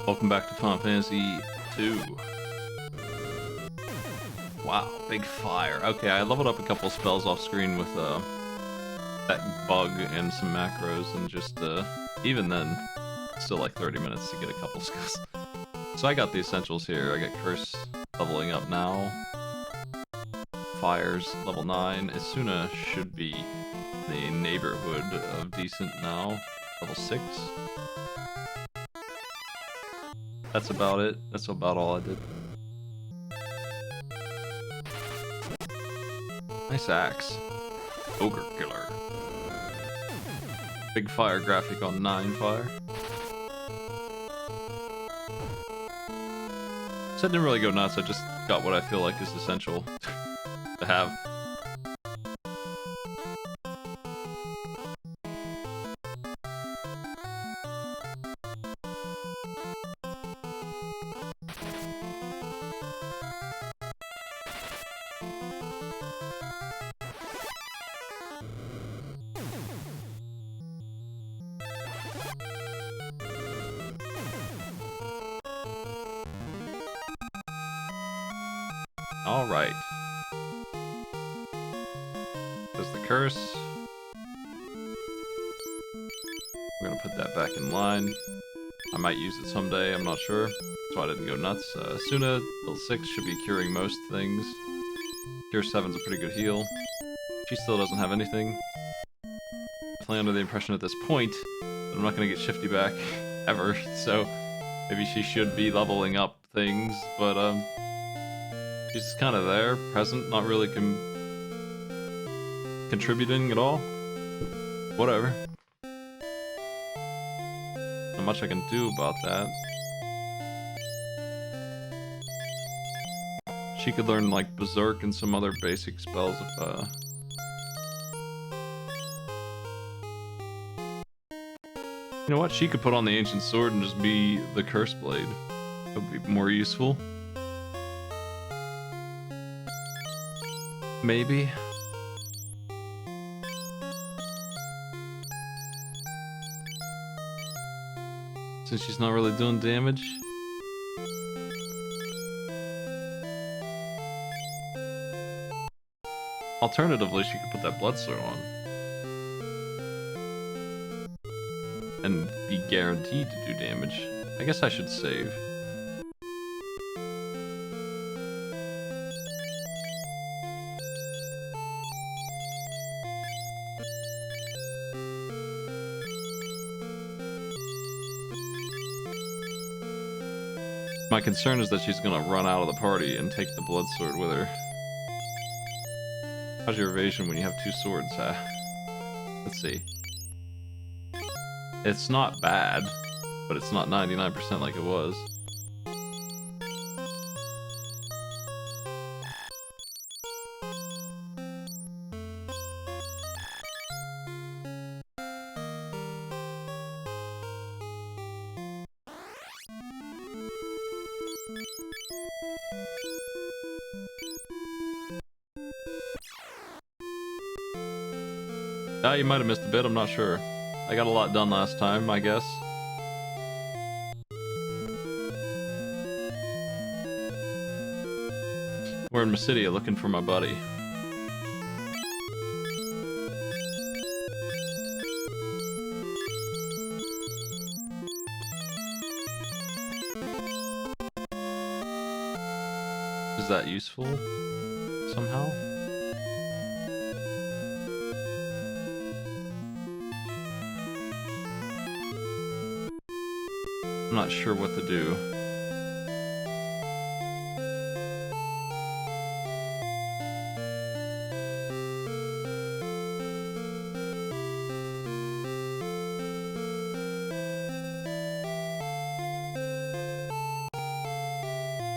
Welcome back to Final Fantasy 2. Wow, big fire. Okay, I leveled up a couple spells off screen with that bug and some macros, and just even then, still like 30 minutes to get a couple skills. So I got the essentials here. I got Curse leveling up now. Fires level 9. Asuna should be in the neighborhood of decent now. Level 6. That's about it. That's about all I did. Nice axe. Ogre Killer. Big fire graphic on 9 fire. So I didn't really go nuts, I just got what I feel like is essential to have. Alright. There's the curse. I'm gonna put that back in line. I might use it someday, I'm not sure. That's why I didn't go nuts. Asuna, level 6, should be curing most things. Cure 7's a pretty good heal. She still doesn't have anything. Definitely under the impression at this point that I'm not gonna get Shifty back ever, so maybe she should be leveling up things, but she's just kind of there, present, not really contributing at all. Whatever. Not much I can do about that. She could learn like Berserk and some other basic spells if you know what? She could put on the Ancient Sword and just be the Curse Blade. That would be more useful. Maybe. Since she's not really doing damage. Alternatively, she could put that Bloodstone on. And be guaranteed to do damage. I guess I should save. My concern is that she's gonna run out of the party and take the blood sword with her. How's your evasion when you have 2 swords? Let's see. It's not bad, but it's not 99% like it was. You might have missed a bit, I'm not sure. I got a lot done last time, I guess. We're in Mysidia looking for my buddy. Is that useful somehow? I'm not sure what to do.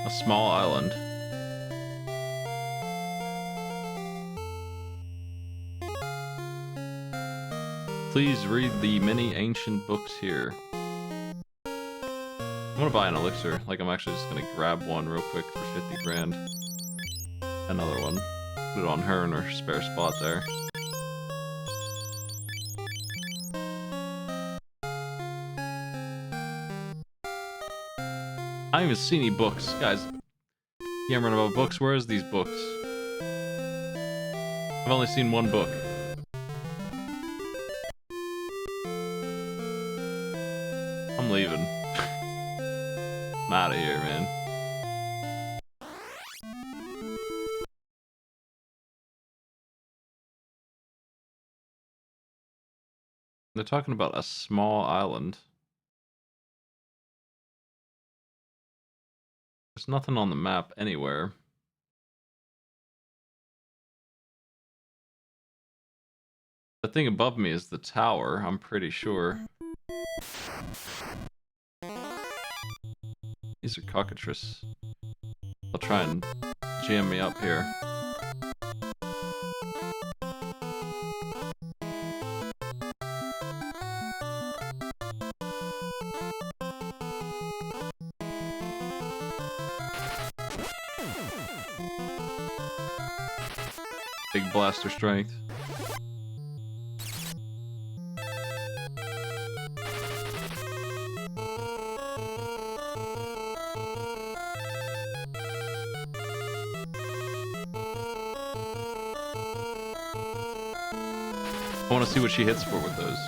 A small island. Please read the many ancient books here. I'm gonna buy an elixir, like I'm actually just gonna grab one real quick for 50 grand. Another one. Put it on her in her spare spot there. I haven't even seen any books. Guys, yammering about books. Where is these books? I've only seen one book. I'm leaving. I'm out of here, man. They're talking about a small island. There's nothing on the map anywhere. The thing above me is the tower, I'm pretty sure. These are cockatrices. They'll try and jam me up here. Big blaster strength. I want to see what she hits for with those.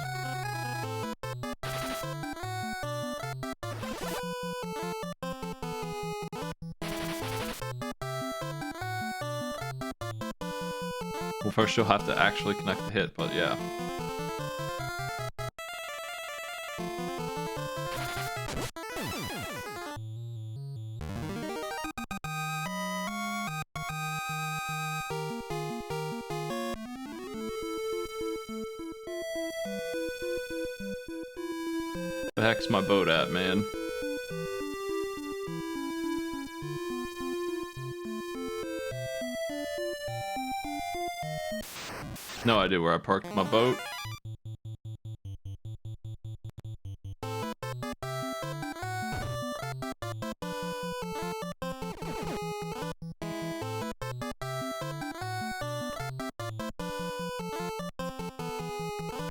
Well, first she'll have to actually connect the hit, but yeah. The heck's my boat at, man? No idea where I parked my boat.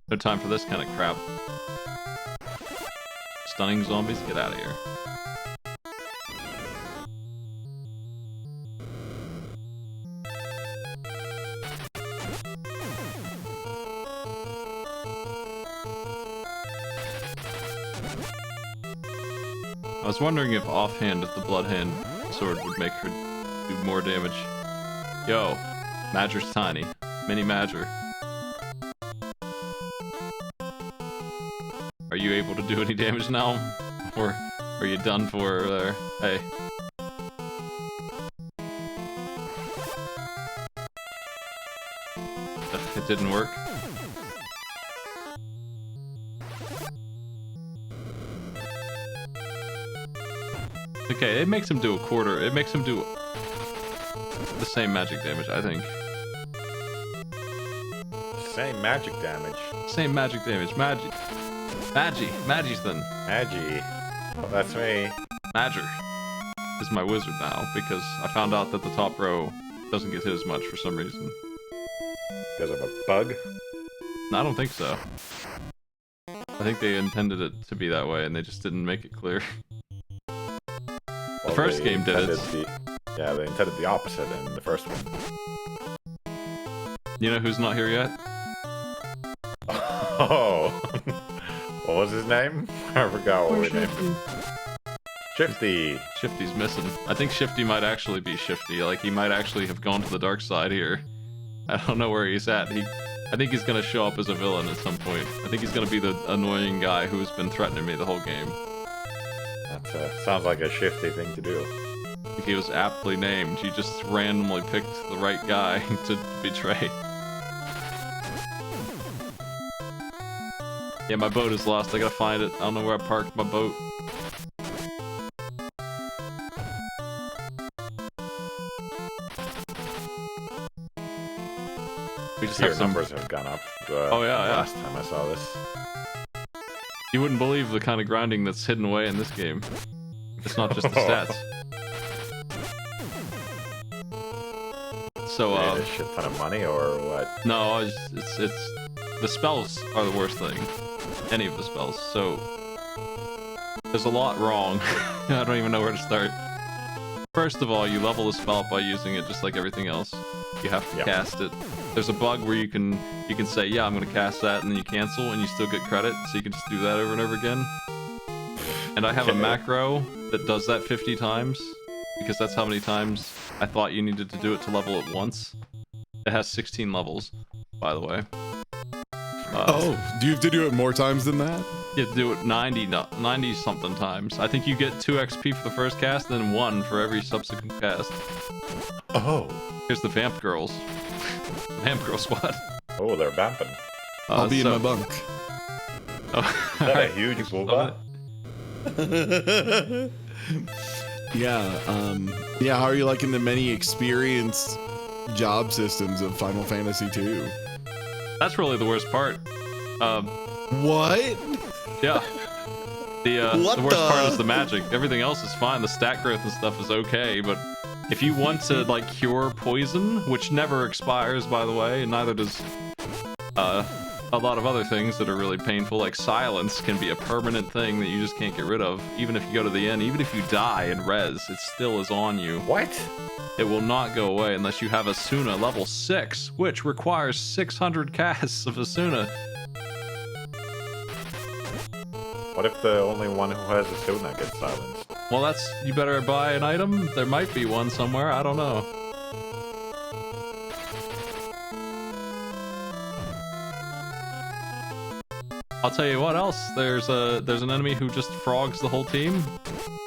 No time for this kind of crap. Stunning zombies, get out of here. I was wondering if offhand if the Bloodhand sword would make her do more damage. Yo, Madger's tiny. Mini Madger. Are you able to do any damage now? Or are you done for there? Hey. It didn't work. Okay, it makes him do a quarter. It makes him do the same magic damage, I think. Same magic damage. Same magic damage. Magic. Maggy's then. Maggy. Oh, that's me. Madger is my wizard now because I found out that the top row doesn't get hit as much for some reason. Because of a bug? No, I don't think so. I think they intended it to be that way and they just didn't make it clear. The first game did it. Yeah, they intended the opposite in the first one. You know who's not here yet? Oh! What was his name? I forgot what we named him. Shifty! Shifty's missing. I think Shifty might actually be Shifty. Like, he might actually have gone to the dark side here. I don't know where he's at. I think he's gonna show up as a villain at some point. I think he's gonna be the annoying guy who's been threatening me the whole game. That sounds like a Shifty thing to do. I think he was aptly named. You just randomly picked the right guy to betray. Yeah, my boat is lost. I gotta find it. I don't know where I parked my boat. We just have some numbers have gone up. Oh yeah, yeah. Last time I saw this. You wouldn't believe the kind of grinding that's hidden away in this game. It's not just the stats. So, you need a shit ton of money or what? No, it's the spells are the worst thing. Any of the spells. So, There's a lot wrong. I don't even know where to start. First of all, you level the spell up by using it just like everything else. You have to cast it. There's a bug where you can say, yeah, I'm gonna cast that, and then you cancel, and you still get credit, so you can just do that over and over again. And I have a macro that does that 50 times, because that's how many times I thought you needed to do it to level it once. It has 16 levels, by the way. Do you have to do it more times than that? You have to do it 90 something times. I think you get 2 XP for the first cast, then 1 for every subsequent cast. Oh. Here's the Vamp Girls. Vamp Girl Squad. Oh, they're vamping. I'll be in my bunk. Oh, Is that a huge booba? Yeah, how are you liking the many experienced job systems of Final Fantasy II? That's really the worst part. What? Yeah. The worst part is the magic. Everything else is fine. The stat growth and stuff is okay, but if you want to like cure poison, which never expires, by the way, and neither does a lot of other things that are really painful, like silence can be a permanent thing that you just can't get rid of. Even if you go to the end, even if you die and res, it still is on you. What? It will not go away unless you have Asuna level 6, which requires 600 casts of Asuna. What if the only one who has Asuna gets silenced? Well, you better buy an item. There might be one somewhere, I don't know. I'll tell you what else, there's an enemy who just frogs the whole team.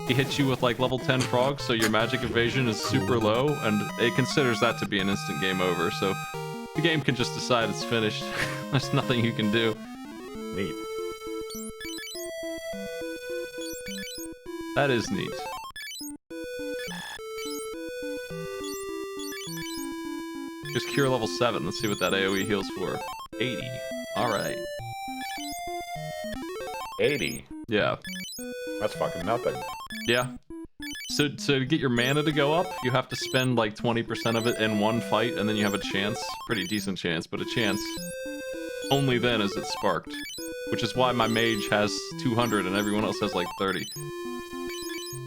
He hits you with like level 10 frogs, so your magic evasion is super low, and it considers that to be an instant game over, so the game can just decide it's finished. There's nothing you can do. Neat. That is neat. Just cure level 7, let's see what that AoE heals for. 80. Alright. 80? Yeah. That's fucking nothing. Yeah. So to get your mana to go up, you have to spend like 20% of it in one fight, and then you have a chance. Pretty decent chance, but a chance. Only then is it sparked. Which is why my mage has 200 and everyone else has like 30.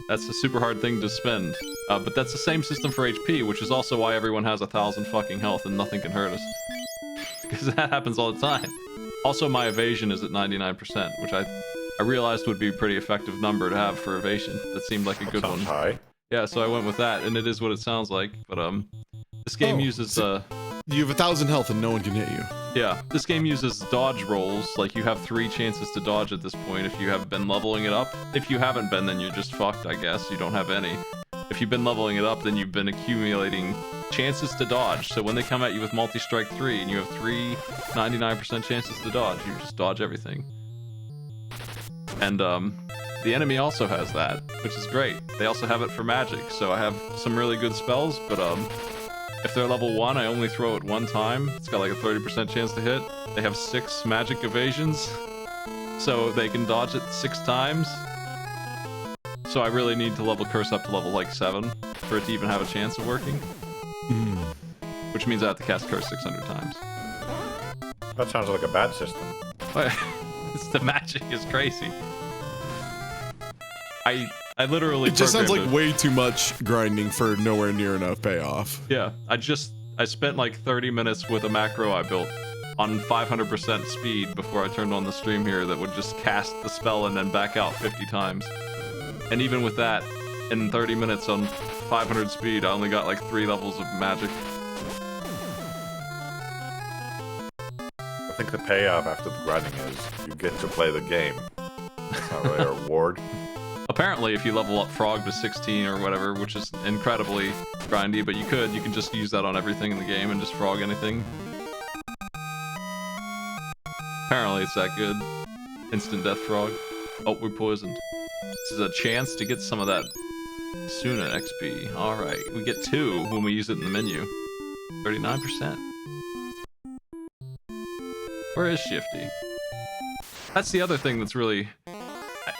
That's a super hard thing to spend. But that's the same system for HP, which is also why everyone has 1,000 fucking health and nothing can hurt us. Because that happens all the time. Also, my evasion is at 99%, which I realized would be a pretty effective number to have for evasion. That seemed like a good one. High. Yeah, so I went with that, and it is what it sounds like. But this game uses you have 1,000 health and no one can hit you. Yeah, this game uses dodge rolls. Like, you have 3 chances to dodge at this point if you have been leveling it up. If you haven't been, then you're just fucked, I guess. You don't have any. If you've been leveling it up, then you've been accumulating chances to dodge. So when they come at you with multi-strike 3 and you have 3 99% chances to dodge, you just dodge everything. And the enemy also has that, which is great. They also have it for magic, so I have some really good spells, but if they're level 1, I only throw it 1 time. It's got like a 30% chance to hit. They have 6 magic evasions, so they can dodge it 6 times. So I really need to level Curse up to level like 7 for it to even have a chance of working. Which means I have to cast Curse 600 times. That sounds like a bad system. The magic is crazy. I literally It just sounds like programmed way too much grinding for nowhere near enough payoff. Yeah, I spent like 30 minutes with a macro I built on 500% speed before I turned on the stream here that would just cast the spell and then back out 50 times. And even with that, in 30 minutes on 500 speed, I only got like 3 levels of magic. I think the payoff after the grinding is you get to play the game. That's not really a reward. Apparently, if you level up Frog to 16 or whatever, which is incredibly grindy, but you can just use that on everything in the game and just frog anything. Apparently, it's that good. Instant death frog. Oh, we're poisoned. This is a chance to get some of that Suna XP. Alright, we get 2 when we use it in the menu. 39%. Where is Shifty? That's the other thing that's really...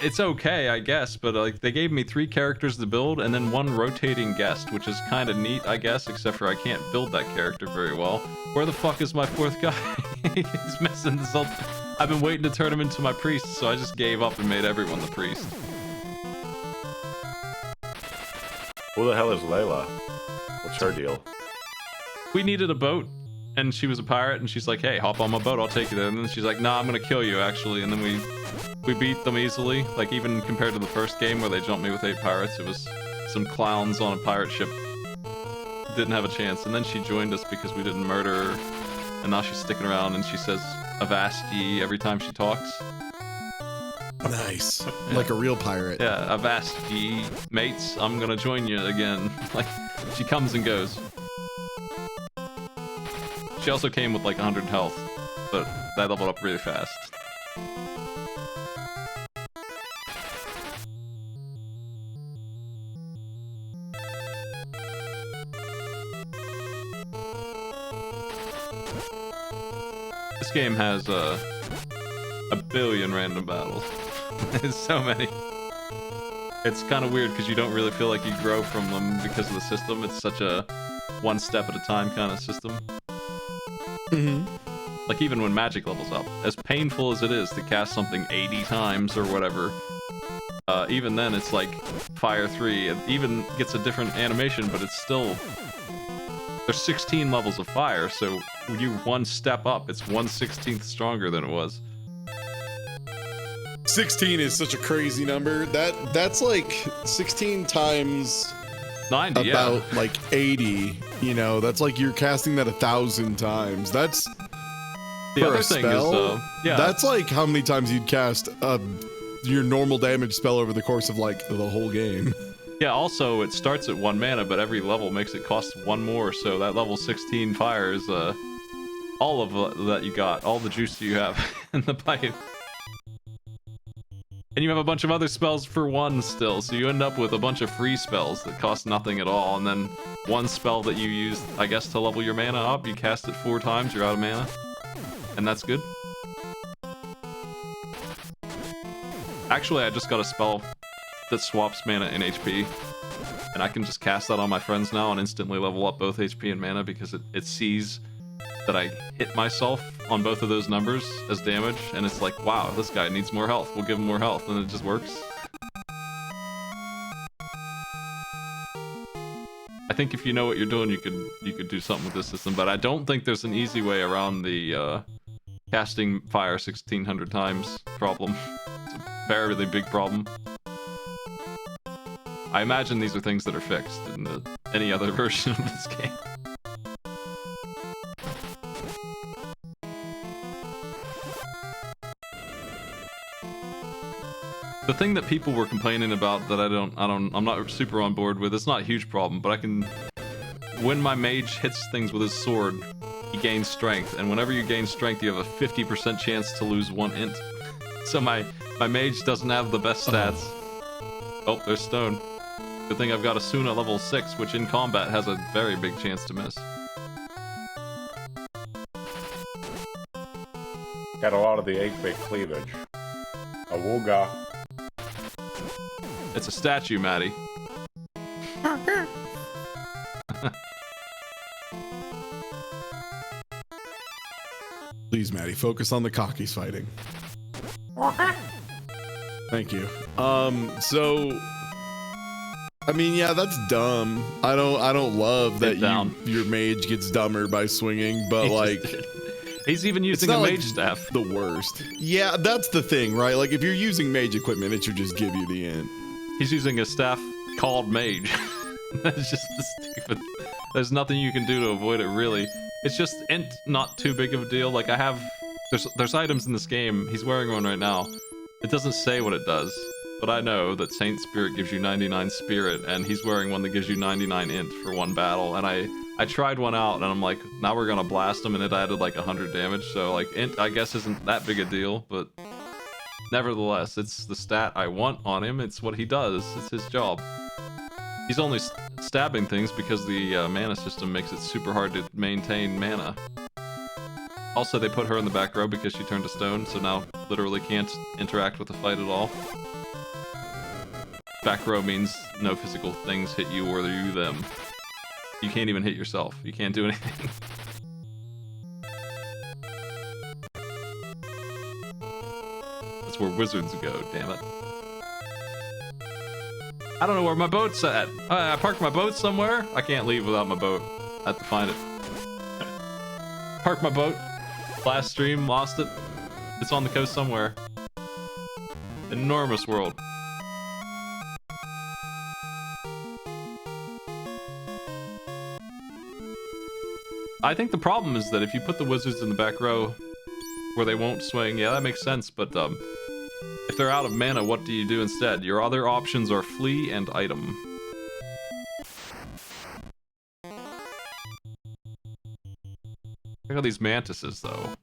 It's okay, I guess, but like they gave me 3 characters to build and then 1 rotating guest, which is kind of neat, I guess, except for I can't build that character very well. Where the fuck is my 4th guy? He's missing this whole... I've been waiting to turn him into my priest, so I just gave up and made everyone the priest. Who the hell is Layla? What's her deal? We needed a boat, and she was a pirate, and she's like, hey, hop on my boat, I'll take you there. And then she's like, nah, I'm gonna kill you, actually. And then we beat them easily. Like, even compared to the first game where they jumped me with 8 pirates, it was some clowns on a pirate ship. Didn't have a chance. And then she joined us because we didn't murder her. And now she's sticking around, and she says Avast ye every time she talks. Nice. Yeah. Like a real pirate. Yeah, Avast ye, mates, I'm gonna join you again. Like, she comes and goes. She also came with like 100 health, but that leveled up really fast. This game has a billion random battles. There's so many. It's kind of weird because you don't really feel like you grow from them because of the system. It's such a one step at a time kind of system. Like, even when magic levels up, as painful as it is to cast something 80 times or whatever, even then it's like Fire 3. It even gets a different animation, but it's still... There's 16 levels of fire, so when you one step up, it's 1/16th stronger than it was. 16 is such a crazy number. That's like 16 times 90, about yeah. like 80. You know, that's like you're casting that 1,000 times. That's The for other a thing spell. is, yeah. That's like how many times you'd cast your normal damage spell over the course of like the whole game. Yeah, also, it starts at 1 mana, but every level makes it cost 1 more, so that level 16 fire is, all of that you got, all the juice you have in the pipe. And you have a bunch of other spells for 1 still, so you end up with a bunch of free spells that cost nothing at all, and then one spell that you use, I guess, to level your mana up, you cast it 4 times, you're out of mana. And that's good. Actually, I just got a spell that swaps mana and HP, and I can just cast that on my friends now and instantly level up both HP and mana because it sees that I hit myself on both of those numbers as damage, and it's like, wow, this guy needs more health, we'll give him more health, and it just works. I think if you know what you're doing, you could do something with this system, but I don't think there's an easy way around the casting fire 1600 times problem. It's a very big problem. I imagine these are things that are fixed in any other version of this game. The thing that people were complaining about that I'm not super on board with, it's not a huge problem, but when my mage hits things with his sword, he gains strength, and whenever you gain strength, you have a 50% chance to lose 1 int. So my mage doesn't have the best stats. Oh, there's stone. Good thing I've got a Suna level 6, which in combat has a very big chance to miss. Got a lot of the 8-bit cleavage. Awooga. It's a statue, Maddie. Please, Maddie, focus on the cock he's fighting. Thank you. So, I mean, yeah, that's dumb. I don't love that your mage gets dumber by swinging, but like, he's even using a mage staff. The worst. Yeah, that's the thing, right? Like, if you're using mage equipment, it should just give you the int. He's using a staff called mage. That's just stupid. There's nothing you can do to avoid it, really. It's just int, not too big of a deal. Like, there's items in this game. He's wearing one right now. It doesn't say what it does, but I know that Saint Spirit gives you 99 spirit, and he's wearing one that gives you 99 int for 1 battle. And I tried one out, and I'm like, now we're gonna blast him, and it added like 100 damage. So like, int, I guess, isn't that big a deal, but nevertheless, it's the stat I want on him. It's what he does. It's his job. He's only stabbing things because the mana system makes it super hard to maintain mana. Also, they put her in the back row because she turned to stone, so now literally can't interact with the fight at all. Back row means no physical things hit you or you them. You can't even hit yourself. You can't do anything. That's where wizards go, damn it. I don't know where my boat's at. I parked my boat somewhere. I can't leave without my boat. I have to find it. Parked my boat. Last stream, lost it. It's on the coast somewhere. Enormous world. I think the problem is that if you put the wizards in the back row where they won't swing, yeah, that makes sense, but if they're out of mana, what do you do instead? Your other options are flee and item. Look at these mantises, though.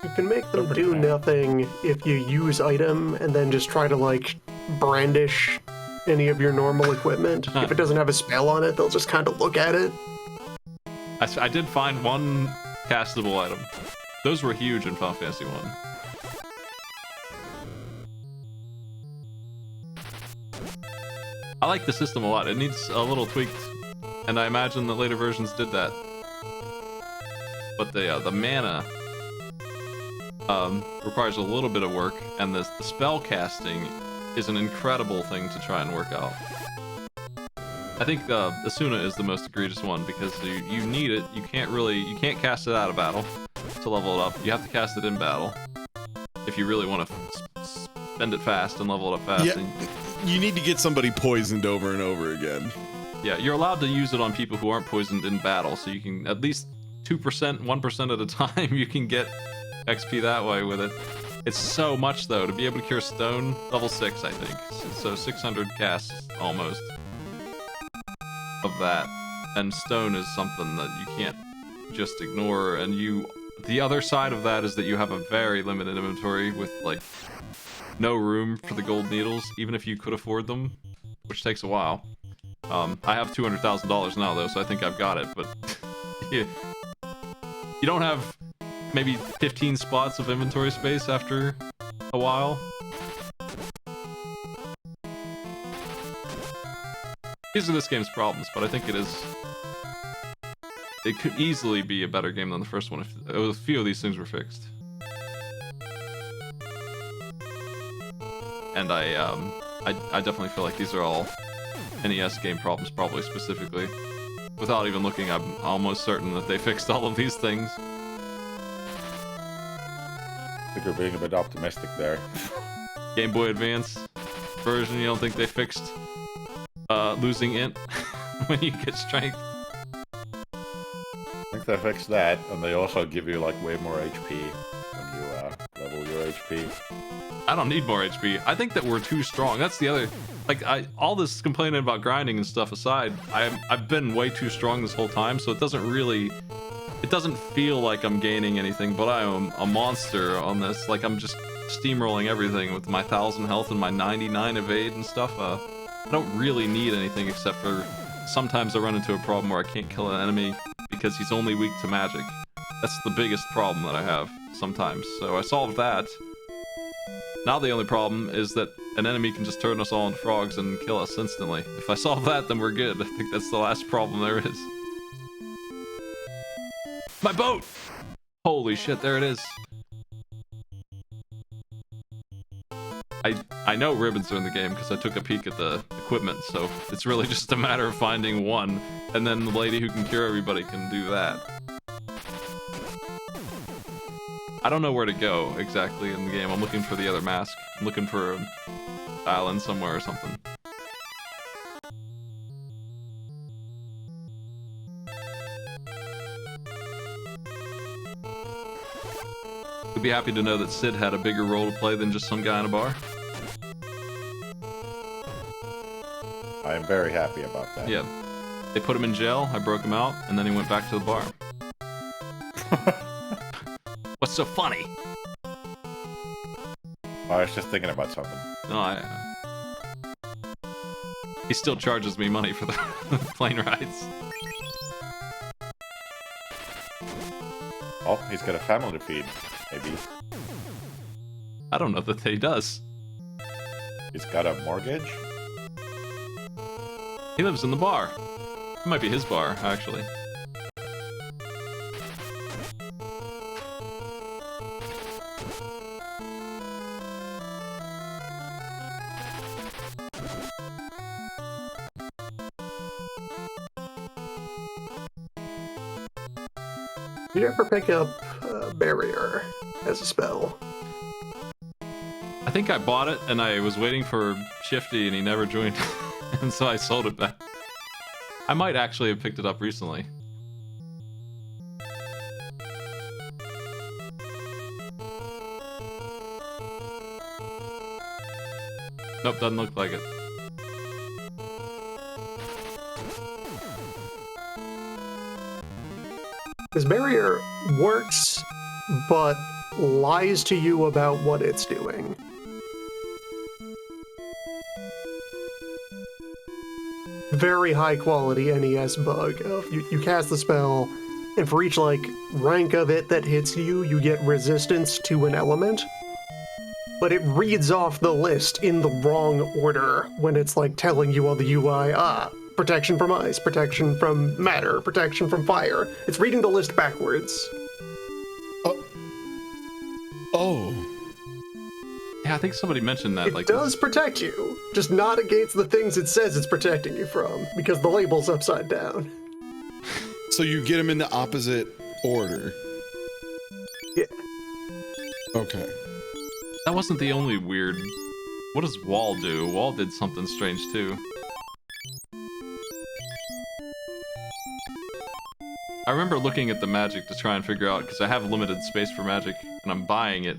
You can make them do nothing if you use item and then just try to, like, brandish any of your normal equipment. If it doesn't have a spell on it, they'll just kind of look at it. I did find one castable item. Those were huge in Final Fantasy 1. I like the system a lot. It needs a little tweaked, and I imagine the later versions did that. But the mana requires a little bit of work, and the spell casting is an incredible thing to try and work out. I think the Suna is the most egregious one because you need it. You can't cast it out of battle to level it up. You have to cast it in battle if you really want to spend it fast and level it up fast. Yeah, you need to get somebody poisoned over and over again. Yeah, you're allowed to use it on people who aren't poisoned in battle, so you can at least 2%, 1% at a time. You can get XP that way with it. It's so much though to be able to cure stone, level 6, I think. So 600 casts almost of that, and stone is something that you can't just ignore. And the other side of that is that you have a very limited inventory with like no room for the gold needles, even if you could afford them, which takes a while. I have $200,000 now though, so I think I've got it, but you don't have maybe 15 spots of inventory space after a while. These are this game's problems, but I think it could easily be a better game than the first one if a few of these things were fixed. And I definitely feel like these are all NES game problems, probably specifically. Without even looking, I'm almost certain that they fixed all of these things. I think you're being a bit optimistic there. Game Boy Advance version, you don't think they fixed losing int when you get strength? I think they fixed that, and they also give you like way more HP when you level your HP. I don't need more HP. I think that we're too strong. That's the other, like, all this complaining about grinding and stuff aside, I've been way too strong this whole time, so it doesn't feel like I'm gaining anything, but I am a monster on this. Like, I'm just steamrolling everything with my 1000 health and my 99 evade and stuff. I don't really need anything except for sometimes I run into a problem where I can't kill an enemy because he's only weak to magic. That's the biggest problem that I have sometimes. So I solved that. Now the only problem is that an enemy can just turn us all into frogs and kill us instantly. If I solve that, then we're good. I think that's the last problem there is. My boat! Holy shit, there it is. I know ribbons are in the game because I took a peek at the equipment, so it's really just a matter of finding one, and then the lady who can cure everybody can do that. I don't know where to go exactly in the game. I'm looking for the other mask. I'm looking for an island somewhere or something. We'd be happy to know that Sid had a bigger role to play than just some guy in a bar. I am very happy about that. Yeah. They put him in jail, I broke him out, and then he went back to the bar. What's so funny? I was just thinking about something. No, he still charges me money for the plane rides. Oh, he's got a family to feed, maybe. I don't know that he does. He's got a mortgage? He lives in the bar. It might be his bar, actually. Did you ever pick up Barrier as a spell? I think I bought it and I was waiting for Shifty and he never joined, and so I sold it back. I might actually have picked it up recently. Nope, doesn't look like it. This barrier works, but lies to you about what it's doing. Very high quality NES bug of you cast the spell, and for each like rank of it that hits you, you get resistance to an element. But it reads off the list in the wrong order when it's like telling you on the UI, protection from ice, protection from matter, protection from fire. It's reading the list backwards. Oh. Yeah, I think somebody mentioned that. It does protect you, just not against the things it says it's protecting you from, because the label's upside down. So you get them in the opposite order. Yeah. Okay. That wasn't the only weird... What does Wall do? Wall did something strange too. I remember looking at the magic to try and figure out, because I have limited space for magic, and I'm buying it.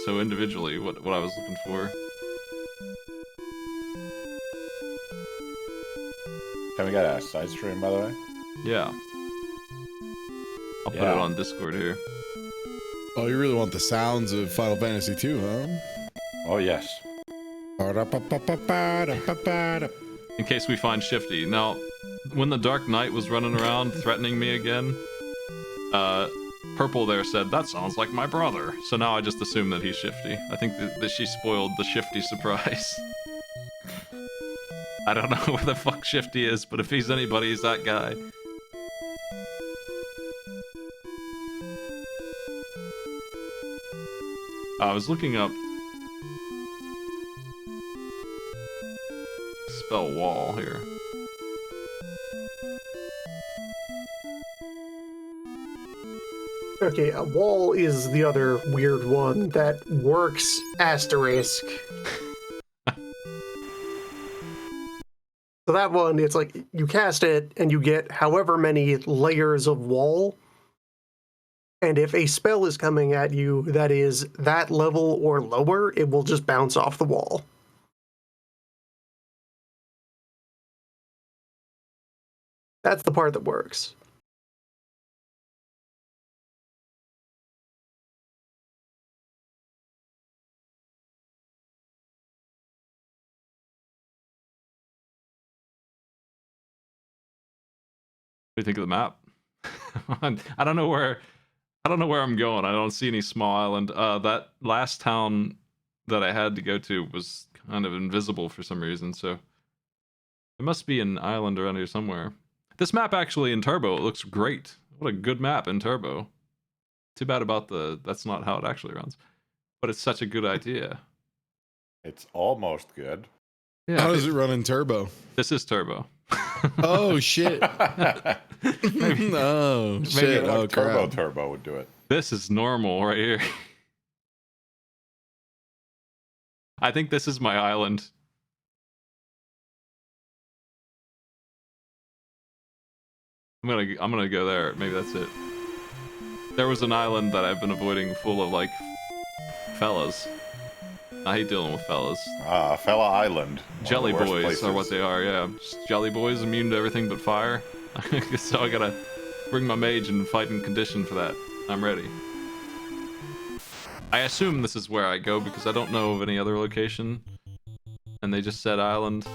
So individually, what I was looking for. Can we get a side stream, by the way? Yeah. I'll put it on Discord here. Oh, you really want the sounds of Final Fantasy II, huh? Oh, yes. In case we find Shifty. Now, when the Dark Knight was running around threatening me again, Purple there said, "That sounds like my brother." So now I just assume that he's Shifty. I think that she spoiled the Shifty surprise. I don't know where the fuck Shifty is, but if he's anybody, he's that guy. I was looking up spell wall here. Okay, a wall is the other weird one that works asterisk. So that one, it's like you cast it and you get however many layers of wall. And if a spell is coming at you that is that level or lower, it will just bounce off the wall. That's the part that works. What do you think of the map? I don't know where I'm going. I don't see any small island. That last town that I had to go to was kind of invisible for some reason, so there must be an island around here somewhere. This map actually in Turbo, it looks great. What a good map in Turbo. Too bad about that's not how it actually runs. But it's such a good idea. It's almost good. Yeah. How does it run in Turbo? This is Turbo. Oh shit. Maybe, oh shit. Maybe Oh crap. Turbo would do it. this is normal right here. I think this is my island. I'm gonna go there. Maybe that's it. There was an island that I've been avoiding full of like fellas. I hate dealing with fellas. Fella Island. Jelly one of the worst boys places. are what they are, yeah. Just jelly boys immune to everything but fire. So I gotta bring my mage and fight in condition for that. I'm ready. I assume this is where I go because I don't know of any other location. And they just said island.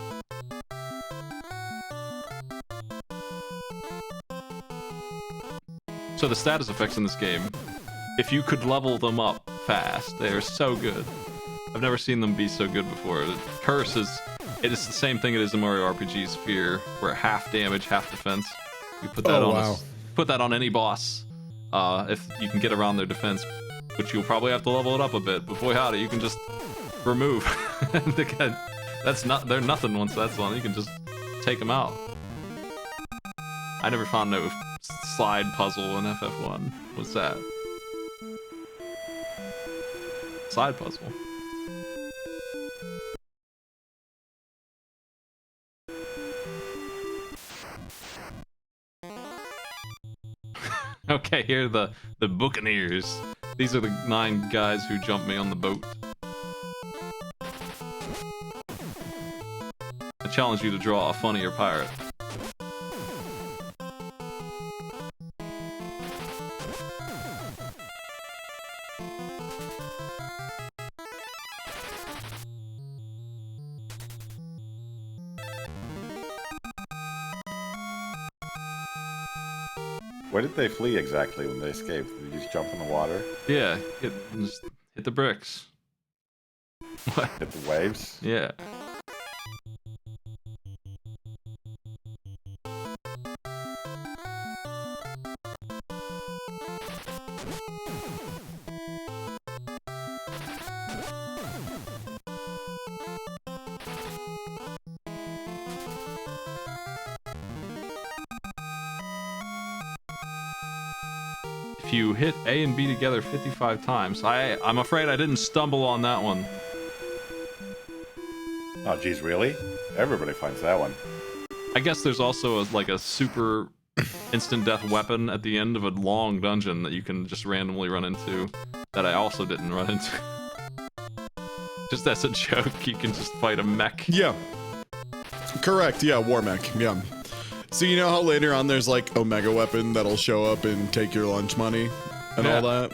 So the status effects in this game, if you could level them up fast, they are so good. I've never seen them be so good before. The curse is, it is the same thing it is in Mario RPG Sphere, where half damage, half defense. You put that put that on any boss, if you can get around their defense, which you'll probably have to level it up a bit. But boy howdy, you can just remove. And again, they're nothing once that's on. You can just take them out. I never found no slide puzzle in FF1. What's that? Slide puzzle. Okay, here are the Buccaneers. These are the 9 guys who jumped me on the boat. I challenge you to draw a funnier pirate. Where did they flee exactly when they escaped? Did you just jump in the water? Yeah, just hit the bricks. What? Hit the waves? Yeah. If you hit A and B together 55 times, I'm afraid I didn't stumble on that one. Oh, geez, really? Everybody finds that one. I guess there's also like a super instant death weapon at the end of a long dungeon that you can just randomly run into that I also didn't run into. Just as a joke, you can just fight a mech. Yeah. Correct. Yeah, war mech. Yeah. So you know how later on there's like Omega weapon that'll show up and take your lunch money and all that?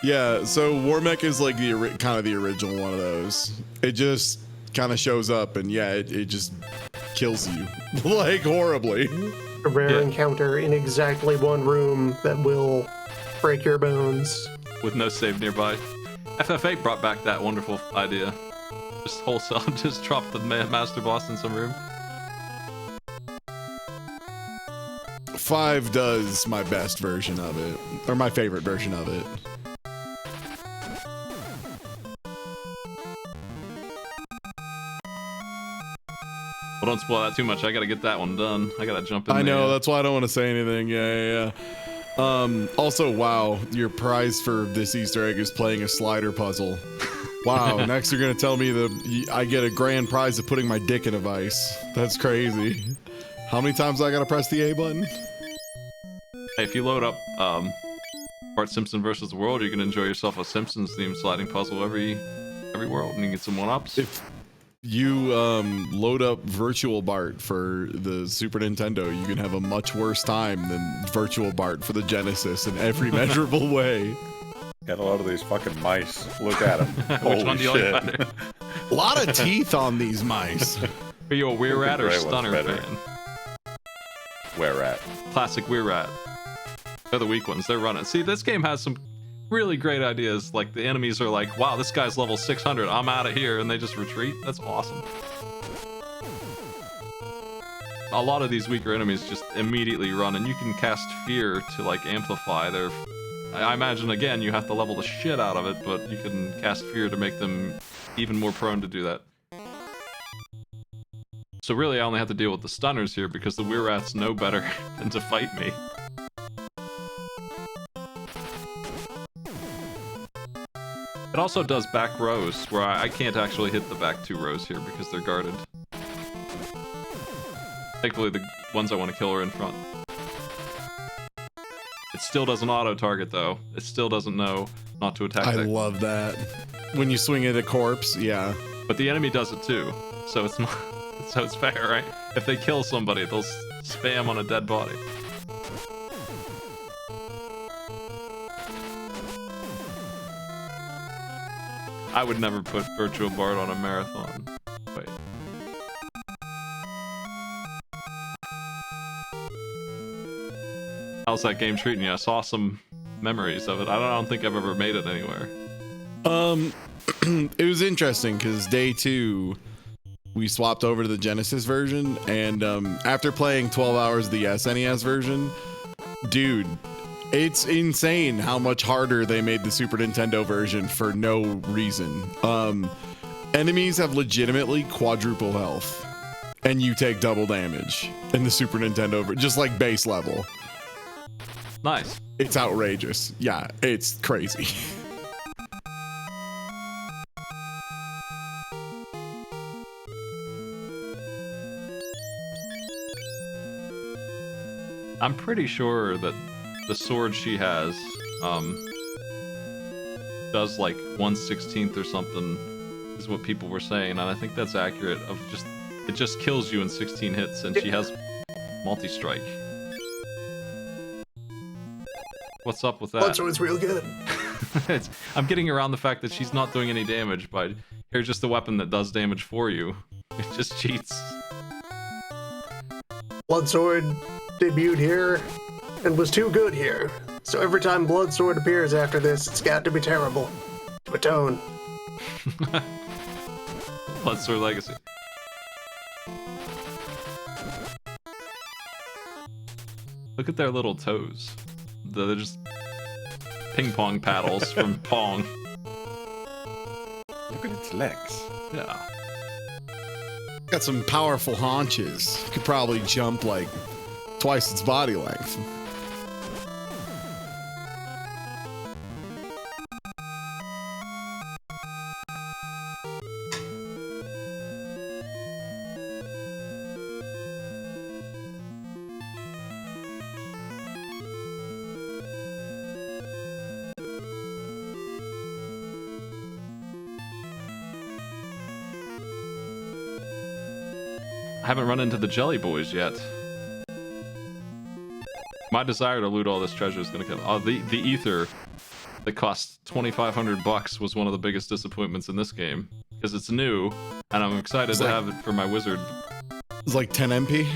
Yeah, so war mech is like the kind of the original one of those. It just kind of shows up and yeah, it just kills you like horribly. A rare encounter in exactly one room that will break your bones. With no save nearby. FF8 brought back that wonderful idea. Just wholesale, just drop the master boss in some room. 5 does my best version of it, or my favorite version of it. Well, don't spoil that too much. I gotta get that one done. I gotta jump in I know, there. that's why I don't want to say anything. Yeah. Also, wow, your prize for this Easter egg is playing a slider puzzle. Wow, next you're gonna tell me I get a grand prize of putting my dick in a vice. That's crazy. How many times I gotta press the A button? Hey, if you load up Bart Simpson versus the World, you can enjoy yourself a Simpsons themed sliding puzzle every world, and you can get some 1-ups. If you load up Virtual Bart for the Super Nintendo, you can have a much worse time than Virtual Bart for the Genesis in every measurable way. Got a lot of these fucking mice. Look at them. Which one do you like better? A lot of teeth on these mice. Are you a Weir Rat or Gray one's Stunner better. fan? Where at? Classic Weir Rat. They're the weak ones. They're running. See, this game has some really great ideas. Like, the enemies are like, wow, this guy's level 600. I'm out of here. And they just retreat. That's awesome. A lot of these weaker enemies just immediately run, and you can cast fear to, like, amplify their... I imagine, again, you have to level the shit out of it, but you can cast fear to make them even more prone to do that. So really, I only have to deal with the stunners here because the Weir Rats know better than to fight me. It also does back rows, where I can't actually hit the back 2 rows here because they're guarded. Thankfully, the ones I want to kill are in front. It still doesn't auto-target, though. It still doesn't know not to attack I that. love that. When you swing at a corpse, yeah. But the enemy does it too, so it's not... So it's fair, right? If they kill somebody, they'll spam on a dead body. I would never put Virtual Bart on a marathon. Wait. How's that game treating you? I saw some memories of it. I don't think I've ever made it anywhere. It was interesting because day 2 we swapped over to the Genesis version, and after playing 12 hours of the SNES version, dude, it's insane how much harder they made the Super Nintendo version for no reason. Enemies have legitimately quadruple health, and you take double damage in the Super Nintendo, just like base level. Nice. It's outrageous. Yeah, it's crazy. I'm pretty sure that the sword she has, does like 1/16 or something, is what people were saying, and I think that's accurate. It just kills you in 16 hits, and she has multi-strike. What's up with that? Bloodsword's real good. I'm getting around the fact that she's not doing any damage, but here's just a weapon that does damage for you. It just cheats. Bloodsword debuted here and was too good here. So every time Bloodsword appears after this, it's got to be terrible. To atone. Bloodsword Legacy. Look at their little toes. They're just ping pong paddles from Pong. Look at its legs. Yeah. Got some powerful haunches. Could probably jump like twice its body length. I haven't run into the Jelly Boys yet. My desire to loot all this treasure is gonna come. Oh, the ether that cost 2,500 bucks was one of the biggest disappointments in this game because it's new, and I'm excited to have it for my wizard. It's like 10 MP.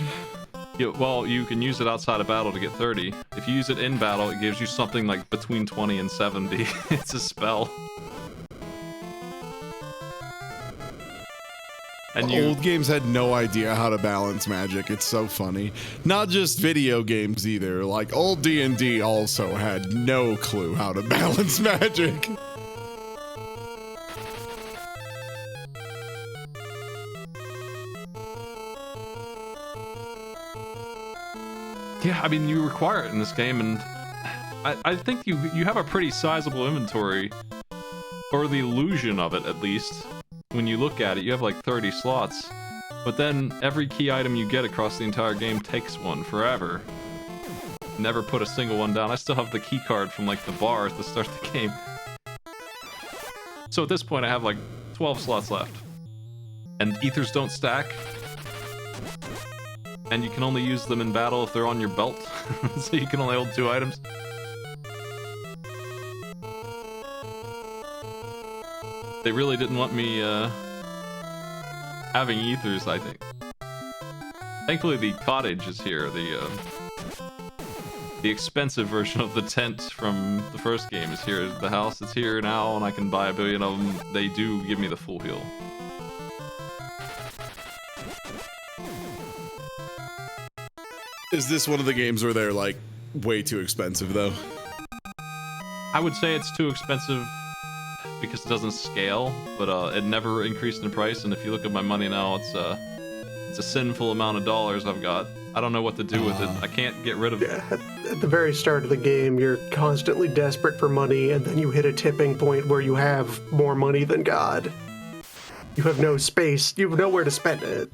Yeah, well, you can use it outside of battle to get 30. If you use it in battle, it gives you something like between 20 and 70. It's a spell. And Old games had no idea how to balance magic. It's so funny. Not just video games either. Like old D&D also had no clue how to balance magic. Yeah, I mean, you require it in this game, and I think you have a pretty sizable inventory, or the illusion of it at least. When you look at it, you have like 30 slots, but then every key item you get across the entire game takes one forever. Never put a single one down. I still have the key card from like the bar at the start of the game. So at this point I have like 12 slots left. And ethers don't stack. And you can only use them in battle if they're on your belt. So you can only hold 2 items. They really didn't want me having ethers, I think. Thankfully the cottage is here, the expensive version of the tent from the first game is here. The house is here now, and I can buy 1 billion of them. They do give me the full heal. Is this one of the games where they're like way too expensive though? I would say it's too expensive because it doesn't scale, but it never increased in price, and if you look at my money now, it's a sinful amount of dollars I've got. I don't know what to do with it. I can't get rid of it. At the very start of the game, you're constantly desperate for money, and then you hit a tipping point where you have more money than God. You have no space. You have nowhere to spend it.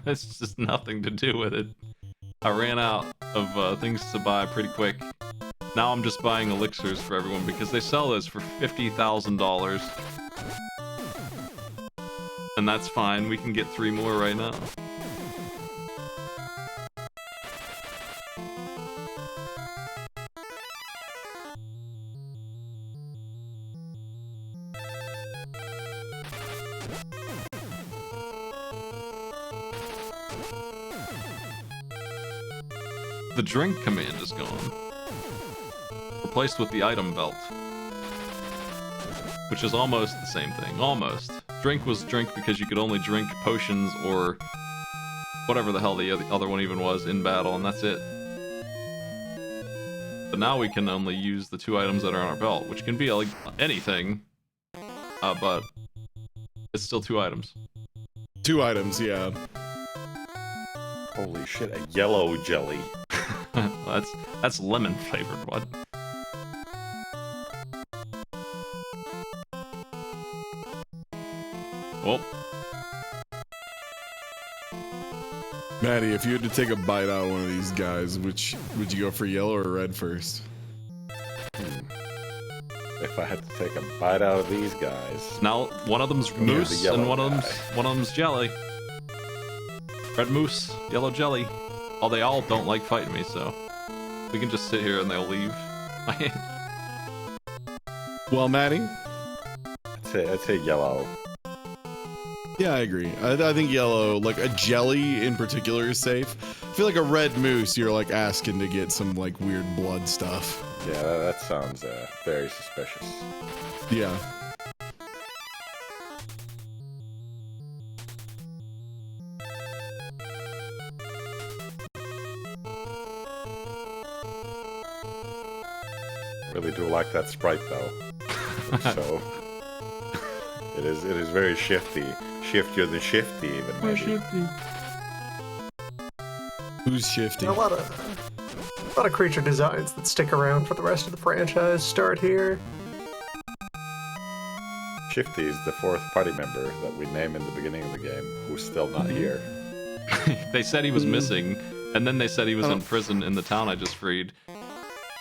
It's just nothing to do with it. I ran out of things to buy pretty quick. Now I'm just buying elixirs for everyone because they sell those for $50,000. And that's fine, we can get 3 more right now. The drink command is gone. Replaced with the item belt. Which is almost the same thing. Almost. Drink was drink because you could only drink potions or whatever the hell the other one even was in battle, and that's it. But now we can only use the 2 items that are on our belt, which can be like anything, but it's still 2 items. 2 items, yeah. Holy shit, a yellow jelly. That's lemon flavored. What? Oh. Maddie, if you had to take a bite out of one of these guys, which would you go for, yellow or red first? If I had to take a bite out of these guys, Now one of them's moose the and yellow one of them's jelly. Red moose, yellow jelly. Oh, they all don't like fighting me, so we can just sit here and they'll leave. Well, Maddie? I'd say yellow. Yeah, I agree. I think yellow, like a jelly in particular, is safe. I feel like a red moose, you're like asking to get some like weird blood stuff. Yeah, that sounds very suspicious. Yeah. Really do like that sprite though. So it is very shifty, shiftier than shifty even. Maybe. Shifty. Who's shifty? A lot of creature designs that stick around for the rest of the franchise start here. Shifty is the fourth party member that we name in the beginning of the game, who's still not here. They said he was missing, and then they said he was in prison in the town I just freed.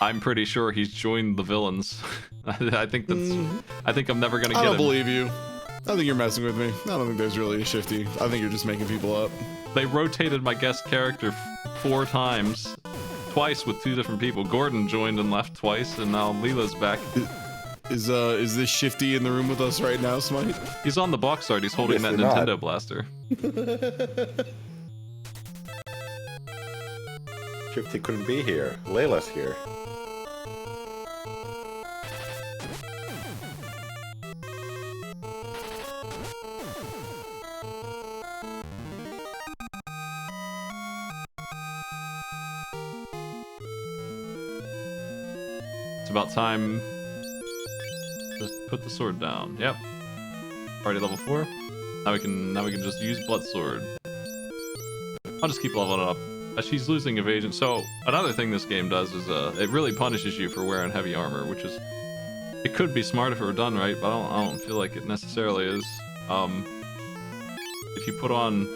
I'm pretty sure he's joined the villains. I think I'm never gonna get I don't him. believe you. I think you're messing with me. I don't think there's really a shifty. I think you're just making people up. They rotated my guest character 4 times, twice with 2 different people. Gordon joined and left twice, and now Leela's back. Is this shifty in the room with us right now, Smite? He's on the box art. He's holding that Obviously Nintendo not. blaster. Shifty couldn't be here. Layla's here. It's about time. Just put the sword down. Yep. Already level 4. Now we can just use blood sword. I'll just keep leveling up. She's losing evasion. So another thing this game does is it really punishes you for wearing heavy armor, which is, it could be smart if it were done right, but I don't feel like it necessarily is. If you put on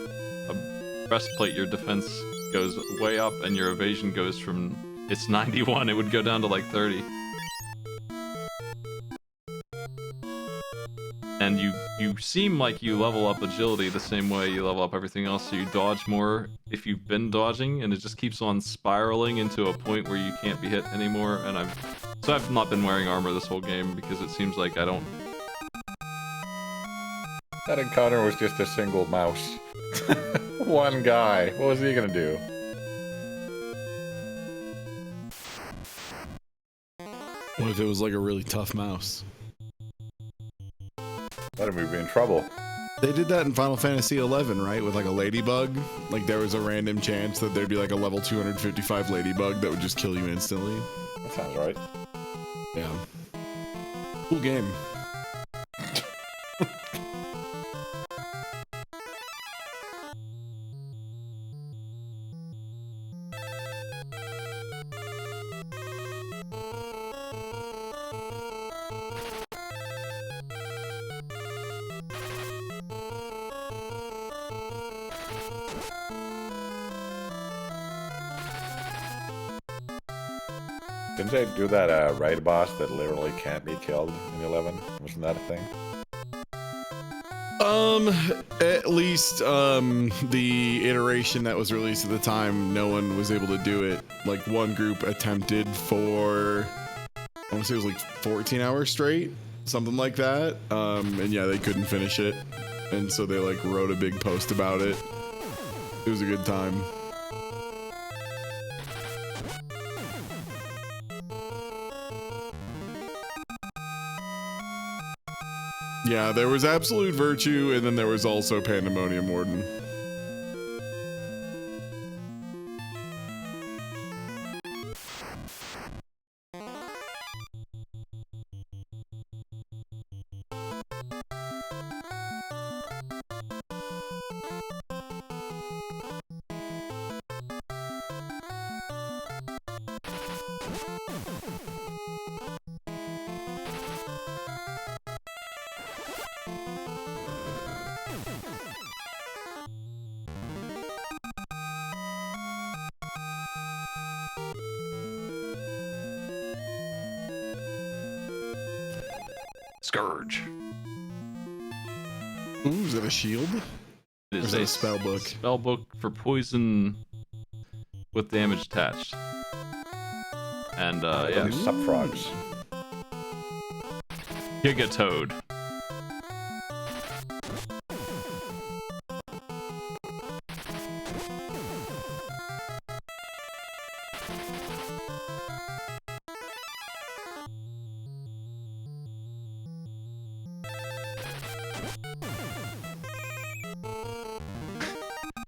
a breastplate, your defense goes way up, and your evasion goes from, it's 91, it would go down to like 30. And you seem like you level up agility the same way you level up everything else, so you dodge more if you've been dodging, and it just keeps on spiraling into a point where you can't be hit anymore. And I've not been wearing armor this whole game because it seems like I don't. That encounter was just a single mouse. One guy. What was he gonna do? What if it was like a really tough mouse? Then we'd be in trouble. They did that in Final Fantasy XI, right? With like a ladybug. Like there was a random chance that there'd be like a level 255 ladybug that would just kill you instantly. That sounds right. Yeah. Cool game. Didn't they do that raid boss that literally can't be killed in 11? Wasn't that a thing? At least, the iteration that was released at the time, no one was able to do it. Like, one group attempted for, I want to say it was like 14 hours straight, something like that. And yeah, they couldn't finish it. And so they, like, wrote a big post about it. It was a good time. Yeah, there was Absolute Virtue, and then there was also Pandemonium Warden. Scourge. Ooh, is it a shield? It Or is is it a spell book? Spell book for poison with damage attached. And yeah, These sub frogs. Gigatoad.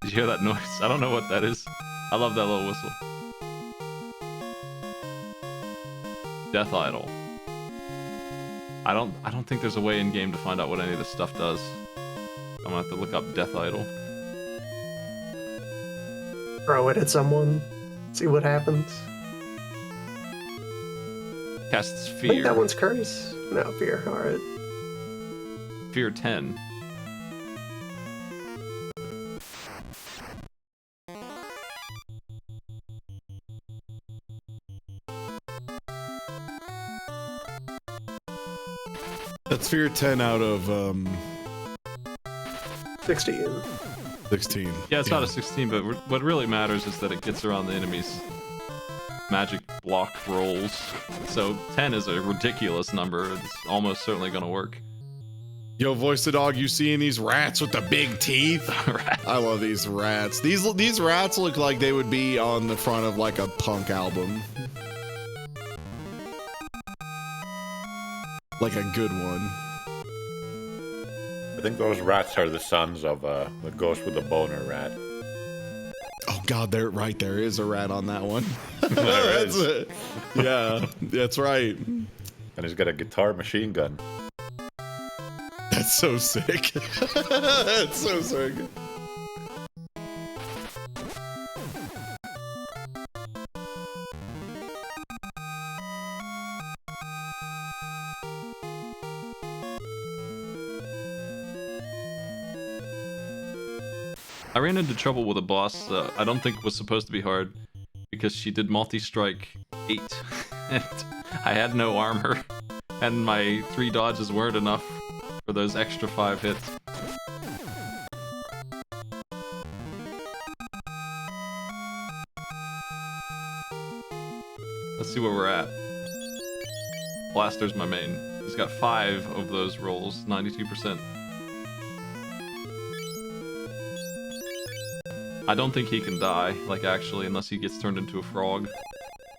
Did you hear that noise? I don't know what that is. I love that little whistle. Death Idol. I don't think there's a way in game to find out what any of this stuff does. I'm gonna have to look up Death Idol. Throw it at someone, see what happens. Casts I think Fear. that one's curse. No, fear. All right. Fear 10. That's Fear 10 out of 16. 16. Yeah, it's out of 16, but what really matters is that it gets around the enemy's magic block rolls. So 10 is a ridiculous number. It's almost certainly gonna work. Yo, voice the dog, you seeing these rats with the big teeth? Right. I love these rats. These rats look like they would be on the front of like a punk album. Like a good one. I think those rats are the sons of the ghost with the boner rat. Oh god, there is a rat on that one. There That's is. it. Yeah, that's right. And he's got a guitar machine gun. That's so sick. That's so sick. I ran into trouble with a boss I don't think was supposed to be hard because she did multi-strike 8 and I had no armor and my 3 dodges weren't enough for those extra 5 hits. Let's see where we're at. Blaster's my main. He's got 5 of those rolls, 92%. I don't think he can die, like actually, unless he gets turned into a frog.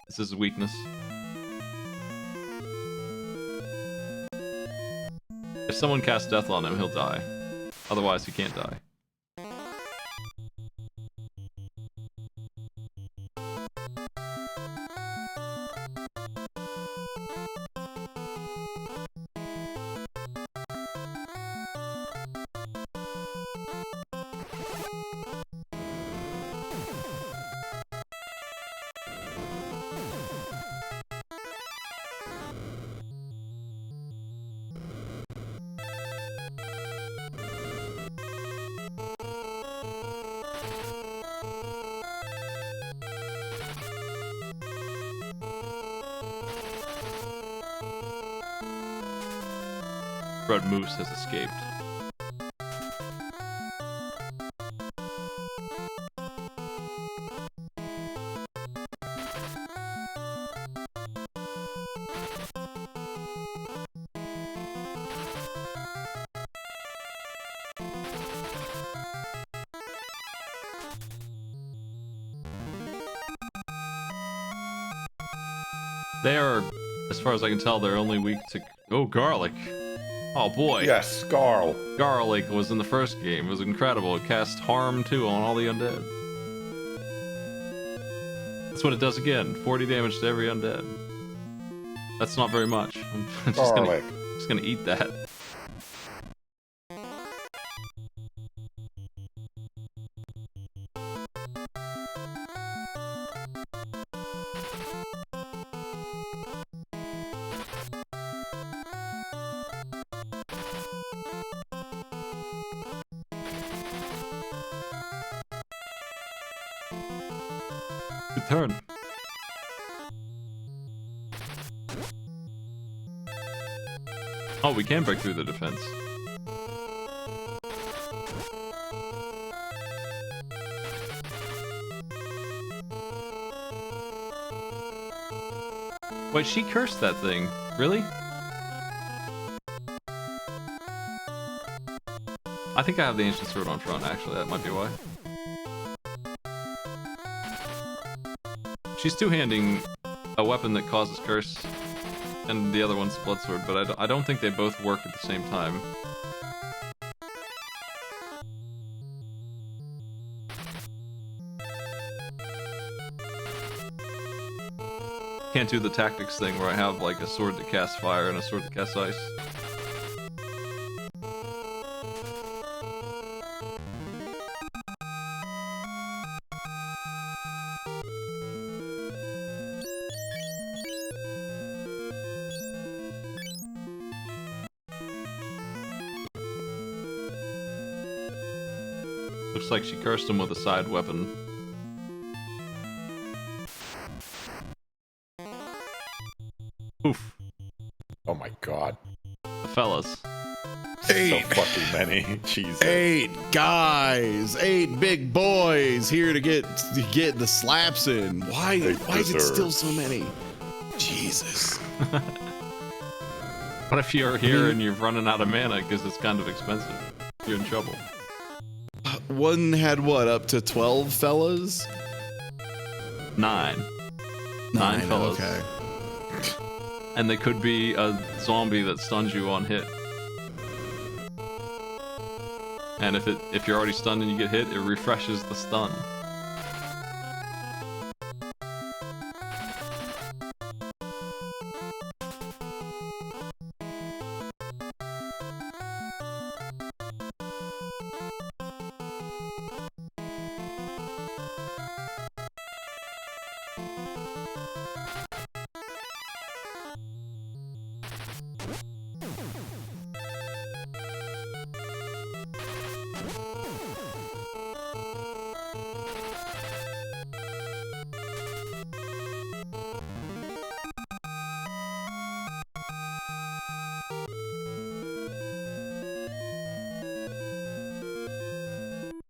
This is his weakness. If someone casts death on him, he'll die. Otherwise, he can't die. Red Moose has escaped. They are, as far as I can tell, they're only weak to... Oh, garlic. Oh boy. Yes, Scarl. Garlic was in the first game. It was incredible. It cast harm too on all the undead. That's what it does again. 40 damage to every undead. That's not very much. I'm just Garlic. gonna eat that. Good turn. Oh, we can break through the defense. Wait, she cursed that thing. Really? I think I have the ancient sword on front, actually. That might be why. She's two-handing a weapon that causes curse, and the other one's blood sword, but I don't think they both work at the same time. Can't do the tactics thing where I have like a sword that casts fire and a sword that casts ice. Looks like she cursed him with a side weapon. Oof. Oh my god. The fellas. Eight. So fucking many. Jesus. 8 guys, 8 big boys here to get the slaps in. Why is it still so many? Jesus. What if you're here and you're running out of mana because it's kind of expensive? You're in trouble. One had what, up to 12 fellas? 9. 9 fellas. Okay. And they could be a zombie that stuns you on hit. And if you're already stunned and you get hit, it refreshes the stun.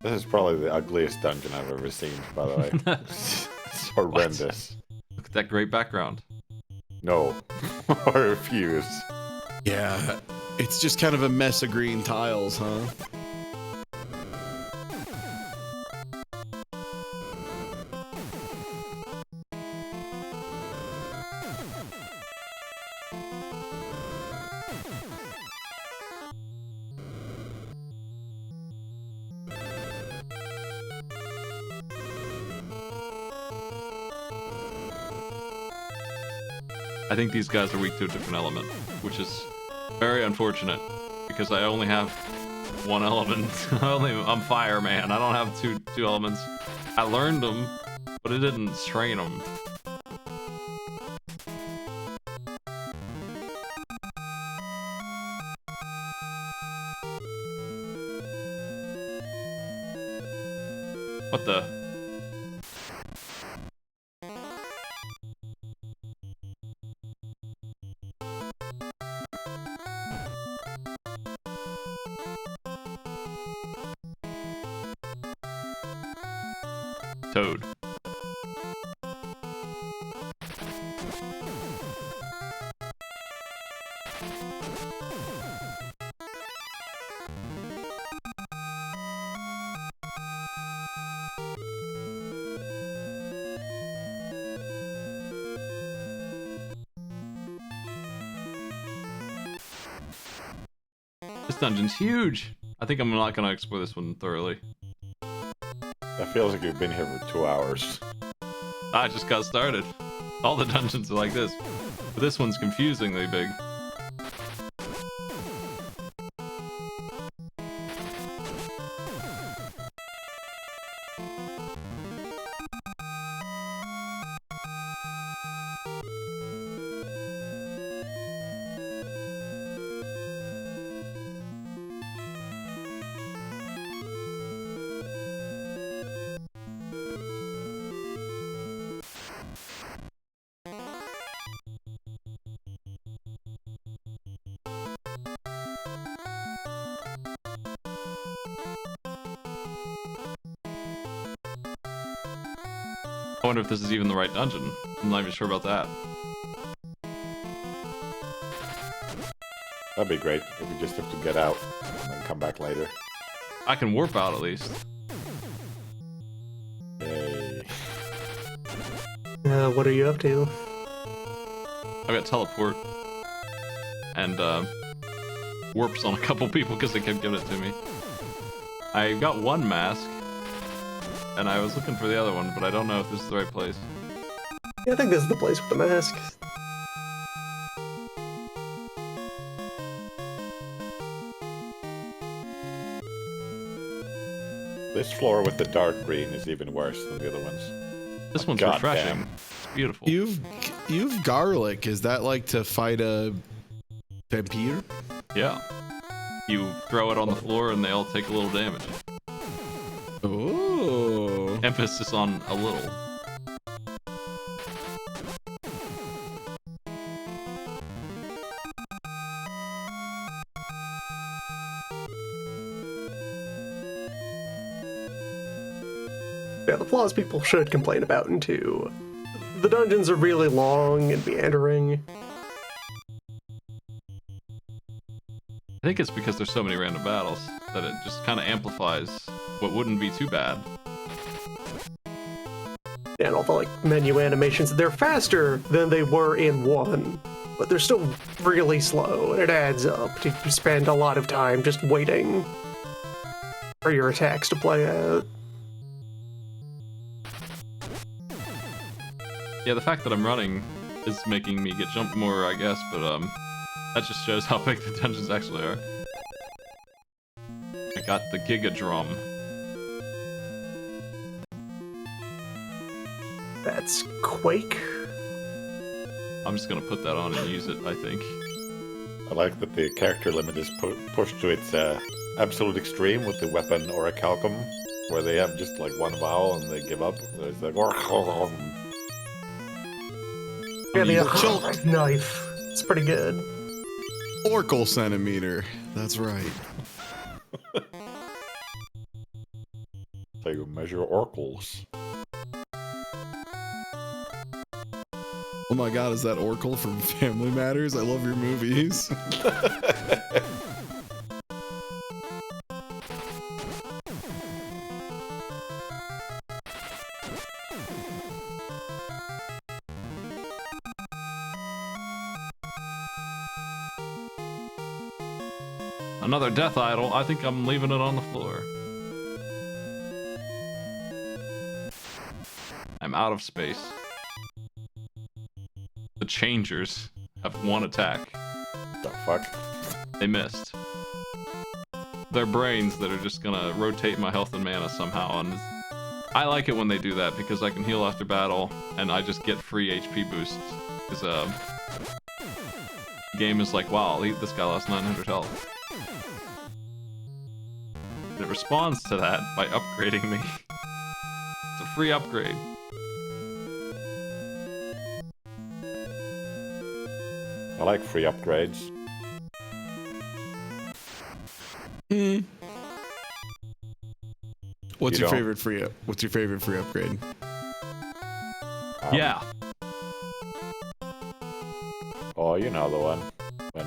This is probably the ugliest dungeon I've ever seen, by the way. It's horrendous. Look at that great background. No. I refuse. Yeah, it's just kind of a mess of green tiles, huh? I think these guys are weak to a different element, which is very unfortunate because I only have one element. I'm fire, man. I don't have two elements. I learned them, but it didn't strain them. What the? Toad. This dungeon's huge. I think I'm not gonna explore this one thoroughly. That feels like you've been here for 2 hours. I just got started. All the dungeons are like this. But this one's confusingly big. I wonder if this is even the right dungeon. I'm not even sure about that. That'd be great if we just have to get out and then come back later. I can warp out at least. Yay. What are you up to? I got teleport. And, warps on a couple people because they kept giving it to me. I got one mask. And I was looking for the other one, but I don't know if this is the right place. Yeah, I think this is the place with the mask. This floor with the dark green is even worse than the other ones. This one's God refreshing. damn. It's beautiful. You've garlic. Is that like to fight a vampire? Yeah. You throw it on the floor and they all take a little damage. Oh. Emphasis on a little. Yeah, the flaws people should complain about into. The dungeons are really long and meandering. I think it's because there's so many random battles that it just kind of amplifies what wouldn't be too bad. And all the like menu animations, they're faster than they were in 1, but they're still really slow, and it adds up to spend a lot of time just waiting for your attacks to play out. Yeah, the fact that I'm running is making me get jumped more, I guess, but that just shows how big the dungeons actually are. I got the Giga Drum. That's Quake. I'm just gonna put that on and use it, I think. I like that the character limit is pushed to its absolute extreme with the weapon orichalcum, where they have just like one vowel and they give up. It's like Yeah, the chill- knife. It's pretty good. Oracle centimeter. That's right. so you measure oracles. Oh my god, is that Oracle from Family Matters? I love your movies. Another death idol. I think I'm leaving it on the floor. I'm out of space. The Changers have one attack. The fuck? They missed. They're brains that are just gonna rotate my health and mana somehow, and I like it when they do that because I can heal after battle and I just get free HP boosts. Because the game is like, wow, this guy lost 900 health. And it responds to that by upgrading me. It's a free upgrade. I like free upgrades. What's You your don't? favorite free upgrade? Yeah. Oh, you know the one. When,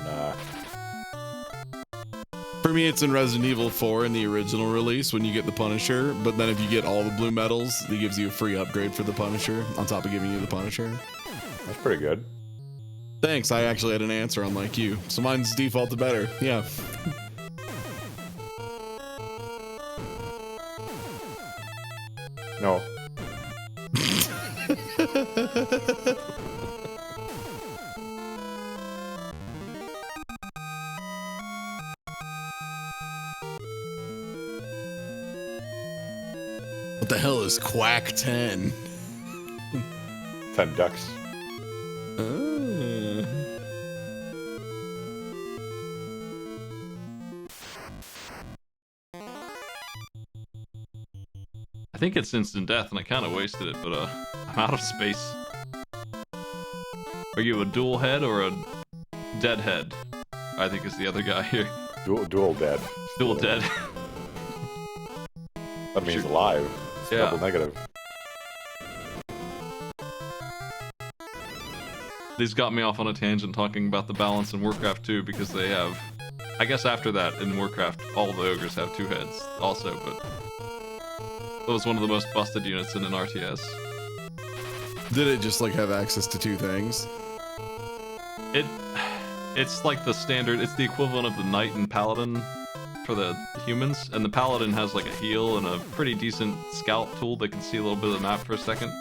For me, it's in Resident Evil 4 in the original release when you get the Punisher, but then if you get all the blue medals, it gives you a free upgrade for the Punisher on top of giving you the Punisher. that's pretty good. Thanks, I actually had an answer unlike you. So mine's defaulted better. Yeah. No. What the hell is Quack 10? 10 ducks. I think it's instant death, and I kind of wasted it, but I'm out of space. Are you a dual head or a dead head? I think is the other guy here. Dual dead. Dual dead. That means alive. It's Yeah. double negative. these got me off on a tangent talking about the balance in Warcraft 2 because they have, I guess after that in Warcraft, all the ogres have 2 heads also, but it was one of the most busted units in an RTS. Did it just like have access to 2 things? It's like the standard, it's the equivalent of the Knight and Paladin for the humans, and the Paladin has like a heal and a pretty decent scout tool that can see a little bit of the map for a second.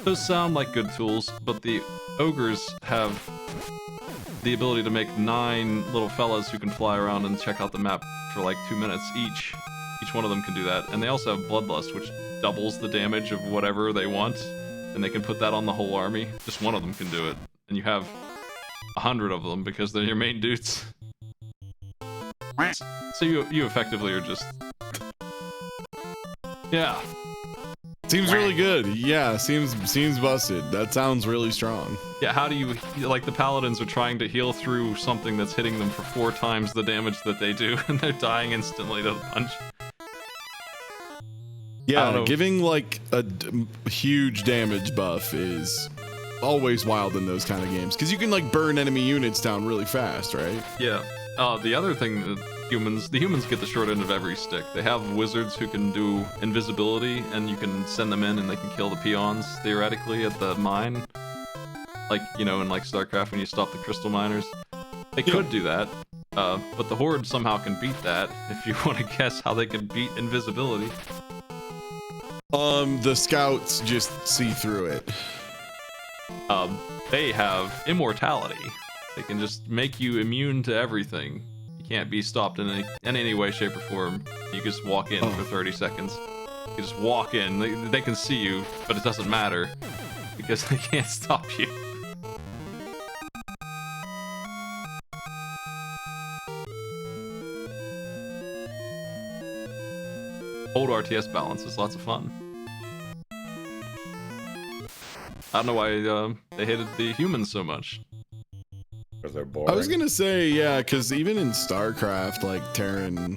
Those sound like good tools, but the ogres have the ability to make 9 little fellas who can fly around and check out the map for like 2 minutes each. Each one of them can do that, and they also have Bloodlust, which doubles the damage of whatever they want, and they can put that on the whole army. Just one of them can do it, and you have 100 of them because they're your main dudes. So you effectively are just... Yeah. Seems really good. Yeah, seems busted. That sounds really strong. Yeah, how do you... Like, the Paladins are trying to heal through something that's hitting them for 4 times the damage that they do, and they're dying instantly to the punch. Yeah, giving like a huge damage buff is always wild in those kind of games, because you can like burn enemy units down really fast, right? Yeah. The other thing that the humans get the short end of every stick. They have wizards who can do invisibility, and you can send them in and they can kill the peons, theoretically, at the mine. Like, you know, in like StarCraft when you stop the crystal miners. They could do that, but the Horde somehow can beat that, if you want to guess how they can beat invisibility. The scouts just see through it. They have immortality. They can just make you immune to everything. You can't be stopped in any way, shape, or form. You just walk in for 30 seconds. You just walk in. They can see you, but it doesn't matter because they can't stop you. Old RTS balance is lots of fun. I don't know why they hated the humans so much. Because they're boring. I was gonna say, yeah, because even in StarCraft, like, Terran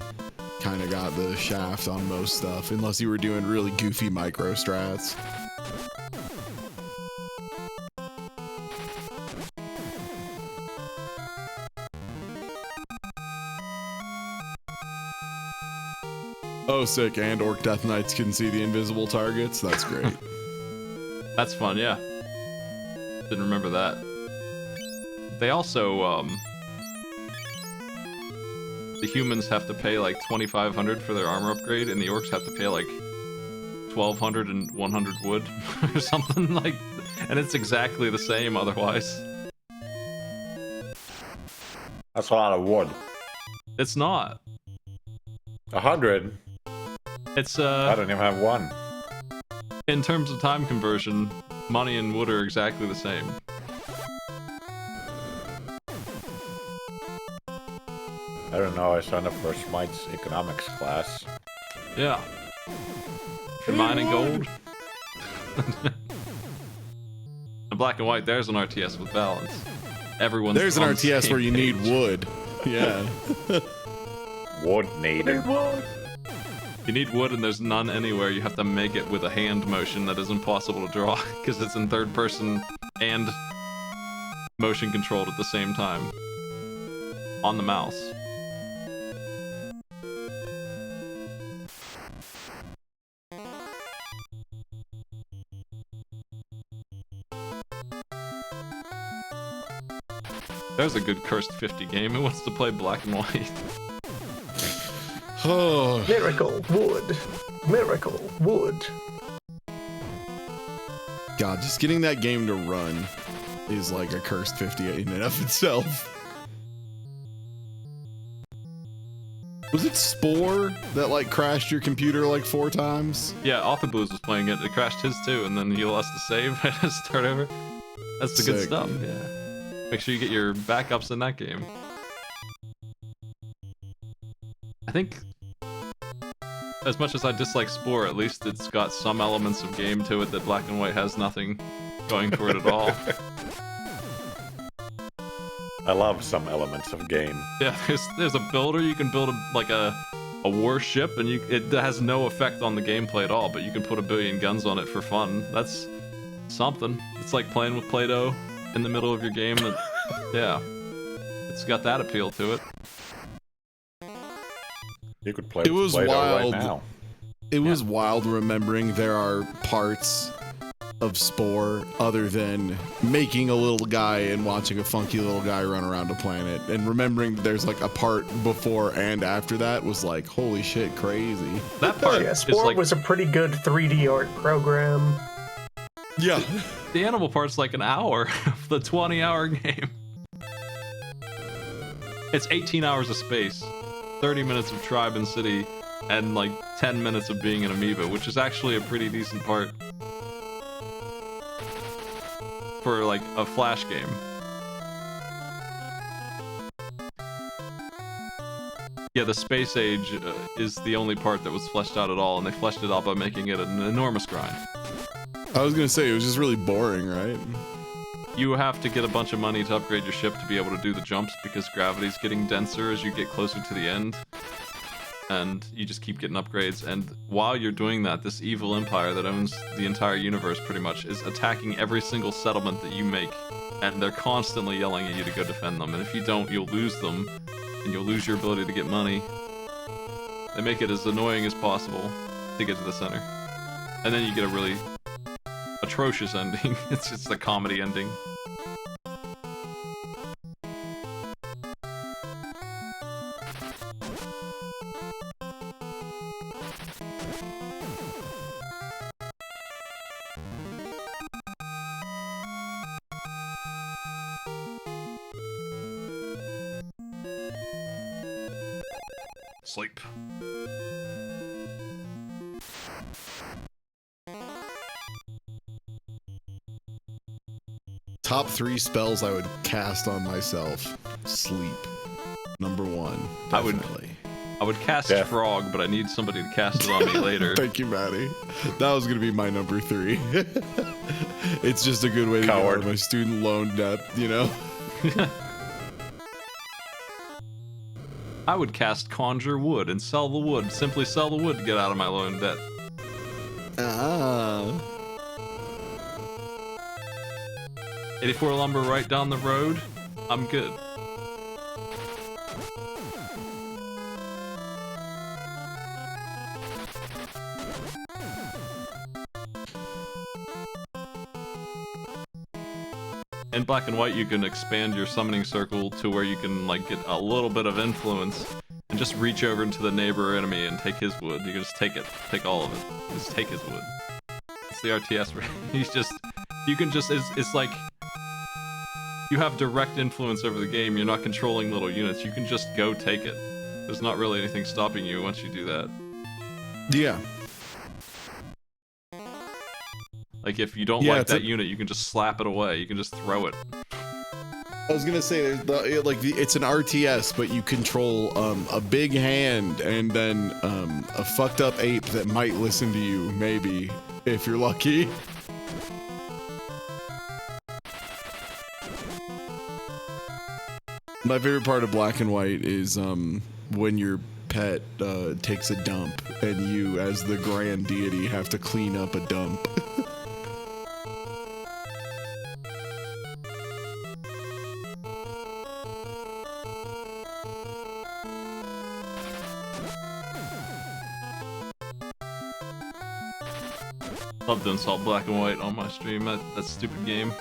kind of got the shaft on most stuff, unless you were doing really goofy micro strats. Oh, sick, and Orc Death Knights can see the invisible targets. That's great. That's fun, yeah. Didn't remember that. They also, the humans have to pay like 2,500 for their armor upgrade, and the orcs have to pay like 1,200 and 100 wood or something like, and it's exactly the same otherwise. That's a lot of wood. It's not. 100? It's, I don't even have 1. in terms of time conversion, money and wood are exactly the same. I don't know, I signed up for Smite's economics class. Yeah. For mining gold. In black and white, there's an RTS with balance. Everyone's There's an RTS where you need wood. Yeah. Wood needed. You need wood and there's none anywhere. You have to make it with a hand motion that is impossible to draw because it's in third person and motion controlled at the same time on the mouse. There's a good cursed 50 game. Who wants to play black and white? Oh. Miracle wood. Miracle wood. God, just getting that game to run is like a cursed 50 in and of itself. Was it Spore that like crashed your computer like 4 times? Yeah, Author Blues was playing it. It crashed his too, and then he lost the save. I had to start over. That's the good Sick. stuff. Yeah. Make sure you get your backups in that game. I think, as much as I dislike Spore, at least it's got some elements of game to it that black and white has nothing going for it at all. I love some elements of game. Yeah, there's a builder. You can build a warship, and it has no effect on the gameplay at all, but you can put 1 billion guns on it for fun. That's something. It's like playing with Play-Doh. in the middle of your game. That, yeah, it's got that appeal to it. You could play It was Play-Doh right wild. now. It was wild remembering there are parts of Spore other than making a little guy and watching a funky little guy run around a planet, and remembering there's like a part before and after that was like, holy shit, crazy. That part Yeah, is Sport like was a pretty good 3D art program. Yeah. the animal part's like an hour of the 20-hour game. It's 18 hours of space, 30 minutes of tribe and city, and like 10 minutes of being an amoeba, which is actually a pretty decent part for like a Flash game. Yeah, the space age is the only part that was fleshed out at all, and they fleshed it out by making it an enormous grind. I was gonna say, it was just really boring, right? You have to get a bunch of money to upgrade your ship to be able to do the jumps, because gravity's getting denser as you get closer to the end. And you just keep getting upgrades, and while you're doing that, this evil empire that owns the entire universe pretty much is attacking every single settlement that you make, and they're constantly yelling at you to go defend them, and if you don't, you'll lose them, and you'll lose your ability to get money. They make it as annoying as possible to get to the center. And then you get a really atrocious ending. It's just a comedy ending. Sleep. Top 3 spells I would cast on myself. Sleep. Number 1. Definitely. I would cast Death. Frog, but I need somebody to cast it on me later. Thank you, Maddie. That was gonna be my number 3. It's just a good way to get out Coward. of my student loan debt, you know? I would cast Conjure Wood and sell the wood. Simply sell the wood to get out of my loan debt. Ah. 84 lumber right down the road. I'm good. In Black and White, you can expand your summoning circle to where you can like get a little bit of influence and just reach over into the neighbor enemy and take his wood. You can just take it, take all of it. Just take his wood. It's the RTS. You can just, it's like, you have direct influence over the game. You're not controlling little units. You can just go take it. There's not really anything stopping you once you do that. Yeah. Like if you don't like that unit, you can just slap it away. You can just throw it. I was gonna say, it's an RTS, but you control a big hand and then a fucked up ape that might listen to you, maybe, if you're lucky. My favorite part of Black and White is when your pet takes a dump and you, as the grand deity, have to clean up a dump. Love to insult Black and White on my stream. That stupid game.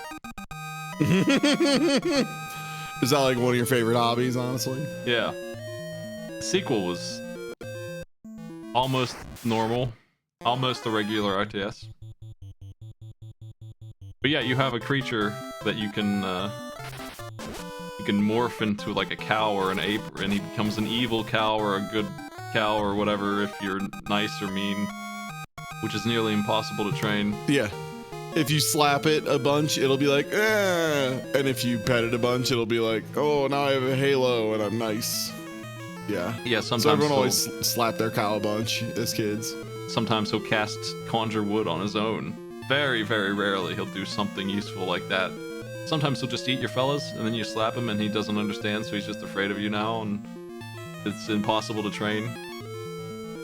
Is that like one of your favorite hobbies, honestly? Yeah. The sequel was almost normal, almost a regular RTS. But yeah, you have a creature that you can morph into like a cow or an ape, and he becomes an evil cow or a good cow or whatever if you're nice or mean, which is nearly impossible to train. Yeah. If you slap it a bunch, it'll be like, eh. And if you pet it a bunch, it'll be like, oh, now I have a halo and I'm nice. Yeah. Yeah, sometimes So everyone always slap their cow a bunch as kids. Sometimes he'll cast Conjure Wood on his own. Very, very rarely he'll do something useful like that. Sometimes he'll just eat your fellas, and then you slap him and he doesn't understand, so he's just afraid of you now, and it's impossible to train.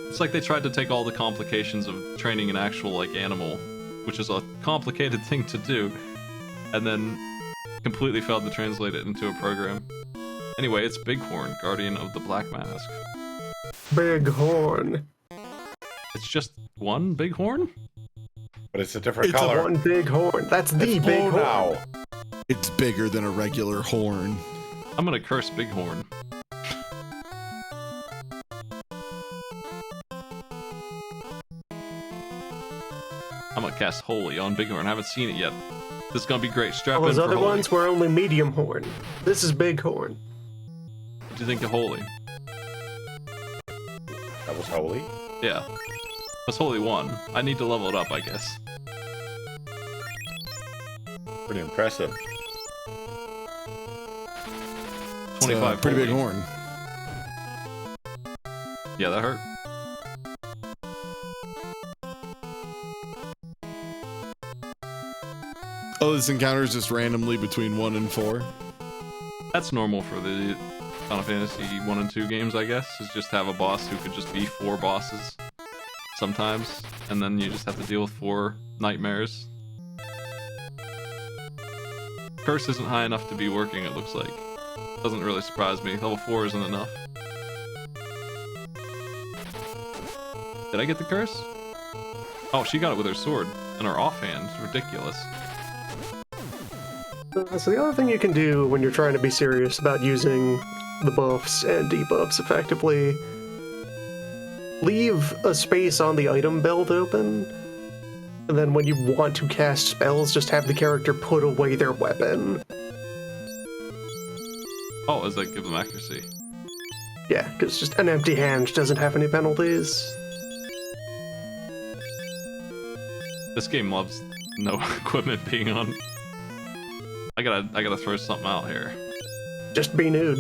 It's like they tried to take all the complications of training an actual, like, animal, which is a complicated thing to do, and then Completely failed to translate it into a program. Anyway, it's Bighorn, Guardian of the Black Mask. Bighorn. It's just one Bighorn? But it's a different It's color. a one big horn. That's the It's big blue horn. now. It's bigger than a regular horn. I'm gonna curse Bighorn. I'm gonna cast Holy on Bighorn. I haven't seen it yet. This is gonna be great. Strap All in those for other Holy. ones were only medium horn. This is big horn. What do you think of Holy? That was holy. Yeah. That's Holy 1. I need to level it up, I guess. Pretty impressive. It's 25 a pretty big Holy. horn. Yeah, that hurt. Oh, this encounter is just randomly between 1 and 4. That's normal for the Final Fantasy 1 and 2 games, I guess, is just have a boss who could just be 4 bosses sometimes, and then you just have to deal with 4 nightmares. Curse isn't high enough to be working, it looks like. Doesn't really surprise me. Level 4 isn't enough. Did I get the curse? Oh, she got it with her sword and her offhand. Ridiculous. So the other thing you can do when you're trying to be serious about using the buffs and debuffs effectively, leave a space on the item belt open, and then when you want to cast spells, just have the character put away their weapon. Oh, does that give them accuracy? Yeah, because just an empty hand doesn't have any penalties. This game loves no equipment being on. I gotta throw something out here. Just be nude.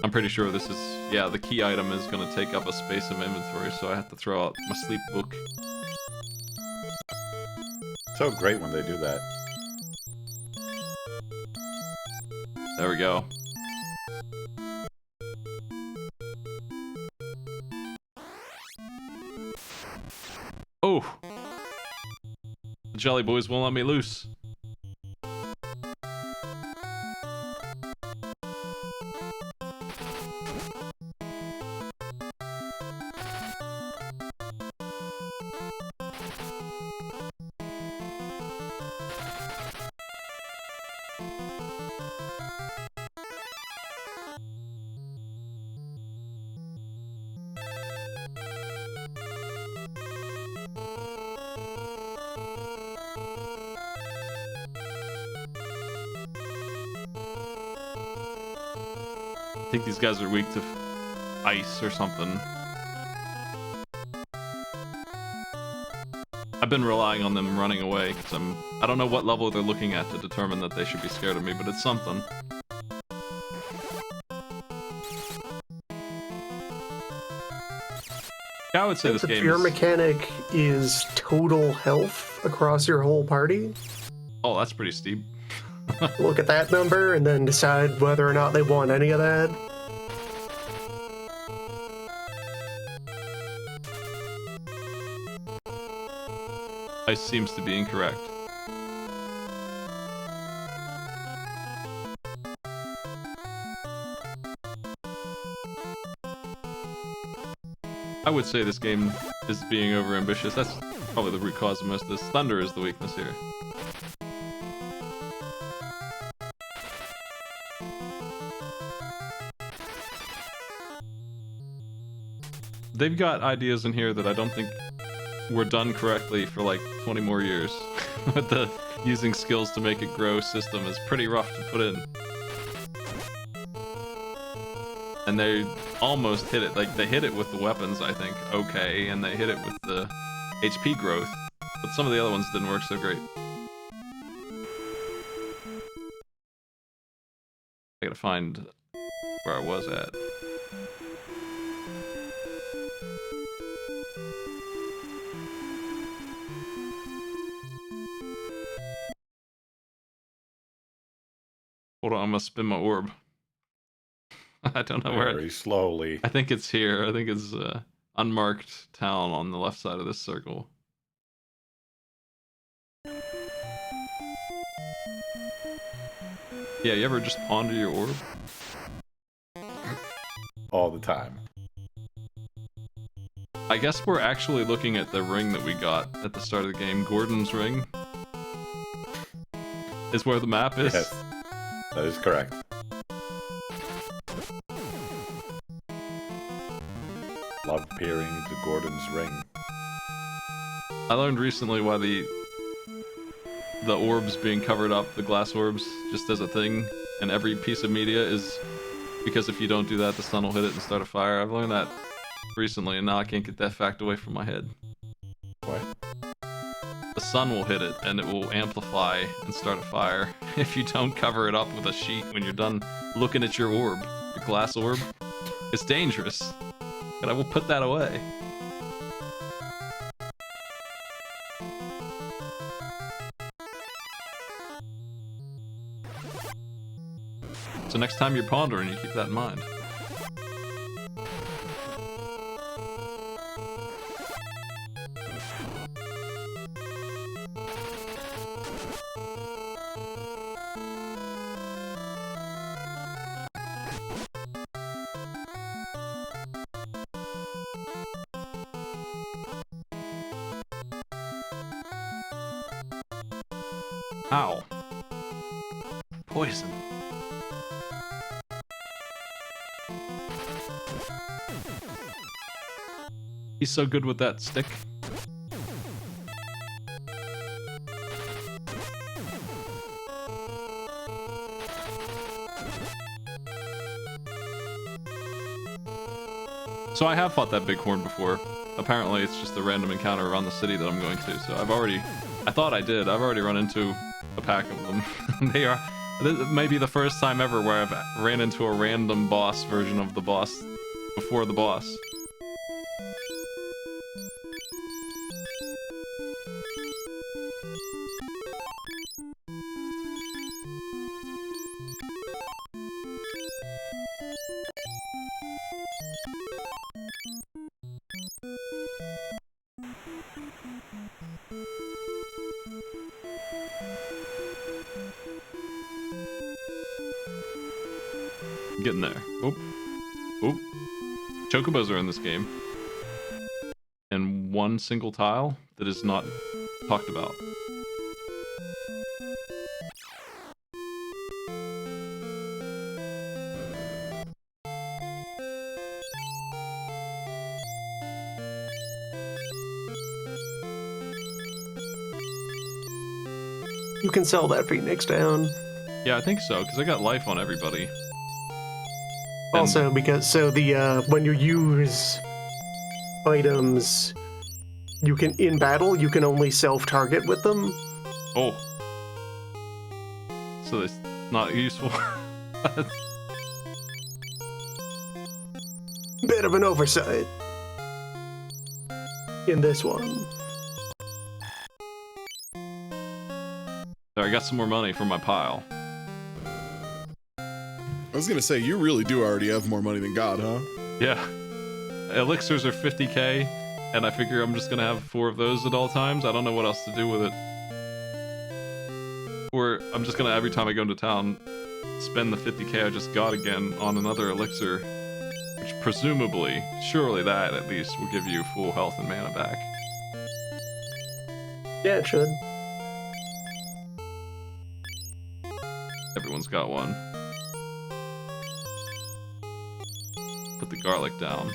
I'm pretty sure this is, yeah, the key item is gonna take up a space in my inventory, so I have to throw out my sleep book. So great when they do that. There we go. Oh! The Jolly Boys won't let me loose. I think these guys are weak to ice or something. I've been relying on them running away because I don't know what level they're looking at to determine that they should be scared of me, but it's something. I would say this The game fear is... mechanic is total health across your whole party. Oh, that's pretty steep. Look at that number and then decide whether or not they want any of that. Ice seems to be incorrect. I would say this game is being overambitious. That's probably the root cause of most of this. Thunder is the weakness here. They've got ideas in here that I don't think were done correctly for like 20 more years. But the using skills to make it grow system is pretty rough to put in. And they almost hit it, like they hit it with the weapons, I think, okay, and they hit it with the HP growth. But some of the other ones didn't work so great. I gotta find where I was at. Hold on, I'm gonna spin my orb. I don't know where. Very slowly. I think it's here. I think it's unmarked town on the left side of this circle. Yeah, you ever just ponder your orb? All the time. I guess we're actually looking at the ring that we got at the start of the game. Gordon's ring is where the map is. Yes, that is correct. Love peering into Gordon's ring. I learned recently why the orbs being covered up, the glass orbs, just as a thing, and every piece of media is because if you don't do that, the sun will hit it and start a fire. I've learned that recently, and now I can't get that fact away from my head. What? The sun will hit it, and it will amplify and start a fire if you don't cover it up with a sheet when you're done looking at your orb, your glass orb. It's dangerous, and I will put that away. So next time you're pondering, you keep that in mind. Ow. Poison. He's so good with that stick. So I have fought that bighorn before. Apparently it's just a random encounter around the city that I'm going to, so I thought I did. I've already run into a pack of them. This may be the first time ever where I've ran into a random boss version of the boss before the boss. Getting there. Oop. Oop. Chocobos are in this game. And one single tile that is not talked about. You can sell that Phoenix down. Yeah, I think so, because I got life on everybody. Also, because when you use items, you can in battle you can only self-target with them. Oh. So it's not useful. Bit of an oversight in this one. There, I got some more money from my pile. I was gonna say, you really do already have more money than God, huh? Yeah. Elixirs are 50k, and I figure I'm just gonna have 4 of those at all times. I don't know what else to do with it. Or I'm just gonna, every time I go into town, spend the 50k I just got again on another elixir, which presumably, surely that at least will give you full health and mana back. Yeah, it should. Everyone's got one. Put the garlic down.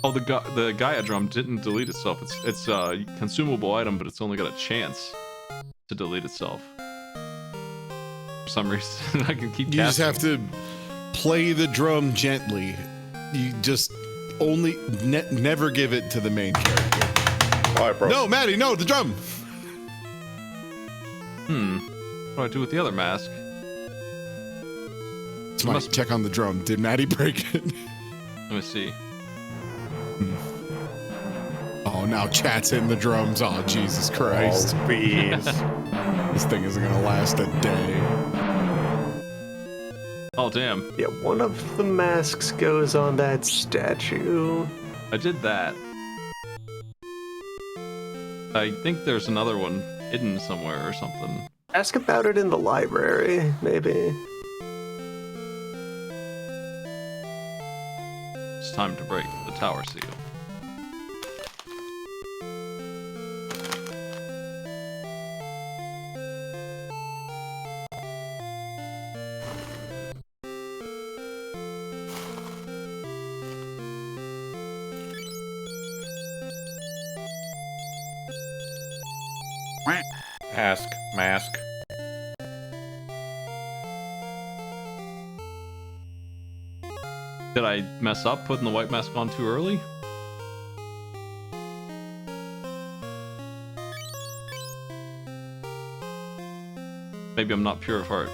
Oh, the Gaia drum didn't delete itself. It's a consumable item, but it's only got a chance to delete itself. For some reason, I can keep. You just have to play the drum gently. You just only never give it to the main character. All right, bro. No, Maddie, no, the drum. What do I do with the other mask? Let's check on the drum. Did Maddie break it? Let me see. Oh, now chat's hitting the drums. Oh, Jesus Christ. Oh, bees. This thing isn't gonna last a day. Oh, damn. Yeah, one of the masks goes on that statue. I did that. I think there's another one hidden somewhere or something. Ask about it in the library, maybe. It's time to break the tower seal. Mask. Did I mess up putting the white mask on too early? Maybe I'm not pure of heart.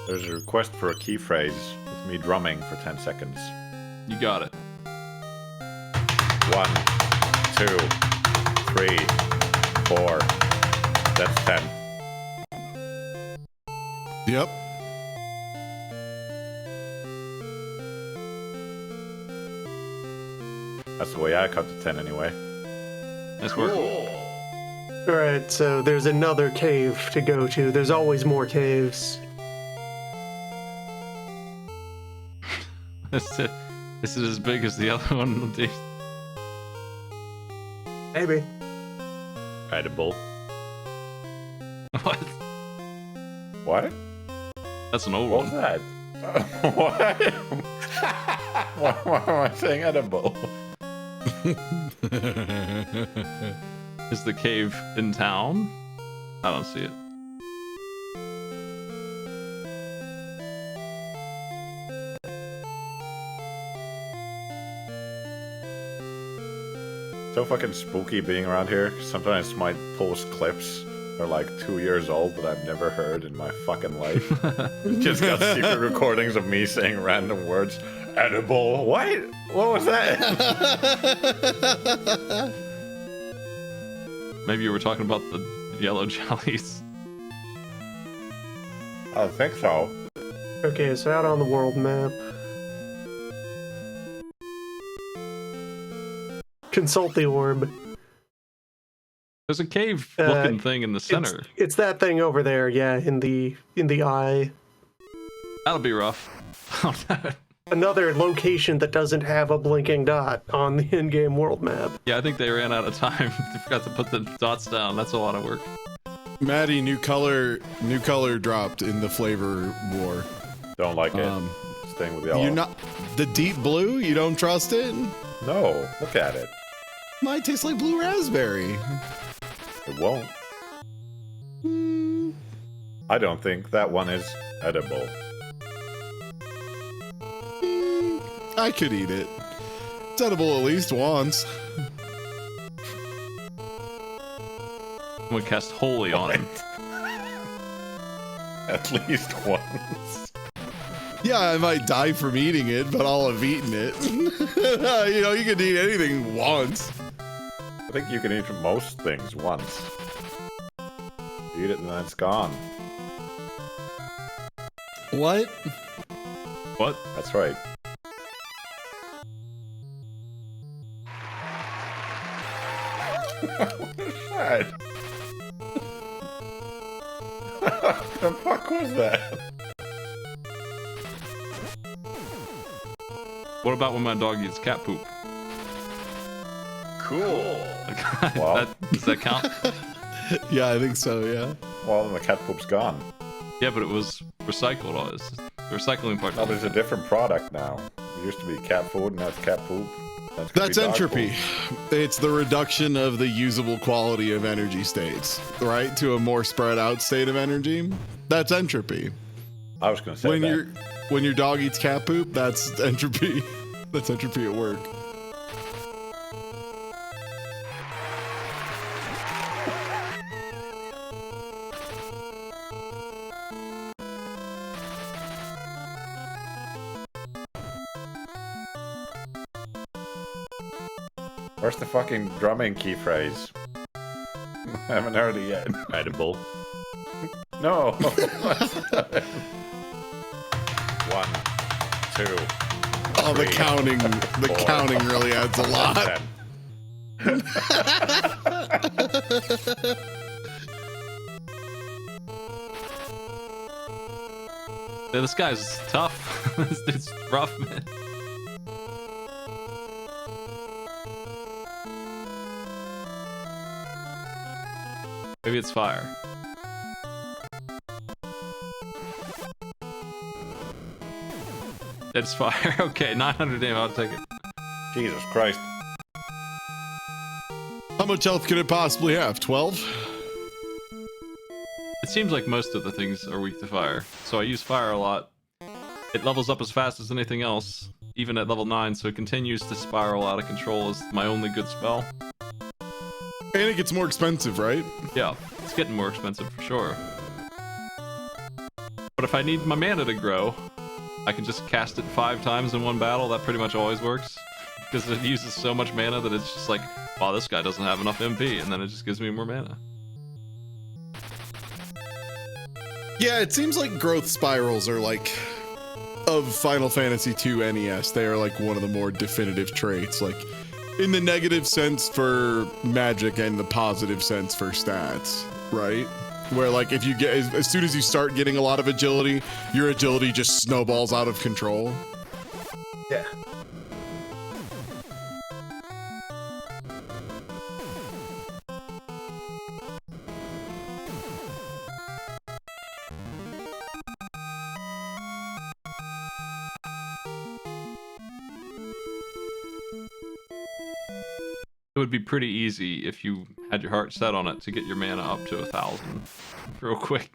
There's a request for a key phrase with me drumming for 10 seconds. You got it. 1, 2, 3, 4. That's 10. Yep. That's the way I cut to 10 anyway. Nice work. Alright, so there's another cave to go to. There's always more caves. This is as big as the other one. Maybe. Edible. What? What? That's an old What was one. that? What? Why am I saying edible? Is the cave in town? I don't see it. So fucking spooky being around here. Sometimes my post clips are like 2 years old that I've never heard in my fucking life. Just got secret recordings of me saying random words. Edible. What? What was that? Maybe you were talking about the yellow jellies. I don't think so. Okay, so out on the world map. Consult the orb. There's a cave-looking thing in the center. It's that thing over there, yeah, in the eye. That'll be rough. Another location that doesn't have a blinking dot on the in-game world map. Yeah, I think they ran out of time. They forgot to put the dots down. That's a lot of work. Maddie, new color dropped in the flavor war. Don't like it. Staying with yellow. You're not the deep blue. You don't trust it. No, look at it. Might taste like blue raspberry. It won't. I don't think that one is edible. I could eat it. It's edible at least once. I'm gonna cast Holy on him. At least once. Yeah, I might die from eating it, but I'll have eaten it. You know, you can eat anything once. I think you can eat most things once. Eat it and then it's gone. What? What? That's right. What is that? What the fuck was that? What about when my dog eats cat poop? Cool. Wow. Does that count? Yeah, I think so, yeah. Well, then the cat poop's gone. Yeah, but it was recycled. It's the recycling part. Now there's a different product now. It used to be cat food, now it's cat poop. That's entropy. It's the reduction of the usable quality of energy states, right? To a more spread out state of energy. That's entropy. I was going to say that. When your dog eats cat poop, that's entropy. That's entropy at work. Where's the fucking drumming key phrase? I haven't heard it yet. Edible. No. 1, 2. Oh, the 3, counting. The 4, counting really adds a lot. 10. Yeah, this guy's tough. This dude's rough, man. Maybe it's fire. It's fire. Okay, 900 damage. I'll take it. Jesus Christ. How much health could it possibly have? 12? It seems like most of the things are weak to fire, so I use fire a lot. It levels up as fast as anything else, even at level 9, so it continues to spiral out of control as my only good spell. And it gets more expensive, right? Yeah, it's getting more expensive for sure. But if I need my mana to grow, I can just cast it 5 times in one battle. That pretty much always works. Because it uses so much mana that it's just like, wow, this guy doesn't have enough MP, and then it just gives me more mana. Yeah, it seems like growth spirals are like, of Final Fantasy II NES, they are like one of the more definitive traits. Like, in the negative sense for magic and the positive sense for stats, right? Where like if you get, as soon as you start getting a lot of agility, your agility just snowballs out of control. Yeah. It would be pretty easy if you had your heart set on it to get your mana up to 1,000 real quick.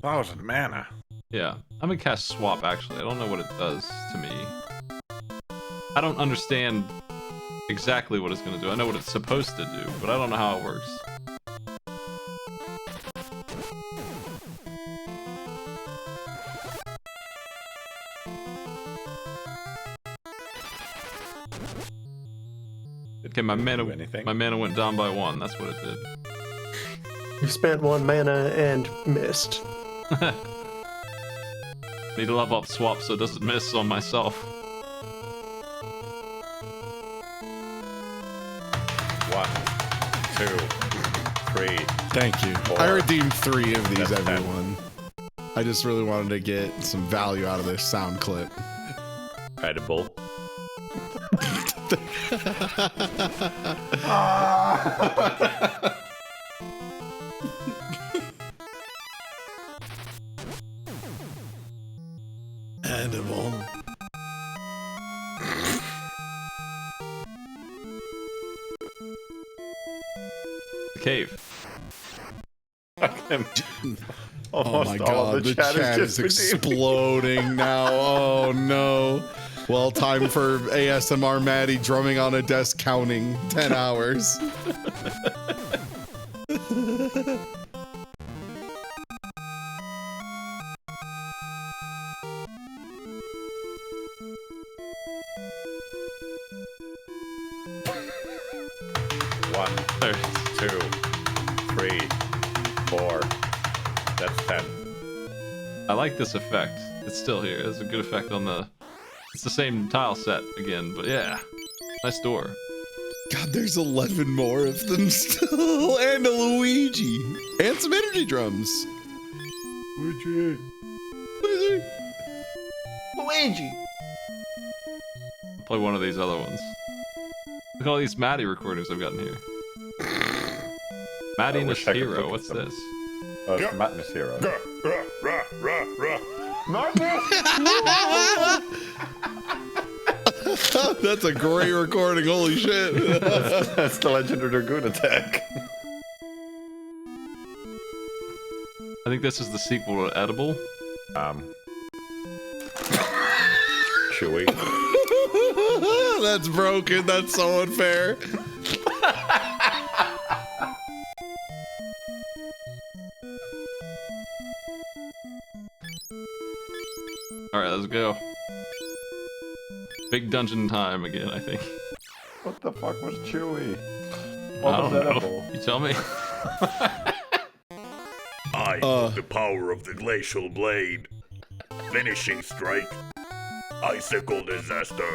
1,000 mana. Yeah, I'm gonna cast Swap actually. I don't know what it does to me. I don't understand exactly what it's gonna do. I know what it's supposed to do, but I don't know how it works. Okay, my mana went down by 1. That's what it did. You spent 1 mana and missed. Need to level up Swap so it doesn't miss on myself. 1, 2, 3. Thank you. 4. I redeemed 3 of these, That's 10. everyone. I just really wanted to get some value out of this sound clip. Edible. Edible. The cave. Oh my god, the chat is exploding now. Oh no. Well, time for ASMR Maddie drumming on a desk counting 10 hours. One, There it is. 2, 3, 4. That's 10. I like this effect. It's still here. It's a good effect on the... It's the same tile set again, but yeah. Nice door. God, there's 11 more of them still. And a Luigi. And some energy drums. Luigi. I'll play one of these other ones. Look at all these Maddie recordings I've gotten here. Maddie wish I could Hero, look what's at them. this? Oh, it's Madness Hero. That's a great recording. Holy shit. That's the Legend of Dragoon attack. I think this is the sequel to Edible. Chewy. That's broken. That's so unfair. Alright, let's go. Big dungeon time again, I think. What the fuck was Chewy? I What don't was know. Edible? You tell me. I have the power of the glacial blade. Finishing strike. Icicle disaster.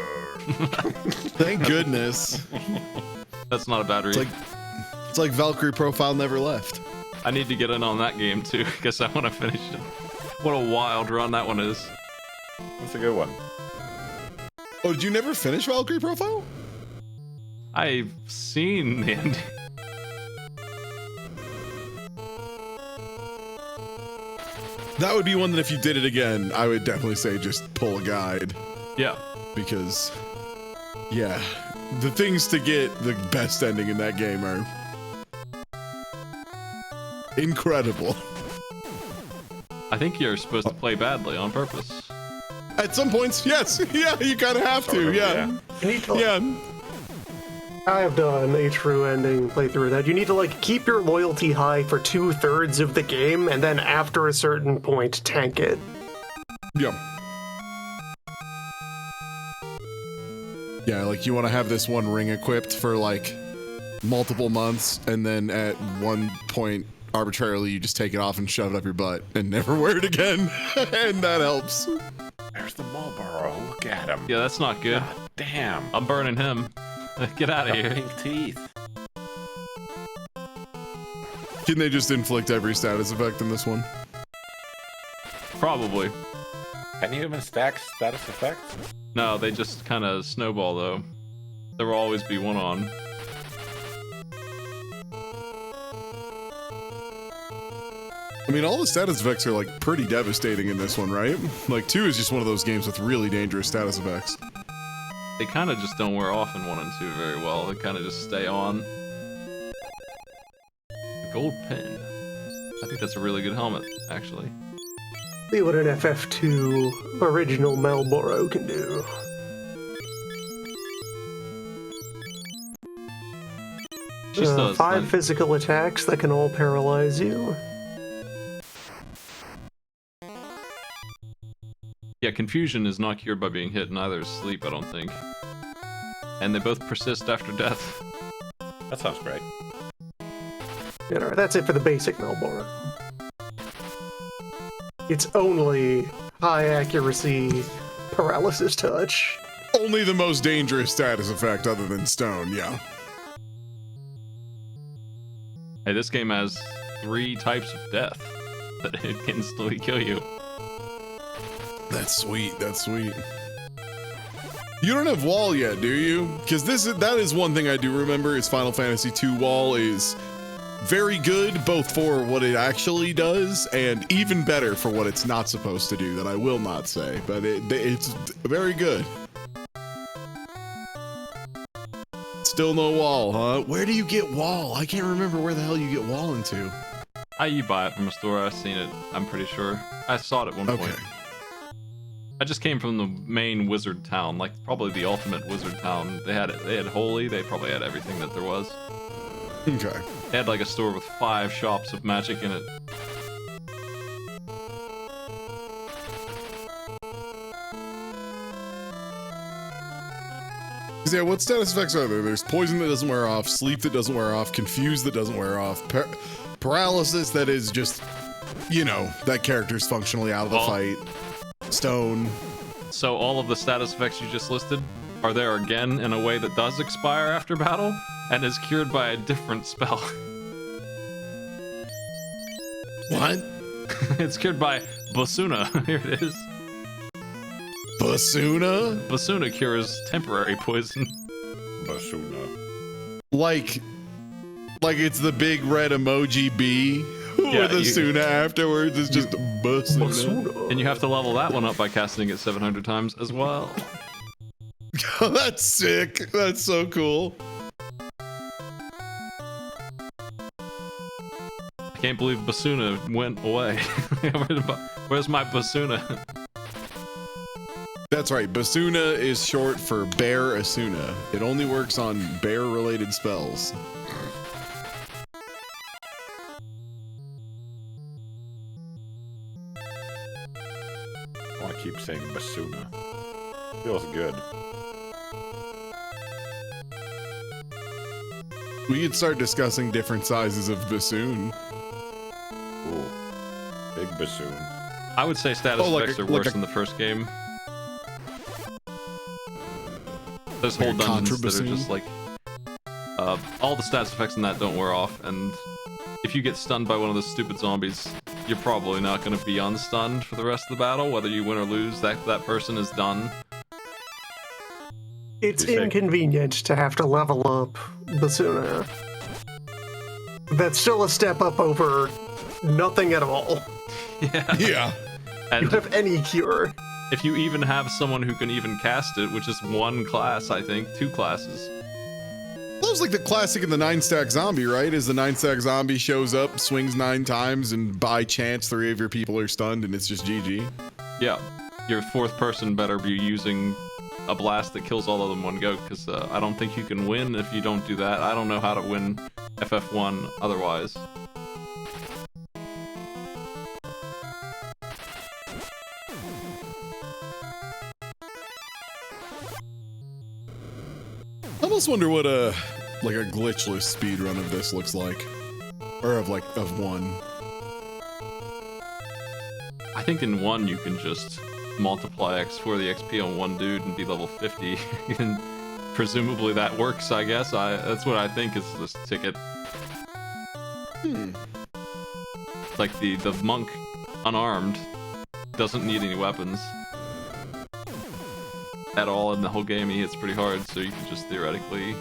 Thank goodness. That's not a bad read. It's like Valkyrie Profile never left. I need to get in on that game too, because I want to finish it. What a wild run that one is. That's a good one. Oh, did you never finish Valkyrie Profile? I've seen the ending. That would be one that if you did it again, I would definitely say just pull a guide. Yeah. Because, yeah, the things to get the best ending in that game are incredible. I think you're supposed to play badly on purpose. At some points, yes. Yeah, you kind of have to. Yeah. You need to, Yeah. I have done a true ending playthrough of that. You need to like keep your loyalty high for 2/3 of the game, and then after a certain point, tank it. Yeah. Yeah, like you want to have this one ring equipped for like multiple months, and then at one point, arbitrarily, you just take it off and shove it up your butt and never wear it again. And that helps. There's the Marlboro. Look at him. Yeah, that's not good. God damn. I'm burning him. Get out of Got here. pink teeth. Can they just inflict every status effect in this one? Probably. Can you even stack status effects? No, they just kind of snowball though. There will always be one on. I mean, all the status effects are like pretty devastating in this one, right? Like 2 is just one of those games with really dangerous status effects. They kind of just don't wear off in 1 and 2 very well. They kind of just stay on. A gold pen. I think that's a really good helmet, actually. See what an FF2 original Marlboro can do. Just does. 5 then. physical attacks that can all paralyze you. Yeah, confusion is not cured by being hit, neither is sleep, I don't think. And they both persist after death. That sounds great. Yeah, alright, that's it for the basic Marlboro. It's only high accuracy paralysis touch. Only the most dangerous status effect other than stone, yeah. Hey, this game has 3 types of death that it can instantly kill you. That's sweet, that's sweet. You don't have wall yet, do you? Because that is one thing I do remember is Final Fantasy II wall is very good, both for what it actually does and even better for what it's not supposed to do, that I will not say, but it's very good. Still no wall, huh? Where do you get wall? I can't remember where the hell you get wall into. You buy it from a store, I've seen it, I'm pretty sure. I saw it at one point. I just came from the main wizard town, like probably the ultimate wizard town. They had Holy, they probably had everything that there was. Okay. They had like a store with 5 shops of magic in it. Yeah, what status effects are there? There's poison that doesn't wear off, sleep that doesn't wear off, confused that doesn't wear off, paralysis that is just, you know, that character's functionally out of the fight. Stone. So all of the status effects you just listed are there again in a way that does expire after battle and is cured by a different spell. What? It's cured by Basuna. Here it is. Basuna? Basuna cures temporary poison. Basuna. Like it's the big red emoji bee with a Suna afterwards. It's just Basuna. And you have to level that one up by casting it 700 times as well. That's sick. That's so cool. I can't believe Basuna went away. Where's my Basuna? That's right. Basuna is short for Bear Asuna. It only works on bear-related spells. I want to keep saying Basuna. Feels good. We could start discussing different sizes of bassoon. Ooh. Big bassoon. I would say status effects are worse than the first game. There's whole Like a dungeons that are contrabassoon? just like All the stats effects in that don't wear off, and if you get stunned by one of those stupid zombies, you're probably not going to be unstunned for the rest of the battle. Whether you win or lose, that person is done. It's inconvenient to have to level up Basuna. That's still a step up over nothing at all. Yeah. Yeah. And You have any cure. if you even have someone who can even cast it, which is one class, I think, 2 classes. That was like the classic in the 9-stack zombie, right? Is the 9-stack zombie shows up, swings 9 times, and by chance 3 of your people are stunned, and it's just GG. Yeah, your 4th person better be using a blast that kills all of them in one go, because I don't think you can win if you don't do that. I don't know how to win FF1 otherwise. I almost wonder what a glitchless speedrun of this looks like. Or of 1. I think in 1 you can just multiply X for the XP on one dude and be level 50, and presumably that works, I guess. That's what I think is this ticket. Like the monk, unarmed, doesn't need any weapons at all in the whole game. He hits pretty hard, so you can just theoretically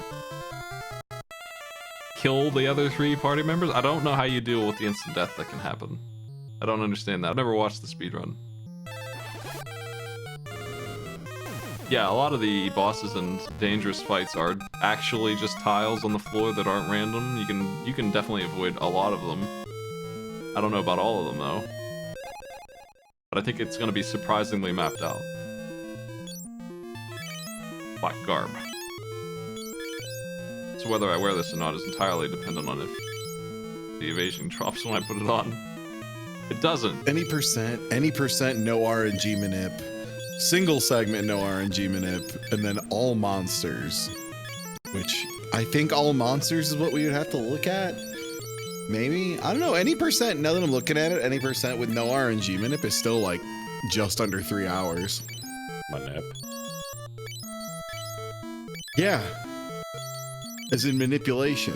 kill the other 3 party members. I don't know how you deal with the instant death that can happen. I don't understand that. I've never watched the speedrun. Yeah, a lot of the bosses and dangerous fights are actually just tiles on the floor that aren't random. You can definitely avoid a lot of them. I don't know about all of them though. But I think it's going to be surprisingly mapped out. Black garb. So whether I wear this or not is entirely dependent on if the evasion drops when I put it on. It doesn't. Any percent, no RNG manip. Single segment, no RNG manip. And then all monsters. Which, I think all monsters is what we would have to look at. Maybe? I don't know. Any percent, now that I'm looking at it, any percent with no RNG manip is still like just under 3 hours. Manip. Yeah. As in manipulation.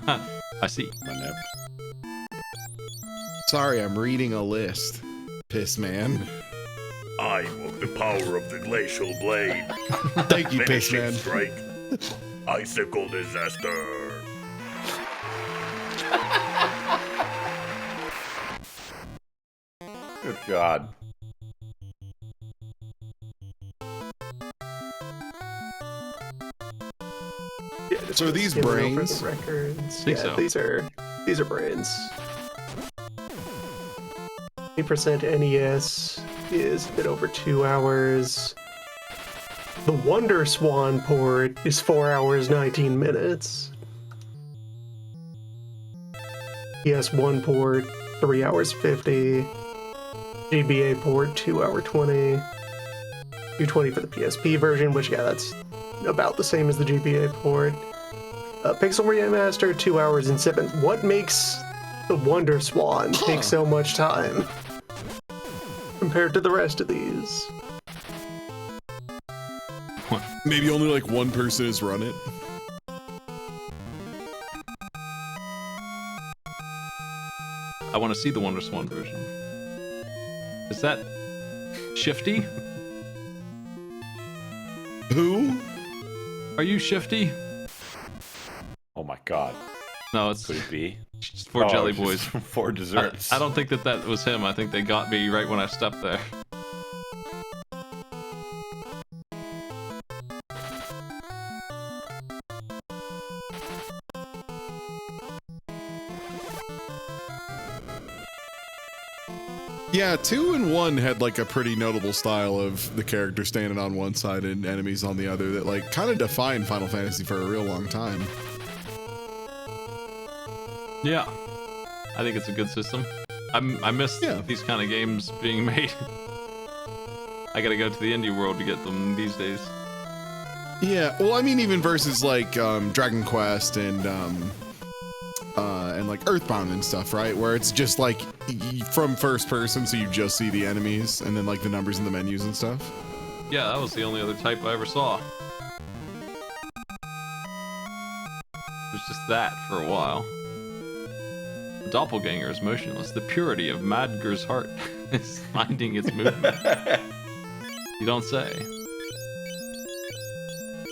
I see. Manip. Sorry, I'm reading a list. Piss man. I invoke the power of the glacial blade. Thank you, Piss Finishing man. strike. Icicle disaster. Good God. Yeah, So are these skimming over brains? the records. Think Yeah, so. these are brains. 8% NES is a bit over 2 hours. The Wonder Swan port is 4 hours 19 minutes. PS1 port 3 hours 50. GBA port 2 hour 20. 220 for the PSP version, which yeah, that's about the same as the GBA port. Pixel Remaster 2 hours and 7. What makes the Wonder Swan take so much time compared to the rest of these? Maybe only like one person has run it. I want to see the Wonder Swan version. Is that Shifty? Who? Are you Shifty? Oh my God. No, it's Could it be? just for Jelly Boys. For desserts. I don't think that was him. I think they got me right when I stepped there. Yeah, 2 and 1 had like a pretty notable style of the character standing on one side and enemies on the other that like kind of defined Final Fantasy for a real long time. Yeah, I think it's a good system. I miss these kind of games being made. I gotta go to the indie world to get them these days. Yeah, well, I mean, even versus like Dragon Quest and like Earthbound and stuff, right? Where it's just like from first person, so you just see the enemies and then like the numbers in the menus and stuff. Yeah, that was the only other type I ever saw. that for a while. The doppelganger is motionless. The purity of Madger's heart is finding its movement. You don't say.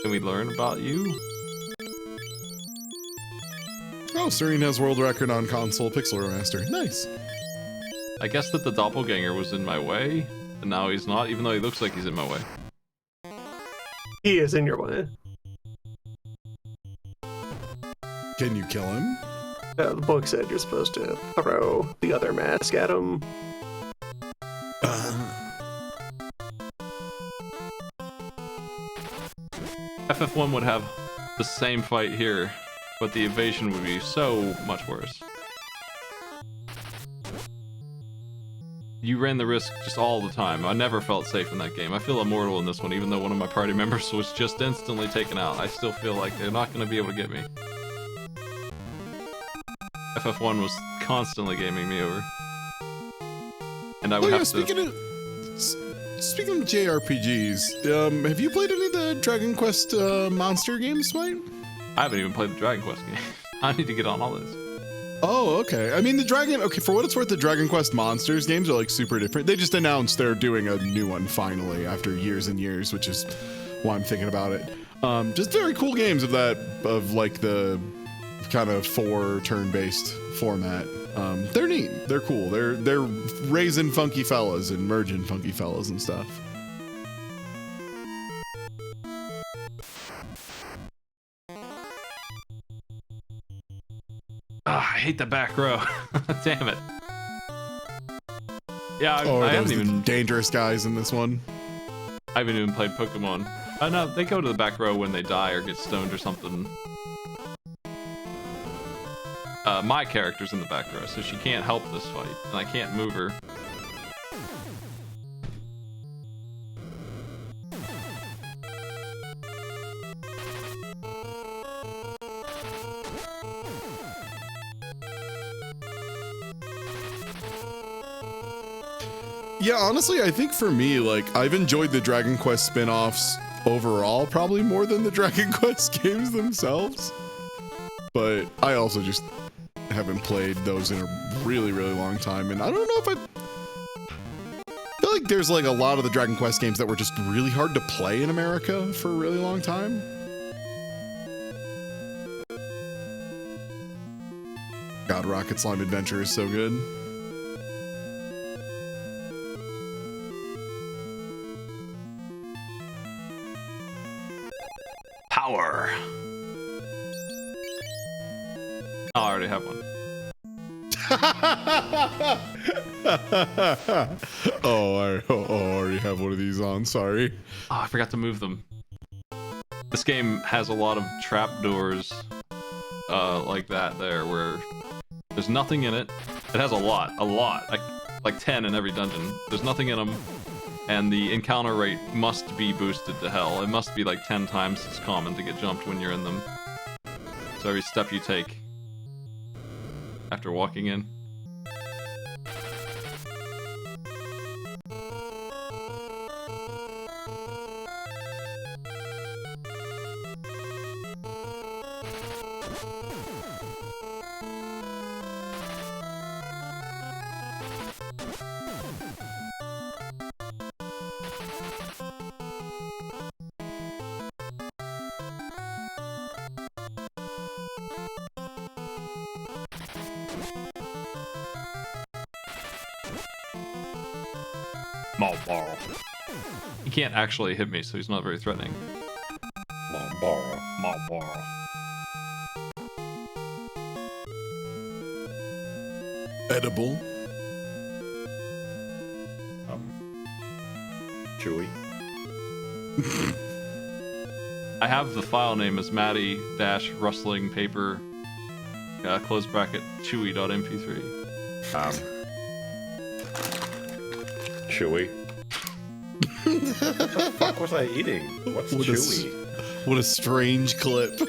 Can we learn about you? Oh, Serene has world record on console pixel remaster. Nice. I guess that the doppelganger was in my way, and now he's not, even though he looks like he's in my way. He is in your way. Can you kill him? The book said you're supposed to throw the other mask at him. FF1 would have the same fight here, but the evasion would be so much worse. You ran the risk just all the time. I never felt safe in that game. I feel immortal in this one, even though one of my party members was just instantly taken out. I still feel like they're not going to be able to get me. FF1 was constantly gaming me over. And I would have to... Speaking of JRPGs, have you played any of the Dragon Quest monster games, Mike? I haven't even played the Dragon Quest game. I need to get on all this. Oh, okay. I mean, for what it's worth, the Dragon Quest Monsters games are like super different. They just announced they're doing a new one finally after years and years, which is why I'm thinking about it. Just very cool games of like the kind of 4 turn-based format. They're neat. They're cool. They're raising funky fellas and merging funky fellas and stuff. I hate the back row. Damn it. Yeah, I haven't those even dangerous guys in this one. I haven't even played Pokemon. No, they go to the back row when they die or get stoned or something. My character's in the back row, so she can't help this fight, and I can't move her. Yeah, honestly, I think for me, like, I've enjoyed the Dragon Quest spin-offs overall probably more than the Dragon Quest games themselves. But I also just haven't played those in a really, really long time, and I don't know if I feel like there's like a lot of the Dragon Quest games that were just really hard to play in America for a really long time. God, Rocket Slime Adventure is so good. Power. Oh, I already have one. I already have one of these on, sorry. Oh, I forgot to move them. This game has a lot of trapdoors like that there, where there's nothing in it. It has a lot, like 10 in every dungeon. There's nothing in them, and the encounter rate must be boosted to hell. It must be like 10 times as common to get jumped when you're in them. So every step you take after walking in. He can't actually hit me, so he's not very threatening. Edible. Chewy. I have the file name as Maddie-rustling paper close bracket chewy.mp3. Chewy. What the fuck was I eating? What's chewy? What a strange clip.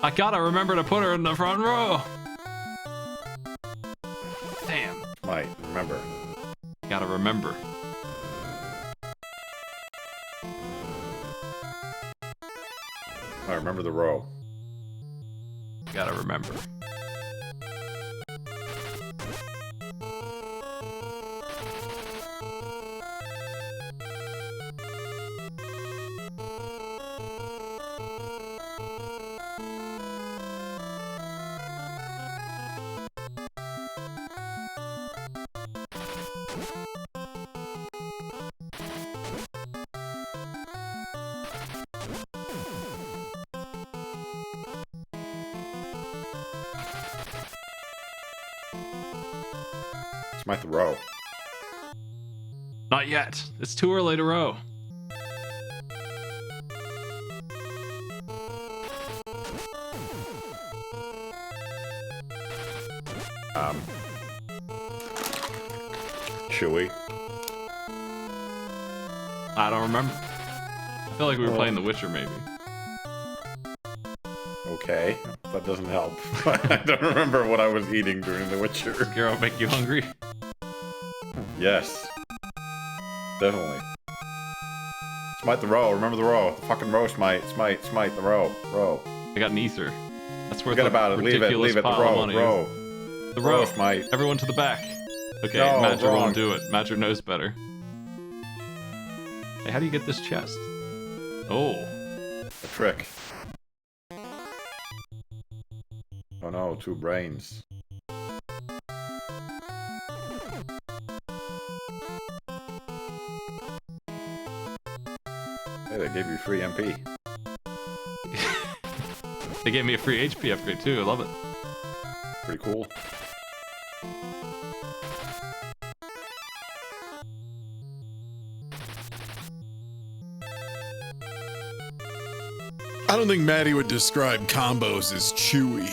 I gotta remember to put her in the front row. Damn. Might remember. Gotta remember. I remember the row. Gotta remember. Smite the row. Not yet. It's too early to row. Chewy. I don't remember. I feel like we were playing The Witcher, maybe. Okay, that doesn't help. I don't remember what I was eating during The Witcher. Geralt make you hungry? Yes. Definitely. Smite the row, remember the row. The fucking row, smite the row. Row. I got an ether. That's worth Forget a about it, leave ridiculous it, the pile of row, money. row. The row. Row, smite. Everyone to the back. Okay, No, Madger wrong. won't do it. Madger knows better. Hey, how do you get this chest? Oh. A trick. Oh no, 2 brains. Hey, they gave you free MP. They gave me a free HP upgrade too. I love it. Pretty cool. I don't think Maddie would describe combos as chewy.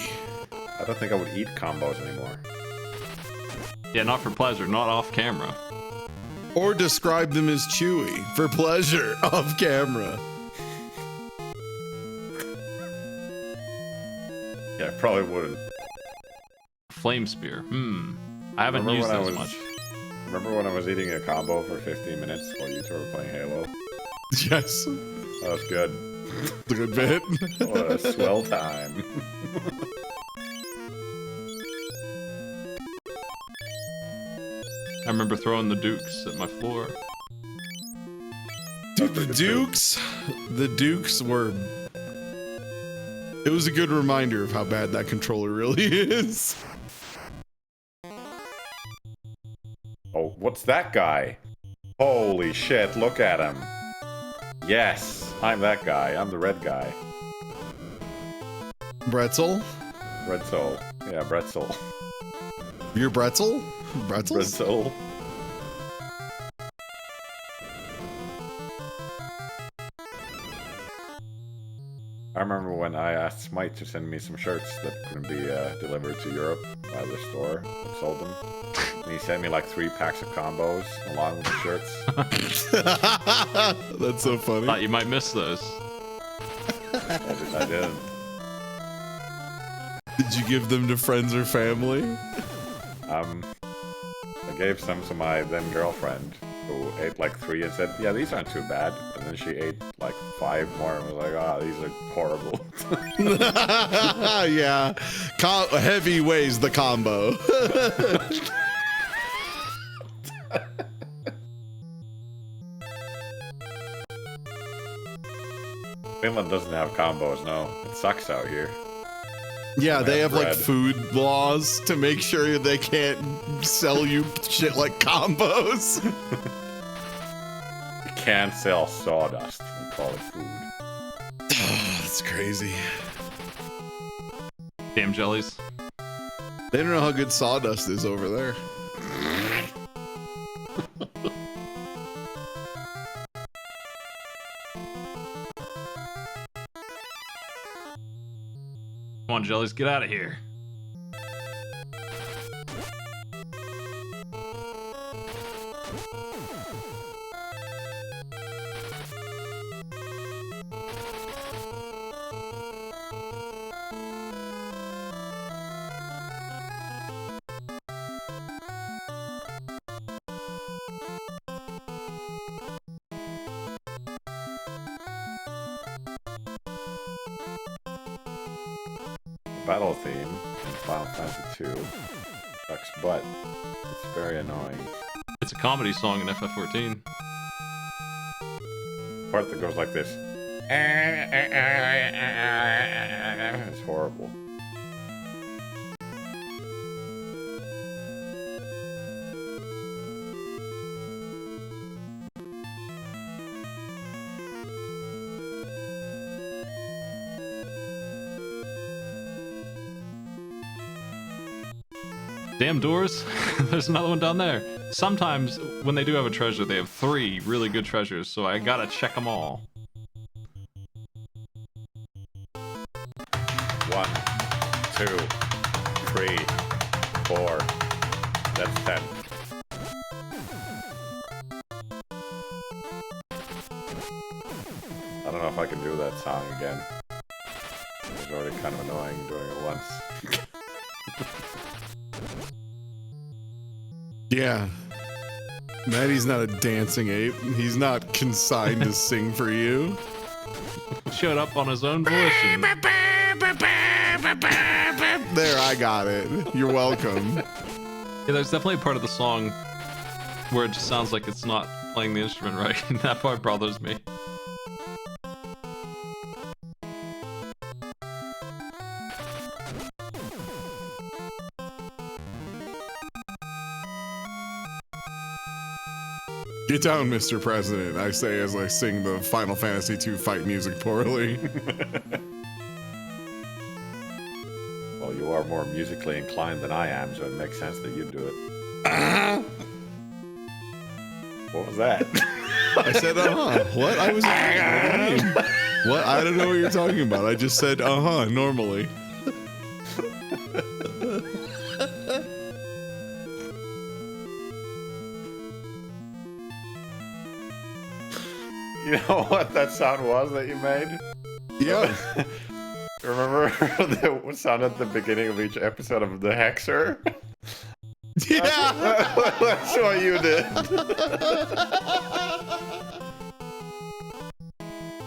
I don't think I would eat combos anymore. Yeah, not for pleasure, not off camera. Or describe them as chewy for pleasure off camera. Yeah, I probably wouldn't. Flame spear. I haven't Remember used when I those was- much. Remember when I was eating a combo for 15 minutes while you two were playing Halo? Yes. That was good. A good bit. What a swell time. I remember throwing the dukes at my floor. Dude, the Dukes were... It was a good reminder of how bad that controller really is. Oh, what's that guy? Holy shit, look at him. Yes, I'm that guy. I'm the red guy. Bretzel? Bretzel. Yeah, Bretzel. You're Bretzel? Bretzels? Bretzel. I remember when I asked Smite to send me some shirts that couldn't be delivered to Europe by the store that sold them. And he sent me like 3 packs of combos along with the shirts. That's so funny. Thought you might miss those. I did. Did you give them to friends or family? I gave some to my then girlfriend, who ate like 3 and said, yeah, these aren't too bad. And then she ate like 5 more and was like, ah, these are horrible. Yeah. Heavy weighs the combo. Finland doesn't have combos, no. It sucks out here. Yeah, they have like bread. food laws to make sure they can't sell you shit like combos. You can't sell sawdust and call it food. That's crazy. Damn jellies. They don't know how good sawdust is over there. Come on, jellies, get out of here. battle theme in Final Fantasy 2 sucks butt. It's very annoying. It's a comedy song in FF14. Part that goes like this. It's horrible. Damn doors. There's another one down there. Sometimes when they do have a treasure, they have 3 really good treasures, so I gotta check them all. 1, 2, 3, 4. That's 10. I don't know if I can do that song again. It was already kind of annoying doing it once. Yeah. Maddie's not a dancing ape. He's not consigned to sing for you. Showed up on his own volition. There, I got it. You're welcome. Yeah, there's definitely a part of the song where it just sounds like it's not playing the instrument right, and that part bothers me. Get down, Mr. President, I say as I sing the Final Fantasy II fight music poorly. Well, you are more musically inclined than I am, so it makes sense that you do it. What was that? I said, What? I was. What do you mean? What? I don't know what you're talking about. I just said, normally. You know what that sound was that you made? Yeah. Remember the sound at the beginning of each episode of The Hexer? Yeah. That's what you did.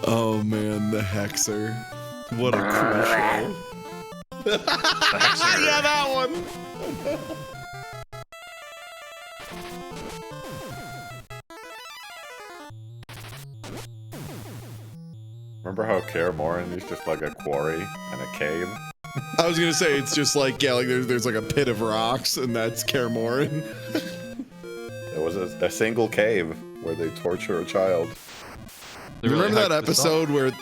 Oh man, the Hexer. What a cool show. Yeah, that one. Remember how Kaer Morhen is just like a quarry and a cave? I was gonna say it's just like like there's like a pit of rocks and that's Kaer Morhen. There was a single cave where they torture a child. They really Remember that hyped this up. episode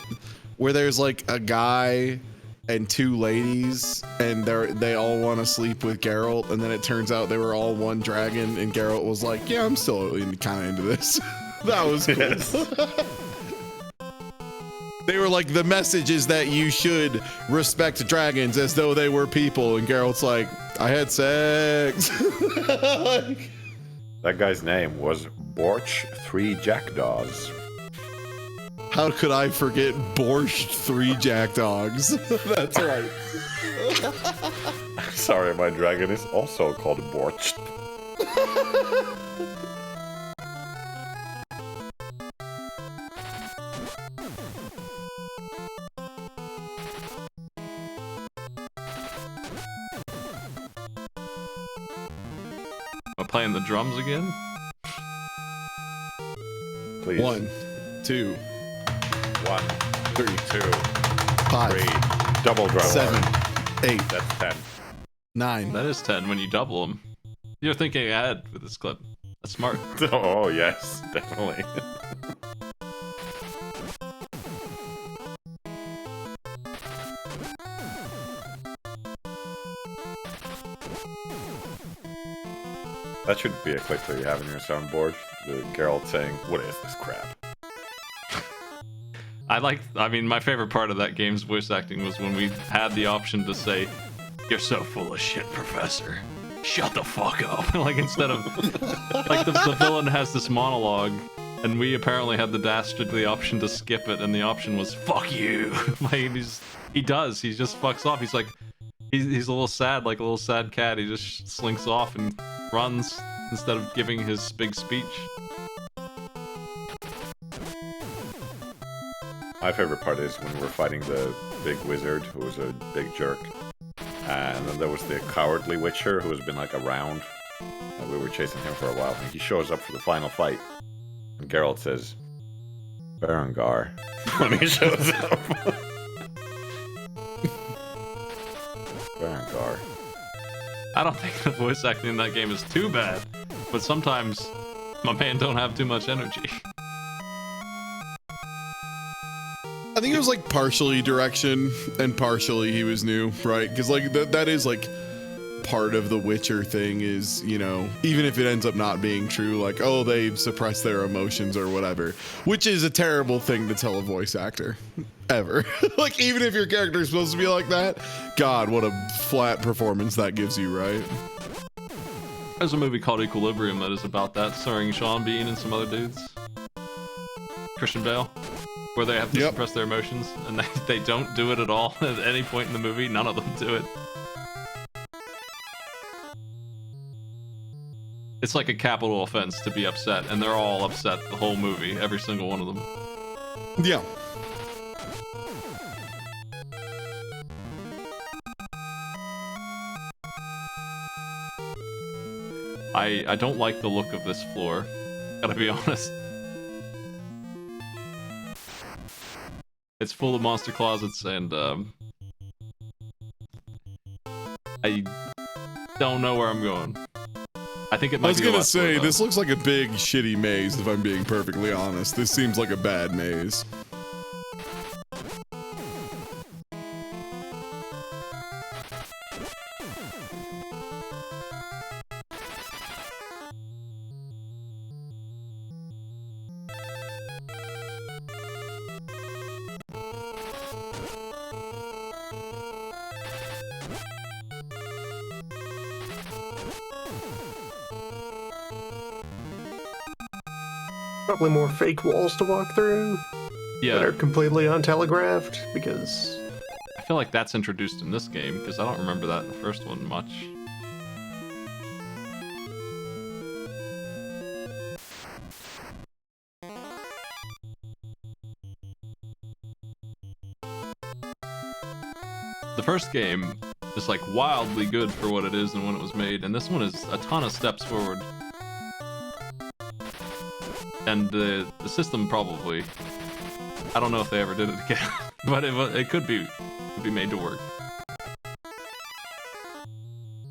where there's like a guy and 2 ladies and they all want to sleep with Geralt, and then it turns out they were all one dragon and Geralt was like, yeah, I'm still kind of into this. That was cool. Yes. They were like, the message is that you should respect dragons as though they were people, and Geralt's like, I had sex. That guy's name was Borch 3 Jackdaws. How could I forget Borscht 3 Jackdogs? That's right. Sorry, my dragon is also called Borch. Am I playing the drums again? Please. 1, 2, 1, 3, 2, 5, 3. Double drum. 7, 8, That's 10. 9. That is 10 when you double them. You're thinking ahead with this clip. That's smart. Oh, yes, definitely. That should be a clip that you have in your soundboard. The Geralt saying, "What is this crap?" I mean, my favorite part of that game's voice acting was when we had the option to say, "You're so full of shit, Professor. Shut the fuck up." Like, instead of, like, the villain has this monologue, and we apparently had the dastardly option to skip it, and the option was, "Fuck you." Like, he just fucks off. He's like, he's a little sad, like a little sad cat. He just slinks off and runs instead of giving his big speech. My favorite part is when we're fighting the big wizard, who was a big jerk, And then there was the cowardly Witcher who has been like around. We were chasing him for a while, and he shows up for the final fight. And Geralt says, Berengar, when he shows up. Berengar. I don't think the voice acting in that game is too bad, but sometimes my man don't have too much energy. I think it was like partially direction and partially he was new, right? Because like that is like part of the Witcher thing is, you know, even if it ends up not being true, like, oh, they've suppressed their emotions or whatever, which is a terrible thing to tell a voice actor ever. Like, even if your character is supposed to be like that, God, what a flat performance that gives you, right? There's a movie called Equilibrium that is about that, starring Sean Bean and some other dudes. Christian Bale. Where they have to suppress their emotions, and they don't do it at all at any point in the movie. None of them do it. It's like a capital offense to be upset, and they're all upset the whole movie, every single one of them. Yeah. I don't like the look of this floor, gotta be honest. It's full of monster closets, and I don't know where I'm going. I think it might I was be gonna say, this looks like a big shitty maze, if I'm being perfectly honest. This seems like a bad maze. Probably more fake walls to walk through Yeah, that are completely untelegraphed, because I feel like that's introduced in this game, because I don't remember that in the first one much. The first game is like wildly good for what it is and when it was made, and this one is a ton of steps forward. And the system probably, I don't know if they ever did it again, but it could be made to work.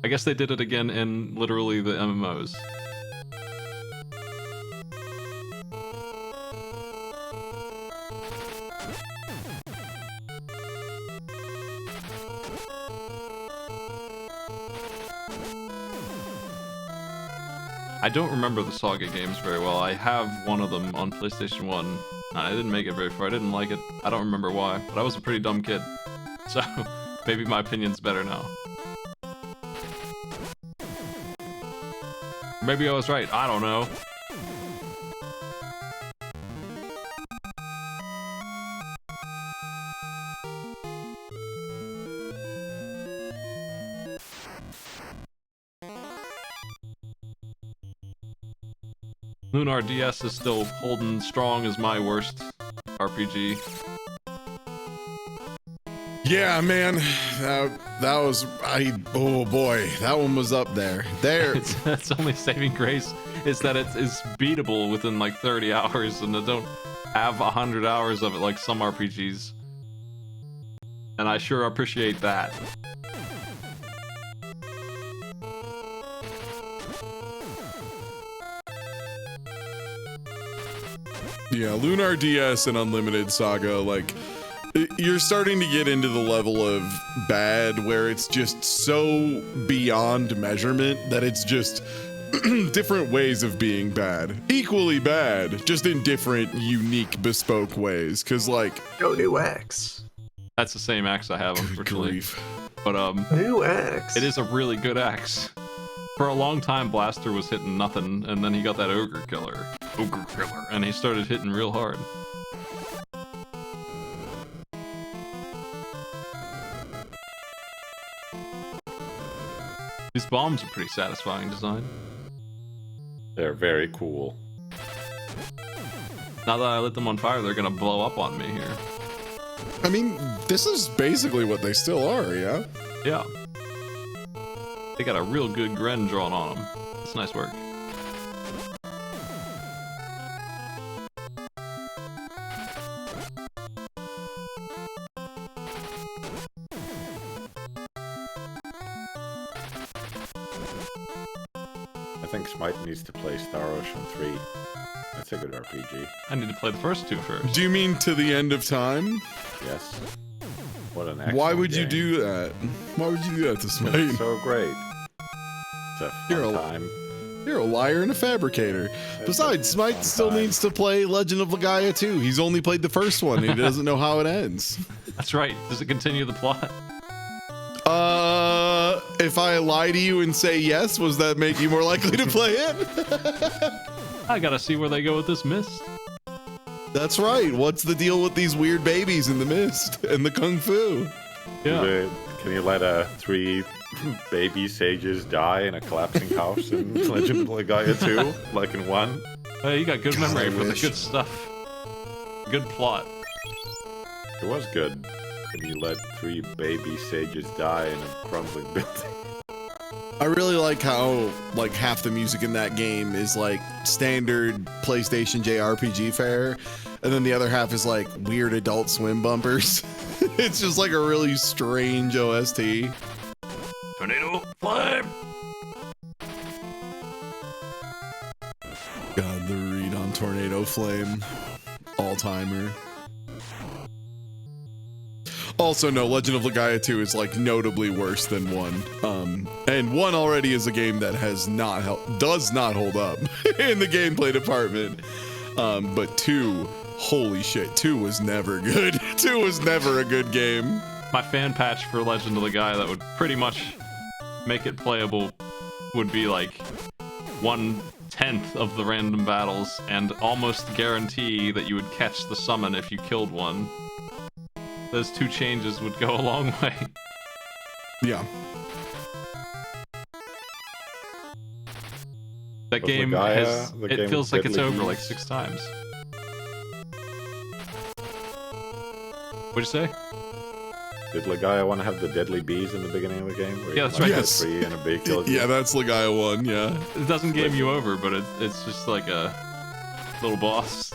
I guess they did it again in literally the MMOs. I don't remember the Saga games very well. I have one of them on PlayStation 1. I didn't make it very far. I didn't like it. I don't remember why, but I was a pretty dumb kid. So, maybe my opinion's better now. Maybe I was right. I don't know. Lunar DS is still holding strong as my worst RPG. Yeah, man, that was, oh boy, that one was up there. That's only saving grace is that it's beatable within like 30 hours, and I don't have 100 hours of it like some RPGs. And I sure appreciate that. Yeah, Lunar DS and Unlimited Saga, like, you're starting to get into the level of bad where it's just so beyond measurement that it's just different ways of being bad. Equally bad, just in different, unique, bespoke ways. Cause like, no new axe. That's the same axe I have, unfortunately. But new axe. it is a really good axe. For a long time, Blaster was hitting nothing, and then he got that Ogre Killer, and he started hitting real hard. These bombs are pretty satisfying design. They're very cool. Now that I lit them on fire, they're gonna blow up on me here. I mean, this is basically what they still are, yeah? Yeah. They got a real good grin drawn on them. It's nice work. I think Smite needs to play Star Ocean 3. That's a good RPG. I need to play the first two first. Do you mean to the end of time? Yes. What an excellent Why would you game. do that? Why would you do that to Smite? It's so great. It's a You're fun a- time. You're a liar and a fabricator. Besides, Smite fun still time. needs to play Legend of Legaia 2. He's only played the first one and he doesn't know how it ends. That's right. Does it continue the plot? If I lie to you and say yes, was that make you more likely to play it? I gotta see where they go with this mist. That's right. What's the deal with these weird babies in the mist and the kung fu? Yeah. Can you let 3 baby sages die in a collapsing house in Legend of Legaia 2? Like in 1? Hey, you got good God, memory I for the wish. good stuff. Good plot. It was good. When you let 3 baby sages die in a crumbling building. I really like how like half the music in that game is like standard PlayStation JRPG fare, and then the other half is like weird Adult Swim bumpers. It's just like a really strange OST. Tornado flame. God, the read on Tornado Flame, all timer. Also, no, Legend of Legaia 2 is like notably worse than 1. And 1 already is a game that does not hold up in the gameplay department. But 2, holy shit, 2 was never good. 2 was never a good game. My fan patch for Legend of Legaia that would pretty much make it playable would be like 1/10 of the random battles and almost guarantee that you would catch the summon if you killed one. Those 2 changes would go a long way. Yeah. That But game Legaia, has, the it game feels with like it's deadly over like bees. 6 times. What'd you say? Did Legaia 1 have the deadly bees in the beginning of the game? Where Yeah, you that's might right. get Yes. 3 and a bee kills you? Yeah, that's Legaia 1, yeah. It doesn't game you over, but it's just like a little boss.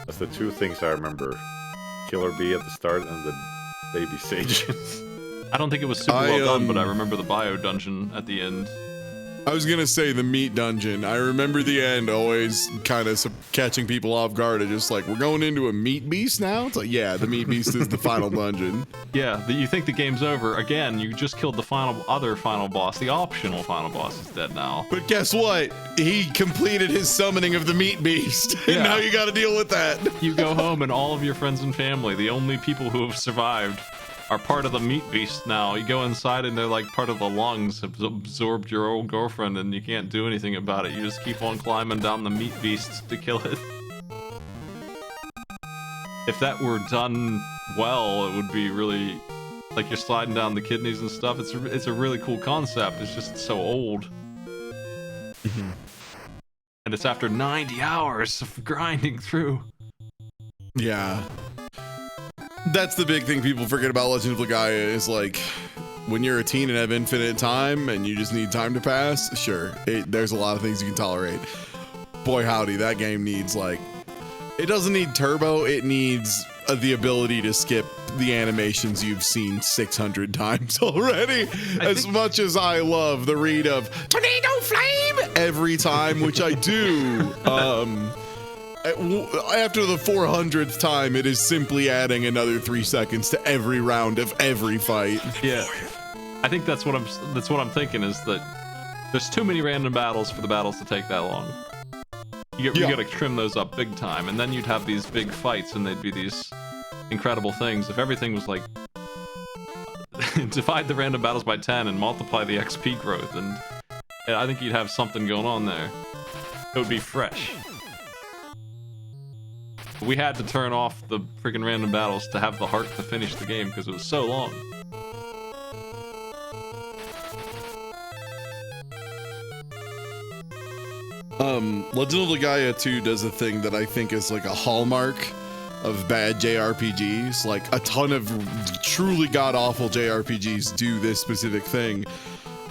That's the 2 things I remember. Killer bee at the start and the baby sages. I don't think it was super I, well done, but I remember the bio dungeon at the end. I was gonna say the meat dungeon. I remember the end always kind of catching people off guard. It's just like, we're going into a meat beast now? It's like, yeah, the meat beast is the final dungeon. Yeah, you think the game's over. Again, you just killed the other final boss. The optional final boss is dead now. But guess what? He completed his summoning of the meat beast. And Yeah. now you gotta deal with that. You go home and all of your friends and family, the only people who have survived, are part of the meat beast now. You go inside and they're like part of the lungs, have absorbed your old girlfriend, and you can't do anything about it. You just keep on climbing down the meat beast to kill it. If that were done well, it would be really like you're sliding down the kidneys and stuff. It's a really cool concept. It's just so old. And it's after 90 hours of grinding through. Yeah. That's the big thing people forget about Legend of Legaia is like, when you're a teen and have infinite time and you just need time to pass, sure, there's a lot of things you can tolerate. Boy howdy, that game needs like, it doesn't need turbo, it needs the ability to skip the animations you've seen 600 times already. As much as I love the read of Tornado Flame every time, which I do, after the 400th time, it is simply adding another 3 seconds to every round of every fight. Yeah, I think that's what I'm thinking is that there's too many random battles for the battles to take that long. You gotta trim those up big time, and then you'd have these big fights, and they'd be these incredible things. If everything was like divide the random battles by 10 and multiply the XP growth, and I think you'd have something going on there. It would be fresh. We had to turn off the freaking random battles to have the heart to finish the game because it was so long. Legend of Legaia 2 does a thing that I think is like a hallmark of bad JRPGs. Like a ton of truly god-awful JRPGs do this specific thing.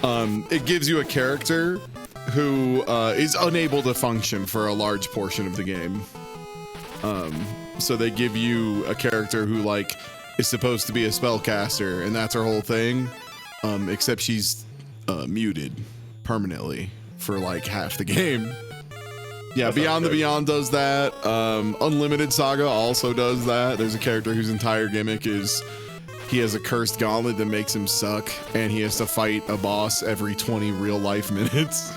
It gives you a character who is unable to function for a large portion of the game. So they give you a character who like is supposed to be a spellcaster, and that's her whole thing. Except she's muted permanently for like half the game. Yeah, Beyond the Beyond does that. Unlimited Saga also does that. There's a character whose entire gimmick is he has a cursed gauntlet that makes him suck, and he has to fight a boss every 20 real life minutes.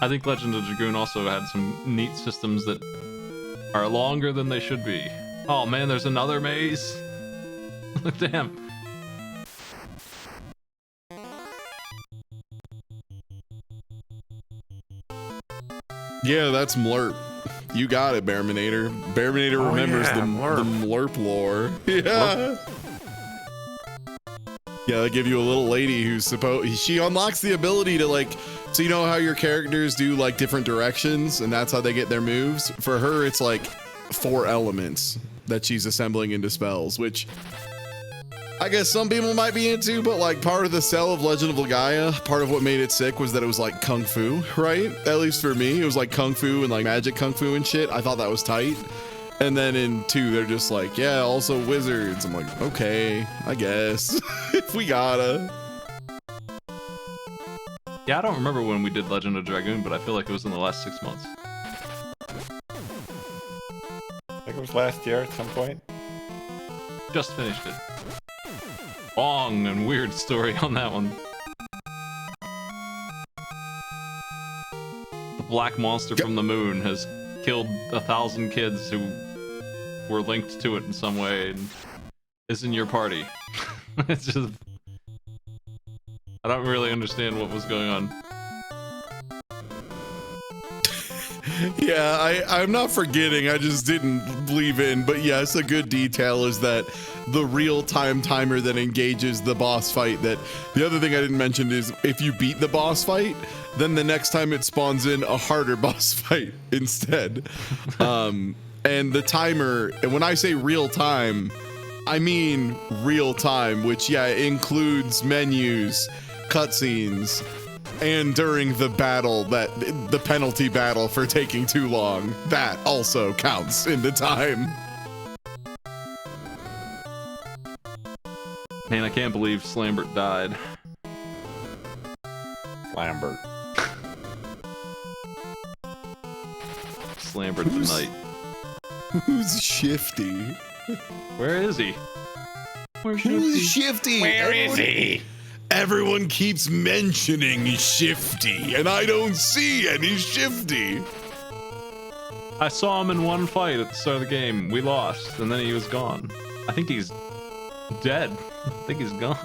I think Legend of Dragoon also had some neat systems that are longer than they should be. Oh man, there's another maze. Damn. Yeah, that's Mlurp. You got it, Bearminator. Bearminator remembers the Mlurp lore. Yeah. Yeah, they give you a little lady who's she unlocks the ability to like, so you know how your characters do like different directions and that's how they get their moves? For her, it's like 4 elements that she's assembling into spells, which I guess some people might be into, but like part of the sell of Legend of Legaia, part of what made it sick was that it was like Kung Fu, right? At least for me, it was like Kung Fu and like magic Kung Fu and shit. I thought that was tight. And then in 2, they're just like, yeah, also wizards. I'm like, okay, I guess. If we gotta. Yeah, I don't remember when we did Legend of Dragoon, but I feel like it was in the last 6 months. I think it was last year at some point. Just finished it. Long and weird story on that one. The black monster from the moon has killed 1,000 kids who were linked to it in some way and is in your party. It's just... I don't really understand what was going on. Yeah, I'm not forgetting, I just didn't leave in, but yes, a good detail is that the real-time timer that engages the boss fight, that the other thing I didn't mention is if you beat the boss fight, then the next time it spawns in a harder boss fight instead. And the timer, and when I say real time, I mean real time, which yeah, includes menus, cutscenes, and during the battle, that the penalty battle for taking too long, that also counts in the time. Man, I can't believe Slambert died. Lambert. Slambert the Knight. Who's Shifty? Where is he? Who's Shifty? Where is he? Everyone keeps mentioning Shifty, and I don't see any Shifty. I saw him in one fight at the start of the game. We lost, and then he was gone. I think he's dead. I think he's gone.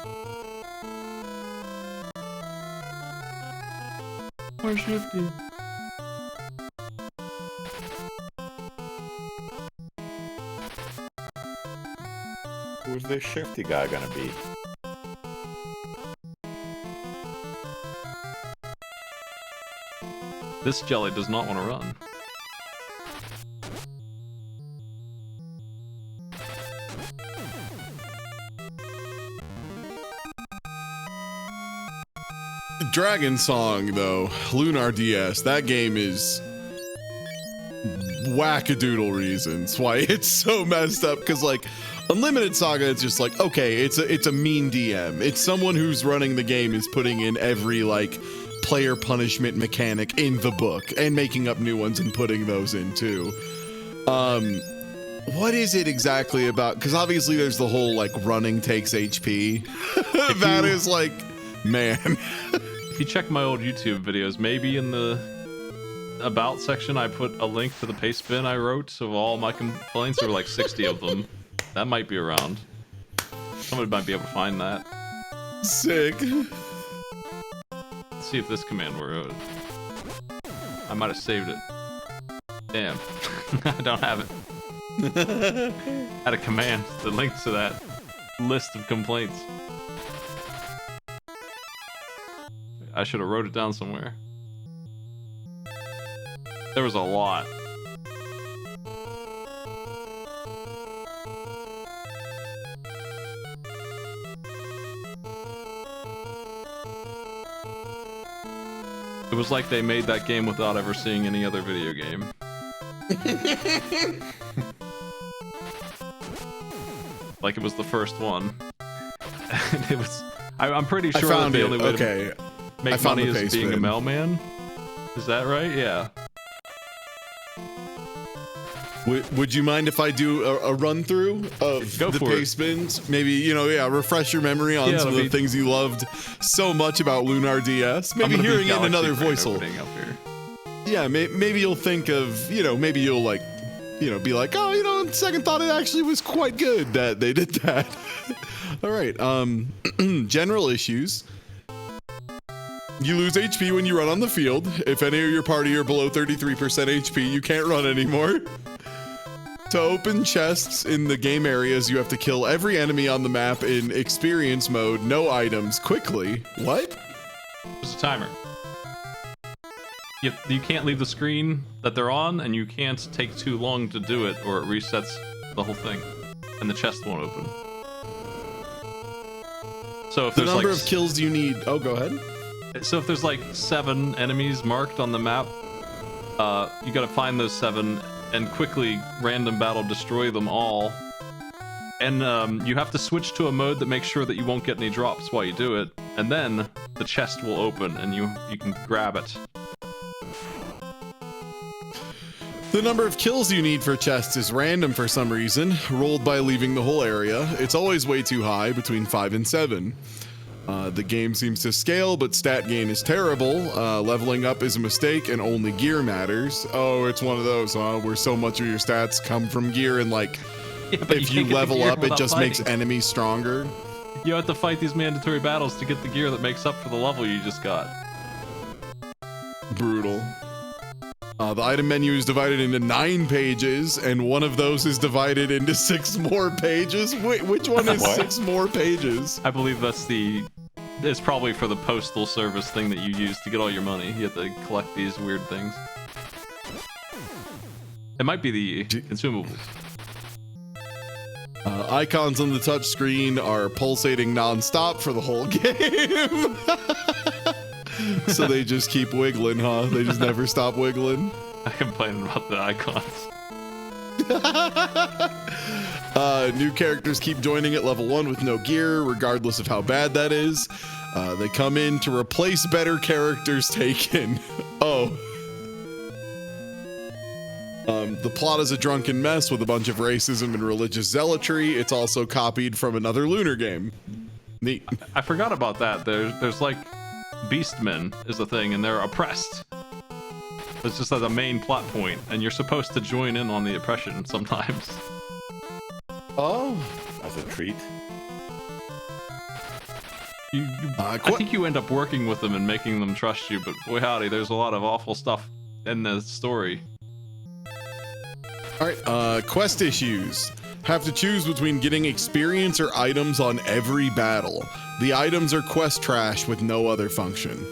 Where's Shifty? Who's this Shifty guy gonna be? This jelly does not want to run. Dragon Song, though, Lunar DS, that game is wackadoodle reasons why it's so messed up, because like Unlimited Saga, it's just like, okay, it's a mean DM. It's someone who's running the game is putting in every like player punishment mechanic in the book and making up new ones and putting those in too. What is it exactly about? Because obviously there's the whole like running takes HP. That is like, man. If you check my old YouTube videos, maybe in the about section I put a link to the paste bin I wrote of all my complaints. There were like 60 of them. That might be around. Somebody might be able to find that. Sick. Let's see if this command were... I might have saved it. Damn. I don't have it. Had a command that linked to that list of complaints. I should have wrote it down somewhere. There was a lot. It was like they made that game without ever seeing any other video game. Like it was the first one. And it was. I'm pretty sure that the only way to make money is being a mailman. Is that right? Yeah. Would you mind if I do a run through of the pace spins? Maybe, you know, refresh your memory on some of the things you loved so much about Lunar DS. Maybe hearing it in another voice will. Yeah, maybe you'll think of, you know, maybe you'll like, you know, be like, oh, you know, on second thought, it actually was quite good that they did that. All right. General issues. You lose HP when you run on the field. If any of your party are below 33% HP, you can't run anymore. To open chests in the game areas, you have to kill every enemy on the map in experience mode, no items, quickly. What? There's a timer. You can't leave the screen that they're on, and you can't take too long to do it, or it resets the whole thing, and the chest won't open. So if the there's number like of kills you need. Oh, go ahead. So if there's like 7 enemies marked on the map, you gotta find those 7 and quickly random battle destroy them all. And you have to switch to a mode that makes sure that you won't get any drops while you do it, and then the chest will open and you can grab it. The number of kills you need for chests is random for some reason, rolled by leaving the whole area. It's always way too high, between 5 and 7. The game seems to scale, but stat gain is terrible. Leveling up is a mistake, and only gear matters. Oh, it's one of those, huh? Where so much of your stats come from gear, and like, if you level up, it just makes enemies stronger. You have to fight these mandatory battles to get the gear that makes up for the level you just got. Brutal. The item menu is divided into 9 pages, and one of those is divided into 6 more pages. Which one is 6 more pages? I believe it's probably for the postal service thing that you use to get all your money. You have to collect these weird things. It might be the consumables. Icons on the touch screen are pulsating non-stop for the whole game. So they just keep wiggling, huh? They just never stop wiggling. I complain about the icons. New characters keep joining at level 1 with no gear, regardless of how bad that is. They come in to replace better characters taken. Oh. The plot is a drunken mess with a bunch of racism and religious zealotry. It's also copied from another Lunar game. Neat. I forgot about that. There's like Beastmen is a thing, and they're oppressed. It's just as a main plot point, and you're supposed to join in on the oppression sometimes. Oh, as a treat. I think you end up working with them and making them trust you, but boy howdy, there's a lot of awful stuff in the story. Alright, quest issues. Have to choose between getting experience or items on every battle. The items are quest trash with no other function.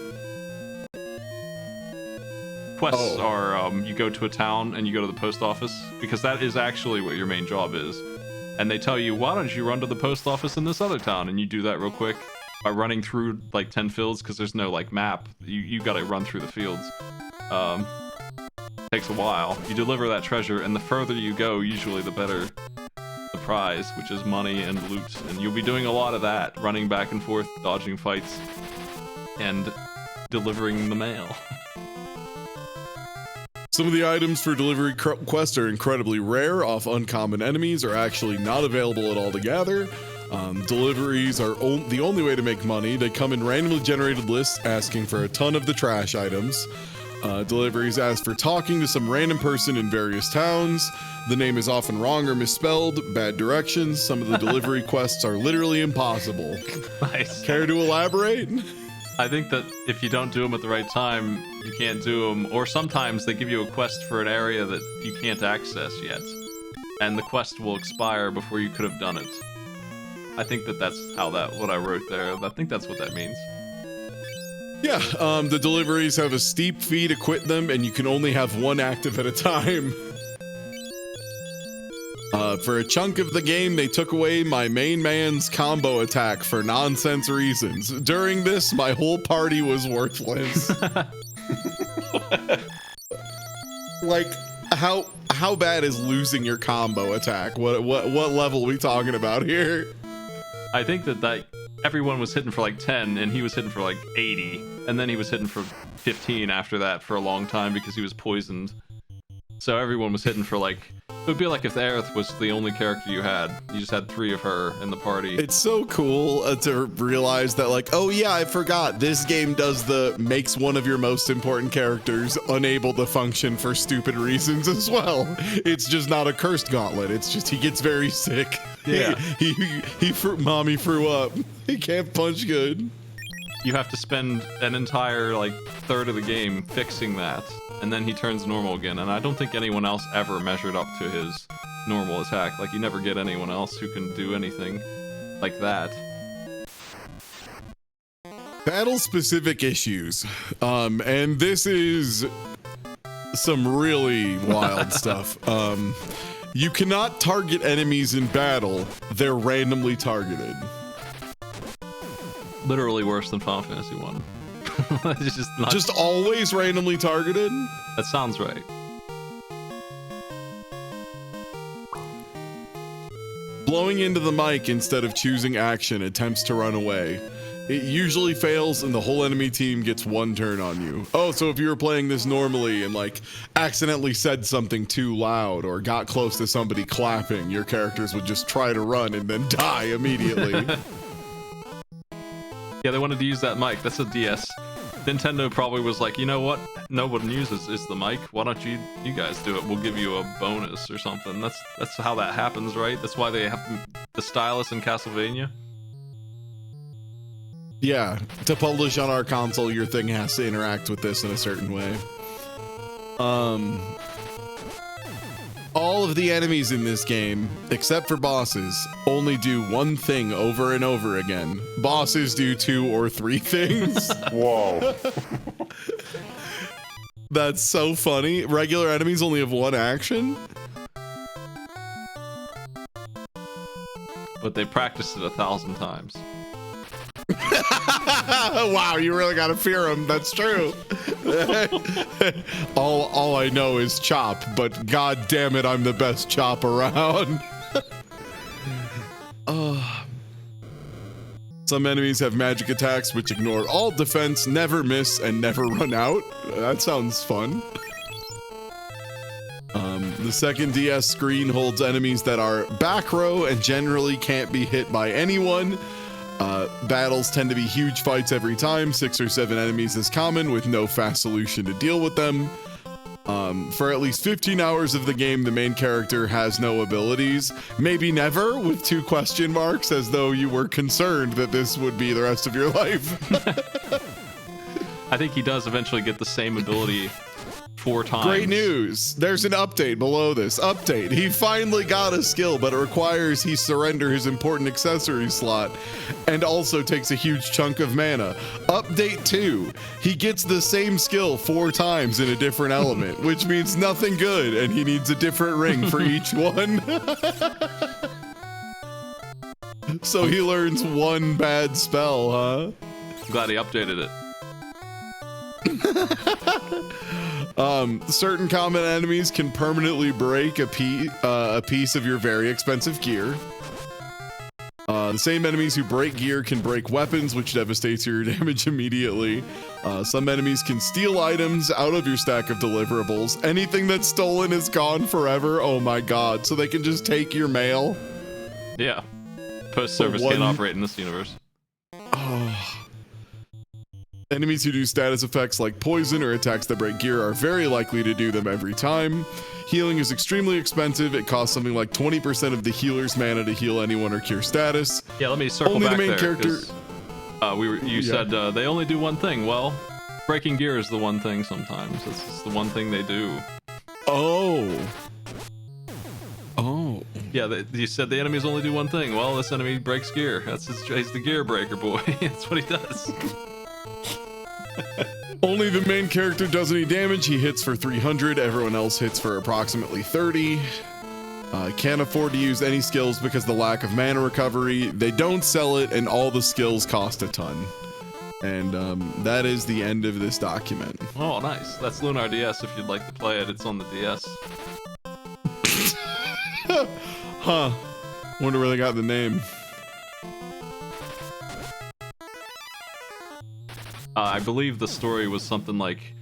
Quests are, you go to a town and you go to the post office, because that is actually what your main job is. And they tell you, why don't you run to the post office in this other town? And you do that real quick by running through like 10 fields, because there's no like map. You gotta run through the fields. Takes a while. You deliver that treasure, and the further you go, usually the better the prize, which is money and loot. And you'll be doing a lot of that, running back and forth, dodging fights, and delivering the mail. Some of the items for delivery quests are incredibly rare off uncommon enemies, or actually not available at all together. Deliveries are the only way to make money. They come in randomly generated lists asking for a ton of the trash items. Deliveries ask for talking to some random person in various towns. The name is often wrong or misspelled, bad directions. Some of the delivery quests are literally impossible. Nice. Care to elaborate? I think that if you don't do them at the right time, you can't do them. Or sometimes they give you a quest for an area that you can't access yet, and the quest will expire before you could have done it. I think that's what I wrote there. I think that's what that means. Yeah, the deliveries have a steep fee to quit them, and you can only have one active at a time. For a chunk of the game, they took away my main man's combo attack for nonsense reasons. During this, my whole party was worthless. Like, how bad is losing your combo attack? What level are we talking about here? I think that everyone was hitting for like 10, and he was hitting for like 80, and then he was hitting for 15 after that for a long time because he was poisoned. So everyone was hitting for like, it would be like if Aerith was the only character you had. You just had 3 of her in the party. It's so cool to realize that, like, oh yeah, I forgot. This game makes one of your most important characters unable to function for stupid reasons as well. It's just not a cursed gauntlet. It's just he gets very sick. Yeah. Mommy threw up. He can't punch good. You have to spend an entire like third of the game fixing that, and then he turns normal again. And I don't think anyone else ever measured up to his normal attack. Like, you never get anyone else who can do anything like that. Battle specific issues. And this is some really wild stuff. You cannot target enemies in battle. They're randomly targeted. Literally worse than Final Fantasy 1. It's just not... Just always randomly targeted? That sounds right. Blowing into the mic instead of choosing action attempts to run away. It usually fails and the whole enemy team gets 1 turn on you. Oh, so if you were playing this normally and like accidentally said something too loud or got close to somebody clapping, your characters would just try to run and then die immediately. Yeah, they wanted to use that mic. That's a DS. Nintendo probably was like, you know what? No one uses is the mic. Why don't you guys do it? We'll give you a bonus or something. That's how that happens, right? That's why they have the stylus in Castlevania. Yeah, to publish on our console, your thing has to interact with this in a certain way. All of the enemies in this game, except for bosses, only do one thing over and over again. Bosses do 2 or 3 things. Whoa. That's so funny. Regular enemies only have 1 action. But they practiced it 1,000 times. Wow, you really gotta fear him. That's true. all I know is chop, but god damn it, I'm the best chop around. Some enemies have magic attacks which ignore all defense, never miss, and never run out. That sounds fun. The second DS screen holds enemies that are back row and generally can't be hit by anyone. Battles tend to be huge fights every time. 6 or 7 enemies is common with no fast solution to deal with them. For at least 15 hours of the game, the main character has no abilities. Maybe never, with 2 question marks, as though you were concerned that this would be the rest of your life. I think he does eventually get the same ability 4 times. Great news. There's an update below this. Update. He finally got a skill, but it requires he surrender his important accessory slot and also takes a huge chunk of mana. Update 2. He gets the same skill 4 times in a different element, which means nothing good, and he needs a different ring for each one. So he learns 1 bad spell, huh? I'm glad he updated it. Certain common enemies can permanently break a piece of your very expensive gear. The same enemies who break gear can break weapons, which devastates your damage immediately. Some enemies can steal items out of your stack of deliverables. Anything that's stolen is gone forever. Oh my god. So they can just take your mail. Yeah. Post service can't operate in this universe. Oh. Enemies who do status effects like poison or attacks that break gear are very likely to do them every time. Healing is extremely expensive. It costs something like 20% of the healer's mana to heal anyone or cure status. Yeah, let me circle Only back the main there. character. You said they only do one thing. Well, breaking gear is the one thing sometimes. It's the one thing they do. Oh. Yeah, you said the enemies only do one thing. Well, this enemy breaks gear. He's the gear breaker boy. That's what he does. Only the main character does any damage. He hits for 300. Everyone else hits for approximately 30. Can't afford to use any skills because of the lack of mana recovery. They don't sell it, and all the skills cost a ton. And that is the end of this document. Oh, nice. That's Lunar DS if you'd like to play it. It's on the DS. Huh. Wonder where they got the name. I believe the story was something like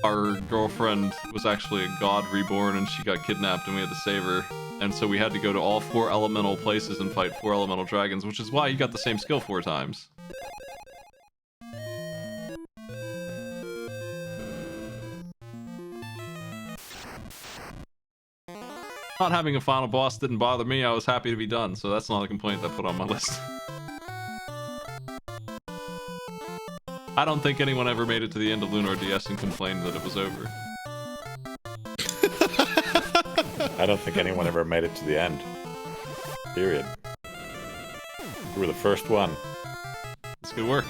our girlfriend was actually a god reborn and she got kidnapped and we had to save her. And so we had to go to all 4 elemental places and fight 4 elemental dragons, which is why you got the same skill 4 times. Not having a final boss didn't bother me, I was happy to be done, so that's not a complaint I put on my list. I don't think anyone ever made it to the end of Lunar DS and complained that it was over. I don't think anyone ever made it to the end. Period. You were the first one. It's good work.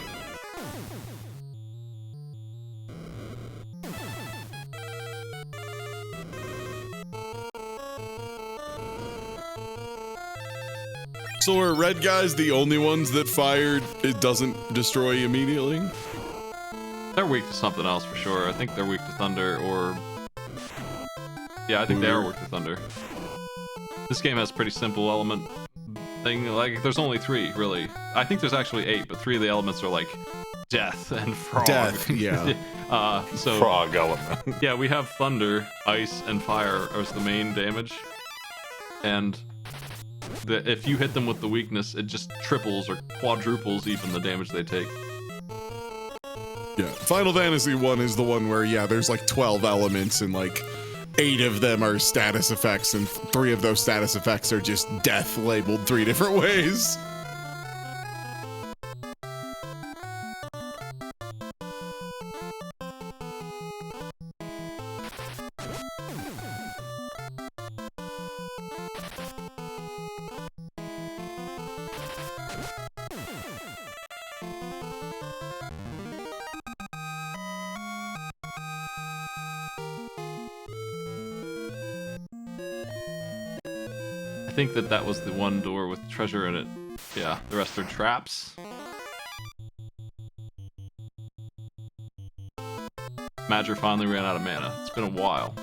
So are red guys the only ones that fired it doesn't destroy immediately? They're weak to something else for sure. I think they're weak to thunder or... Yeah, I think they are weak to thunder. This game has pretty simple element thing. Like, there's only 3, really. I think there's actually 8, but 3 of the elements are like death and frog. Death, yeah. So Frog element. yeah, we have thunder, ice, and fire as the main damage. And if you hit them with the weakness, it just triples or quadruples even the damage they take. Yeah, Final Fantasy 1 is the one where, yeah, there's like 12 elements and like 8 of them are status effects and 3 of those status effects are just death labeled 3 different ways. I think that was the one door with treasure in it. Yeah, the rest are traps. Madger finally ran out of mana. It's been a while.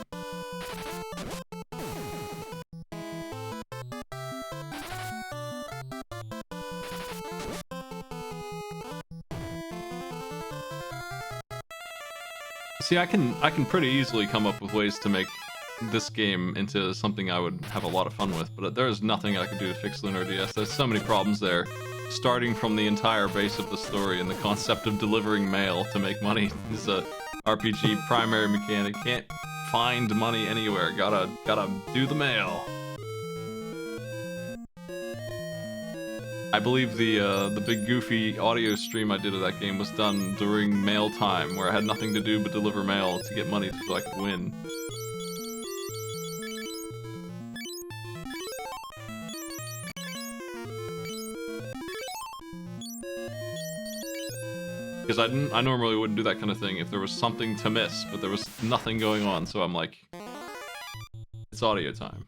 See, I can pretty easily come up with ways to make this game into something I would have a lot of fun with, but there's nothing I can do to fix Lunar DS. There's so many problems there, starting from the entire base of the story and the concept of delivering mail to make money is a RPG primary mechanic. Can't find money anywhere. Gotta do the mail. I believe the big goofy audio stream I did of that game was done during mail time, where I had nothing to do but deliver mail to get money so I could win. Because I normally wouldn't do that kind of thing if there was something to miss, but there was nothing going on, so I'm like, it's audio time.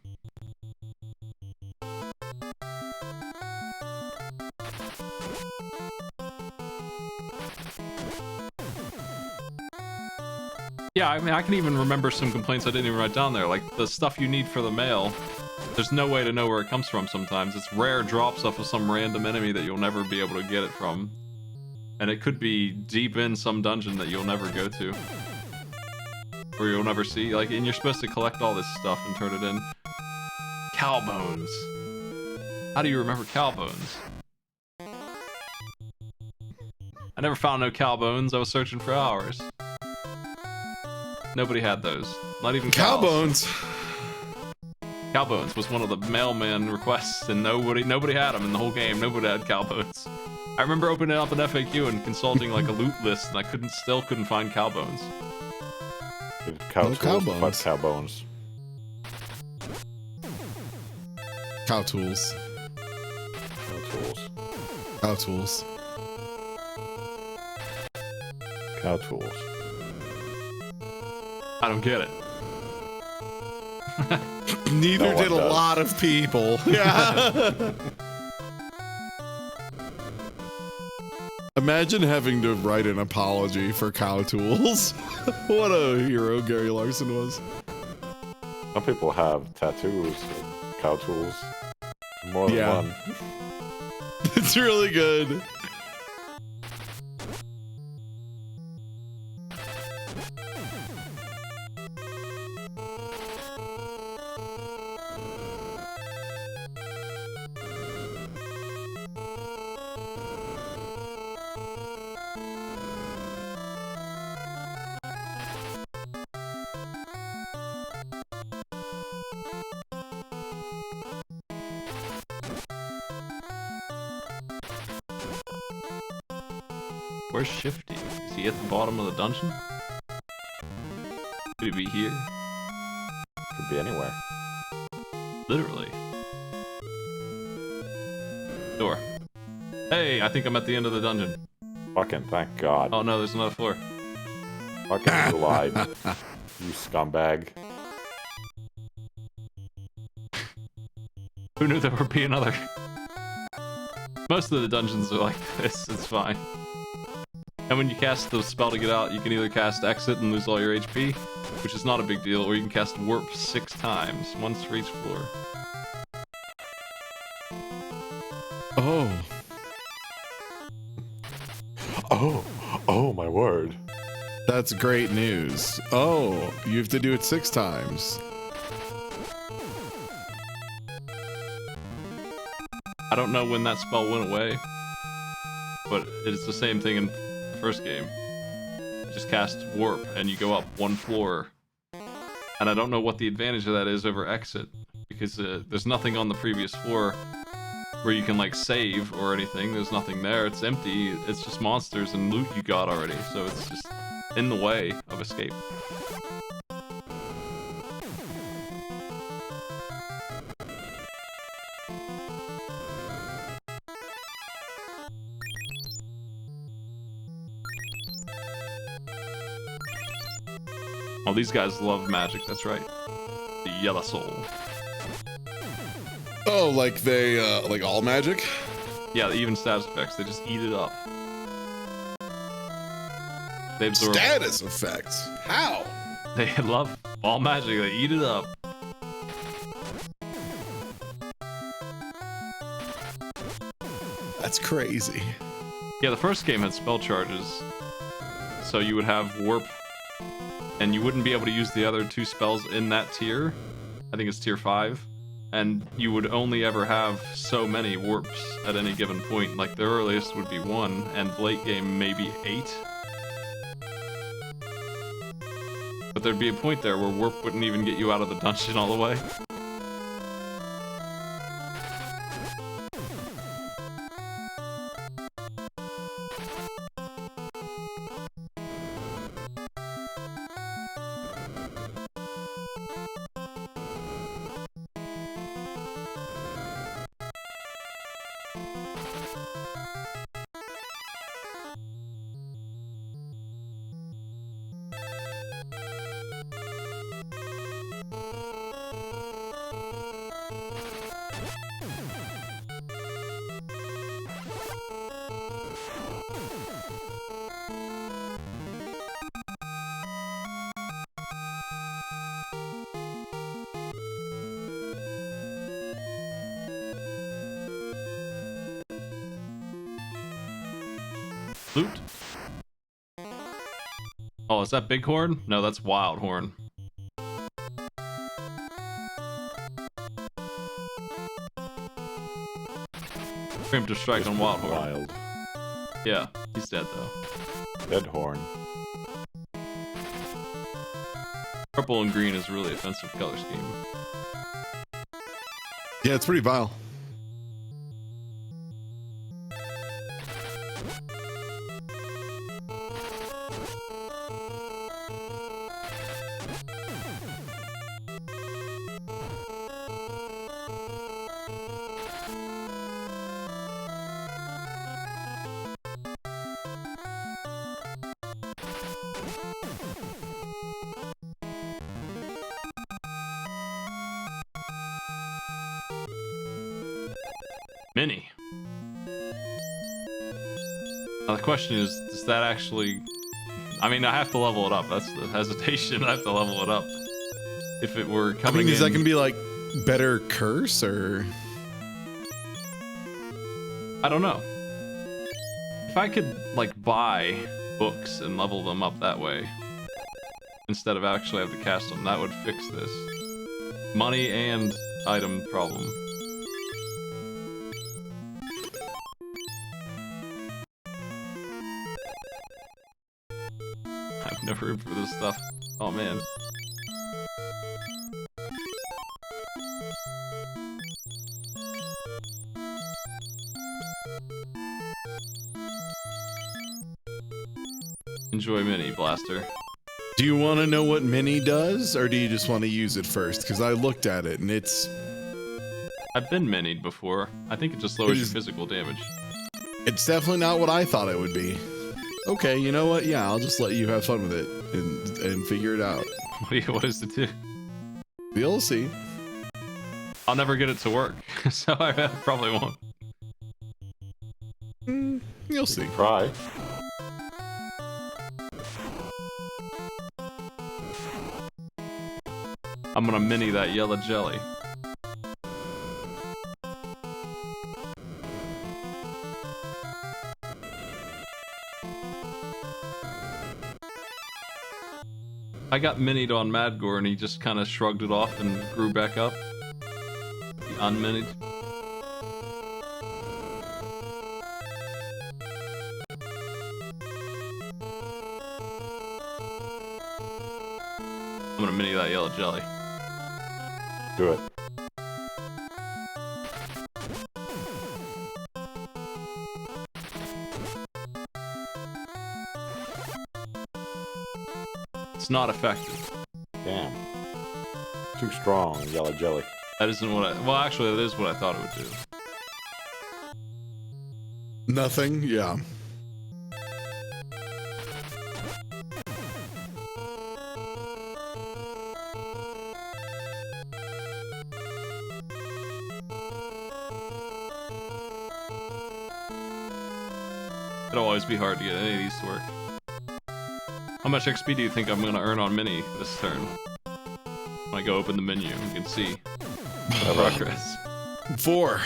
Yeah, I mean, I can even remember some complaints I didn't even write down there, like the stuff you need for the mail. There's no way to know where it comes from sometimes. It's rare drops off of some random enemy that you'll never be able to get it from. And it could be deep in some dungeon that you'll never go to. Or you'll never see. Like, and you're supposed to collect all this stuff and turn it in. Cow bones. How do you remember cow bones? I never found no cow bones. I was searching for hours. Nobody had those. Not even cows. Cow bones. Cow bones was one of the mailman requests, and nobody had them in the whole game. Nobody had cow bones. I remember opening up an FAQ and consulting like a loot list, and I still couldn't find cow bones. Cow No tools, cow but bones. cow bones. Cow tools. Cow tools. Cow tools. Cow tools. I don't get it. Neither No one did a does. lot of people. Yeah. Imagine having to write an apology for cow tools. What a hero Gary Larson was. Some people have tattoos of cow tools. More than one. It's really good. Where's Shifty? Is he at the bottom of the dungeon? Could he be here? Could be anywhere. Literally. Door. Hey, I think I'm at the end of the dungeon. Fucking thank God. Oh no, there's another floor. Fucking you lied. You scumbag. Who knew there would be another? Most of the dungeons are like this, it's fine. And when you cast the spell to get out, you can either cast Exit and lose all your HP, which is not a big deal, or you can cast Warp 6 times, once for each floor. Oh. Oh my word. That's great news. Oh, you have to do it 6 times. I don't know when that spell went away, but it's the same thing in the first game. You just cast Warp and you go up 1 floor. And I don't know what the advantage of that is over Exit, because there's nothing on the previous floor where you can like save or anything. There's nothing there, it's empty, it's just monsters and loot you got already, so it's just in the way of escape. Oh, these guys love magic, that's right. The Yellow Soul. Oh, like they, like all magic? Yeah, even status effects, they just eat it up. They absorb. Status effects? How? They love all magic, they eat it up. That's crazy. Yeah, the first game had spell charges. So you would have Warp, and you wouldn't be able to use the other 2 spells in that tier. I think it's tier 5. And you would only ever have so many warps at any given point. Like the earliest would be 1, and late game maybe 8. But there'd be a point there where warp wouldn't even get you out of the dungeon all the way. Loot. Oh, is that Bighorn? No, that's Wildhorn. Preemptive strike on Wildhorn. Wild. Yeah, he's dead though. Dead horn. Purple and green is a really offensive color scheme. Yeah, it's pretty vile. Mini. Now the question is, does that actually... I mean, I have to level it up. That's the hesitation. I have to level it up. If it were I coming mean, is in... that gonna be like better curse or? I don't know. If I could, like, buy books and level them up that way, instead of actually have to cast them, that would fix this money and item problem. I have no room for this stuff. Oh man. Enjoy Mini Blaster. Do you want to know what Mini does, or do you just want to use it first? Because I looked at it and I've been minied before. I think it just lowers your is- physical damage. it's definitely not what I thought it would be. Okay, you know what? Yeah, I'll just let you have fun with it and figure it out. What does it do? You'll see. I'll never get it to work, so I probably won't. You'll see. Try. I'm gonna mini that yellow jelly. I got minied on Madgore and he just kind of shrugged it off and grew back up. He unminied. I'm gonna mini that yellow jelly. Do it. It's not effective. Damn. Too strong, yellow jelly. That isn't what I... Well, actually, that is what I thought it would do. Nothing? Yeah. It'll always be hard to get any of these to work. How much XP do you think I'm gonna earn on Mini this turn? When I go open the menu, you can see the progress. 4.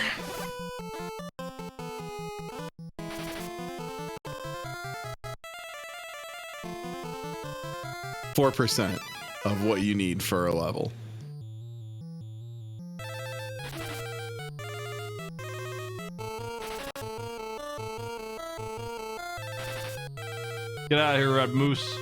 % of what you need for a level. Get out of here, Red Moose.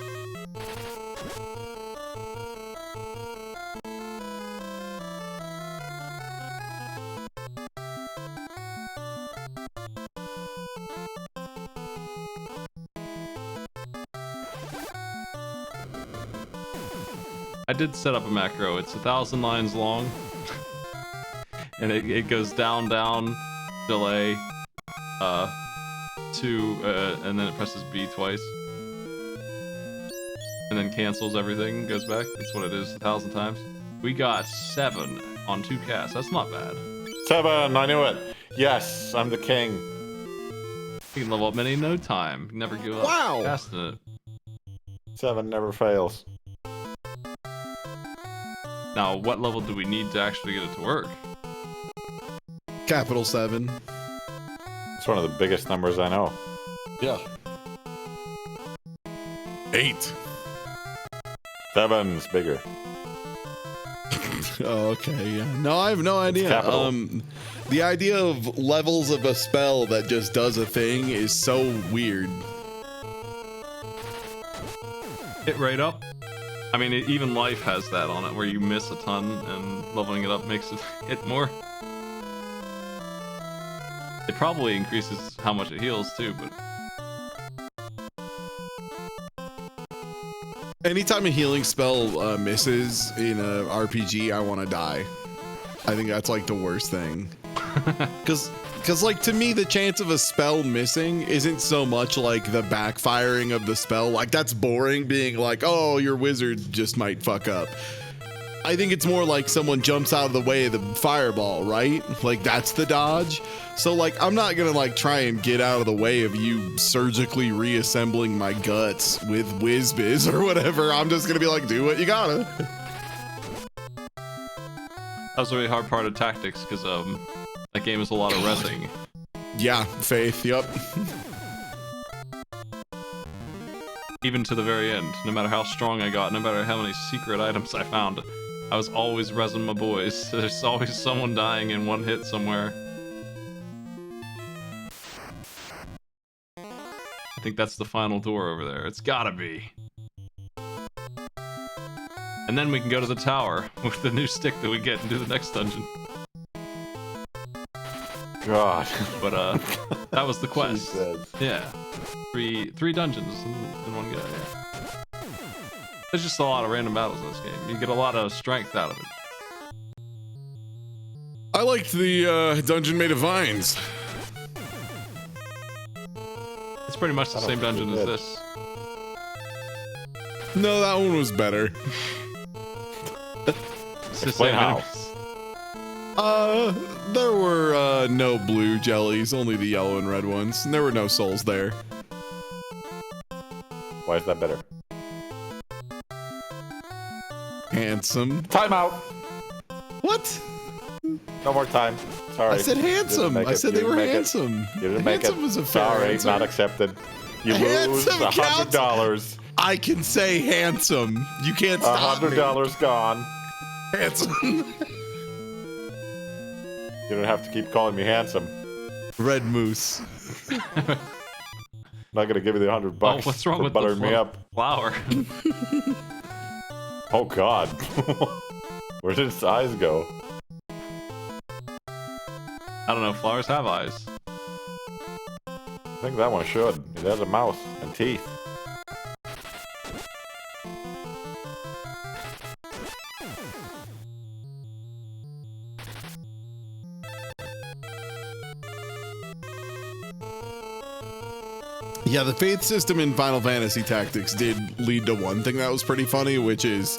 I did set up a macro. It's 1,000 lines long. And it goes down, delay, and then it presses B twice. And then cancels everything, goes back. That's what it is, 1,000 times. We got 7 on 2 casts. That's not bad. 7, I knew it. Yes, I'm the king. You can level up Mini in no time. Never give up. Wow. Casting it. 7 never fails. Now, what level do we need to actually get it to work? Capital 7. It's one of the biggest numbers I know. Yeah. 8. 7's bigger. Oh, okay, yeah. No, I have no idea. capital. The idea of levels of a spell that just does a thing is so weird. Hit right up. I mean, even life has that on it, where you miss a ton, and leveling it up makes it hit more. It probably increases how much it heals, too, but... Anytime a healing spell misses in a RPG, I want to die. I think that's like the worst thing. Because like to me, the chance of a spell missing isn't so much like the backfiring of the spell. Like that's boring being like, oh, your wizard just might fuck up. I think it's more like someone jumps out of the way of the fireball, right? Like that's the dodge. So like I'm not gonna like try and get out of the way of you surgically reassembling my guts with whiz-biz or whatever. I'm just gonna be like, do what you gotta. That was a really hard part of tactics because that game is a lot of resing. Yeah, Faith, yep. Even to the very end, no matter how strong I got, no matter how many secret items I found, I was always resin my boys. There's always someone dying in one hit somewhere. I think that's the final door over there. It's gotta be. And then we can go to the tower with the new stick that we get and do the next dungeon. God. But that was the quest. Jesus. Yeah. Three dungeons in one go, yeah. There's just a lot of random battles in this game. You get a lot of strength out of it. I liked the dungeon made of vines. It's pretty much the same dungeon as this. No, that one was better. It's the Explain same how. enemies. There were no blue jellies, only the yellow and red ones, and there were no souls there. Why is that better? Handsome. Time out. What? No more time. Sorry. I said handsome. I said they were handsome. You didn't make Handsome it. was a fair Sorry, answer. not accepted. You lose Handsome counts. $100. I can say handsome. You can't stop me. $100 gone. Handsome. You don't have to keep calling me handsome. Red moose. Not gonna give you the $100 Oh, what's wrong for with buttering the me up. flower? Oh God. Where did its eyes go? I don't know, flowers have eyes. I think that one should. It has a mouth and teeth. Yeah, the faith system in Final Fantasy Tactics did lead to one thing that was pretty funny, which is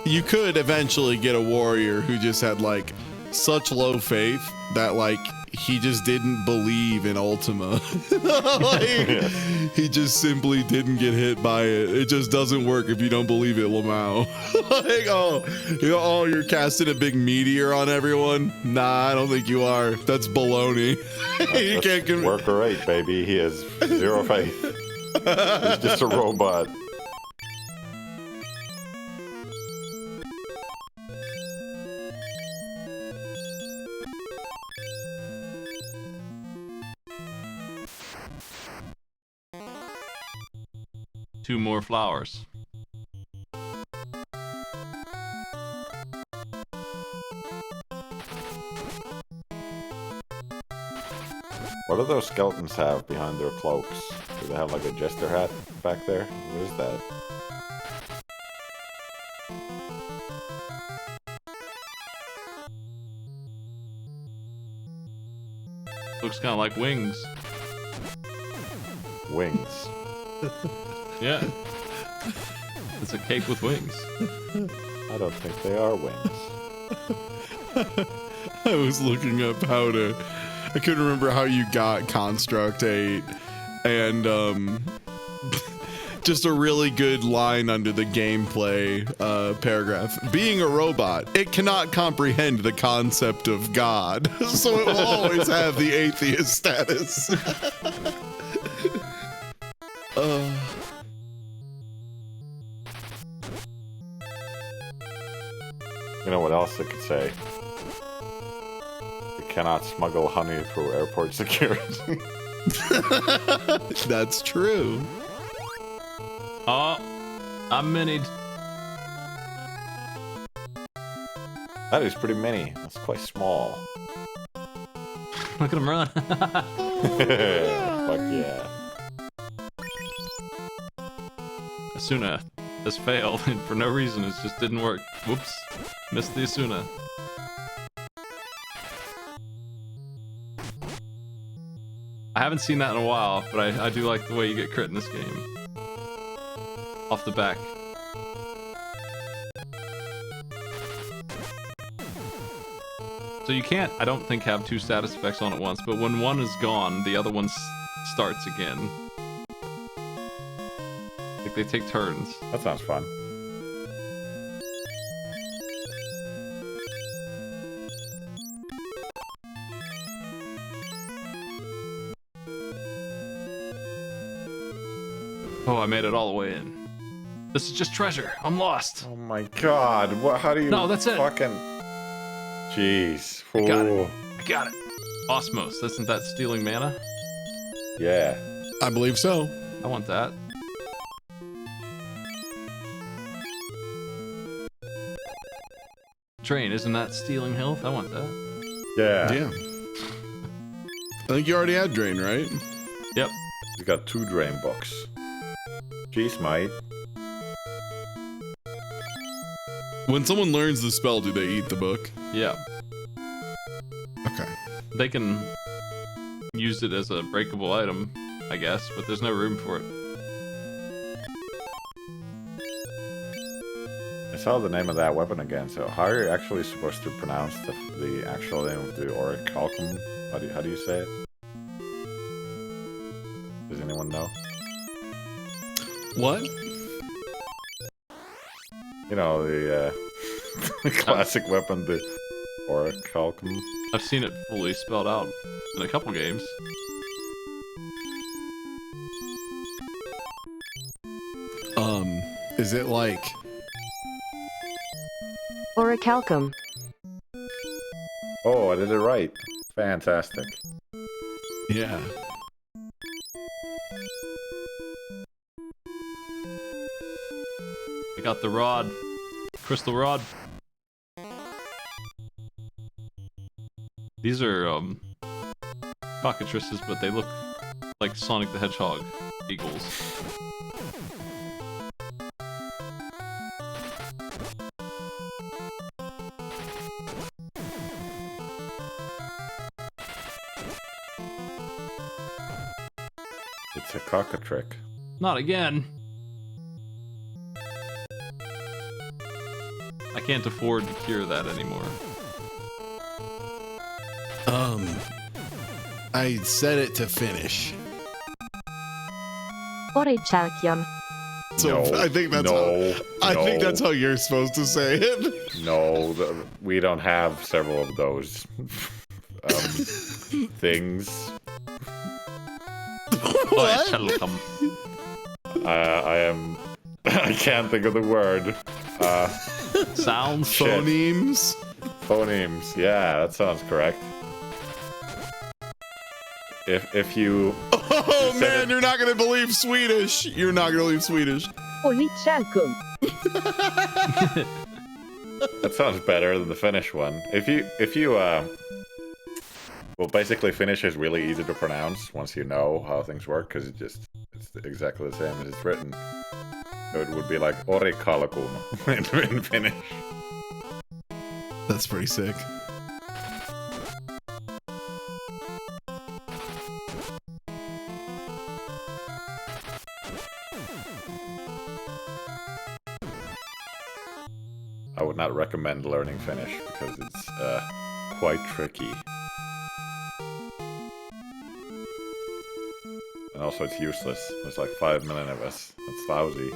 you could eventually get a warrior who just had like such low faith that like he just didn't believe in Ultima. Like, he just simply didn't get hit by it. It just doesn't work if you don't believe it, Lamau. Like, oh, you're casting a big meteor on everyone? Nah, I don't think you are. That's baloney. You can't Worker 8, baby. He has zero faith. He's just a robot. Two more flowers. What do those skeletons have behind their cloaks? Do they have like a jester hat back there? What is that? Looks kind of like wings. Wings. Yeah. It's a cape with wings. I don't think they are wings. I was looking up how to... I couldn't remember how you got Construct 8, and just a really good line under the gameplay paragraph. Being a robot, it cannot comprehend the concept of God, so it will always have the atheist status. You know what else it could say? You cannot smuggle honey through airport security. That's true. Oh, I'm minied. That is pretty mini. That's quite small. Look at him run. Fuck yeah. Asuna has failed, and for no reason, it just didn't work. Whoops. Missed the Asuna. I haven't seen that in a while, but I do like the way you get crit in this game. Off the back. So you can't, I don't think, have 2 status effects on at once, but when one is gone, the other one starts again. Like they take turns. That sounds fun. Oh, I made it all the way in. This is just treasure. I'm lost. Oh my god. What? How do you? No, that's it. Fucking. Jeez. I got it. Ooh. I got it. Osmos, isn't that stealing mana? Yeah. I believe so. I want that. Drain, isn't that stealing health? I want that. Yeah. Yeah. I think you already had Drain, right? Yep. You got 2 drain books. Jeez, mate. When someone learns the spell, do they eat the book? Yeah. Okay. They can use it as a breakable item, I guess, but there's no room for it. I saw the name of that weapon again, so how are you actually supposed to pronounce the actual name of the orichalcum? How do you say it? Does anyone know? What? You know, the classic weapon, the orichalcum. I've seen it fully spelled out in a couple games. Is it like... Orichalcum. Oh, I did it right. Fantastic. Yeah. I got the rod. Crystal rod. These are, cockatrices, but they look like Sonic the Hedgehog eagles. It's a cockatrick. Not again. I can't afford to cure that anymore. I set it to finish. Orichalcum. So No, I think that's I think that's how you're supposed to say it. No, we don't have several of those things. What? I am. I can't think of the word. Sounds. Shit. Phonemes? Phonemes. Yeah, that sounds correct. If you. Oh said man, it- you're not gonna believe Swedish. You're not gonna believe Swedish. Orichalcum. That sounds better than the Finnish one. If you well, basically Finnish is really easy to pronounce once you know how things work, because it's exactly the same as it's written. So it would be like orichalcum in Finnish. That's pretty sick. I would not recommend learning Finnish because it's quite tricky. And also it's useless. There's like 5 million of us. That's lousy.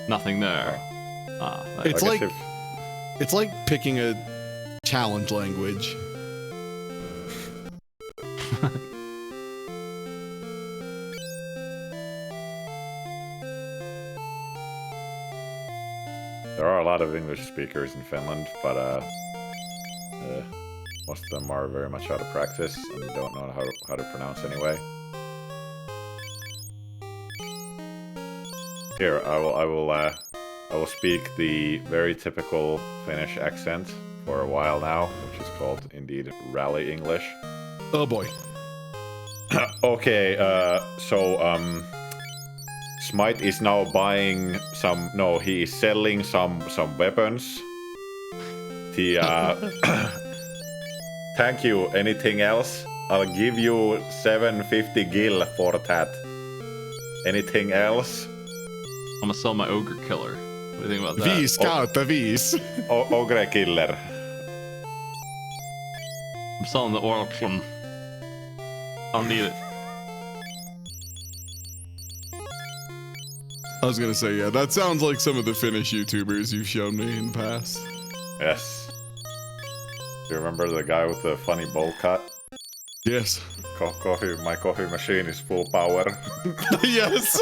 Nothing there. Ah, that- It's I guess like it's like picking a challenge language. There are a lot of English speakers in Finland, but most of them are very much out of practice and don't know how to pronounce anyway. Here, I will speak the very typical Finnish accent for a while now, which is called indeed Rally English. Oh boy. Okay, Smite is now buying some. No, he is selling some weapons. He thank you. Anything else? I'll give you 750 gil for that. Anything else? I'm gonna sell my ogre killer. What do you think about that? V scout the V's. Ogre killer. I'm selling the Ultima. I don't need it. I was gonna say, yeah, that sounds like some of the Finnish YouTubers you've shown me in the past. Yes. Do you remember the guy with the funny bowl cut? Yes. My coffee machine is full power. Yes.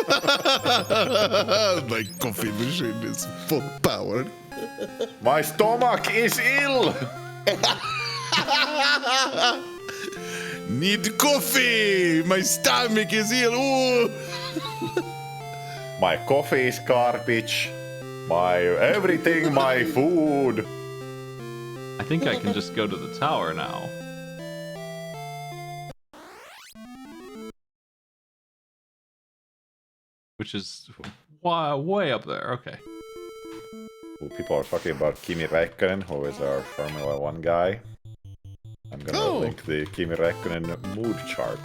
My coffee machine is full power. My stomach is ill! Need coffee. My stomach is ill. Ooh. My coffee is garbage. My everything, my food. I think I can just go to the tower now. Which is way up there. Okay. People are talking about Kimi Räikkönen, who is our Formula 1 guy. I'm gonna link the Kimi Räikkönen mood chart.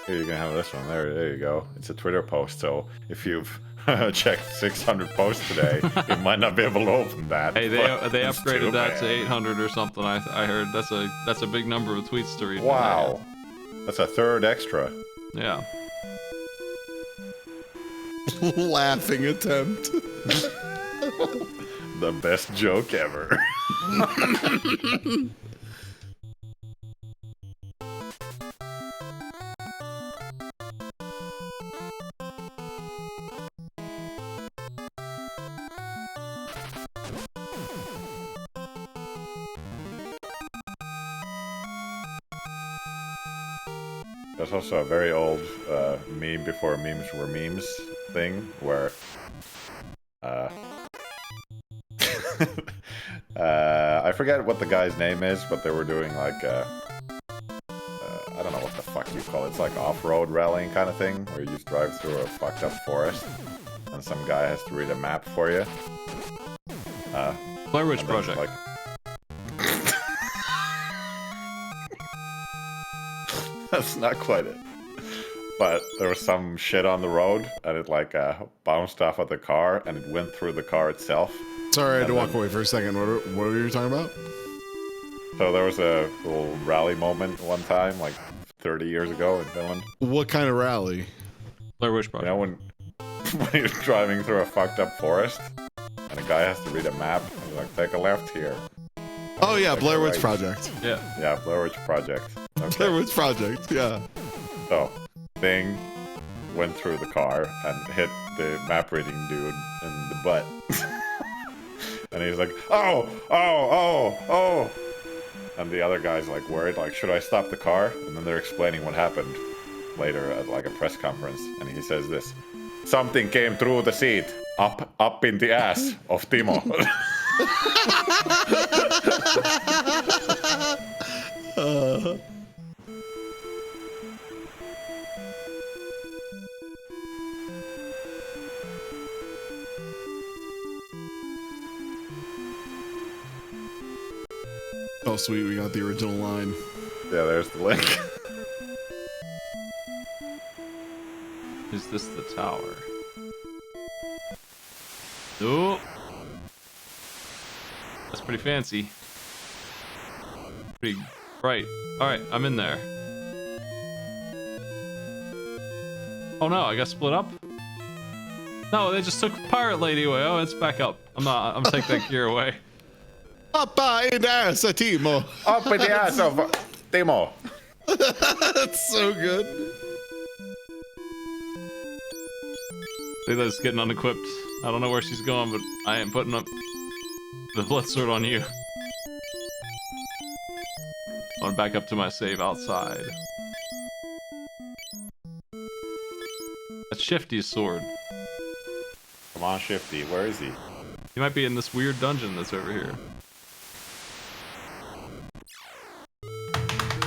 Here, you can have this one. There you go. It's a Twitter post, so if you've checked 600 posts today, you might not be able to open that. Hey, they it's upgraded too that bad. to 800 or something. I heard that's a big number of tweets to read. Wow, that's a third extra. Yeah. Laughing attempt. The best joke ever. There's also a very old meme before memes were memes thing where I forget what the guy's name is, but they were doing like I don't know what the fuck you call it. It's like off-road rallying kind of thing where you just drive through a fucked up forest and some guy has to read a map for you. Blair Witch and then, Project. like, that's not quite it. But there was some shit on the road, and it like bounced off of the car, and it went through the car itself. Sorry, I had to And walk then- away for a second. What were you talking about? So there was a little rally moment one time, like 30 years ago in Finland. What kind of rally? Blair Witch You Project. know, when you're driving through a fucked up forest, and a guy has to read a map, and he's like, take a left here. Oh yeah, Take a Blair Witch right. Project. Yeah. Yeah, Blair Witch Project. Okay. Blair Witch Project. Yeah. So, thing went through the car and hit the map reading dude in the butt. And he's like, oh! And the other guy's like worried, like, should I stop the car? And then they're explaining what happened later at like a press conference. And he says this, something came through the seat, up in the ass of Timo. Oh sweet, we got the original line. Yeah, there's the link. Is this the tower? Oh. That's pretty fancy. Pretty bright. Alright, I'm in there. Oh no, I got split up? No, they just took Pirate Lady away. Oh, it's back up. I'm taking that gear away. Up in the ass of Timo. Up in the ass of Timo. That's so good. Layla's getting unequipped. I don't know where she's going, but I ain't putting up the blood sword on you. I want to back up to my save outside. That's Shifty's sword. Come on, Shifty, where is he? He might be in this weird dungeon that's over here.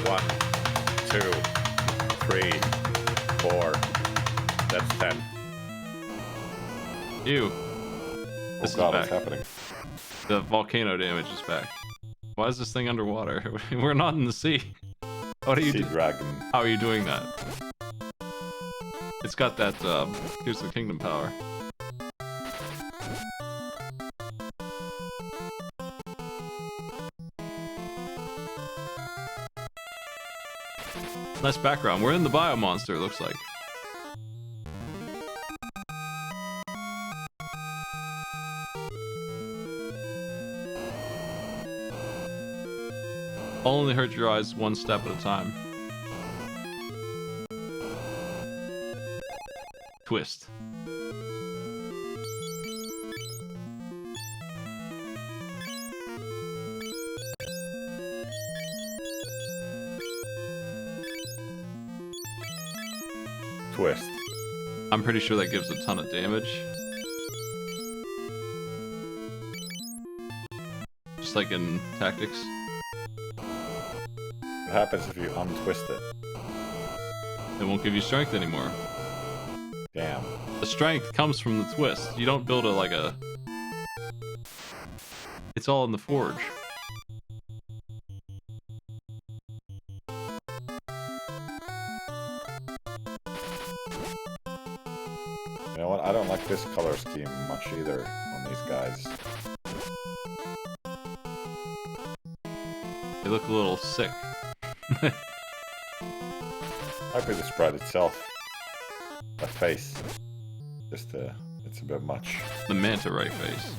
1, 2, 3, 4. That's 10. Ew. Oh This god, is what's back. happening? The volcano damage is back. Why is this thing underwater? We're not in the sea. What are you Sea doing? dragon. How are you doing that? It's got that, here's the kingdom power. Nice background. We're in the Biomonster, it looks like. Only hurt your eyes one step at a time. Twist. Twist. I'm pretty sure that gives a ton of damage. Just like in Tactics. What happens if you untwist it? It won't give you strength anymore. Damn. The strength comes from the twist. You don't build it like a... It's all in the forge. You know what? I don't like this color scheme much either on these guys. They look a little sick. Might be the sprite itself. The face. Just it's a bit much. The manta ray face.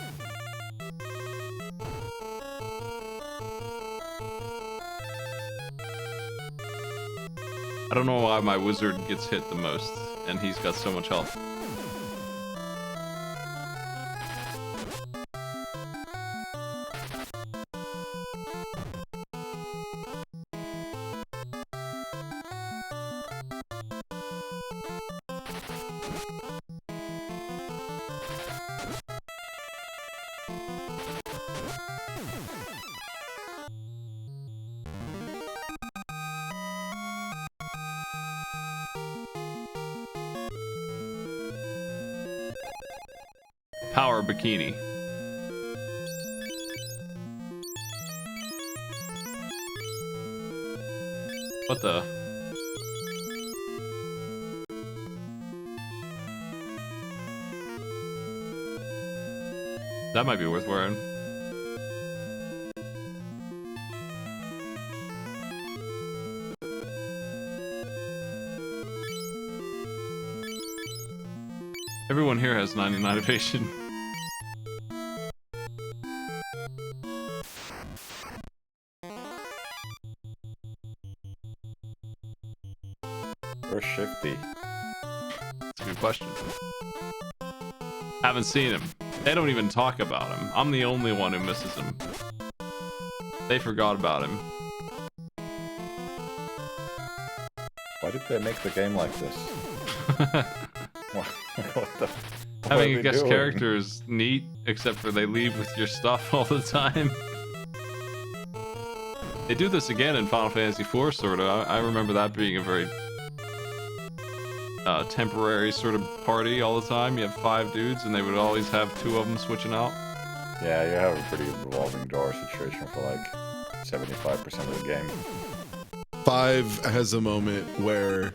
I don't know why my wizard gets hit the most, and he's got so much health. Power bikini. What the? That might be worth wearing. Everyone here has 99 evasion. Where's Shifty? That's a good question. Haven't seen him. They don't even talk about him. I'm the only one who misses him. They forgot about him. Why did they make the game like this? What the? Having a guest character is neat, except for they leave with your stuff all the time. They do this again in Final Fantasy IV, sort of. I remember that being a very temporary sort of party all the time. You have 5 dudes, and they would always have 2 of them switching out. Yeah, you have a pretty revolving door situation for like 75% of the game. 5 has a moment where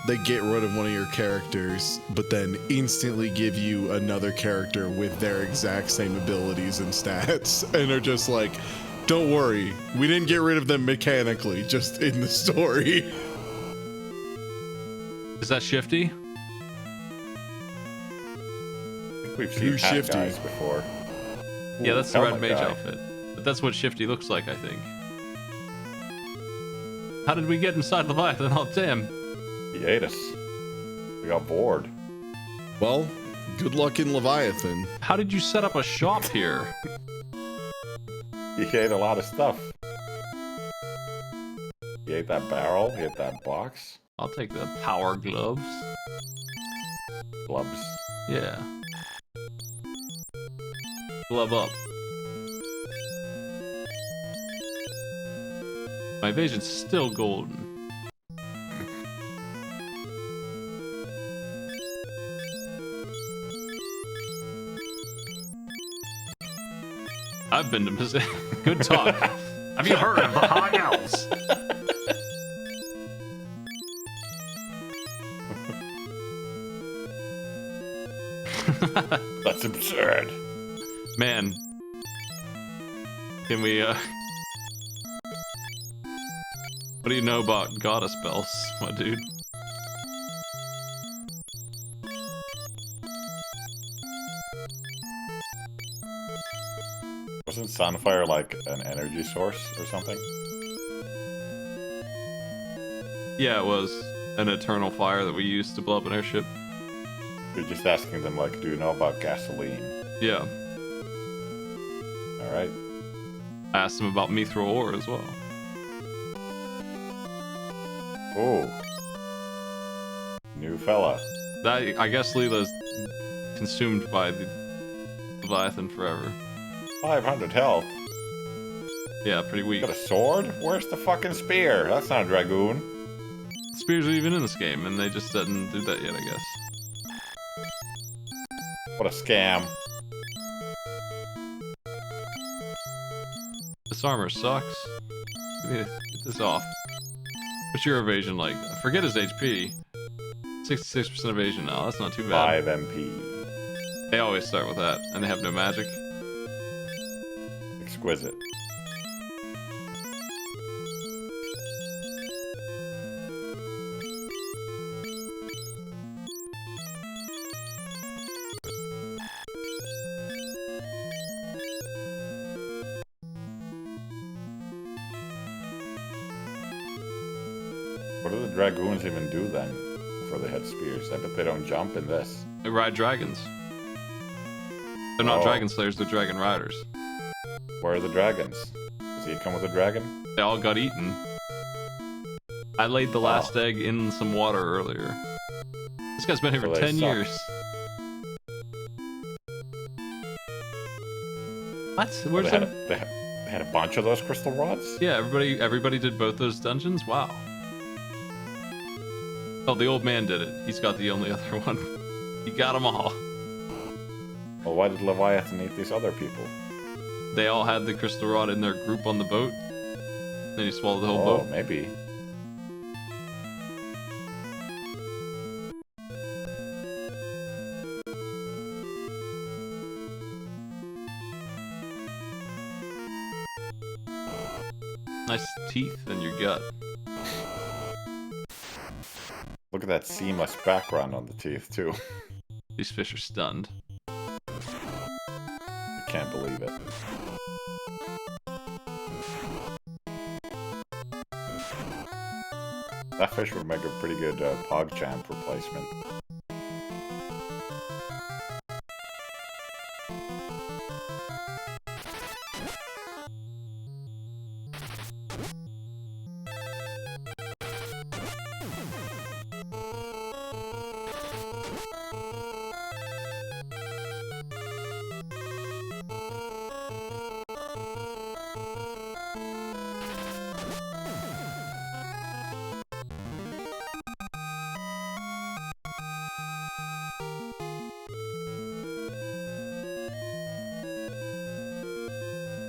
they get rid of one of your characters, but then instantly give you another character with their exact same abilities and stats, and are just like, don't worry, we didn't get rid of them mechanically, just in the story. Is that Shifty? I think we've seen Who's hat Shifty? guys before. Yeah, that's the red helmet mage guy. outfit. But that's what Shifty looks like, I think. How did we get inside Leviathan? Oh, damn. He ate us. We got bored. Well, good luck in Leviathan. How did you set up a shop here? He ate a lot of stuff. He ate that barrel. He ate that box. I'll take the power gloves. Gloves. Yeah. Glove up. My evasion's still golden. I've into position. Good talk. Have you heard of the High Elves? That's absurd. Man. Can we, What do you know about goddess spells, my dude? Wasn't Sunfire like an energy source or something? Yeah, it was an eternal fire that we used to blow up an airship. You're just asking them, like, do you know about gasoline? Yeah. Alright. I asked him about mithril ore as well. Ooh. New fella. That, I guess Leela's consumed by the Leviathan forever. 500 health. Yeah, pretty weak. Got a sword? Where's the fucking spear? That's not a Dragoon. Spears are even in this game, and they just didn't do that yet, I guess. What a scam. This armor sucks. Get this off. What's your evasion like? Forget his HP. 66% evasion now. That's not too bad. 5 MP. They always start with that, and they have no magic. Exquisite. What do the Dragoons even do then before they had spears? I bet they don't jump in this. They ride dragons. They're not Oh. dragon slayers, they're dragon riders. Where are the dragons? Does he come with a dragon? They all got eaten. I laid the last egg in some water earlier. This guy's been here for Well, they 10 suck. years. What? Where's they, that? they had a bunch of those crystal rods? Yeah, everybody did both those dungeons? Wow. Oh, the old man did it. He's got the only other one. He got them all. Well, why did Leviathan eat these other people? They all had the crystal rod in their group on the boat. Then he swallowed the whole Oh, boat. maybe. Nice teeth in your gut. Look at that seamless background on the teeth, too. These fish are stunned. I can't believe it. That fish would make a pretty good PogChamp replacement.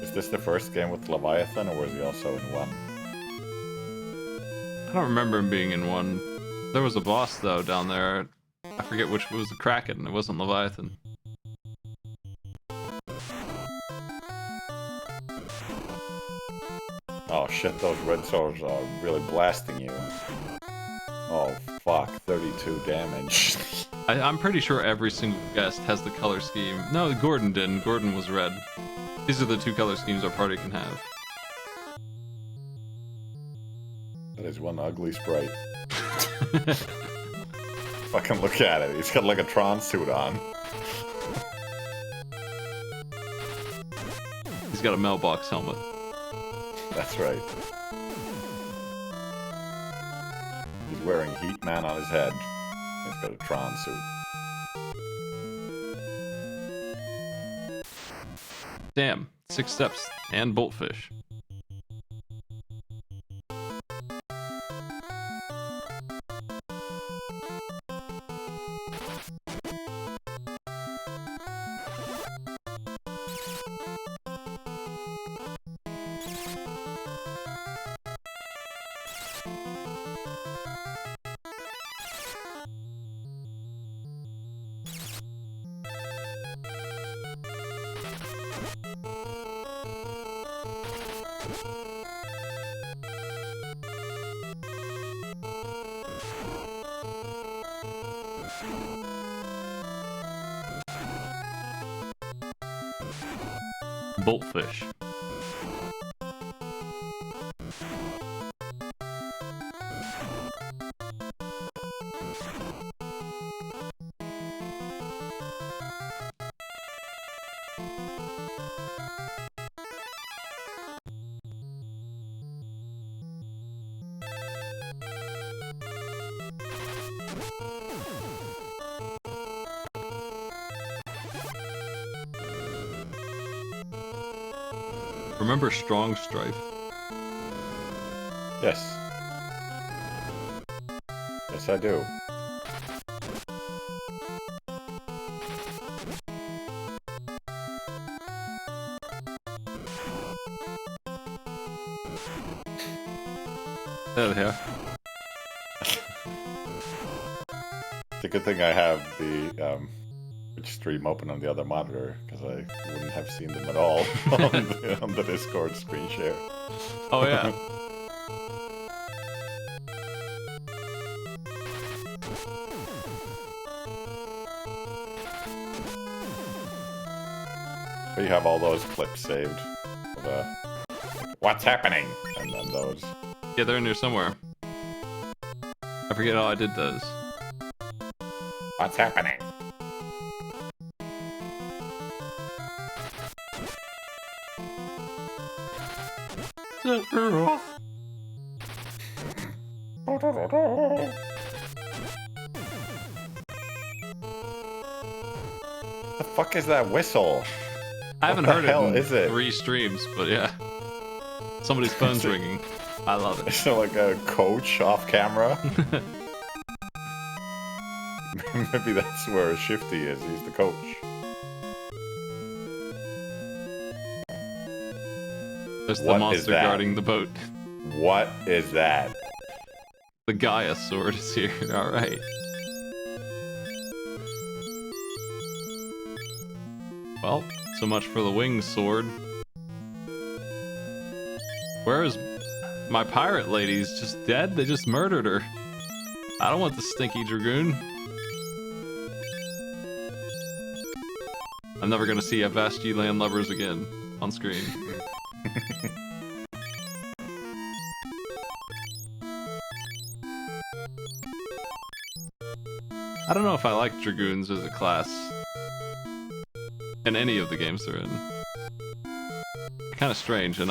Is this the first game with Leviathan, or was he also in one? I don't remember him being in one. There was a boss, though, down there. I forget which was the Kraken. It wasn't Leviathan. Oh shit, those red swords are really blasting you. Oh fuck, 32 damage. I'm pretty sure every single guest has the color scheme. No, Gordon didn't. Gordon was red. These are the two color schemes our party can have. That is one ugly sprite. Fucking look at it, he's got like a Tron suit on. He's got a mailbox helmet. That's right. He's wearing Heat Man on his head. He's got a Tron suit. Damn, 6 steps and boltfish. Boltfish. Remember Strong Strife? Yes. Yes, I do. Hell yeah. It's a good thing I have the stream open on the other monitor, because I wouldn't have seen them at all on the Discord screen share. Oh yeah. But you have all those clips saved. Of, what's happening? And then those. Yeah, they're in here somewhere. I forget how I did those. What's happening? The fuck is that whistle? I haven't What the heard hell it in is it? 3 streams, but yeah. Somebody's phone's ringing. I love it. Is it like a coach off camera? Maybe that's where Shifty is. He's the coach. There's the What is monster that? guarding the boat. What is that? The Gaia sword is here. Alright. Well, so much for the winged sword. Where is my pirate lady's just dead? They just murdered her. I don't want the stinky Dragoon. I'm never gonna see Avashti landlubbers again on screen. I don't know if I like Dragoons as a class in any of the games they're in. Kind of strange, and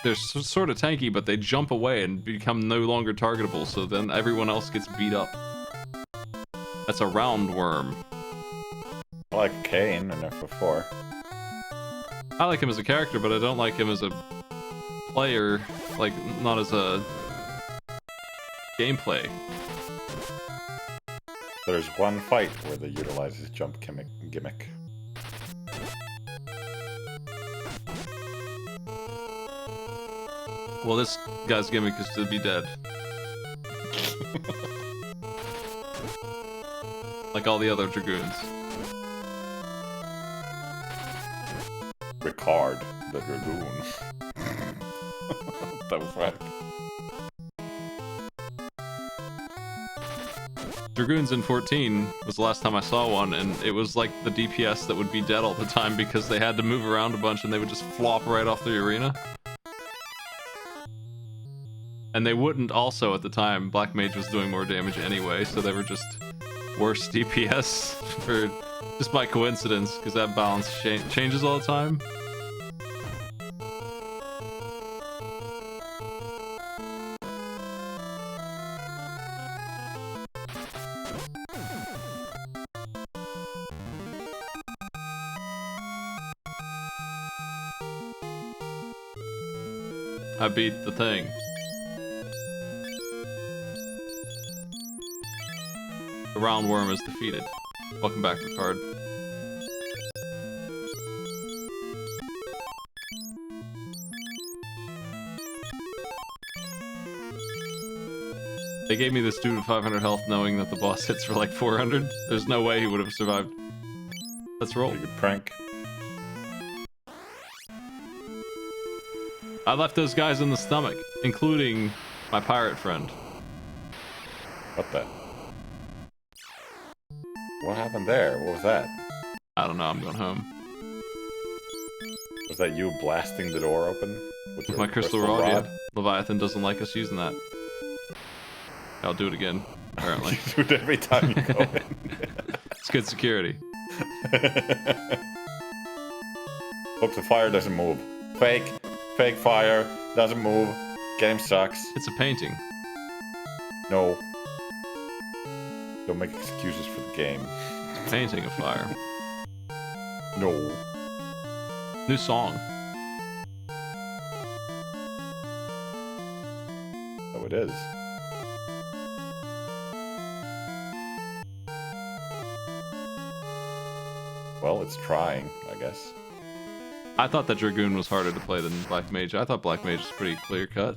they're sort of tanky, but they jump away and become no longer targetable, so then everyone else gets beat up. That's a roundworm. I like Kane in FF4. I like him as a character, but I don't like him as a player, like, not as a gameplay. There's one fight where they utilize his jump gimmick. Well, this guy's gimmick is to be dead. Like all the other Dragoons. Ricard, the Dragoon. That was right. Dragoons in 14 was the last time I saw one, and it was like the DPS that would be dead all the time because they had to move around a bunch and they would just flop right off the arena. And they wouldn't also at the time. Black Mage was doing more damage anyway, so they were just worse DPS for just by coincidence, because that balance changes all the time. I beat the thing. The roundworm is defeated. Welcome back, Ricard. They gave me this dude with 500 health knowing that the boss hits for like 400. There's no way he would have survived. Let's roll. Pretty good prank. I left those guys in the stomach, including my pirate friend. What the? What happened there? What was that? I don't know, I'm going home. Was that you blasting the door open? With your my crystal rod? Yeah. Leviathan doesn't like us using that. I'll do it again, apparently. You do it every time you go in. It's good security. Look, the fire doesn't move. Fake. Fake fire. Doesn't move. Game sucks. It's a painting. No. Don't make excuses for the game. It's a painting of fire. No. New song. Oh, it is. Well, it's trying, I guess. I thought that Dragoon was harder to play than Black Mage. I thought Black Mage was pretty clear cut.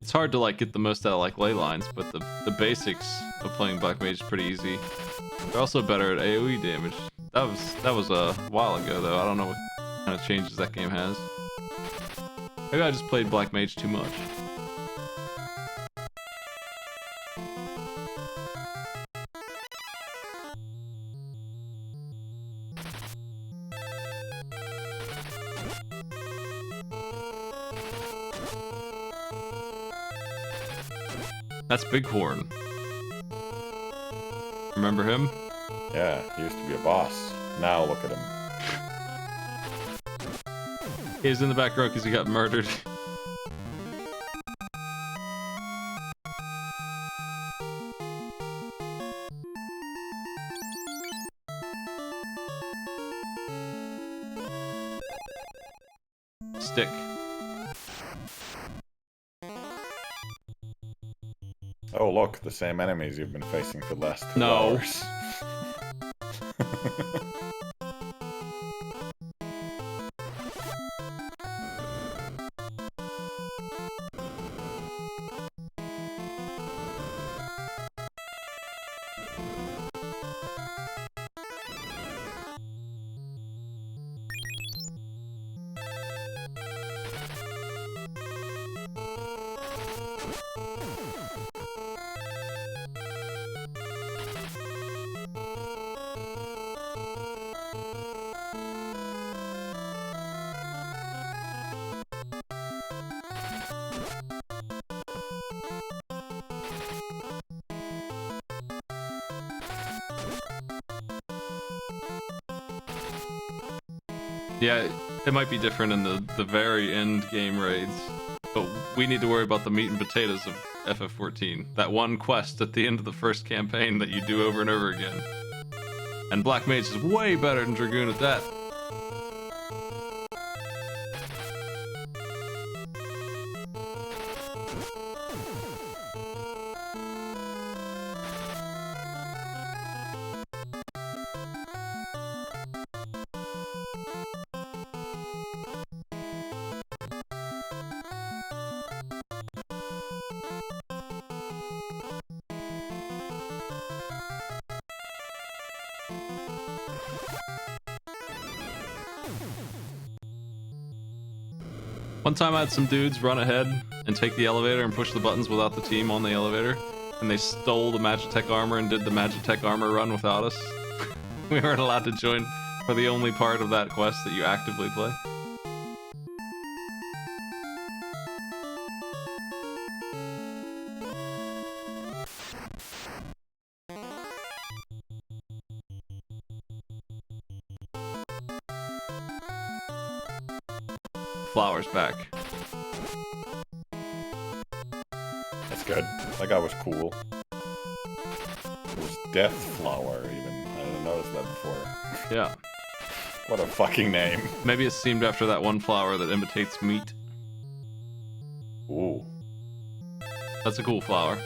It's hard to like get the most out of like ley lines, but the basics of playing Black Mage is pretty easy. They're also better at AoE damage. That was a while ago though. I don't know what kind of changes that game has. Maybe I just played Black Mage too much. That's Bighorn. Remember him? Yeah, he used to be a boss. Now look at him. He was in the back row because he got murdered. Stick. Oh, look, the same enemies you've been facing for the last 2 No. hours. Yeah, it might be different in the very end game raids, but we need to worry about the meat and potatoes of FF14. That one quest at the end of the first campaign that you do over and over again. And Black Mage is way better than Dragoon at that. One time I had some dudes run ahead and take the elevator and push the buttons without the team on the elevator, and they stole the Magitech armor and did the Magitech armor run without us. We weren't allowed to join for the only part of that quest that you actively play. Flowers back. That's good. That guy was cool. It was Death Flower, even. I didn't notice that before. Yeah. What a fucking name. Maybe it's themed after that one flower that imitates meat. Ooh. That's a cool flower.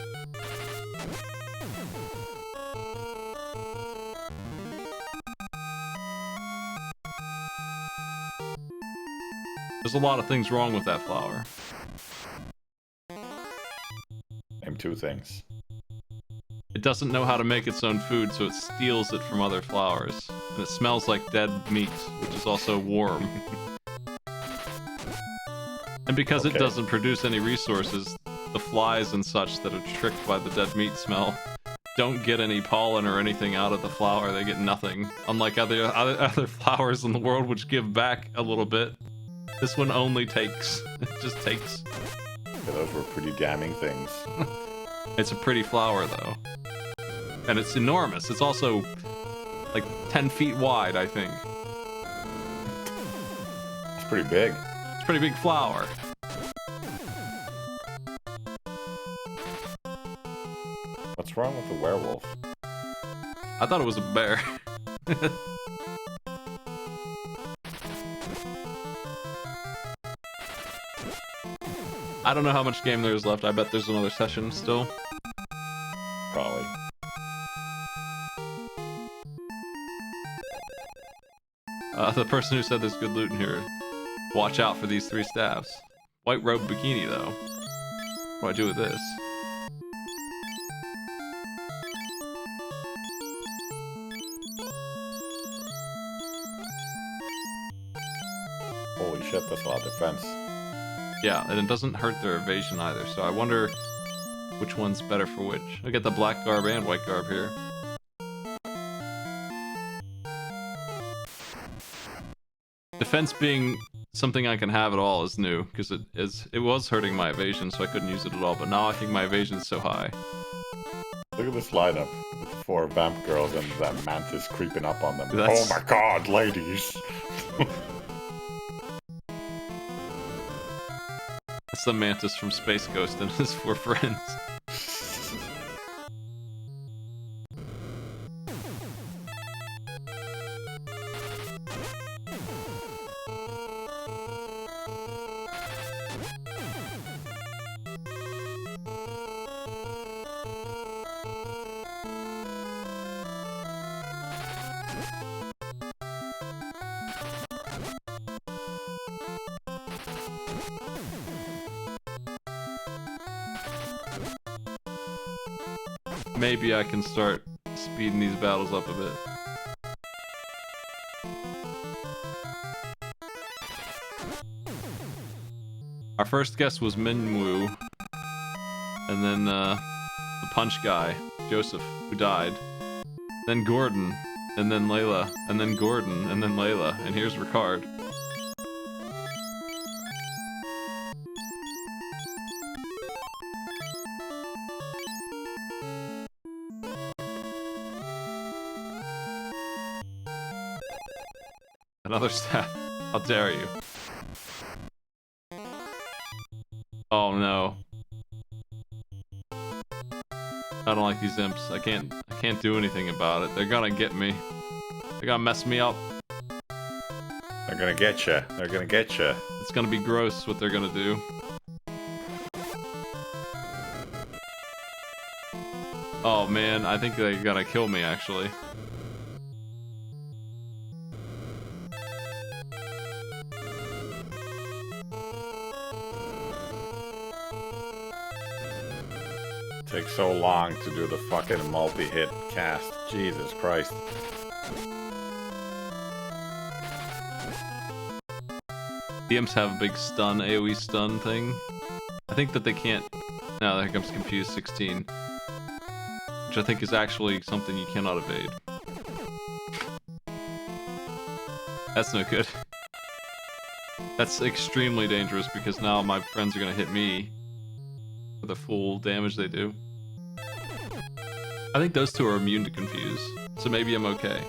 There's a lot of things wrong with that flower. Named two things. It doesn't know how to make its own food, so it steals it from other flowers. And it smells like dead meat, which is also warm. And because it Okay. doesn't produce any resources, the flies and such that are tricked by the dead meat smell don't get any pollen or anything out of the flower. They get nothing. Unlike other flowers in the world which give back a little bit, this one only takes. It just takes. Yeah, those were pretty damning things. It's a pretty flower, though. And it's enormous. It's also like 10 feet wide, I think. It's pretty big. It's a pretty big flower. What's wrong with the werewolf? I thought it was a bear. I don't know how much game there's left. I bet there's another session still. Probably. The person who said there's good loot in here. Watch out for these 3 staffs. White robe bikini, though. What do I do with this? Holy shit, that's a lot of defense. Yeah, and it doesn't hurt their evasion either, so I wonder which one's better for which. I get the black garb and white garb here. Defense being something I can have at all is new, because it was hurting my evasion, so I couldn't use it at all, but now I think my evasion is so high. Look at this lineup with 4 vamp girls and that mantis creeping up on them. That's- Oh my god, ladies! That's the mantis from Space Ghost and his 4 friends. Maybe I can start speeding these battles up a bit. Our first guest was Minwoo, and then the punch guy, Joseph, who died. Then Gordon, and then Layla, and then Gordon, and then Layla, and here's Ricard. Another staff. How dare you? Oh no. I don't like these imps. I can't do anything about it. They're gonna get me. They're gonna mess me up. They're gonna get you. They're gonna get you. It's gonna be gross what they're gonna do. Oh man, I think they're gonna kill me actually. Takes so long to do the fucking multi-hit cast. Jesus Christ. The imps have a big stun, AoE stun thing. I think that they can't... No, there comes Confused 16. Which I think is actually something you cannot evade. That's no good. That's extremely dangerous because now my friends are gonna hit me for the full damage they do. I think those 2 are immune to Confuse, so maybe I'm okay.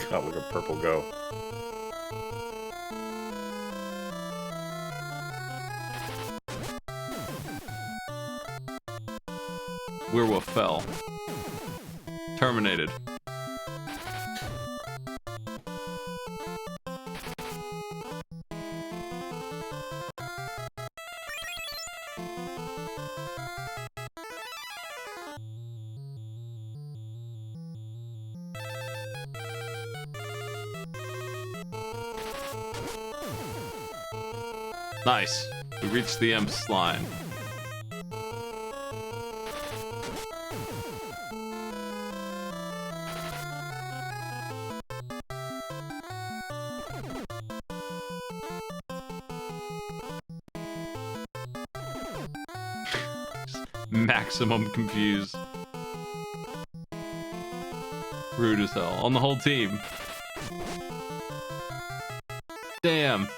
God, look at purple go. Werewolf fell. Terminated. Nice. We reached the Imps line. Maximum confused. Rude as hell. On the whole team. Damn.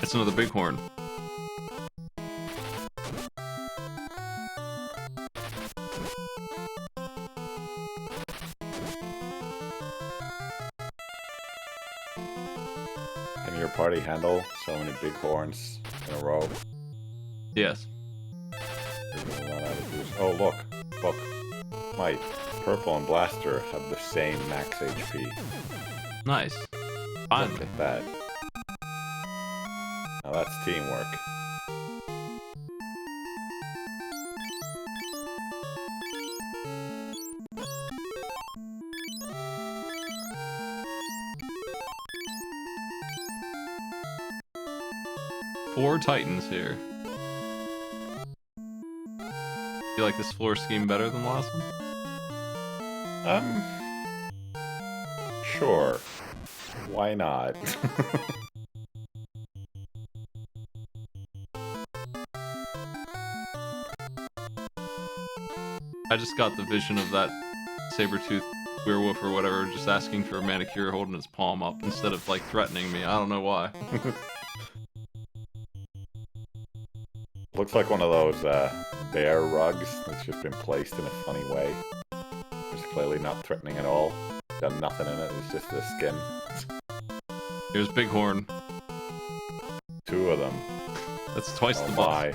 It's another bighorn. Can your party handle so many bighorns in a row? Yes. You're gonna run out of juice. Oh, look. Look. My purple and blaster have the same max HP. Nice. Finally. Look at that. Now that's teamwork. Four Titans here. You like this floor scheme better than the last one? Sure. Why not? I just got the vision of that saber-toothed werewolf or whatever just asking for a manicure holding his palm up instead of like threatening me. I don't know why. Looks like one of those bear rugs that's just been placed in a funny way. It's clearly not threatening at all. Got nothing in it, it's just the skin. Here's Bighorn. Two of them. That's twice Oh the boss. my.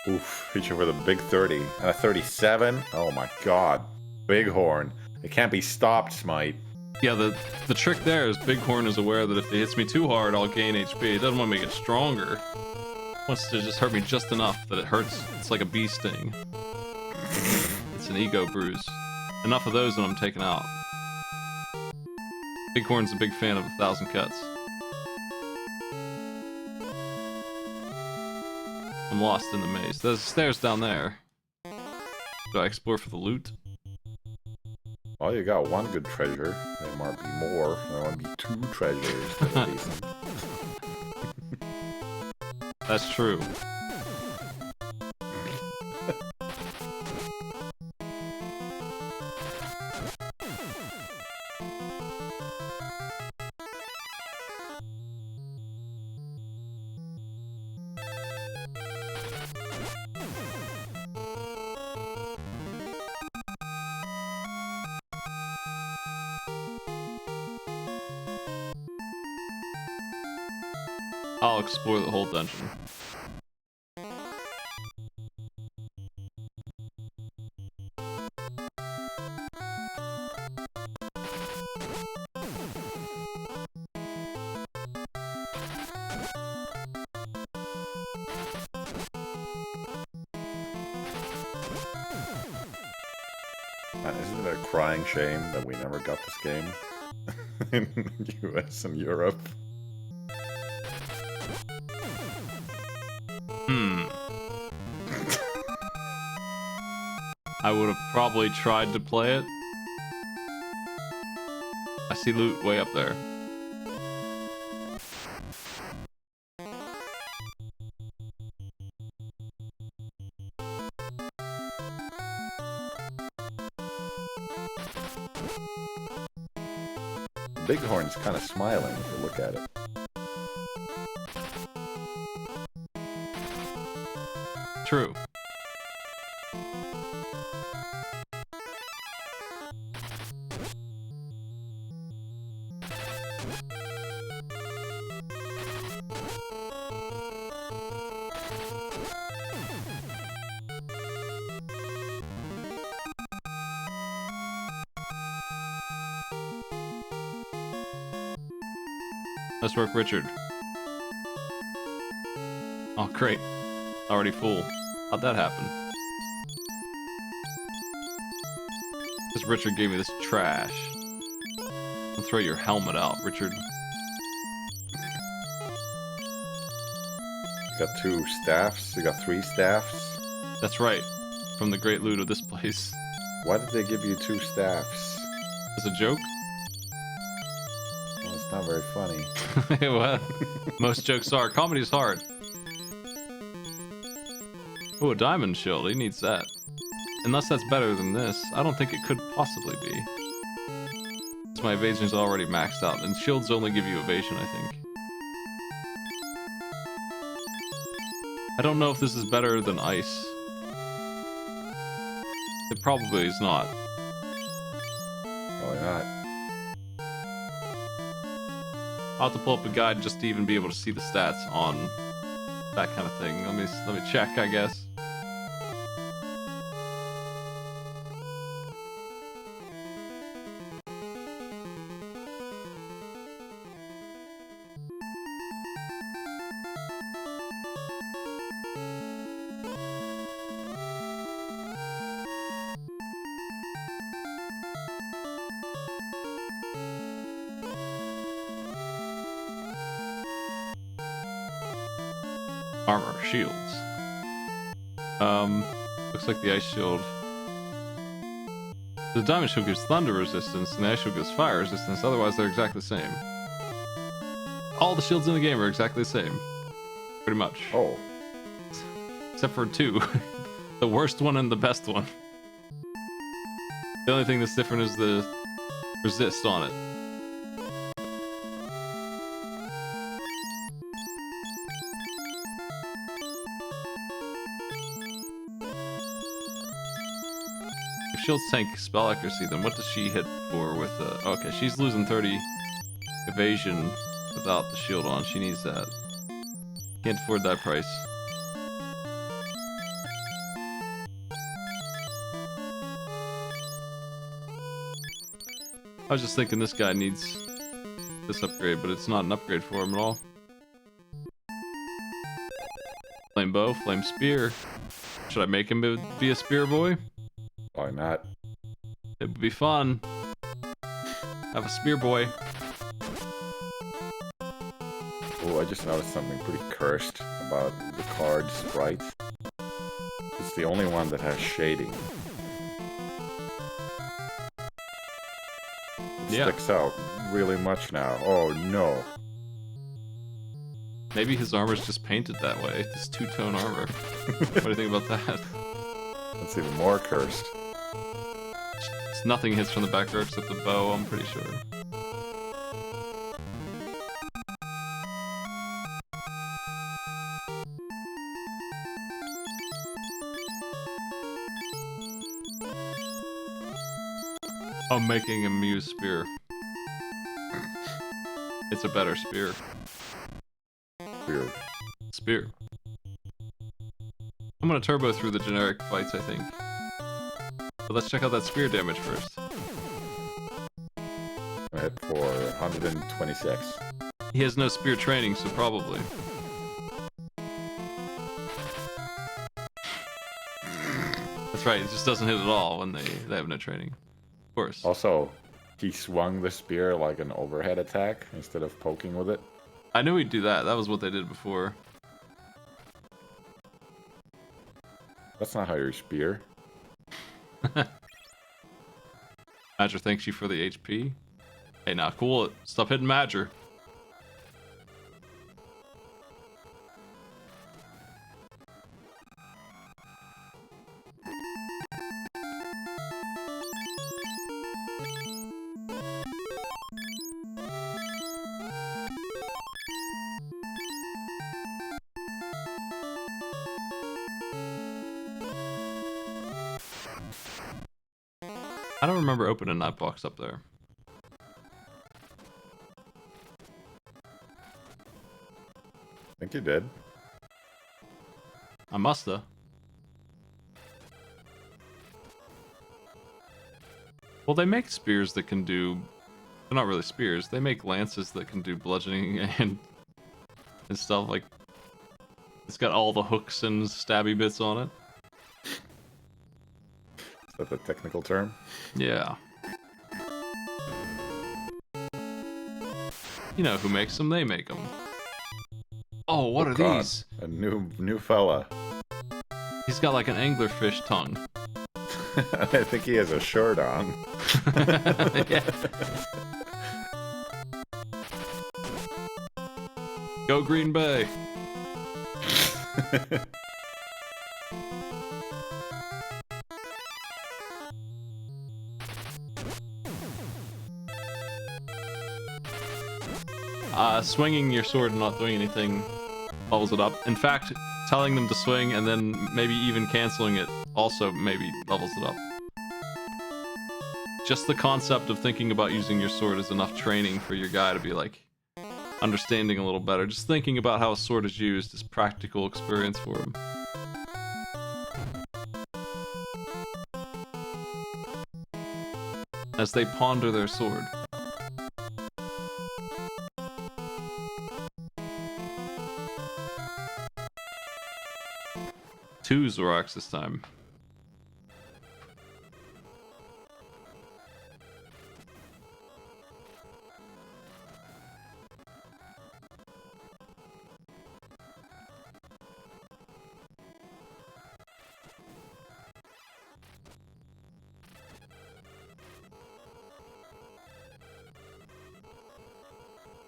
Oof, reaching for the big 30. And a 37? Oh my god. Bighorn. It can't be stopped, Smite. Yeah, the trick there is Bighorn is aware that if it hits me too hard, I'll gain HP. It doesn't want to make it stronger. It wants to just hurt me just enough that it hurts. It's like a bee sting. It's an ego bruise. Enough of those and I'm taken out. Bighorn's a big fan of 1,000 cuts. I'm lost in the maze. There's stairs down there. Do I explore for the loot? Well, you got one good treasure. There might be more. There might be two treasures that are decent. That's true. I'll explore the whole dungeon. Man, isn't it a crying shame that we never got this game in US and Europe? I would have probably tried to play it. I see loot way up there. Bighorn's kind of smiling if you look at it. True. Let's work Richard. Oh, great. Already full. How'd that happen? Because Richard gave me this trash. Don't throw your helmet out, Richard. You got 2 staffs? You got 3 staffs? That's right. From the great loot of this place. Why did they give you 2 staffs? As a joke? Well, it's not very funny. Well, most jokes are. Comedy's hard. Ooh, a diamond shield. He needs that. Unless that's better than this. I don't think it could possibly be. Because my evasion's already maxed out. And shields only give you evasion, I think. I don't know if this is better than ice. It probably is not. Probably not. I'll have to pull up a guide just to even be able to see the stats on that kind of thing. Let me check, I guess. Armor, shields. Looks like the ice shield. The diamond shield gives thunder resistance, and the ice shield gives fire resistance. Otherwise, they're exactly the same. All the shields in the game are exactly the same. Pretty much. Oh. Except for 2. The worst one and the best one. The only thing that's different is the resist on it. If shields tank spell accuracy, then what does she hit for with okay, she's losing 30 evasion without the shield on. She needs that. Can't afford that price. I was just thinking this guy needs this upgrade, but it's not an upgrade for him at all. Flame bow, flame spear. Should I make him be a spear boy? Why not? It would be fun. Have a spear boy. Oh, I just noticed something pretty cursed about the card sprite. It's the only one that has shading. It sticks out really much now. Oh no. Maybe his armor's just painted that way. It's two-tone armor. What do you think about that? That's even more cursed. Nothing hits from the back row except the bow, I'm pretty sure. I'm making a Muse spear. It's a better spear. Weird. Spear. I'm gonna turbo through the generic fights, I think. But let's check out that spear damage first. I hit for 126. He has no spear training, so probably. That's right, it just doesn't hit at all when they have no training. Of course. Also, he swung the spear like an overhead attack instead of poking with it. I knew he'd do that. That was what they did before. That's not how you spear. Madger thanks you for the HP. Hey, now cool it. Stop hitting Madger. I don't remember opening that box up there. I think you did. I musta. Well, they make spears that can do... They're not really spears. They make lances that can do bludgeoning and stuff. Like, it's got all the hooks and stabby bits on it. Is that the technical term? Yeah. You know who makes them? They make them. Oh, what are God. these? A new fella. He's got like an anglerfish tongue. I think he has a shirt on. Yeah. Go Green Bay. Swinging your sword and not doing anything levels it up. In fact, telling them to swing and then maybe even canceling it also maybe levels it up. Just the concept of thinking about using your sword is enough training for your guy to be like understanding a little better. Just thinking about how a sword is used is practical experience for him. As they ponder their sword. Two Zoroarks this time.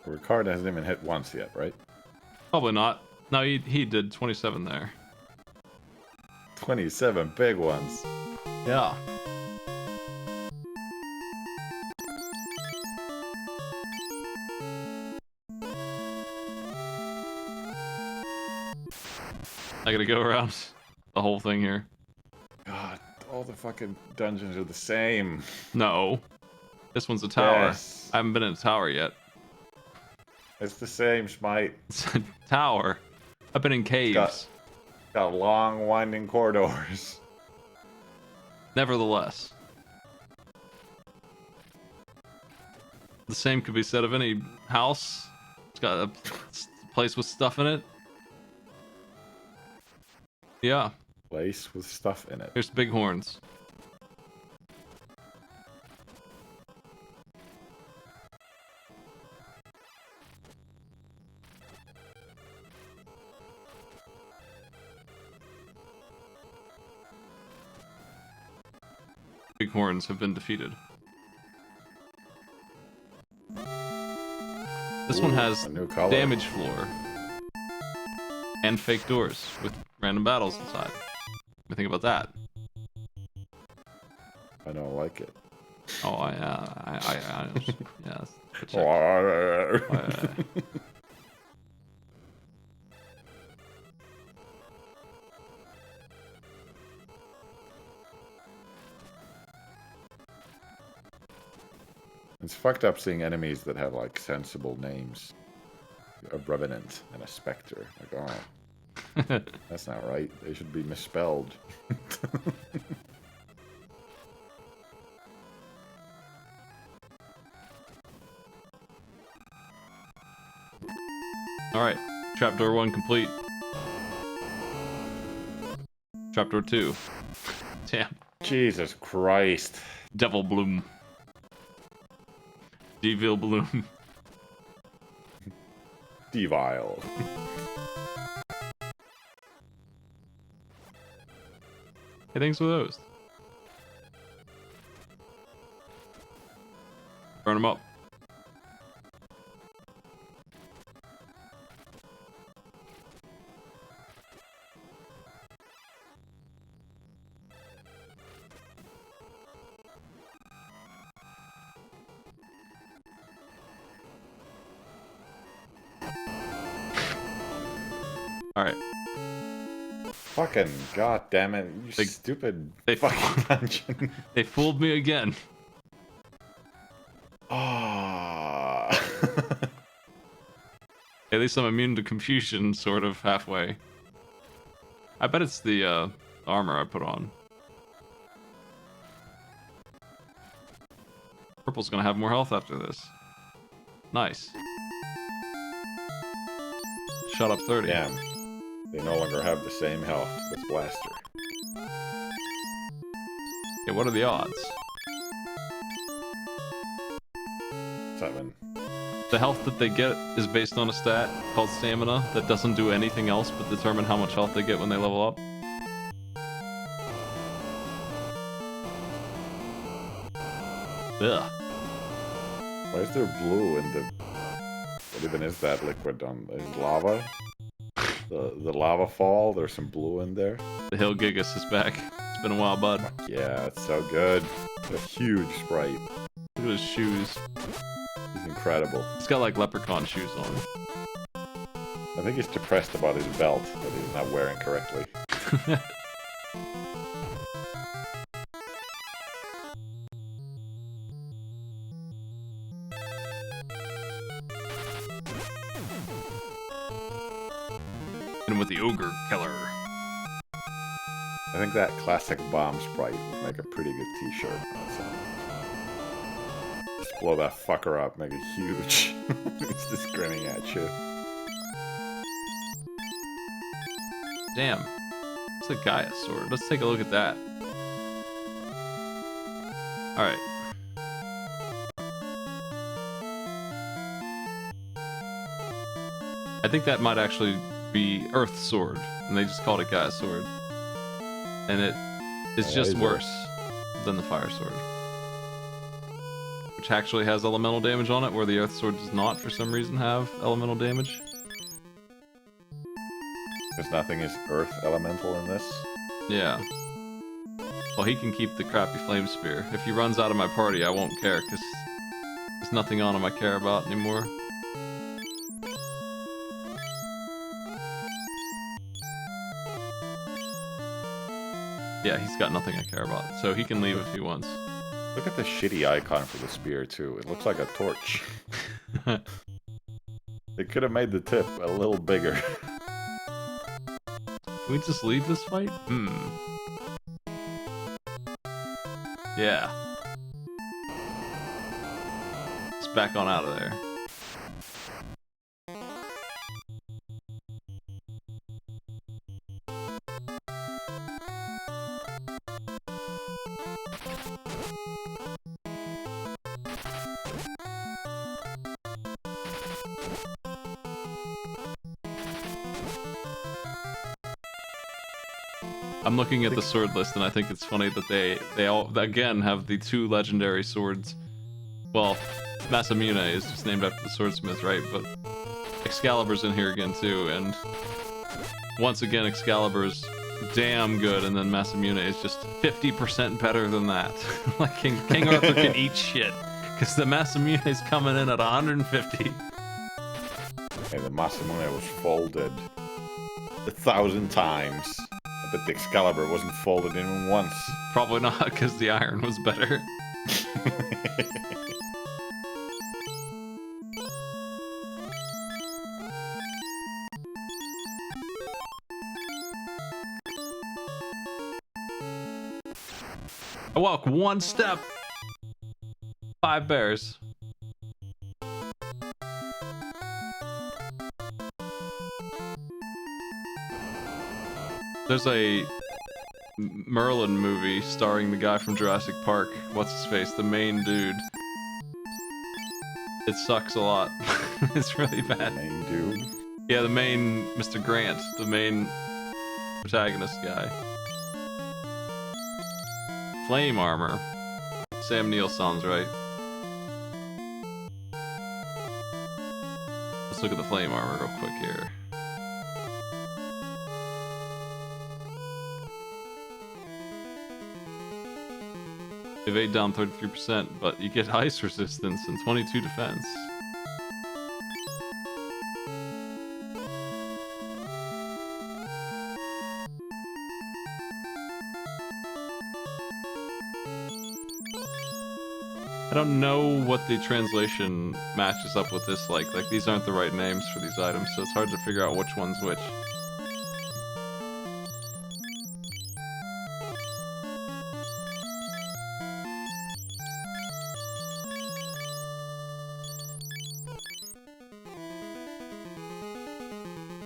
Ricard hasn't even hit once yet, right? Probably not. No, he did 27 there. 27 big ones. Yeah. I gotta go around the whole thing here. God, all the fucking dungeons are the same. No. This one's a tower. Yes. I haven't been in a tower yet. It's the same, Smite. It's a tower. I've been in caves. Got long, winding corridors. Nevertheless. The same could be said of any house. It's got a place with stuff in it. Yeah. Place with stuff in it. Here's bighorns. Bighorns have been defeated. This one has a new color. damage floor and fake doors with random battles inside. What do you think about that? I don't like it. Oh, yes. Check. It's fucked up seeing enemies that have like sensible names. A revenant and a specter. Like, oh, that's not right. They should be misspelled. Alright, trapdoor 1 complete. Trapdoor 2. Damn. Jesus Christ. Devil Bloom. Devil Bloom. Devile. Hey, thanks for those. Burn them up. Alright. Fucking goddamn it! You They- stupid they- fucking dungeon. They fooled me again. Ah. At least I'm immune to confusion, sort of, halfway. I bet it's the armor I put on. Purple's gonna have more health after this. Nice. Shut up 30. Damn. They no longer have the same health as Blaster. Okay, what are the odds? 7. The health that they get is based on a stat called stamina that doesn't do anything else but determine how much health they get when they level up. Ugh. Why is there blue in the... What even is that liquid on... Is lava? The lava fall? There's some blue in there? The Hill Gigas is back. It's been a while, bud. Yeah, it's so good. A huge sprite. Look at his shoes. He's incredible. He's got like leprechaun shoes on. I think he's depressed about his belt that he's not wearing correctly. And with the ogre killer. I think that classic bomb sprite would make a pretty good t-shirt. Just blow that fucker up, make it huge. It's just grinning at you. Damn. It's a Gaia sword. Let's take a look at that. Alright. I think that might actually be Earth Sword, and they just called it Gaia Sword. And it is Yeah, just is it? worse than the Fire Sword. Which actually has elemental damage on it, where the Earth Sword does not, for some reason, have elemental damage. Because nothing is earth elemental in this. Yeah. Well, he can keep the crappy flame spear. If he runs out of my party, I won't care, because there's nothing on him I care about anymore. Yeah, he's got nothing I care about, so he can leave if he wants. Look at the shitty icon for the spear, too. It looks like a torch. They could have made the tip a little bigger. Can we just leave this fight? Yeah. Let's back on out of there. I'm looking at the sword list, and I think it's funny that they all again have the two legendary swords. Well, Masamune is just named after the swordsmith, right? But Excalibur's in here again too, and once again Excalibur's damn good, and then Masamune is just 50% better than that. Like King Arthur can eat shit, because the Masamune is coming in at 150. Hey, the Masamune was folded 1,000 times. But the Excalibur wasn't folded even once. Probably not, because the iron was better. I walk one step. 5 bears. There's a Merlin movie starring the guy from Jurassic Park. What's his face? The main dude. It sucks a lot. It's really bad. Main dude. Yeah, the main Mr. Grant, the main protagonist guy. Flame armor. Sam Neill sounds right. Let's look at the flame armor real quick here. Evade down 33%, but you get ice resistance and 22 defense. I don't know what the translation matches up with this like. Like, these aren't the right names for these items, so it's hard to figure out which one's which.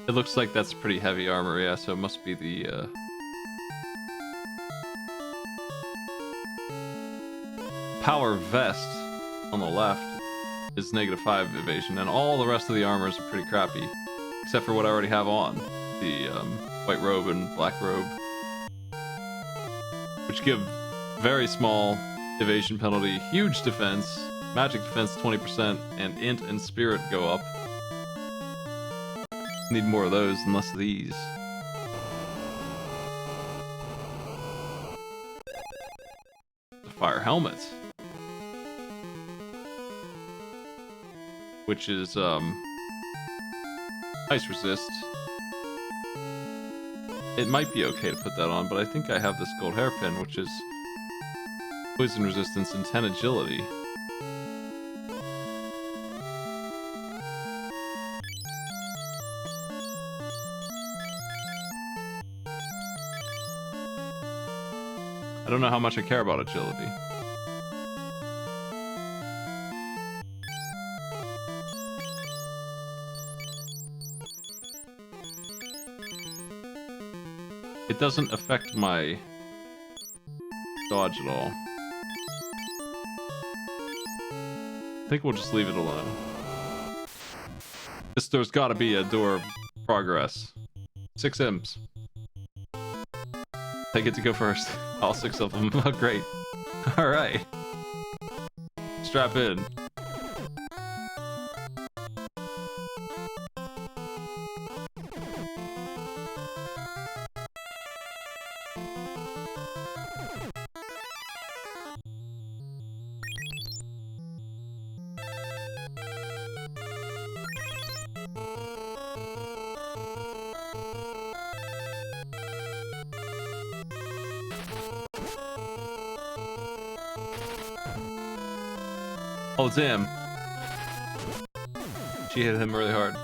It looks like that's pretty heavy armor, yeah, so it must be the, Power vest on the left is -5 evasion, and all the rest of the armors are pretty crappy, except for what I already have on. The, white robe and black robe. Which give very small evasion penalty, huge defense, magic defense 20%, and int and spirit go up. Need more of those and less of these. The fire helmet. Which is, ice resist. It might be okay to put that on, but I think I have this gold hairpin, which is poison resistance and 10 agility. I don't know how much I care about agility. It doesn't affect my dodge at all. I think we'll just leave it alone. There's gotta be a door of progress. 6 imps. I get to go first. All 6 of them. Oh, great. Alright. Strap in. Oh, damn. She hit him really hard.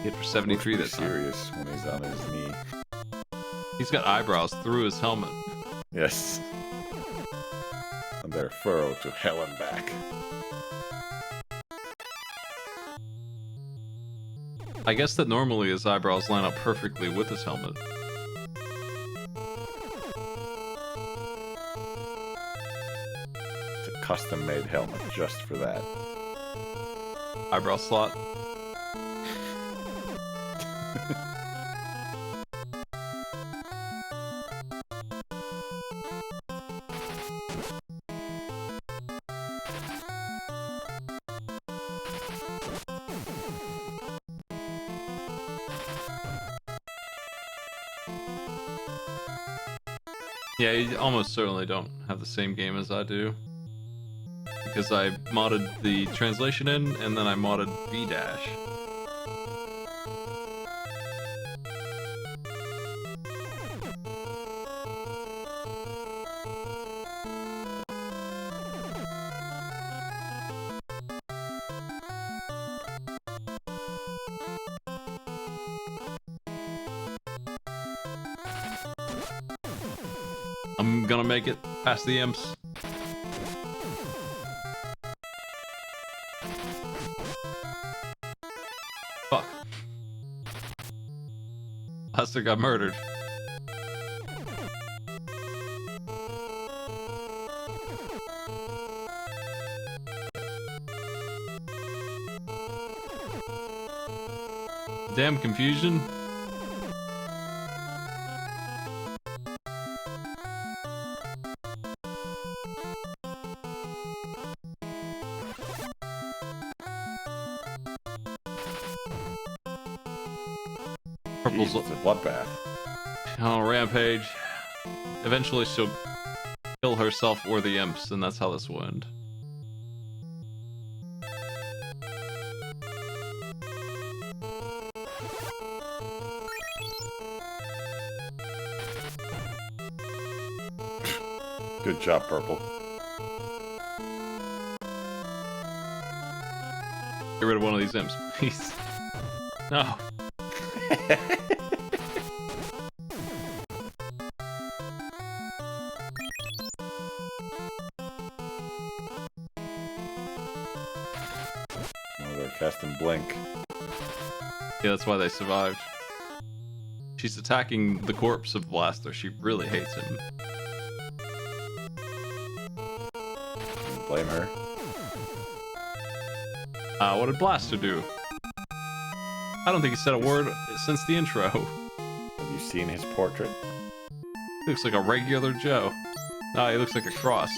Hit for 73 this time. Serious when he's on his knee. He's got eyebrows through his helmet. Yes. And they're furrowed to hell and back. I guess that normally his eyebrows line up perfectly with his helmet. Custom-made helmet just for that. Eyebrow slot. Yeah, you almost certainly don't have the same game as I do. Because I modded the translation in, and then I modded V-Dash. I'm gonna make it past the imps. Fuck. Lester got murdered. Damn confusion. Jeez, it's a bloodbath. On a rampage. Eventually she'll kill herself or the imps, and that's how this will end. Good job, Purple. Get rid of one of these imps, please. No. Oh, they're casting Blink. Yeah, that's why they survived. She's attacking the corpse of Blaster. She really hates him. Don't blame her. What did Blaster do? I don't think he said a word since the intro. Have you seen his portrait? He looks like a regular Joe. No, he looks like a cross.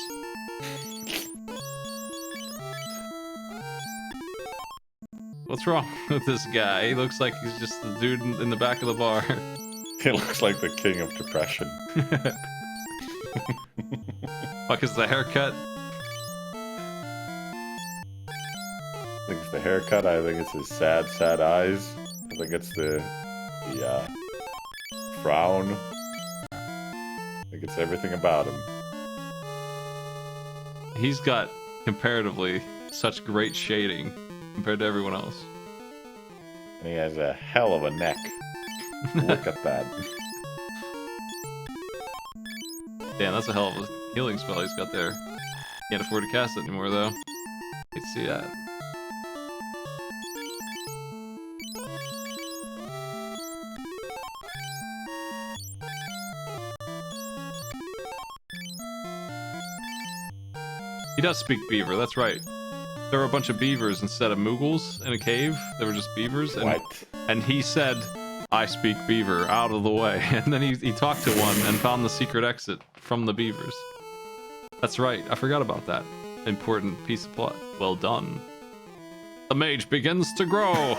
What's wrong with this guy? He looks like he's just the dude in the back of the bar. He looks like the king of depression. Fuck is the haircut? I think it's the haircut. I think it's his sad, sad eyes. I think it's the frown. I think it's everything about him. He's got comparatively such great shading compared to everyone else. And he has a hell of a neck. Look at that. Damn, that's a hell of a healing spell he's got there. Can't afford to cast it anymore though. Hate to see that. He does speak beaver, that's right. There were a bunch of beavers instead of Moogles in a cave. There were just beavers. And, What? and he said, I speak beaver, out of the way. And then he talked to one and found the secret exit from the beavers. That's right, I forgot about that. Important piece of plot. Well done. The mage begins to grow.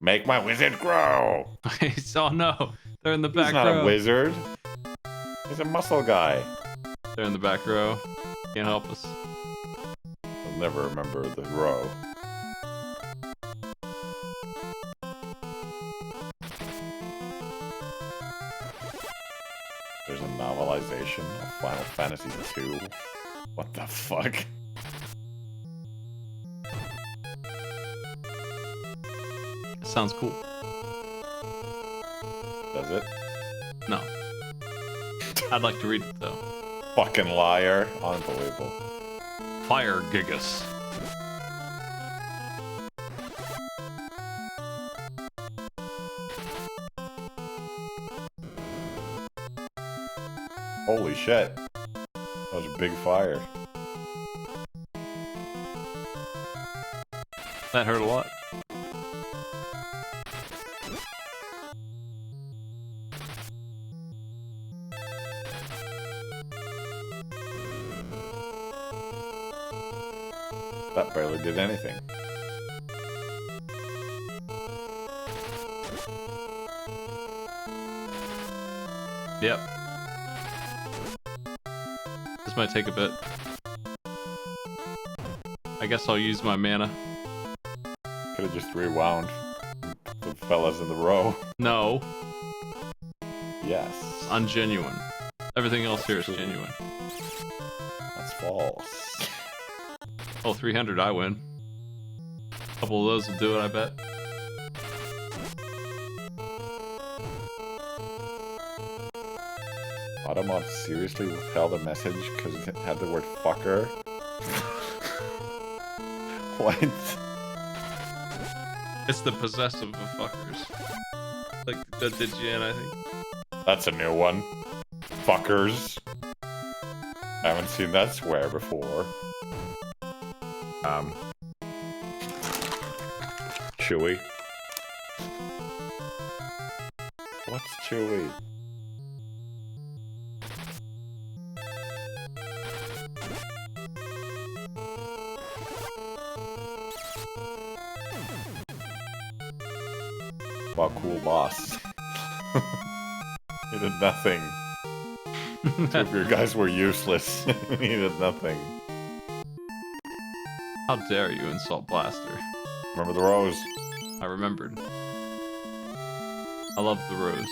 Make my wizard grow! Oh no, they're in the He's back not row. a wizard. He's a muscle guy. They're in the back row. Can't help us. I'll never remember the row. There's a novelization of Final Fantasy II. What the fuck? Sounds cool. Does it? No. I'd like to read it though. Fucking liar. Unbelievable. Fire Gigas. Holy shit. That was a big fire. That hurt a lot. That barely did anything. Yep. This might take a bit. I guess I'll use my mana. Could have just rewound the fellas in the row. No, Yes. ungenuine. Everything else here is genuine. That's false. Oh, 300, I win. A couple of those will do it, I bet. Automod seriously withheld a message because it had the word fucker? What? It's the possessive of fuckers. Like the Digian, I think. That's a new one. Fuckers. I haven't seen that swear before. Chewy. What's Chewy? Wow, cool boss. He did nothing. Two of your guys were useless. He did nothing. How dare you insult Blaster? Remember the rose? I remembered. I love the rose.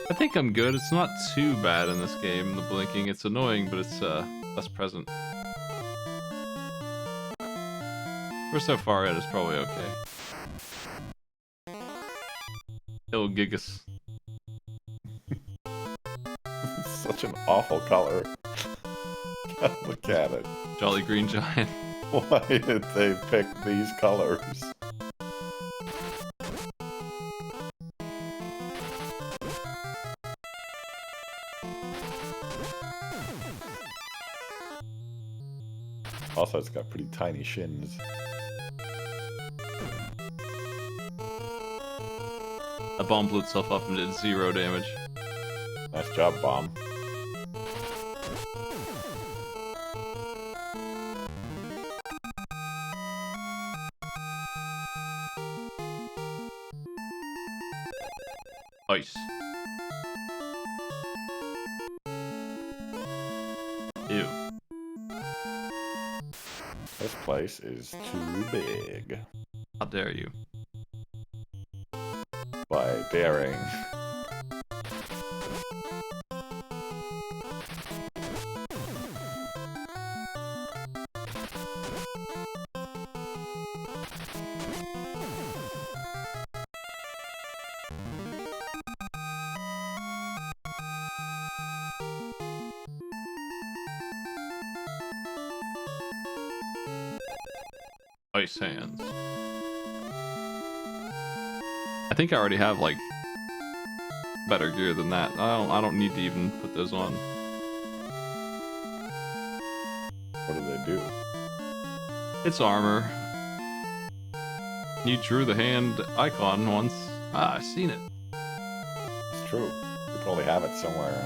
I think I'm good. It's not too bad in this game, the blinking. It's annoying, but it's less present. We're so far in, it's probably okay. It'll gigas. Such an awful color. Look at it. Jolly Green Giant. Why did they pick these colors? Also, it's got pretty tiny shins. That bomb blew itself up and did 0 damage. Nice job, Bomb. Ice. Ew. This place is too big. How dare you? By daring. Ice hands. I think I already have like better gear than that. I don't need to even put those on. What do they do? It's armor. You drew the hand icon once. Ah, I've seen it. It's true. You probably have it somewhere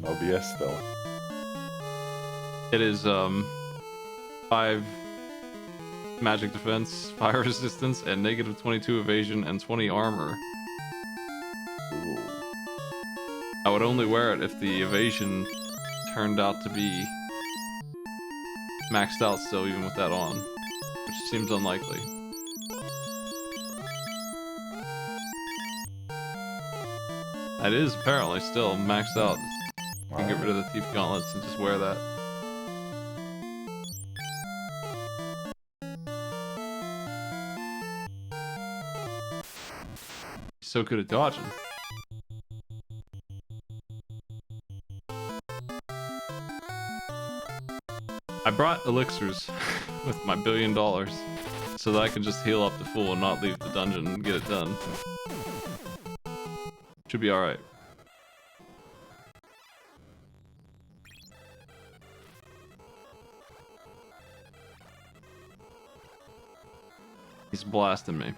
on OBS still. It is 5 magic defense, fire resistance, and negative 22 evasion and 20 armor. Ooh. I would only wear it if the evasion turned out to be maxed out still, even with that on, which seems unlikely. That is apparently still maxed out. You can get rid of the thief gauntlets and just wear that. So good at dodging. I brought elixirs with my $1 billion so that I can just heal up to full and not leave the dungeon and get it done. Should be alright. He's blasting me.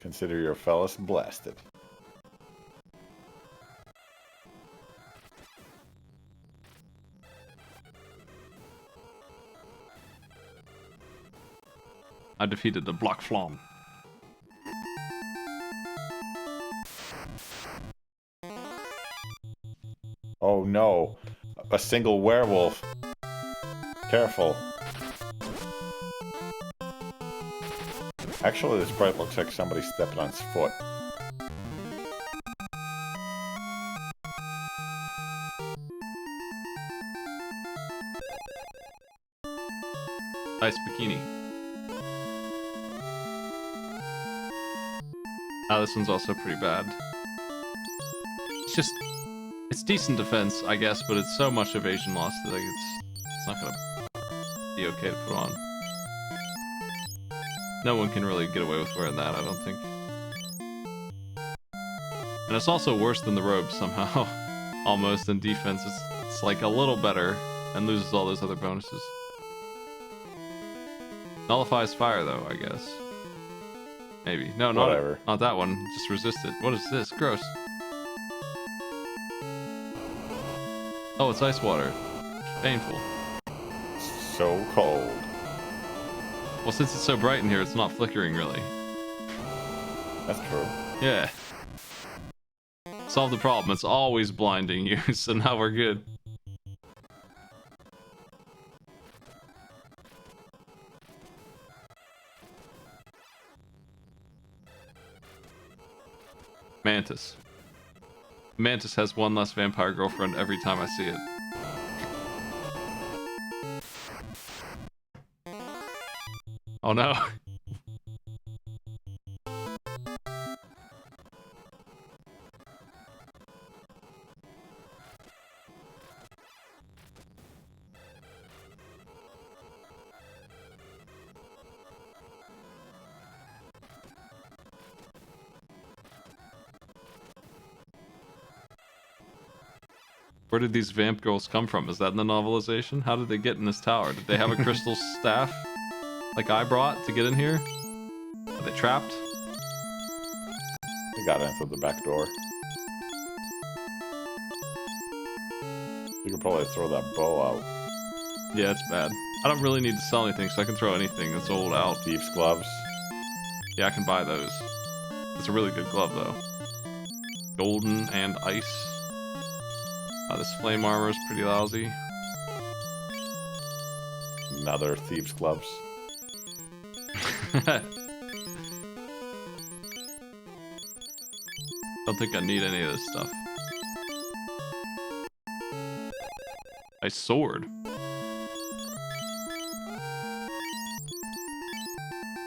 Consider your fellas blasted. I defeated the Block Flom. Oh no, a single werewolf. Careful. Actually, this sprite looks like somebody stepped on his foot. Nice bikini. Ah, this one's also pretty bad. It's decent defense, I guess, but it's so much evasion loss that like, it's not gonna be okay to put on. No one can really get away with wearing that, I don't think. And it's also worse than the robe somehow. Almost in defense, it's like a little better and loses all those other bonuses. Nullifies fire though, I guess. Maybe. No, Whatever. Not that one. Just resist it. What is this? Gross. Oh, it's ice water. Painful. So cold. Well, since it's so bright in here, it's not flickering really. That's true. Yeah. Solve the problem. It's always blinding you, so now we're good. Man, Mantis. Mantis has one less vampire girlfriend every time I see it. Oh no. Where did these vamp girls come from? Is that in the novelization? How did they get in this tower? Did they have a crystal staff like I brought to get in here? Are they trapped? They got in through the back door. You could probably throw that bow out. Yeah, it's bad. I don't really need to sell anything, so I can throw anything that's old out. Thieves' gloves. Yeah, I can buy those. It's a really good glove, though. Golden and ice. This flame armor is pretty lousy. Another thieves' gloves. Don't think I need any of this stuff. A sword.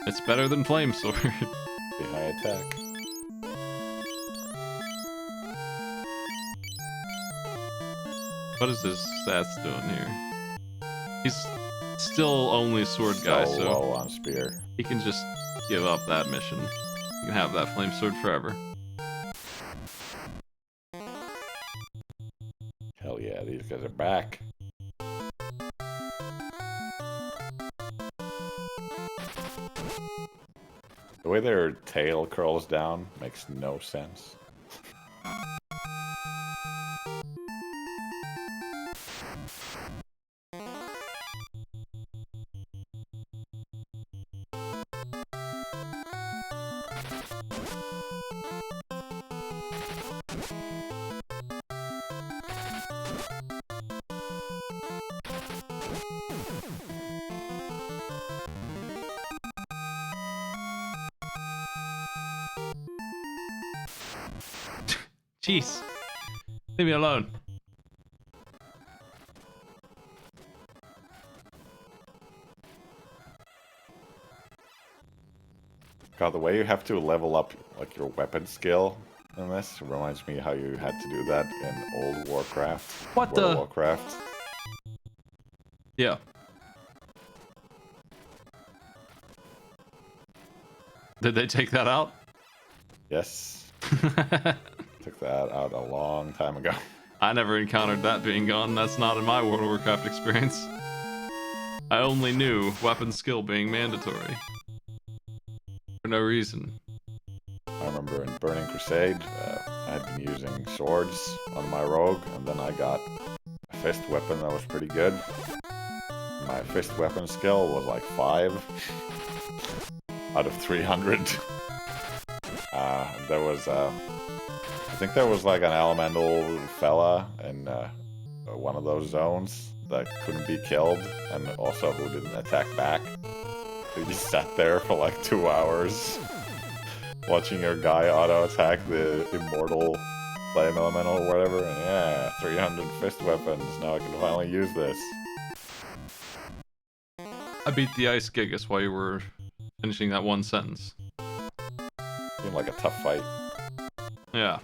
It's better than flame sword. The high attack. What is his stats doing here? He's still only sword guy, So so low on spear. he can just give up that mission. You can have that flame sword forever. Hell yeah, these guys are back. The way their tail curls down makes no sense. Jeez. Leave me alone. God, the way you have to level up like your weapon skill in this reminds me how you had to do that in old Warcraft. What World of the? Warcraft. Yeah. Did they take that out? Yes. Took that out a long time ago. I never encountered that being gone. That's not in my World of Warcraft experience. I only knew weapon skill being mandatory. For no reason. I remember in Burning Crusade, I had been using swords on my rogue, and then I got a fist weapon that was pretty good. My fist weapon skill was like 5 out of 300. There was, I think there was like an elemental fella in one of those zones that couldn't be killed, and also who didn't attack back. He just sat there for like 2 hours, watching your guy auto-attack the immortal flame elemental or whatever, and yeah, 300 fist weapons, now I can finally use this. I beat the Ice Gigas while you were finishing that one sentence. Seemed like a tough fight. Yeah.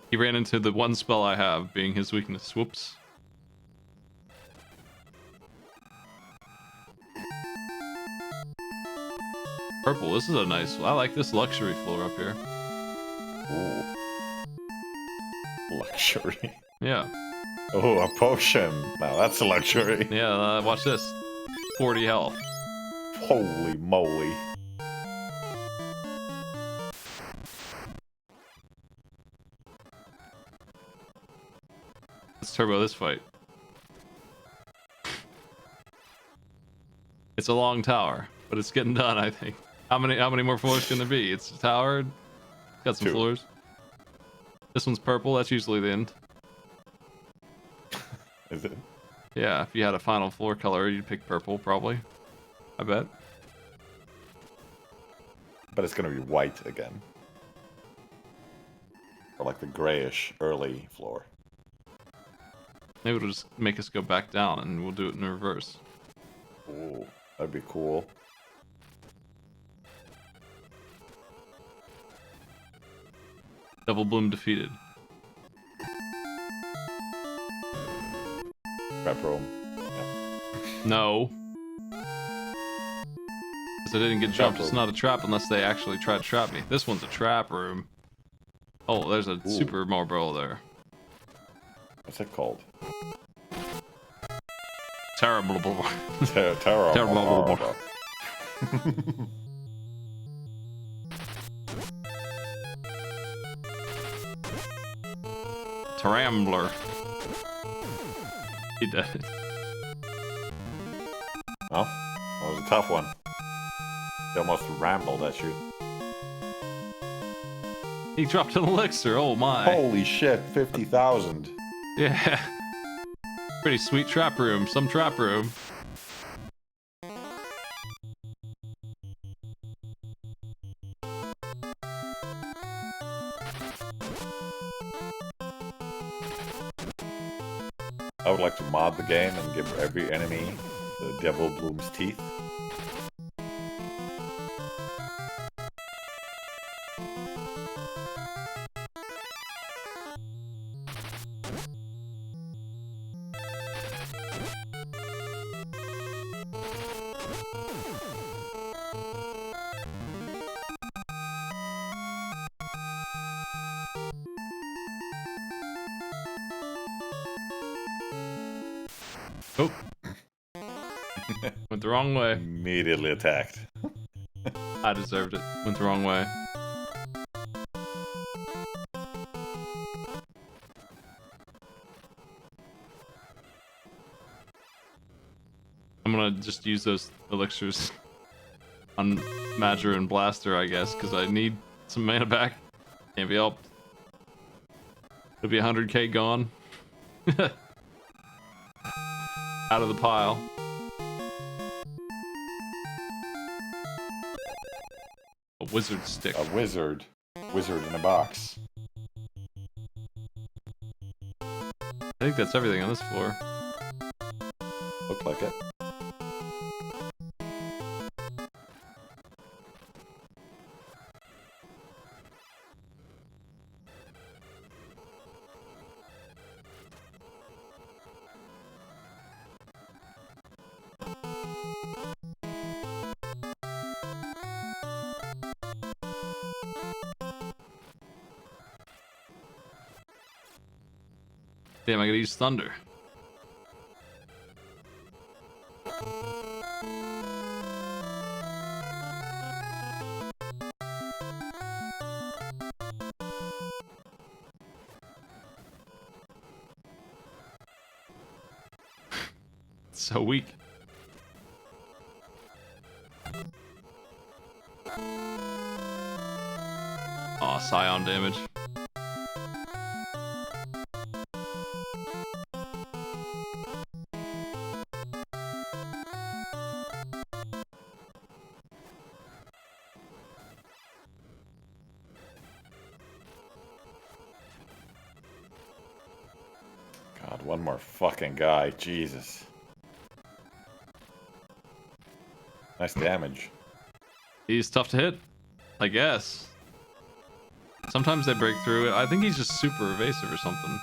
He ran into the one spell I have, being his weakness. Whoops. Purple, this is a nice... I like this luxury floor up here. Ooh. Luxury. Yeah. Oh, a potion. Now that's a luxury. Yeah, watch this. 40 health. Holy moly. Let's turbo this fight. It's a long tower, but it's getting done, I think. How many more floors can there be? It's a tower. Got some 2. floors. This one's purple. That's usually the end. Is it? Yeah, if you had a final floor color, you'd pick purple, probably. I bet. But it's gonna be white again. Or like the grayish early floor. Maybe it'll just make us go back down and we'll do it in reverse. Ooh, that'd be cool. Double Bloom defeated. Prep room. No. Because I didn't get jumped. It's not a trap unless they actually try to trap me. This one's a trap room. Oh, there's a super marble there. What's it called? Terrible. Terrible. Tarambler. He did it. Oh, that was a tough one. He almost rambled at you. He dropped an elixir, oh my. Holy shit, 50,000. Yeah. Pretty sweet trap room, some trap room. I would like to mod the game and give every enemy the Devil Bloom's teeth. Oh. Went the wrong way. Immediately attacked. I deserved it. Went the wrong way. I'm gonna just use those elixirs on Major and Blaster, I guess, because I need some mana back. Can't be helped. It'll be 100k gone. Out of the pile. A wizard stick. A wizard. Wizard in a box. I think that's everything on this floor. Looked like it. Damn, I gotta use thunder. So weak. Aw, Scion damage. God, one more fucking guy. Jesus. Nice damage. He's tough to hit, I guess. Sometimes they break through it. I think he's just super evasive or something.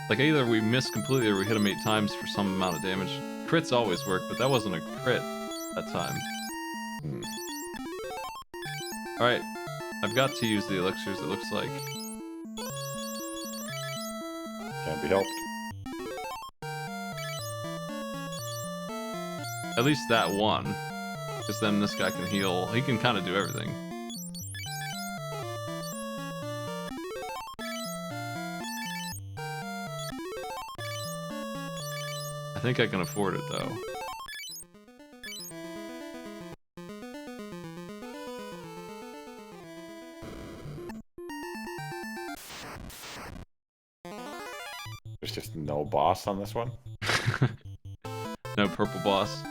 Like either we miss completely or we hit him 8 times for some amount of damage. Crits always work, but that wasn't a crit that time. Alright, I've got to use the elixirs, it looks like. Can't be helped. At least that one. Because then this guy can heal. He can kind of do everything. I think I can afford it though. There's just no boss on this one. No purple boss.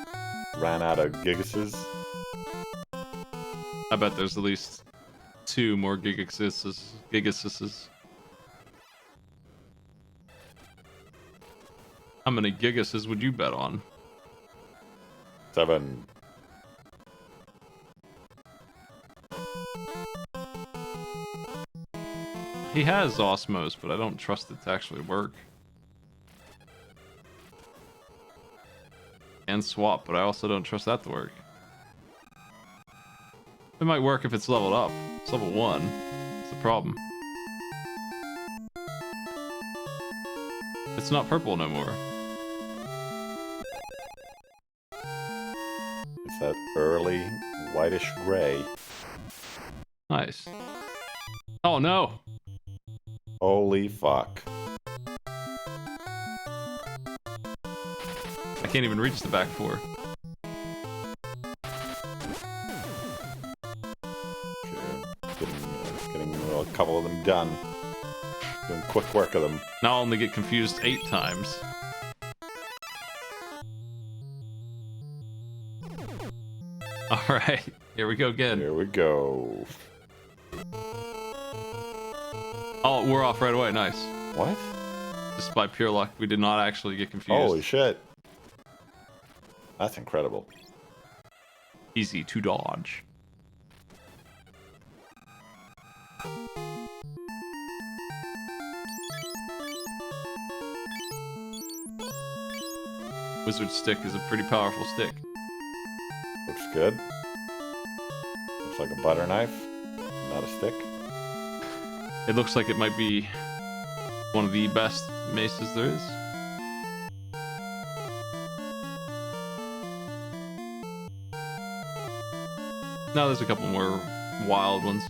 Ran out of gigases. I bet there's at least 2 more gigacises. How many gigacises would you bet on? 7. He has Osmos, but I don't trust it to actually work. And swap, but I also don't trust that to work. It might work if it's leveled up. It's level 1. That's the problem. It's not purple no more. It's that early whitish gray. Nice. Oh no! Holy fuck. I can't even reach the back 4. Getting a couple of them done. Doing quick work of them. Now I'll only get confused 8 times. Alright, here we go again. Here we go. Oh, we're off right away, nice. What? Just by pure luck, we did not actually get confused. Holy shit. That's incredible. Easy to dodge. Wizard stick is a pretty powerful stick. Looks good. Looks like a butter knife, not a stick. It looks like it might be one of the best maces there is. Now there's a couple more wild ones.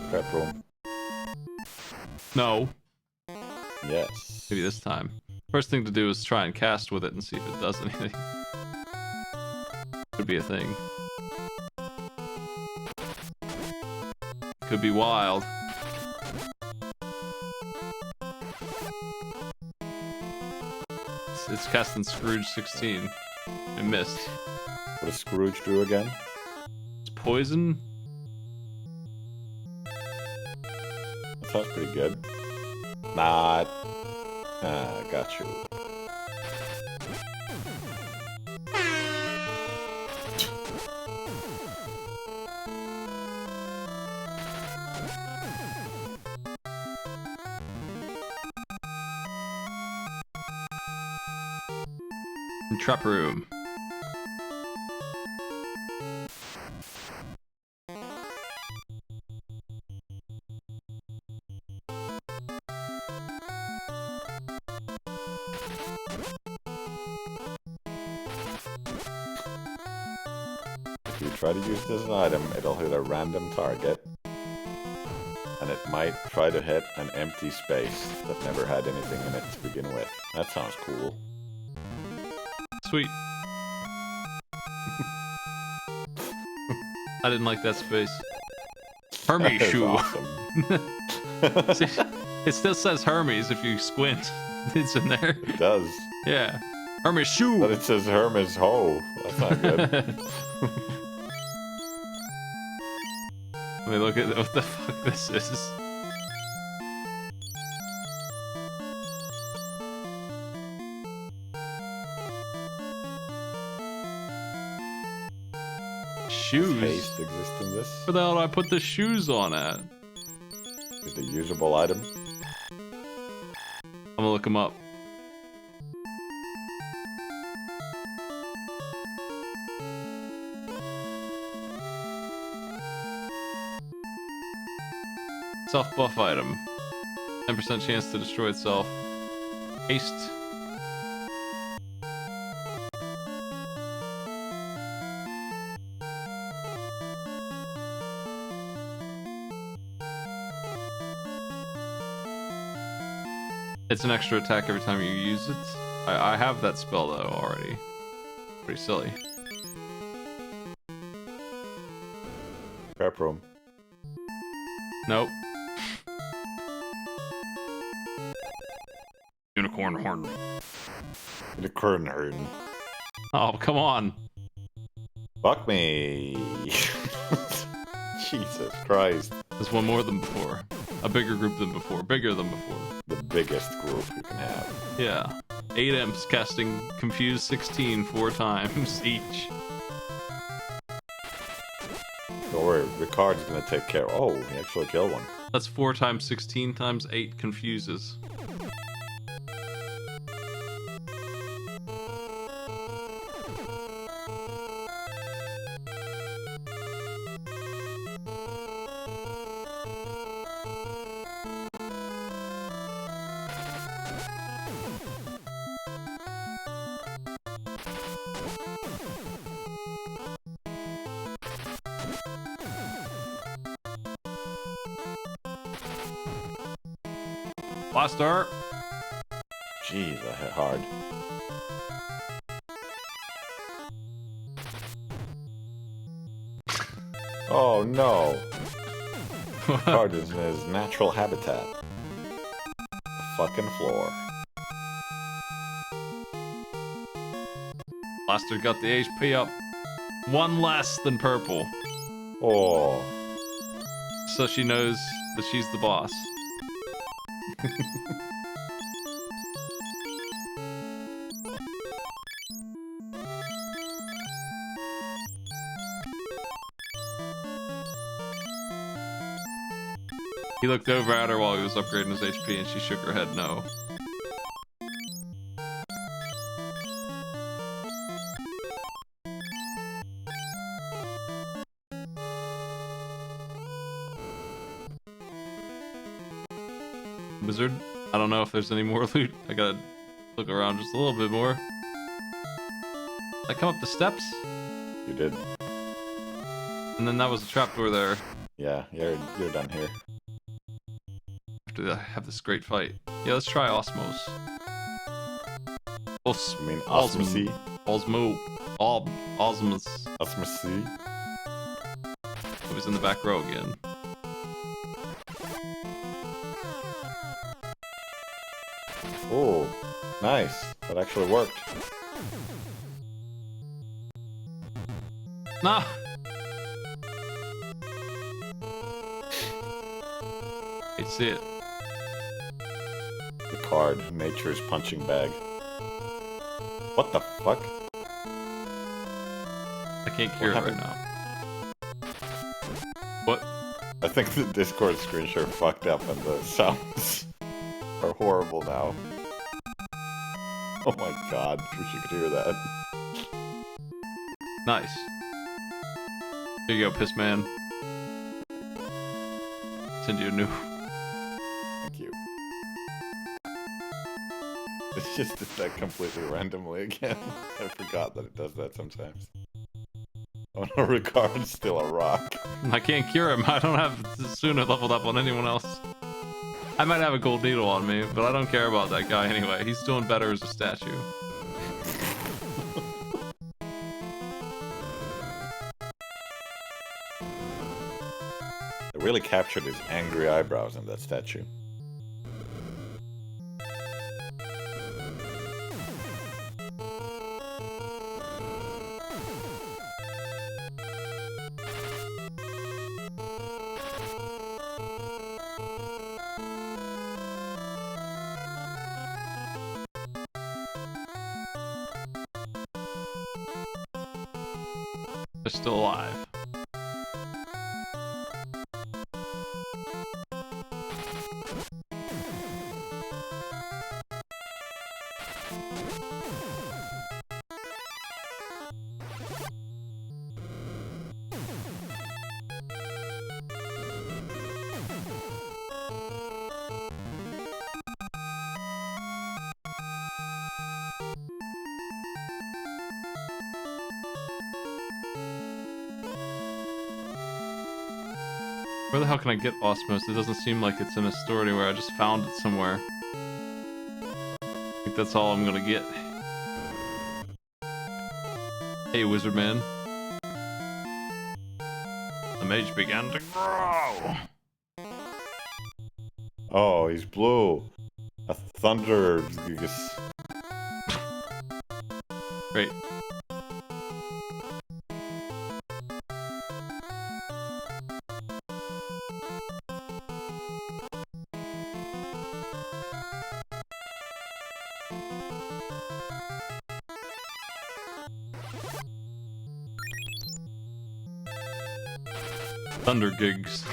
Prep room. No. Yes. Maybe this time. First thing to do is try and cast with it and see if it does anything. Could be a thing. Could be wild. It's casting Scrooge 16. I missed. What does Scrooge do again? It's poison. That sounds pretty good. Not. Ah, got you. Trap room. If you try to use this as an item, it'll hit a random target. And it might try to hit an empty space that never had anything in it to begin with. That sounds cool. Sweet. I didn't like that space. Hermes That is shoe. awesome. See, it still says Hermes if you squint. It's in there. It does. Yeah. Hermes shoe. But it says Hermes hoe. That's not good. Let me look at what the fuck this is. Shoes. Paste exists in this. Where the hell do I put the shoes on at? Is the usable item. I'm gonna look them up. Self-buff item. 10% chance to destroy itself. Haste. It's an extra attack every time you use it. I have that spell though already. Pretty silly. Prep prep room. Nope. Unicorn horn. Unicorn horn. Oh, come on. Fuck me. Jesus Christ. There's one more than before. A bigger group than before. Bigger than before. The biggest group you can have. Yeah. 8 imps casting Confuse 16 4 times each. Don't worry, Ricard's gonna take care. Oh, he actually killed one. That's 4 times 16 times 8 confuses. Blaster! Jeez, that hit hard. Oh no! Ricard is in his natural habitat. The fucking floor. Blaster got the HP up. 1 less than purple. Oh. So she knows that she's the boss. He looked over at her while he was upgrading his HP and she shook her head no. Wizard, I don't know if there's any more loot. I gotta look around just a little bit more. I come up the steps, You did. and then that was a trapdoor there. Yeah, you're done here. After I have this great fight. Yeah, let's try Osmos. You mean Osmocy? Osmo. Osmos. Osmocy? It was in the back row again. Oh, nice. That actually worked. Nah! I see it. The card, nature's punching bag. What the fuck? I can't cure it right now. What? I think the Discord screen share fucked up and the sounds are horrible now. Oh my god, wish you could hear that. Nice. Here you go, piss man. Send you a new. Thank you. It just did that completely randomly again. I forgot that it does that sometimes. Oh no, Ricard's still a rock. I can't cure him. I don't have Suna leveled up on anyone else. I might have a gold needle on me, but I don't care about that guy anyway. He's doing better as a statue. It really captured his angry eyebrows in that statue. They're still alive. Where the hell can I get Osmos? It doesn't seem like it's in a store anywhere. I just found it somewhere. I think that's all I'm gonna get. Hey, wizard man. The damage began to grow. Oh, he's blue. A thunder. Great. Thunder gigs.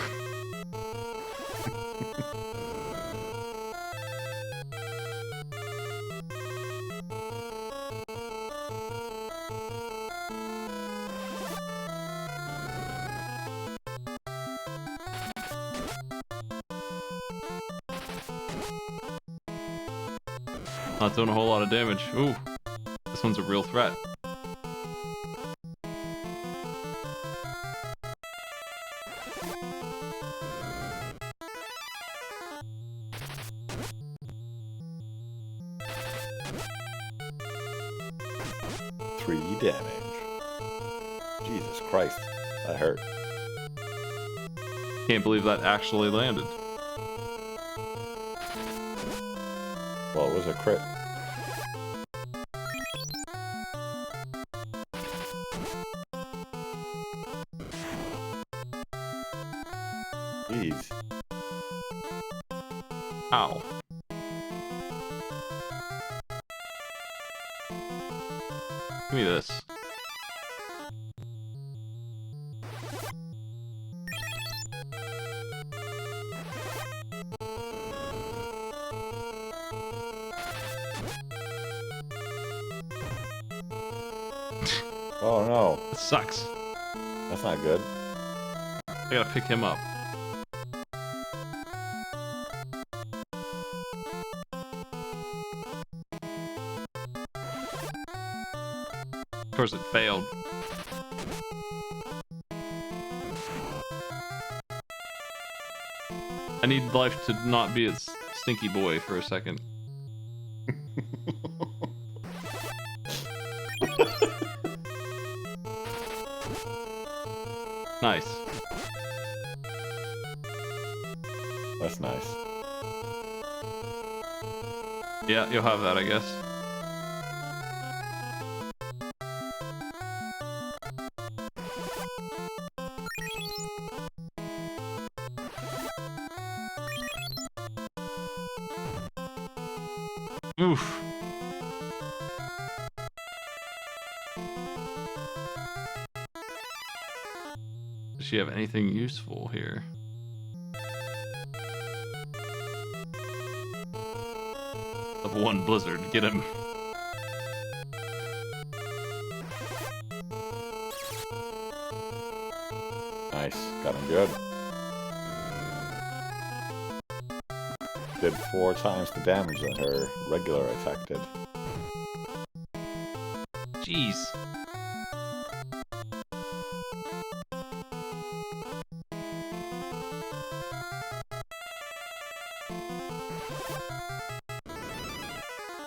Not doing a whole lot of damage. Ooh, this one's a real threat. Damage. Jesus Christ, that hurt. Can't believe that actually landed. Well, it was a crit. Jeez. Ow. Give me this. Oh no. It sucks. That's not good. I gotta pick him up. Of course it failed. I need life to not be a stinky boy for a second. Nice. That's nice. Yeah, you'll have that, I guess. Oof. Does she have anything useful here? Level 1 Blizzard, get him. Nice, got him good. Did 4 times the damage that her regular attack did. Jeez.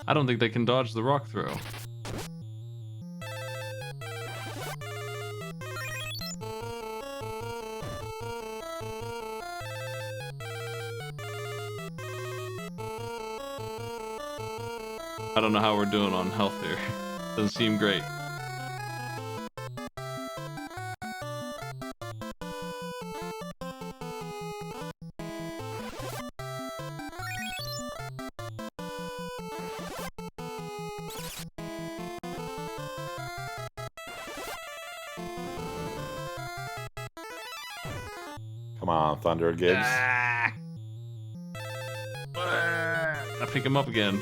I don't think they can dodge the rock throw. I don't know how we're doing on health here. Doesn't seem great. Come on, Thunder Gibbs. I pick him up again.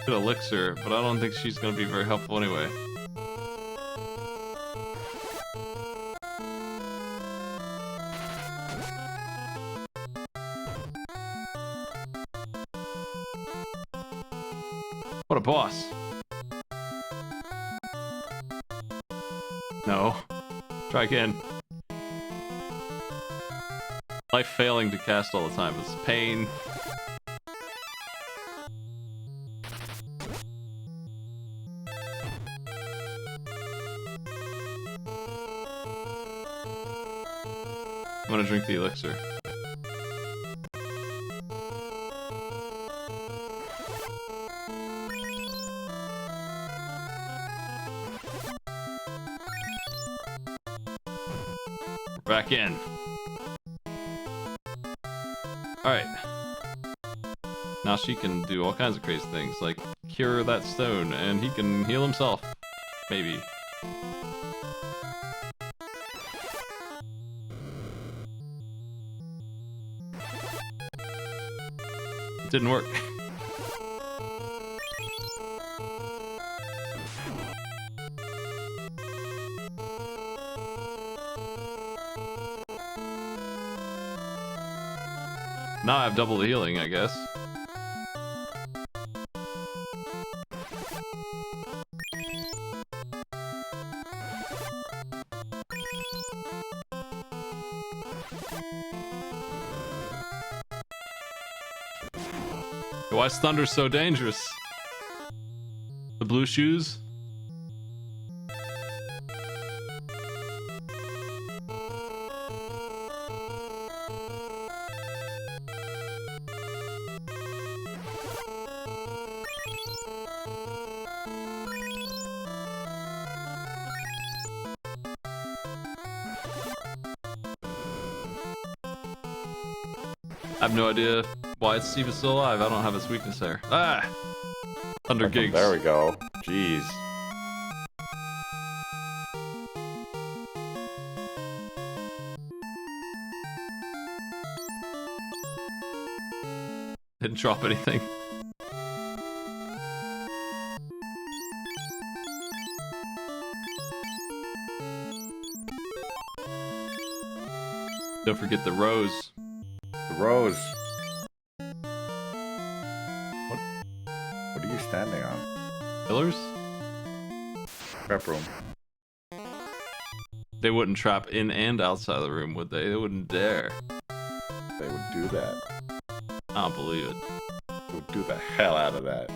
Good elixir, but I don't think she's gonna be very helpful anyway. What a boss. No. Try again. Life failing to cast all the time is pain. gonna drink the elixir. We're back in. Alright. Now she can do all kinds of crazy things, like cure that stone, and he can heal himself. Maybe. It didn't work. Now I have double the healing, I guess. Why is thunder so dangerous? The blue shoes? I have no idea why Steve is still alive. I don't have his weakness there. Ah! Thunder gigs. There we go. Jeez. Didn't drop anything. Don't forget the rose. The rose. What are you standing on? Pillars? Prep room. They wouldn't trap in and outside the room, would they? They wouldn't dare. They would do that. I don't believe it. They would do the hell out of that.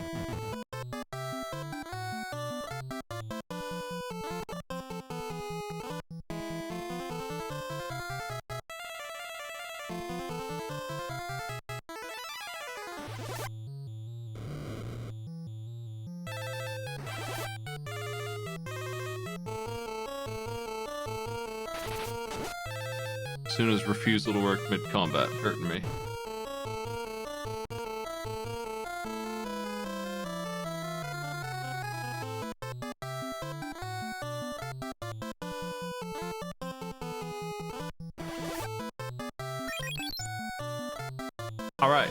Suna's refusal to work mid-combat hurting me. Alright.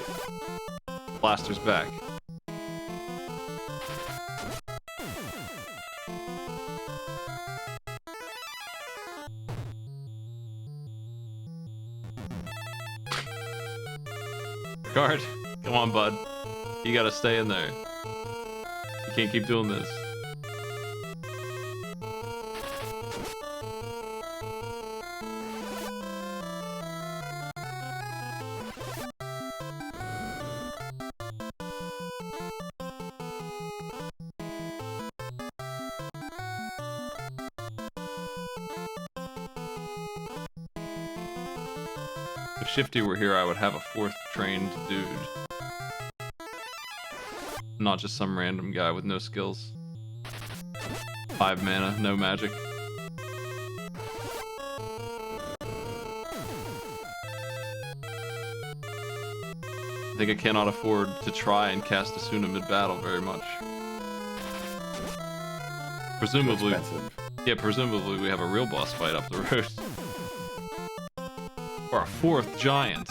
Blaster's back. Guard, come on, bud. You gotta stay in there. You can't keep doing this. If Shifty were here, I would have a fourth trained dude. Not just some random guy with no skills. 5 mana, no magic. I think I cannot afford to try and cast Asuna mid-battle very much. Presumably, yeah, presumably we have a real boss fight up the road. Or a fourth giant.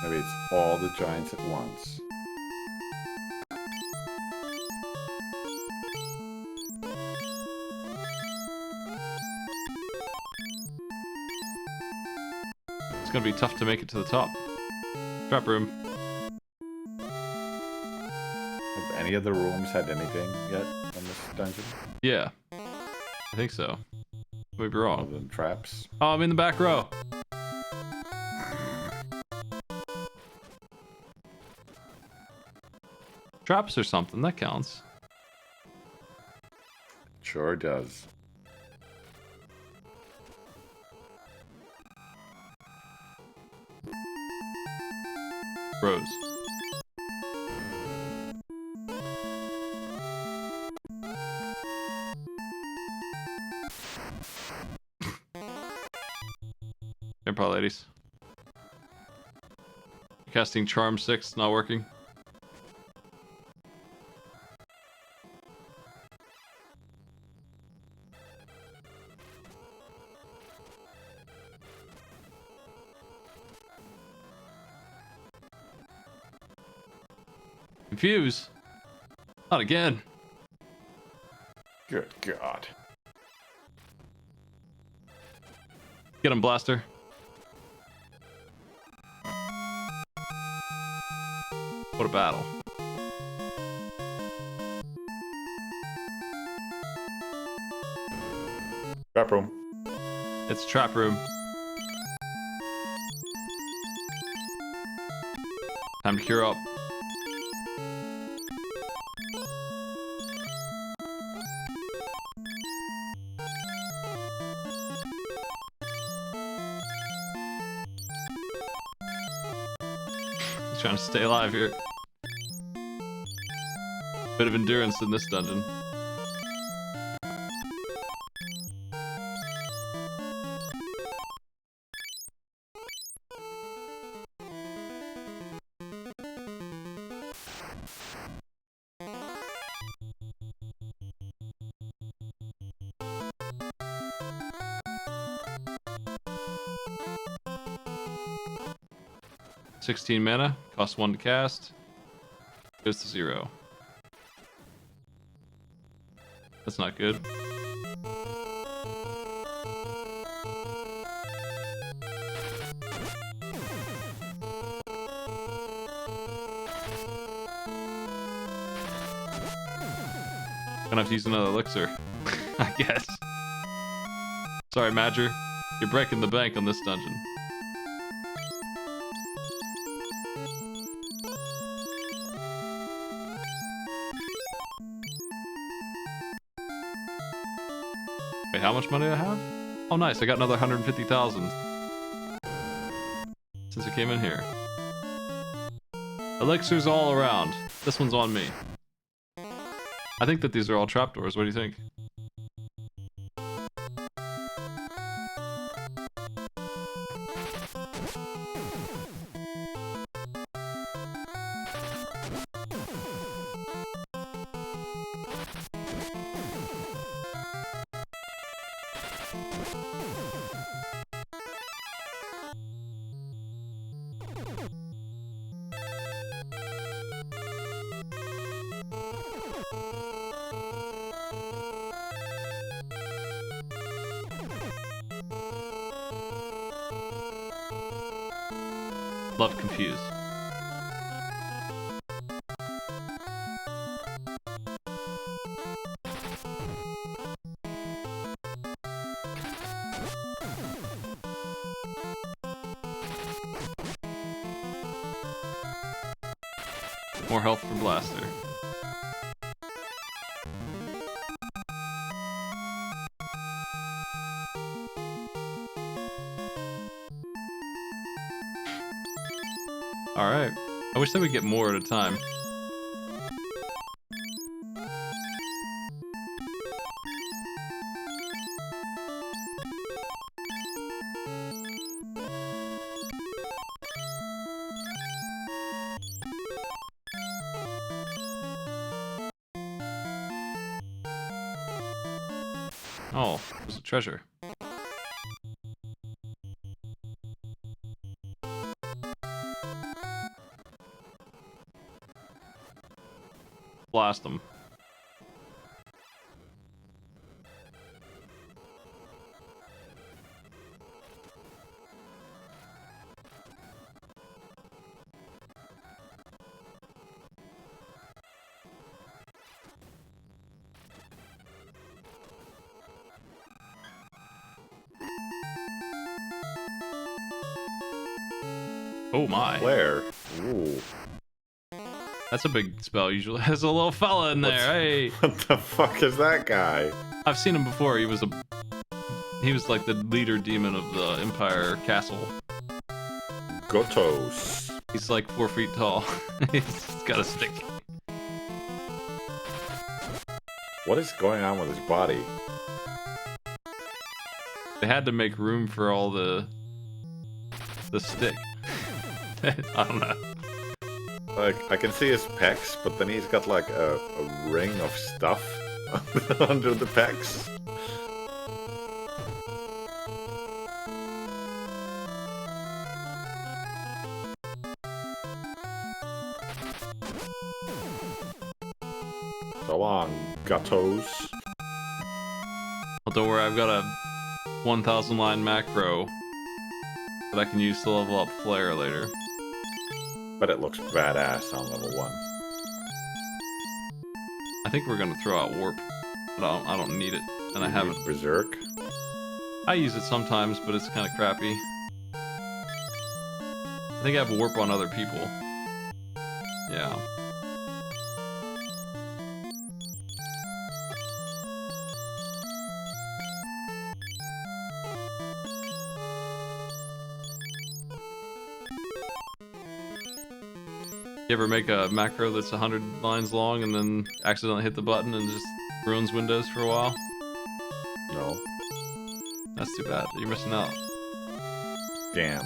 Maybe it's all the giants at once. It's gonna be tough to make it to the top. Trap room. Have any of the rooms had anything yet in this dungeon? Yeah. I think so. Maybe wrong. Other than traps? Oh, I'm in the back row. Traps or something, that counts. Sure does. Rose. Grandpa ladies. Casting Charm 6, not working. Confuse. Not again. Good God. Get him, Blaster. What a battle. Trap room. It's trap room. Time to cure up. He's trying to stay alive here. Bit of endurance in this dungeon. $16 mana, costs 1 to cast, goes to 0. That's not good. Gonna have to use another elixir, I guess. Sorry, Madger. You're breaking the bank on this dungeon. Wait, how much money do I have? Oh, nice. I got another 150,000 since I came in here. Elixirs all around. This one's on me. I think that these are all trapdoors. What do you think? Love confuse. More health for Blaster. Alright. I wish they would get more at a time. Oh, there's a treasure. Blast them. Oh my. Flare. Ooh. That's a big spell usually. There's a little fella in there. Hey. What the fuck is that guy? I've seen him before. He was like the leader demon of the Empire castle. Gotos. He's like 4 feet tall. He's got a stick. What is going on with his body? They had to make room for all the stick. I don't know. Like, I can see his pecs, but then he's got like a ring of stuff under the pecs. So long, gatos. Well, don't worry, I've got a 1,000 line macro that I can use to level up Flare later. But it looks badass on level 1. I think we're gonna throw out Warp, but I don't need it, and I You haven't. use Berserk. I use it sometimes, but it's kind of crappy. I think I have Warp on other people. Yeah. You ever make a macro that's 100 lines long and then accidentally hit the button and just ruins Windows for a while? No. That's too bad. You're missing out. Damn.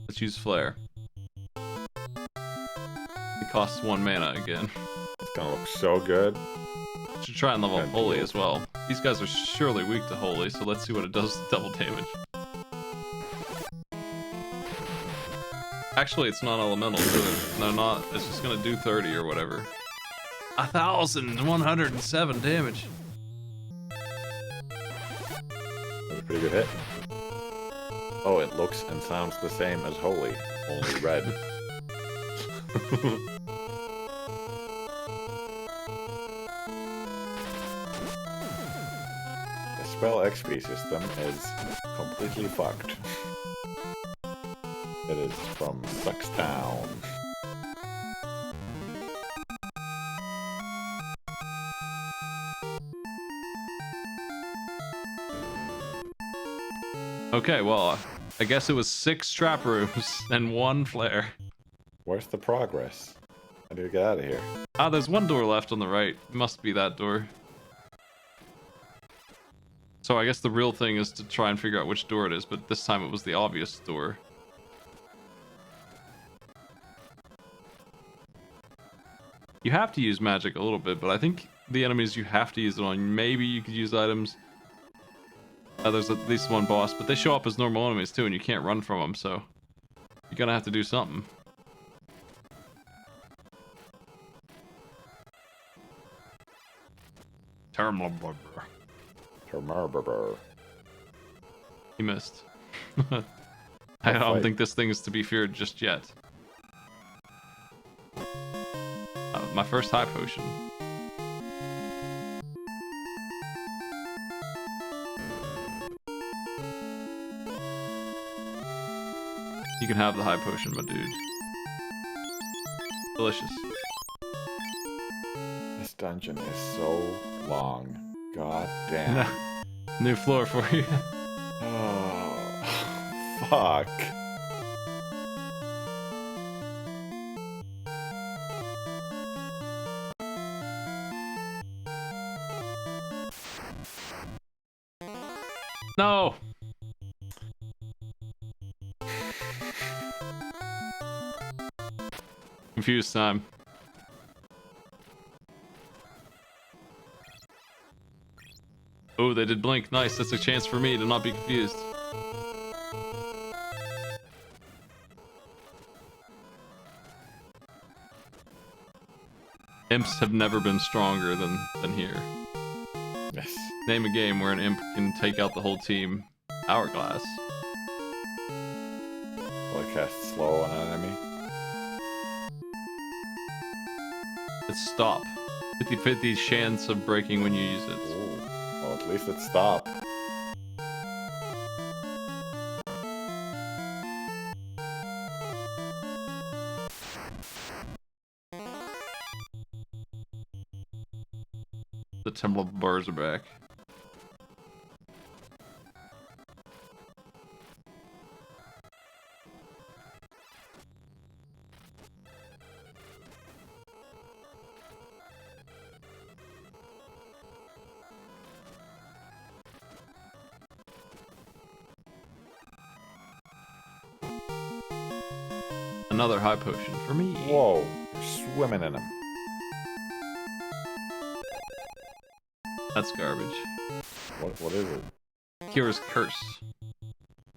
Let's use Flare. It costs 1 mana again. It's gonna look so good. Should try and level up Good Holy deal. as well. These guys are surely weak to Holy, so let's see what it does to double damage. Actually, it's not elemental, so no, not. It's just gonna do 30 or whatever. 1,107 damage. That's a pretty good hit. Oh, it looks and sounds the same as Holy, only red. The spell XP system is completely fucked. It is from Suckstown. Okay, well, I guess it was 6 trap rooms and 1 flare. Where's the progress? I need to get out of here. Ah, there's 1 door left on the right. It must be that door. So I guess the real thing is to try and figure out which door it is, but this time it was the obvious door. You have to use magic a little bit, but I think the enemies you have to use it on, maybe you could use items. There's at least 1 boss, but they show up as normal enemies too, and you can't run from them, so you're gonna have to do something. He missed. I don't fight. think this thing is to be feared just yet. My first high potion. You can have the high potion, my dude. Delicious. This dungeon is so long. God damn. New floor for you. Oh, fuck. No! Confused time. Oh, they did blink. Nice. That's a chance for me to not be confused. Imps have never been stronger than here. Yes. Name a game where an imp can take out the whole team. Hourglass. Will I cast slow on an enemy? It's stop. 50-50 chance of breaking when you use it. Ooh. Well, at least it's stop. The Temple bars are back. Another high potion for me. Whoa, you're swimming in them. That's garbage. What is it? Kira's curse.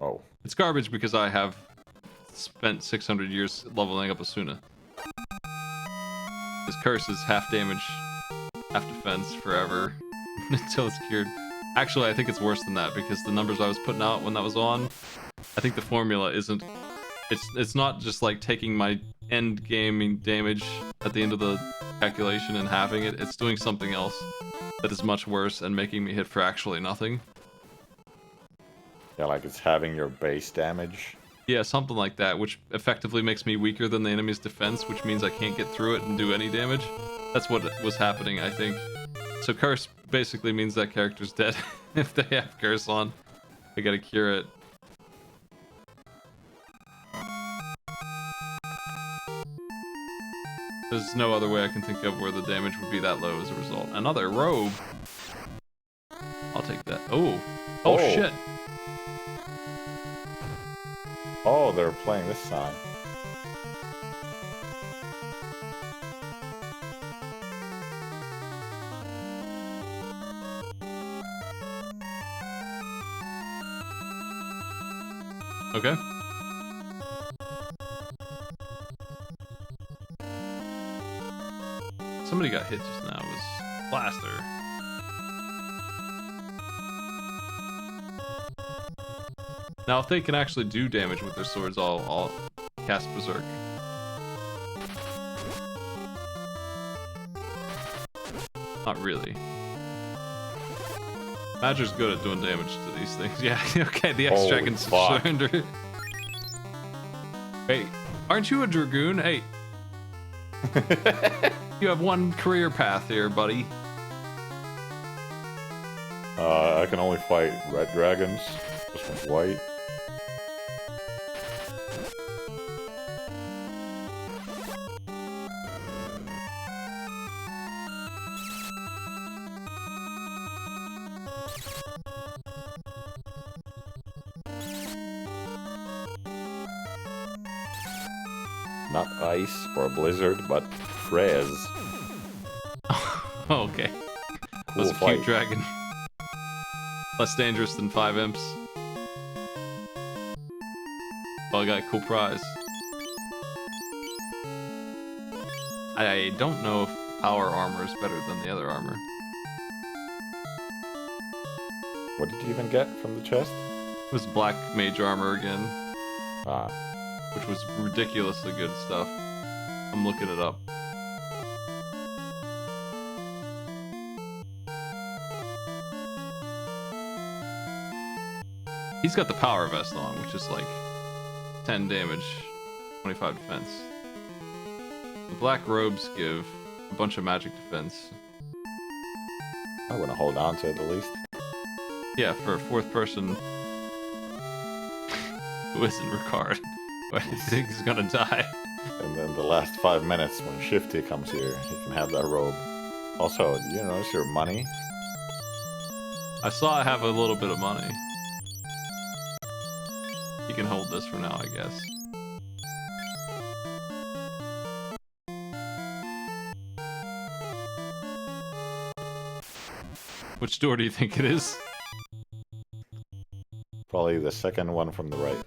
Oh. It's garbage because I have spent 600 years leveling up Asuna. This curse is half damage, half defense forever until it's cured. Actually, I think it's worse than that because the numbers I was putting out when that was on, I think the formula isn't. It's not just like taking my end gaming damage at the end of the calculation and halving it. It's doing something else that is much worse and making me hit for actually nothing. Yeah, like it's having your base damage. Yeah, something like that, which effectively makes me weaker than the enemy's defense, which means I can't get through it and do any damage. That's what was happening, I think. So curse basically means that character's dead if they have curse on. They gotta cure it. There's no other way I can think of where the damage would be that low as a result. Another robe. I'll take that. Oh. Oh, shit. Oh, they're playing this song. Okay. Somebody got hit just now. It was Blaster. Now, if they can actually do damage with their swords, I'll cast Berserk. Not really. Badger's good at doing damage to these things. Yeah, okay, the X-Dragon's surrender. Hey, aren't you a Dragoon? Hey. You have one career path here, buddy. I can only fight red dragons. This one's white. Not ice or blizzard, but Frez. Okay. Cool That's a fight. cute dragon. Less dangerous than 5 imps. Well, I got a cool prize. I don't know if power armor is better than the other armor. What did you even get from the chest? It was black mage armor again, Ah, which was ridiculously good stuff. I'm looking it up. He's got the power vest on, which is like 10 damage, 25 defense. The black robes give a bunch of magic defense. I want to hold on to it at least. Yeah, for a fourth person who isn't Ricard, but he thinks he's gonna die. And then the last 5 minutes when Shifty comes here, he can have that robe. Also, do you notice your money? I saw I have a little bit of money. You can hold this for now, I guess. Which door do you think it is? Probably the second one from the right.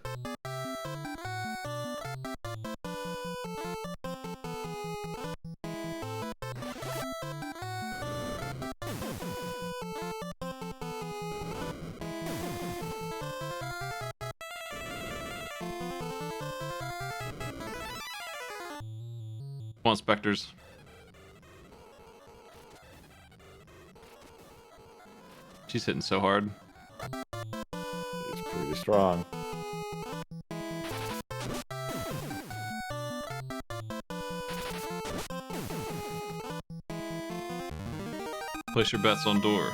Come on, Spectres. She's hitting so hard. It's pretty strong. Place your bets on door.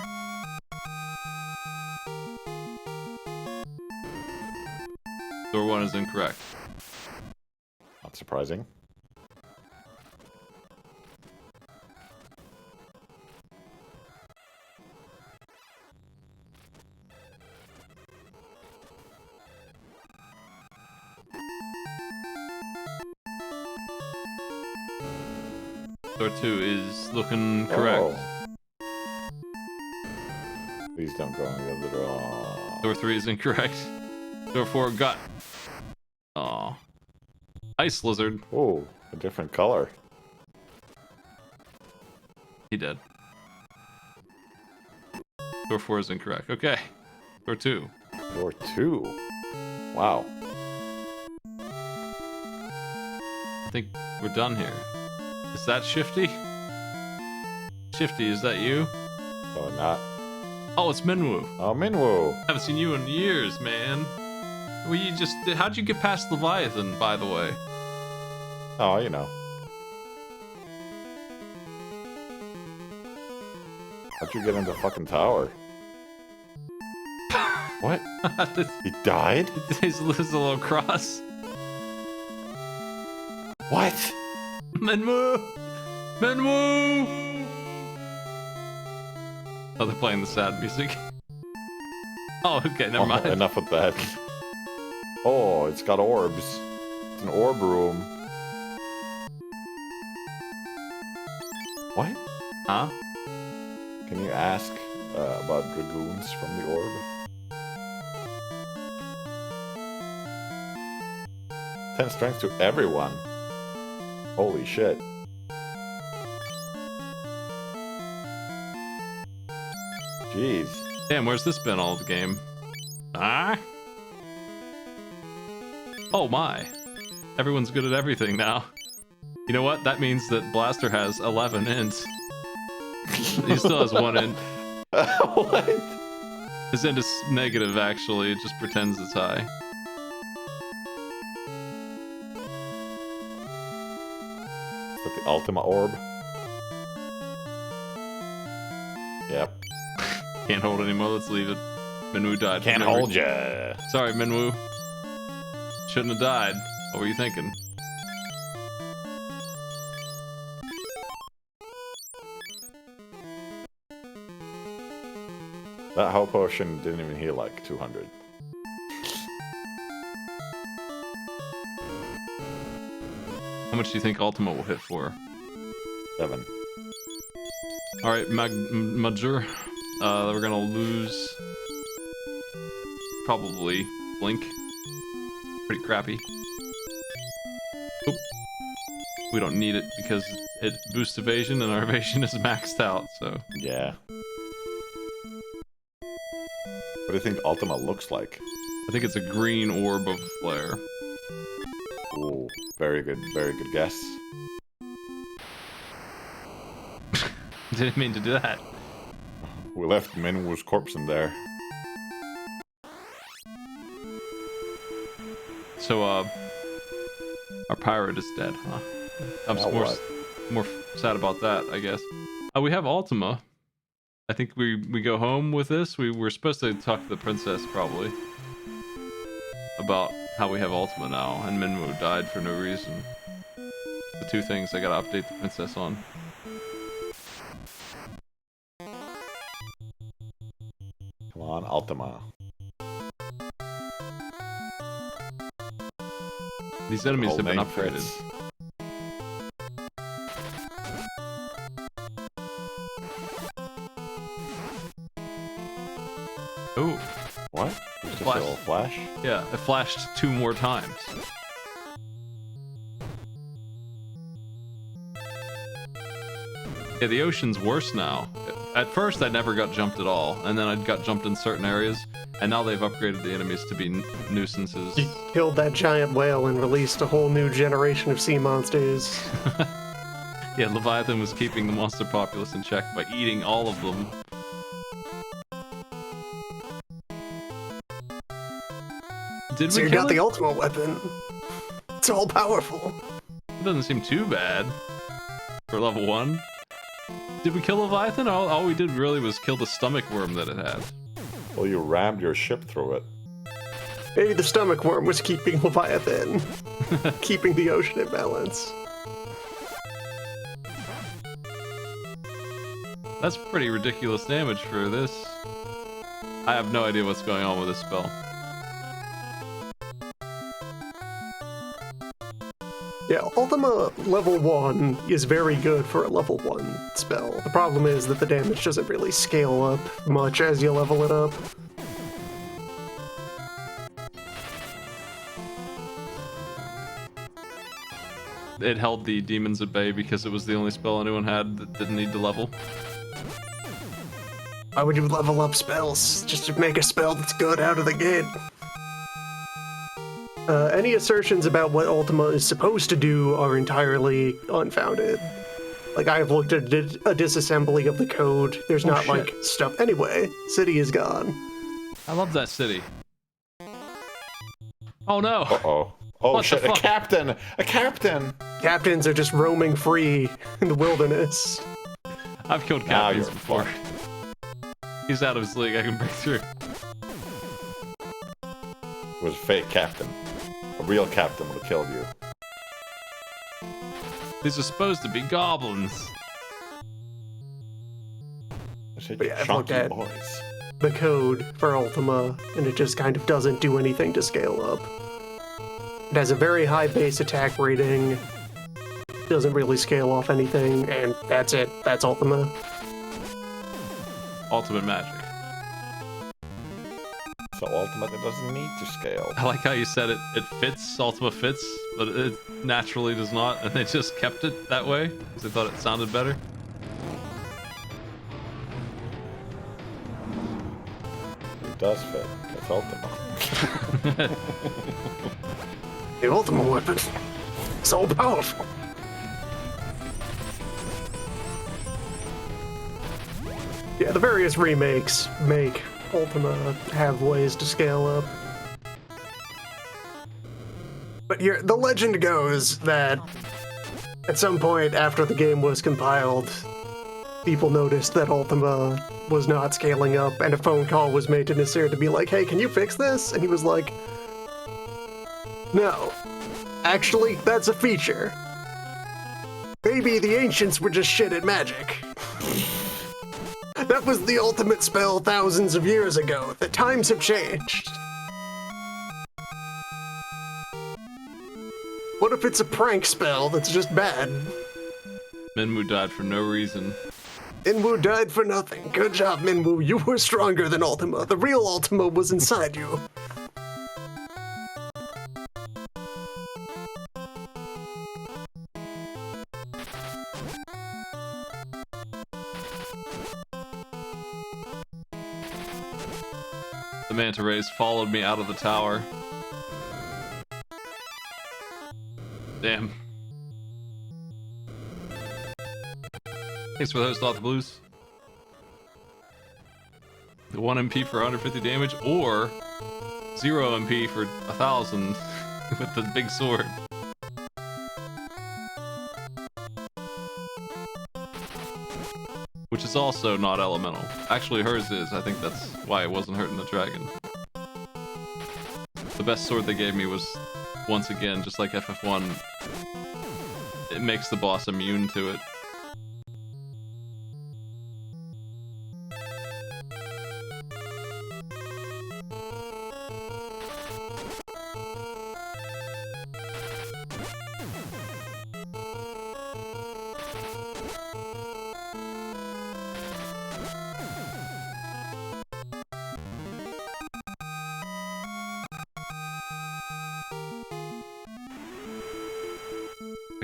Door 1 is incorrect. Not surprising. Door 2 is looking correct. Oh. Please don't go on the other door. Door 3 is incorrect. Door 4 got. Aw. Ice lizard. Oh, a different color. He did. Door 4 is incorrect. Okay. Door 2. Door 2. Wow. I think we're done here. Is that Shifty? Shifty, is that you? Oh, not. Oh, it's Minwoo. Oh, Minwoo. Haven't seen you in years, man. Well, you just... How'd you get past Leviathan, by the way? Oh, you know. How'd you get in the fucking tower? What? He died? He's a little cross. What? Minwoo! Minwoo! Oh, they're playing the sad music. Oh, okay, never mind. Enough with that. Oh, it's got orbs. It's an orb room. What? Huh? Can you ask about dragoons from the orb? 10 strength to everyone. Holy shit. Jeez. Damn, where's this been all the game? Ah? Oh my. Everyone's good at everything now. You know what? That means that Blaster has 11 ints. He still has 1 int. What? His int is negative, actually. It just pretends it's high. Is that the Ultima orb? Yep. Can't hold anymore. Let's leave it. Minwoo died. Can't hold ya. Sorry, Minwoo. Shouldn't have died. What were you thinking? That whole potion didn't even heal like 200. How much do you think Ultima will hit for? 7. Alright, Major. We're gonna lose... probably Blink. Pretty crappy. Oop. We don't need it because it boosts evasion and our evasion is maxed out, so... Yeah. What do you think Ultima looks like? I think it's a green orb of flare. Ooh, very good guess. Didn't mean to do that. We left Minwoo's corpse in there. So, our pirate is dead, huh? I'm Now what? more sad about that, I guess. We have Ultima. I think we go home with this. We're supposed to talk to the princess, probably. About how we have Ultima now, and Minwoo died for no reason. The two things I gotta update the princess on. Come on, Ultima. These enemies Whole have been name upgraded. fits. Ooh. What? Just a Flash. little flash? Yeah, it flashed 2 more times. Yeah, the ocean's worse now. At first, I never got jumped at all, and then I got jumped in certain areas, and now they've upgraded the enemies to be nuisances. You killed that giant whale and released a whole new generation of sea monsters. Yeah, Leviathan was keeping the monster populace in check by eating all of them. Did So we you kill got it? the ultimate weapon. It's all powerful. It doesn't seem too bad for level 1. Did we kill Leviathan? All we did really was kill the stomach worm that it had. Well, you rammed your ship through it. Maybe the stomach worm was keeping Leviathan, keeping the ocean in balance. That's pretty ridiculous damage for this. I have no idea what's going on with this spell. Yeah, Ultima level 1 is very good for a level 1 spell. The problem is that the damage doesn't really scale up much as you level it up. It held the demons at bay because it was the only spell anyone had that didn't need to level. Why would you level up spells? Just to make a spell that's good out of the gate. Any assertions about what Ultima is supposed to do are entirely unfounded. Like, I've looked at a disassembly of the code. There's not, shit. like, stuff. Anyway, city is gone. I love that city. Oh no! Uh-oh. Oh What the shit, a fuck? captain! A captain! Captains are just roaming free in the wilderness. I've killed Now captains you're before. He's out of his league, I can break through. It was a fake captain. A real captain would have killed you. These are supposed to be goblins. I said, But you yeah, I've looked chunky at- boys. The code for Ultima, and it just kind of doesn't do anything to scale up. It has a very high base attack rating, doesn't really scale off anything, and that's it. That's Ultima. Ultimate magic. So Ultimate, it doesn't need to scale. I like how you said it. It fits, Ultima fits, but it naturally does not, and they just kept it that way because they thought it sounded better. It does fit. It's Ultima. The Ultima weapon. So powerful. Yeah, the various remakes make Ultima have ways to scale up. But the legend goes that at some point after the game was compiled, people noticed that Ultima was not scaling up, and a phone call was made to Nasir to be like, hey, can you fix this? And he was like, no. Actually, that's a feature. Maybe the ancients were just shit at magic. That was the ultimate spell thousands of years ago. The times have changed. What if it's a prank spell that's just bad? Minmu died for no reason. Minwu died for nothing. Good job, Minwu. You were stronger than Ultima. The real Ultima was inside you. The manta rays followed me out of the tower. Damn. Thanks for those, Thought the Blues. The 1 MP for 150 damage, or 0 MP for 1,000 with the big sword. Which is also not elemental. Actually, hers is. I think that's why it wasn't hurting the dragon. The best sword they gave me was, once again, just like FF1, it makes the boss immune to it.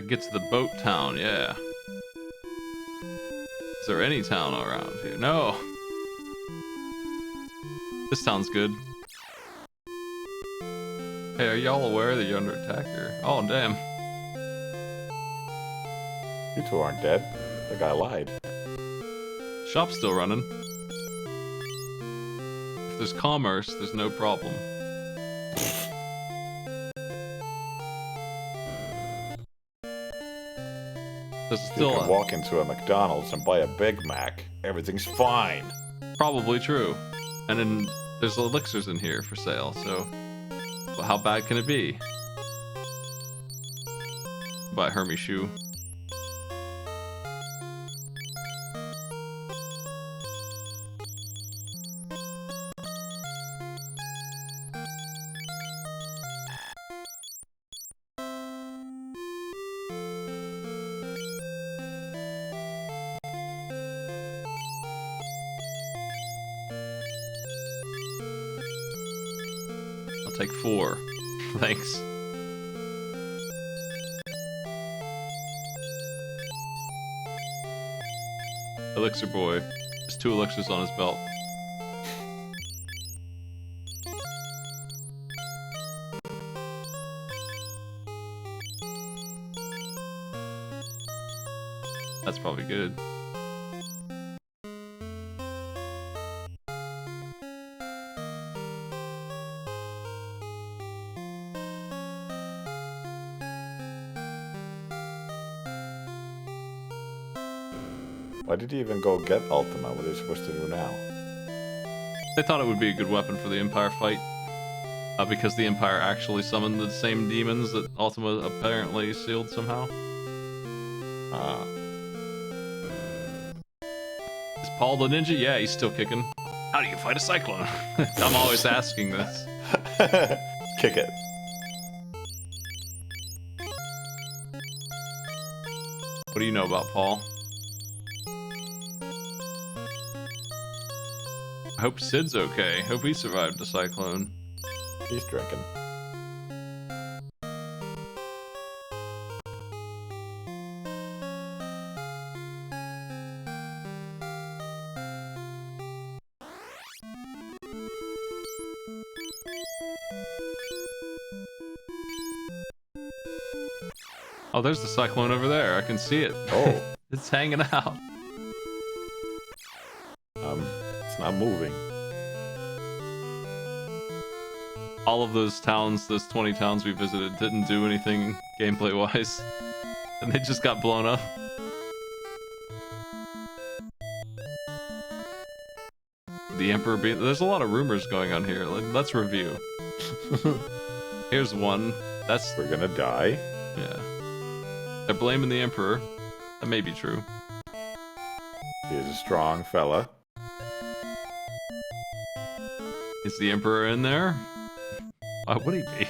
Get to the boat town, yeah. Is there any town around here? No. This town's good. Hey, are y'all aware that you're under attack here? Oh, damn. You two aren't dead. The guy lied. Shop's still running. If there's commerce, there's no problem. There's You still can walk into a McDonald's and buy a Big Mac. Everything's fine. probably true. And then there's elixirs in here for sale, so well, how bad can it be? Buy Hermie shoe. I'll take 4. Thanks. Elixir boy. There's 2 elixirs on his belt. That's probably good. Why did you even go get Ultima? What are you supposed to do now? They thought it would be a good weapon for the Empire fight. Because the Empire actually summoned the same demons that Ultima apparently sealed somehow. Ah. Is Paul the ninja? Yeah, he's still kicking. How do you fight a cyclone? I'm always asking this. Kick it. What do you know about Paul? I hope Sid's okay. Hope he survived the cyclone. He's drinking. Oh, there's the cyclone over there. I can see it. Oh. It's hanging out. It's not moving. All of those towns, those 20 towns we visited, didn't do anything gameplay-wise. And they just got blown up. The Emperor being... There's a lot of rumors going on here. Let's review. Here's one. That's... We're gonna die. Yeah. They're blaming the Emperor. That may be true. He is a strong fella. Is the Emperor in there? Why would he be?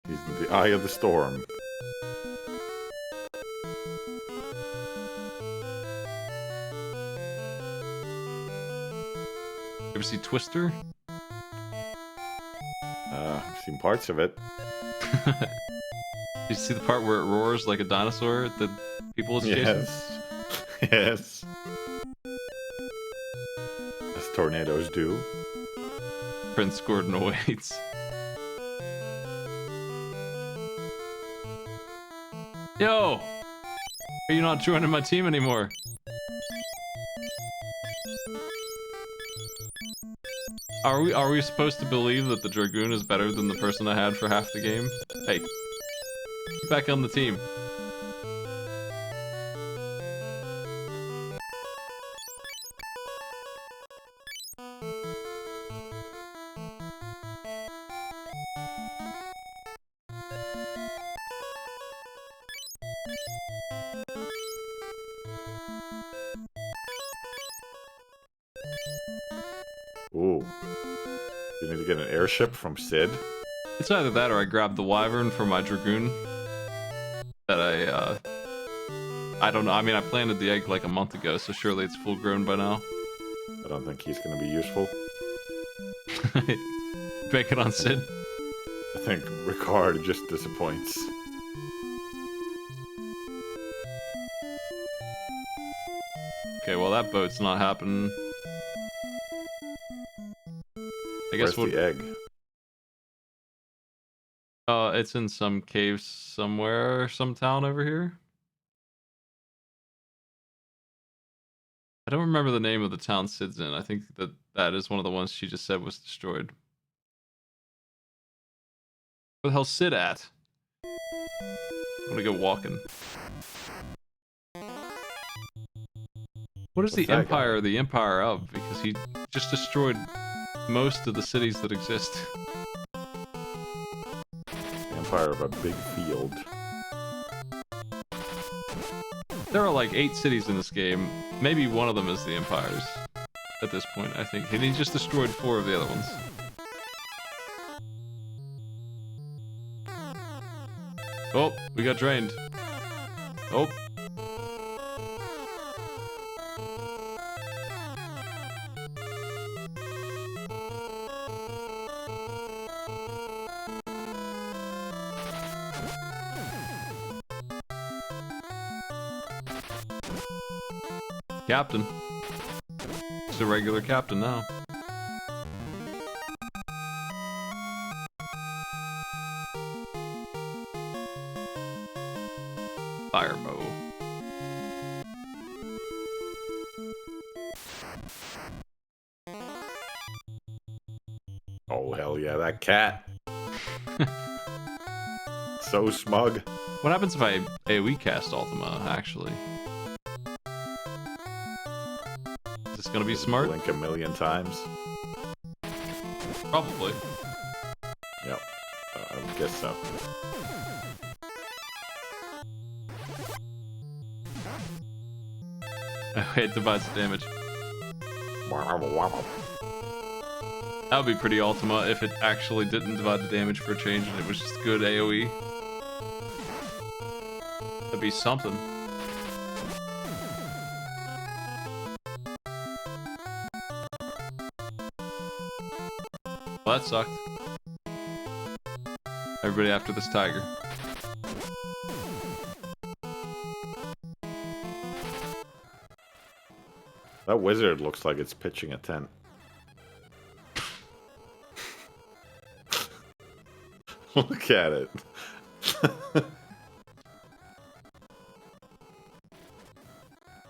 He's in the eye of the storm. You ever see Twister? I've seen parts of it. You see the part where it roars like a dinosaur that people is chasing? Yes. Yes. As tornadoes do. Prince Gordon awaits. Yo! Are you not joining my team anymore? Are we supposed to believe that the Dragoon is better than the person I had for half the game? Hey. Get back on the team. Ooh. You need to get an airship from Sid. It's either that or I grabbed the Wyvern for my Dragoon. That I don't know. I mean, I planted the egg like a month ago, so surely it's full grown by now. I don't think he's gonna be useful. Bake it on Sid. I think Ricard just disappoints. Okay, well that boat's not happening. I guess Where's the egg? It's in some cave somewhere, some town over here. I don't remember the name of the town Sid's in. I think that is one of the ones she just said was destroyed. Where the hell's Sid at? I'm gonna go walking. What is What's the that guy? Empire the Empire of? Because he just destroyed most of the cities that exist. Empire of a big field. There are like 8 cities in this game. Maybe one of them is the Empire's at this point, I think. And he just destroyed 4 of the other ones. Oh, we got drained. Oh. Captain. Just a regular captain now. Firebow. Oh, hell yeah, that cat. So smug. What happens if I AoE cast Ultima, actually? Is this gonna be smart? Blink a million times. Probably. Yep. I would guess so. Oh, it divides the damage. Wow. That would be pretty Ultima if it actually didn't divide the damage for a change and it was just good AoE. That'd be something. Well, that sucked. Everybody after this tiger. That wizard looks like it's pitching a tent. Look at it.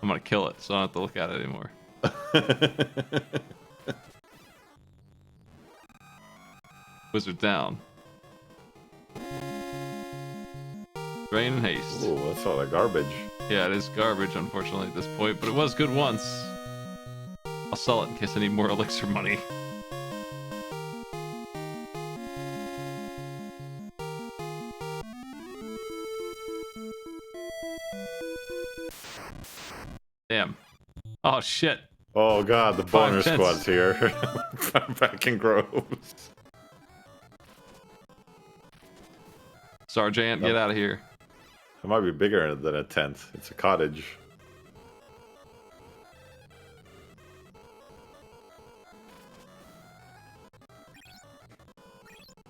I'm gonna kill it, so I don't have to look at it anymore. Wizard down. Drain and haste. Ooh, that's all the garbage. Yeah, it is garbage, unfortunately, at this point, but it was good once. I'll sell it in case I need more elixir money. Damn. Oh, shit. Oh god, the boner 5 cents. squad's here. Back in Groves. Sergeant, get out of here. It might be bigger than a tent. It's a cottage.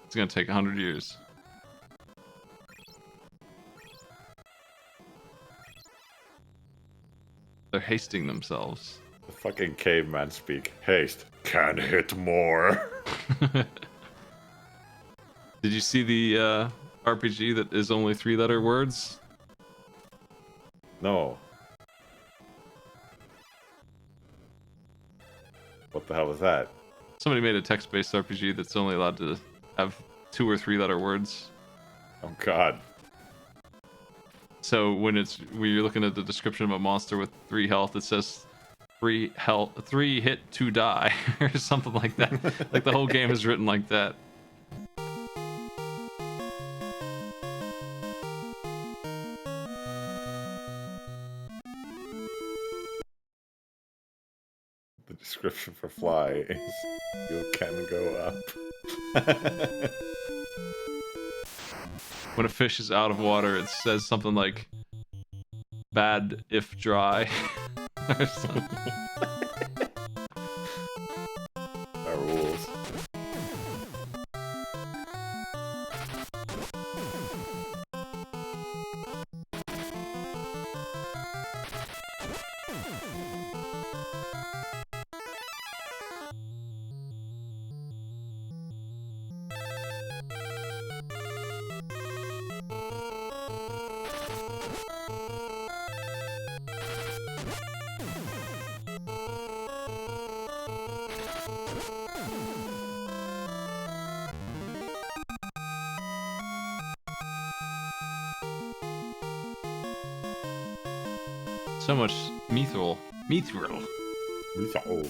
It's gonna take 100 years. They're hasting themselves. The fucking caveman speak. Haste. Can hit more. Did you see the RPG that is only 3-letter words? No. What the hell was that? Somebody made a text-based RPG that's only allowed to have 2 or 3-letter words. Oh god. So when you're looking at the description of a monster with 3 health, it says 3 hit, 2 die, or something like that. Like the whole game is written like that. The description for fly is you can go up. When a fish is out of water, it says something like "bad if dry." Or something. That rules. So much mithril Mithril. Oh.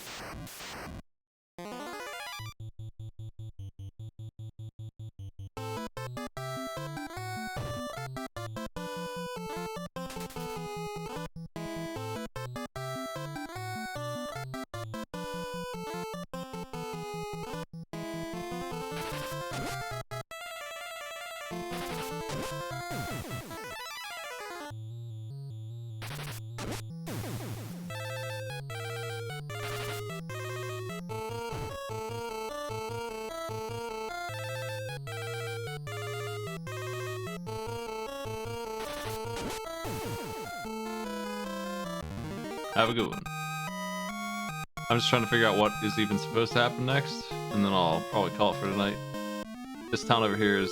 Have a good one. I'm just trying to figure out what is even supposed to happen next, and then I'll probably call it for tonight. This town over here is...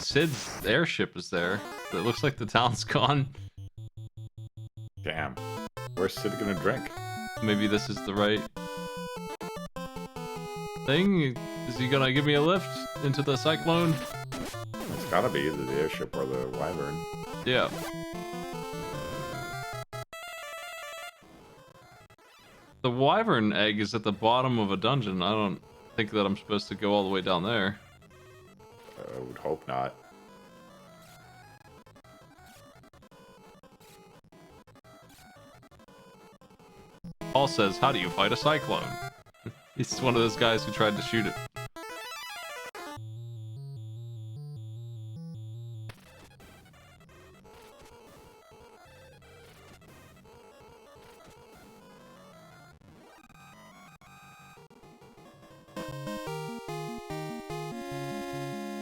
Sid's airship is there, but it looks like the town's gone. Damn. Where's Sid gonna drink? Maybe this is the right thing? Is he gonna give me a lift into the cyclone? It's gotta be either the airship or the wyvern. Yeah. The wyvern egg is at the bottom of a dungeon. I don't think that I'm supposed to go all the way down there. I would hope not. Paul says, how do you fight a cyclone? He's one of those guys who tried to shoot it.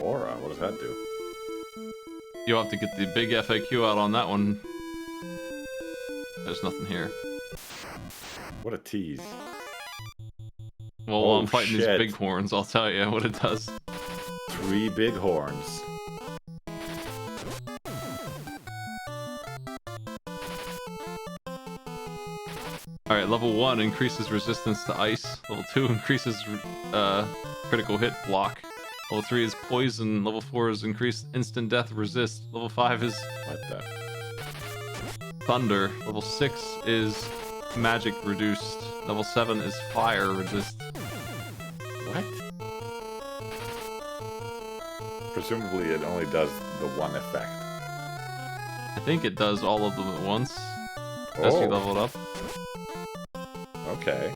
Aura, what does that do? You'll have to get the big FAQ out on that one. There's nothing here. What a tease. Well, Oh, while I'm fighting shit. these big horns, I'll tell you what it does. 3 big horns. Alright, level 1 increases resistance to ice. Level 2 increases critical hit block. Level 3 is poison. Level 4 is increased instant death resist. Level 5 is What the? thunder. Level 6 is magic reduced. Level 7 is fire resist. What? Presumably it only does the one effect. I think it does all of them at once as you level it up. Okay.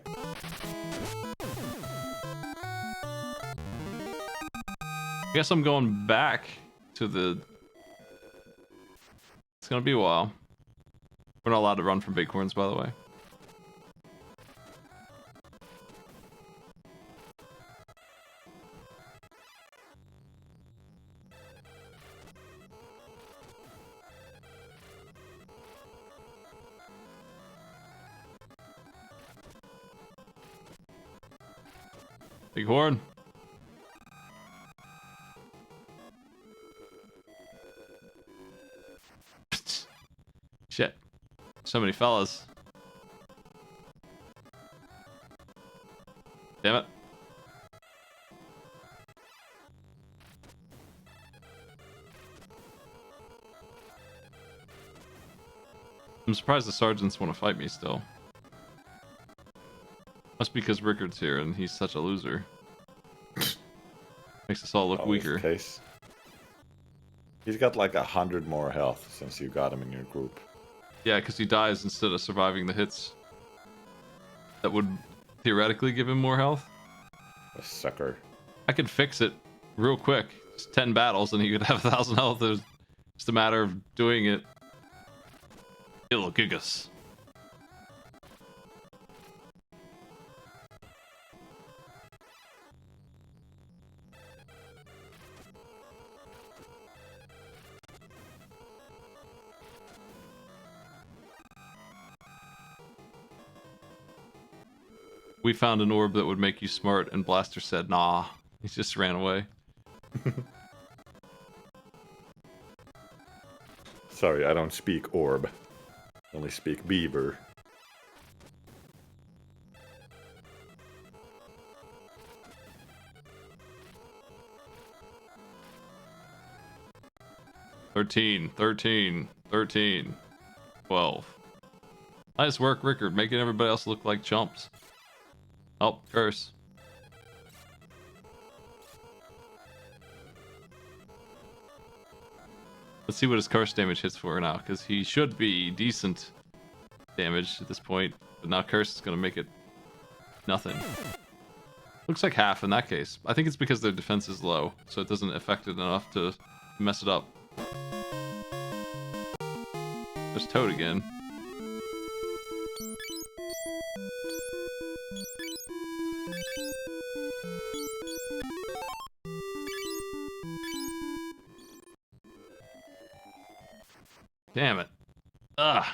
I guess I'm going back to the... It's gonna be a while. We're not allowed to run from big horns, by the way. Big horn. Shit. So many fellas. Damn it. I'm surprised the sergeants want to fight me still. Must be because Rickard's here and he's such a loser. Makes us all look Always weaker. the case. He's got like 100 more health since you got him in your group. Yeah, because he dies instead of surviving the hits. That would theoretically give him more health. A sucker. I could fix it real quick. Just 10 battles and he could have 1,000 health. It was just a matter of doing it. It'll gigas. We found an orb that would make you smart, and Blaster said, nah. He just ran away. Sorry, I don't speak orb. Only speak beaver. Thirteen. 12. Nice work, Rickard, making everybody else look like chumps. Oh, curse. Let's see what his curse damage hits for now, because he should be decent damage at this point, but now curse is going to make it nothing. Looks like half in that case. I think it's because their defense is low, so it doesn't affect it enough to mess it up. There's Toad again. Damn it. Ugh.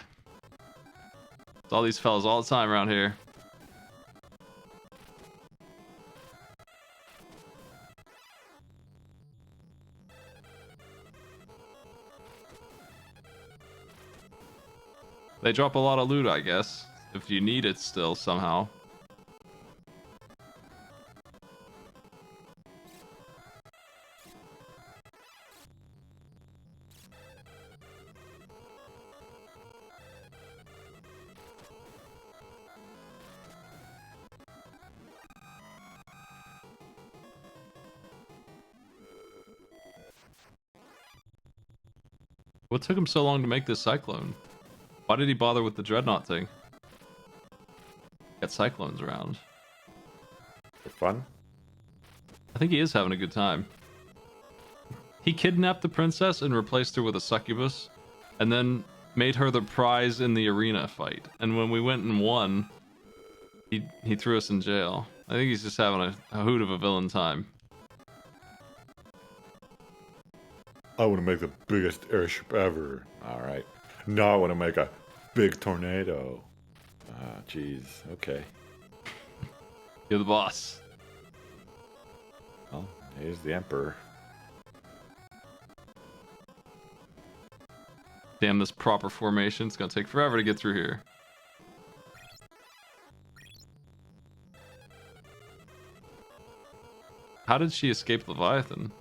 It's all these fellas all the time around here. They drop a lot of loot, I guess, if you need it still somehow. What took him so long to make this cyclone? Why did he bother with the dreadnought thing? Got cyclones around. For fun? I think he is having a good time. He kidnapped the princess and replaced her with a succubus, and then made her the prize in the arena fight. And when we went and won, he threw us in jail. I think he's just having a hoot of a villain time. I want to make the biggest airship ever. Alright. Now I want to make a big tornado. Ah, jeez. Okay. You're the boss. Well, here's the Emperor. Damn, this proper formation. It's gonna take forever to get through here. How did she escape Leviathan?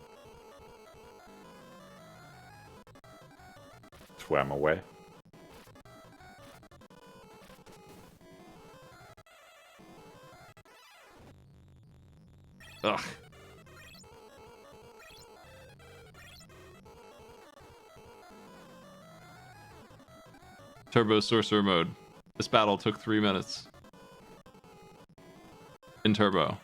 Swam away. Ugh. Turbo Sorcerer mode. This battle took 3 minutes. In turbo.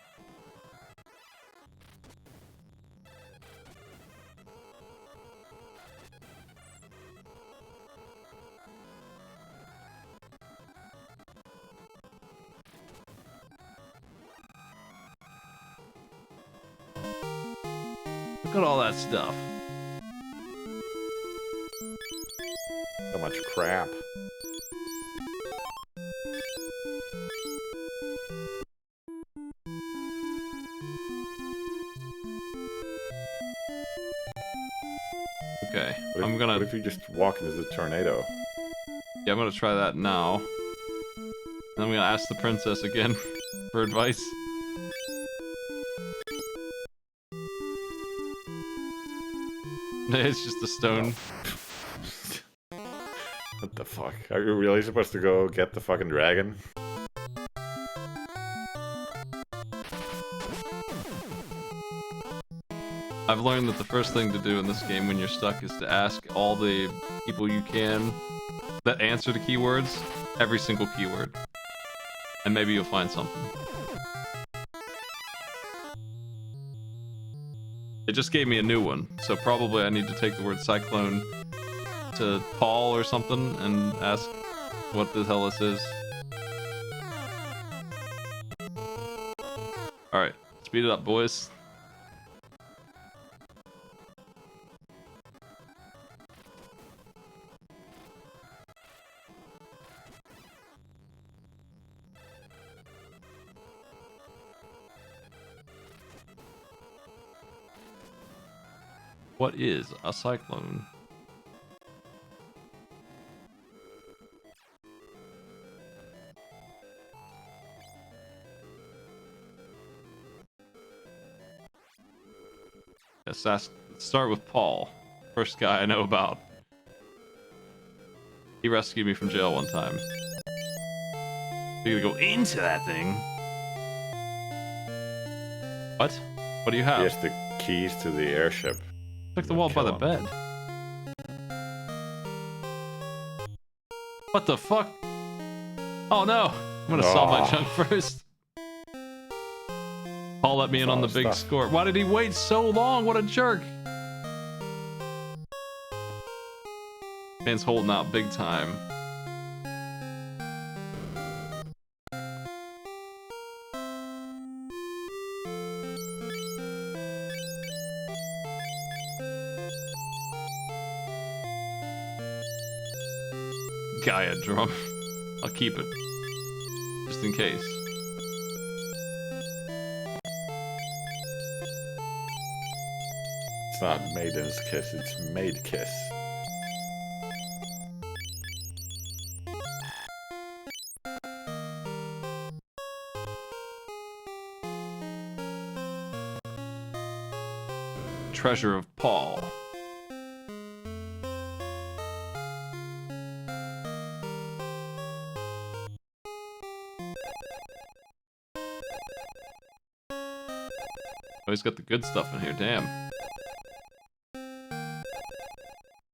Look at all that stuff. So much crap. Okay, What if, what if you just walk into the tornado? Yeah, I'm gonna try that now. And I'm gonna ask the princess again for advice. It's just a stone. What the fuck? Are you really supposed to go get the fucking dragon? I've learned that the first thing to do in this game when you're stuck is to ask all the people you can that answer the keywords, every single keyword. And maybe you'll find something. It just gave me a new one, so probably I need to take the word cyclone to Paul or something and ask what the hell this is. Alright, speed it up, boys. What is a cyclone? Yes, let's start with Paul. First guy I know about. He rescued me from jail one time. You're gonna go into that thing? What? What do you have? He has the keys to the airship. Took the wall by the Kill bed. What the fuck? Oh no! I'm gonna solve my junk first. Paul let me in on the big score. Why did he wait so long? What a jerk! Man's holding out big time. Gaia drum. I'll keep it. Just in case. It's not Maiden's Kiss, it's Maid Kiss. Treasure of Paul. Oh, he's got the good stuff in here, damn.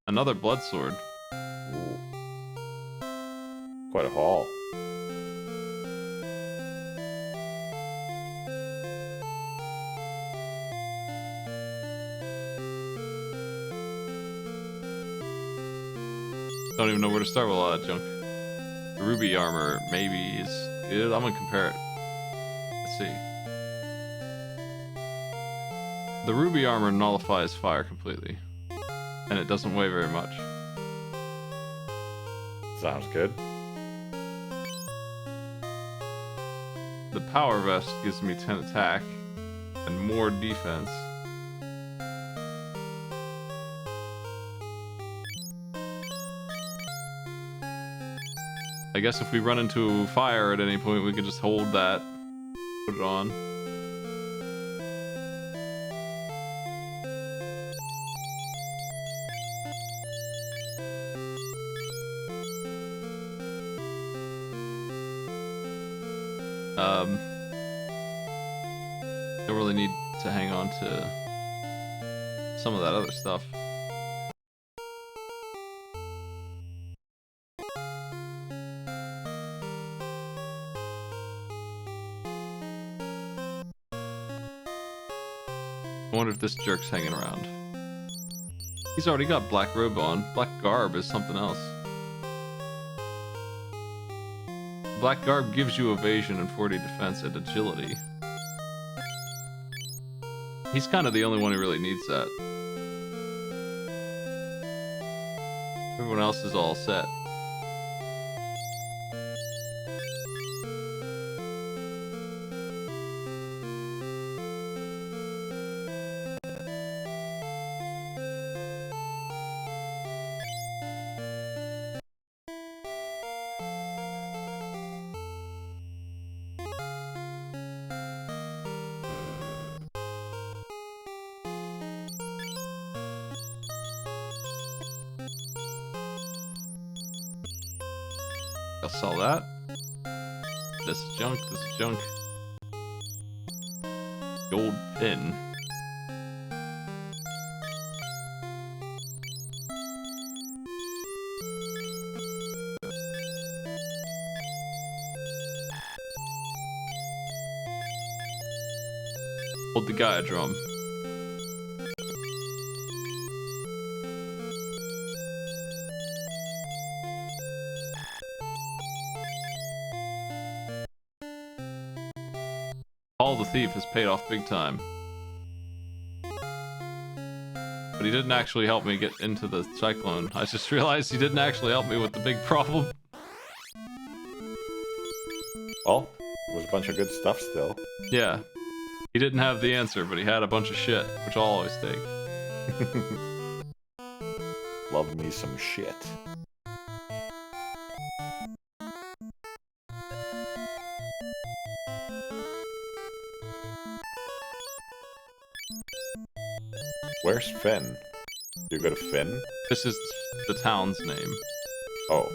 Another blood sword. Ooh. Quite a haul. Don't even know where to start with all that junk. The ruby armor maybe is good. I'm gonna compare it. Let's see. The ruby armor nullifies fire completely. And it doesn't weigh very much. Sounds good. The power vest gives me 10 attack and more defense. I guess if we run into fire at any point, we could just hold that, put it on. Don't really need to hang on to some of that other stuff. I wonder if this jerk's hanging around. He's already got black robe on. Black garb is something else. Black garb gives you evasion and 40 defense and agility. He's kind of the only one who really needs that. Everyone else is all set. I'll sell that. This is junk, this is junk. Gold pin. Hold the Gaia drum. Paul the Thief has paid off big time. But he didn't actually help me get into the cyclone. I just realized he didn't actually help me with the big problem. Well, it was a bunch of good stuff still. Yeah. He didn't have the answer, but he had a bunch of shit, which I'll always take. Love me some shit. Where's Finn? You go to Finn? This is the town's name. Oh.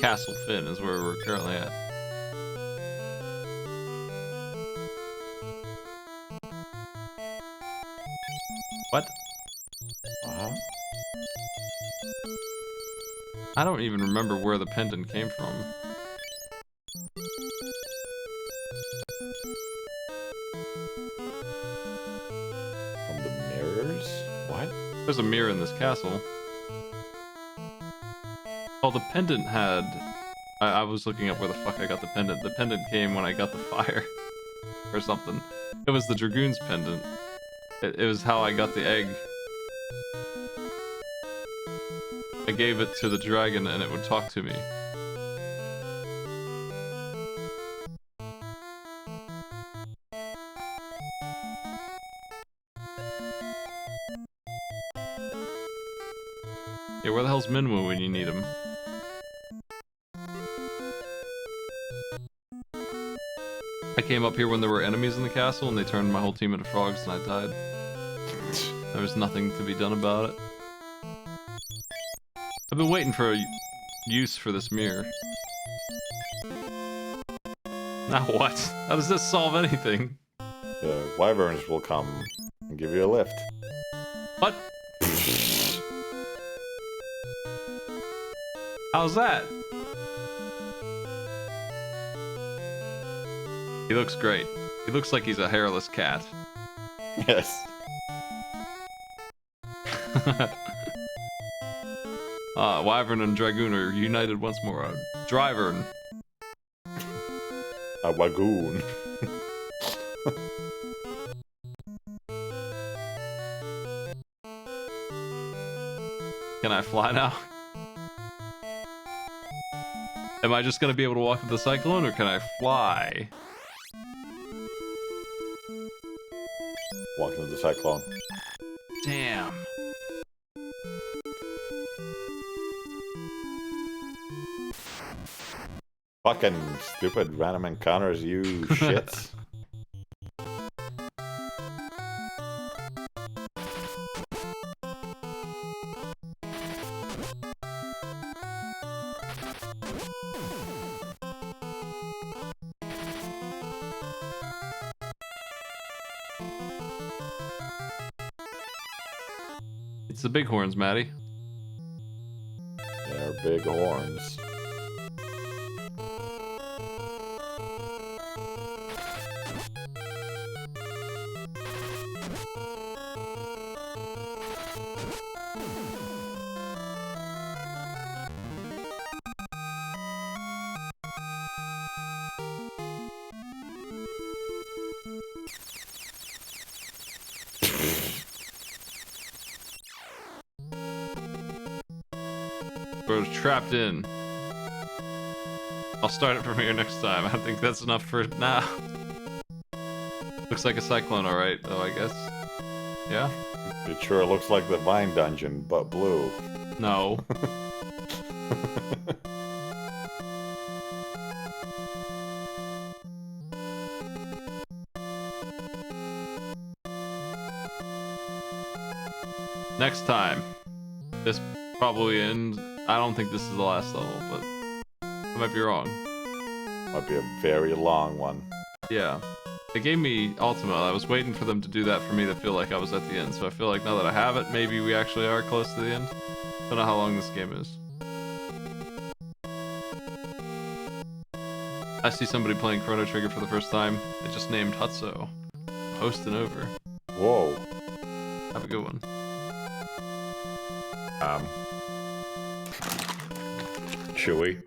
Castle Finn is where we're currently at. What? I don't even remember where the pendant came from. From the mirrors? What? There's a mirror in this castle. Oh, the pendant had... I was looking up where the fuck I got the pendant. The pendant came when I got the fire. Or something. It was the Dragoon's pendant. It was how I got the egg. I gave it to the dragon and it would talk to me. Yeah, where the hell's Minwu when you need him? I came up here when there were enemies in the castle and they turned my whole team into frogs and I died. There was nothing to be done about it. I've been waiting for a use for this mirror. Now what? How does this solve anything? The wyverns will come and give you a lift. What? How's that? He looks great. He looks like he's a hairless cat. Yes. Wyvern and Dragoon are united once more. Drivern. A wagoon. Can I fly now? Am I just gonna be able to walk into the cyclone, or can I fly? Walk into the cyclone. Damn. Fucking stupid random encounters, you shits. It's the bighorns, Maddie. They're big horns. We're trapped in. I'll start it from here next time. I think that's enough for now. Looks like a cyclone, alright, though, I guess. Yeah? It sure looks like the Vine Dungeon, but blue. No. Next time. This probably ends. I don't think this is the last level, but I might be wrong. Might be a very long one. Yeah. They gave me Ultima. I was waiting for them to do that for me to feel like I was at the end. So I feel like now that I have it, maybe we actually are close to the end. Don't know how long this game is. I see somebody playing Chrono Trigger for the first time. They just named Hutso. Hosting over. Whoa. Have a good one. Chewy.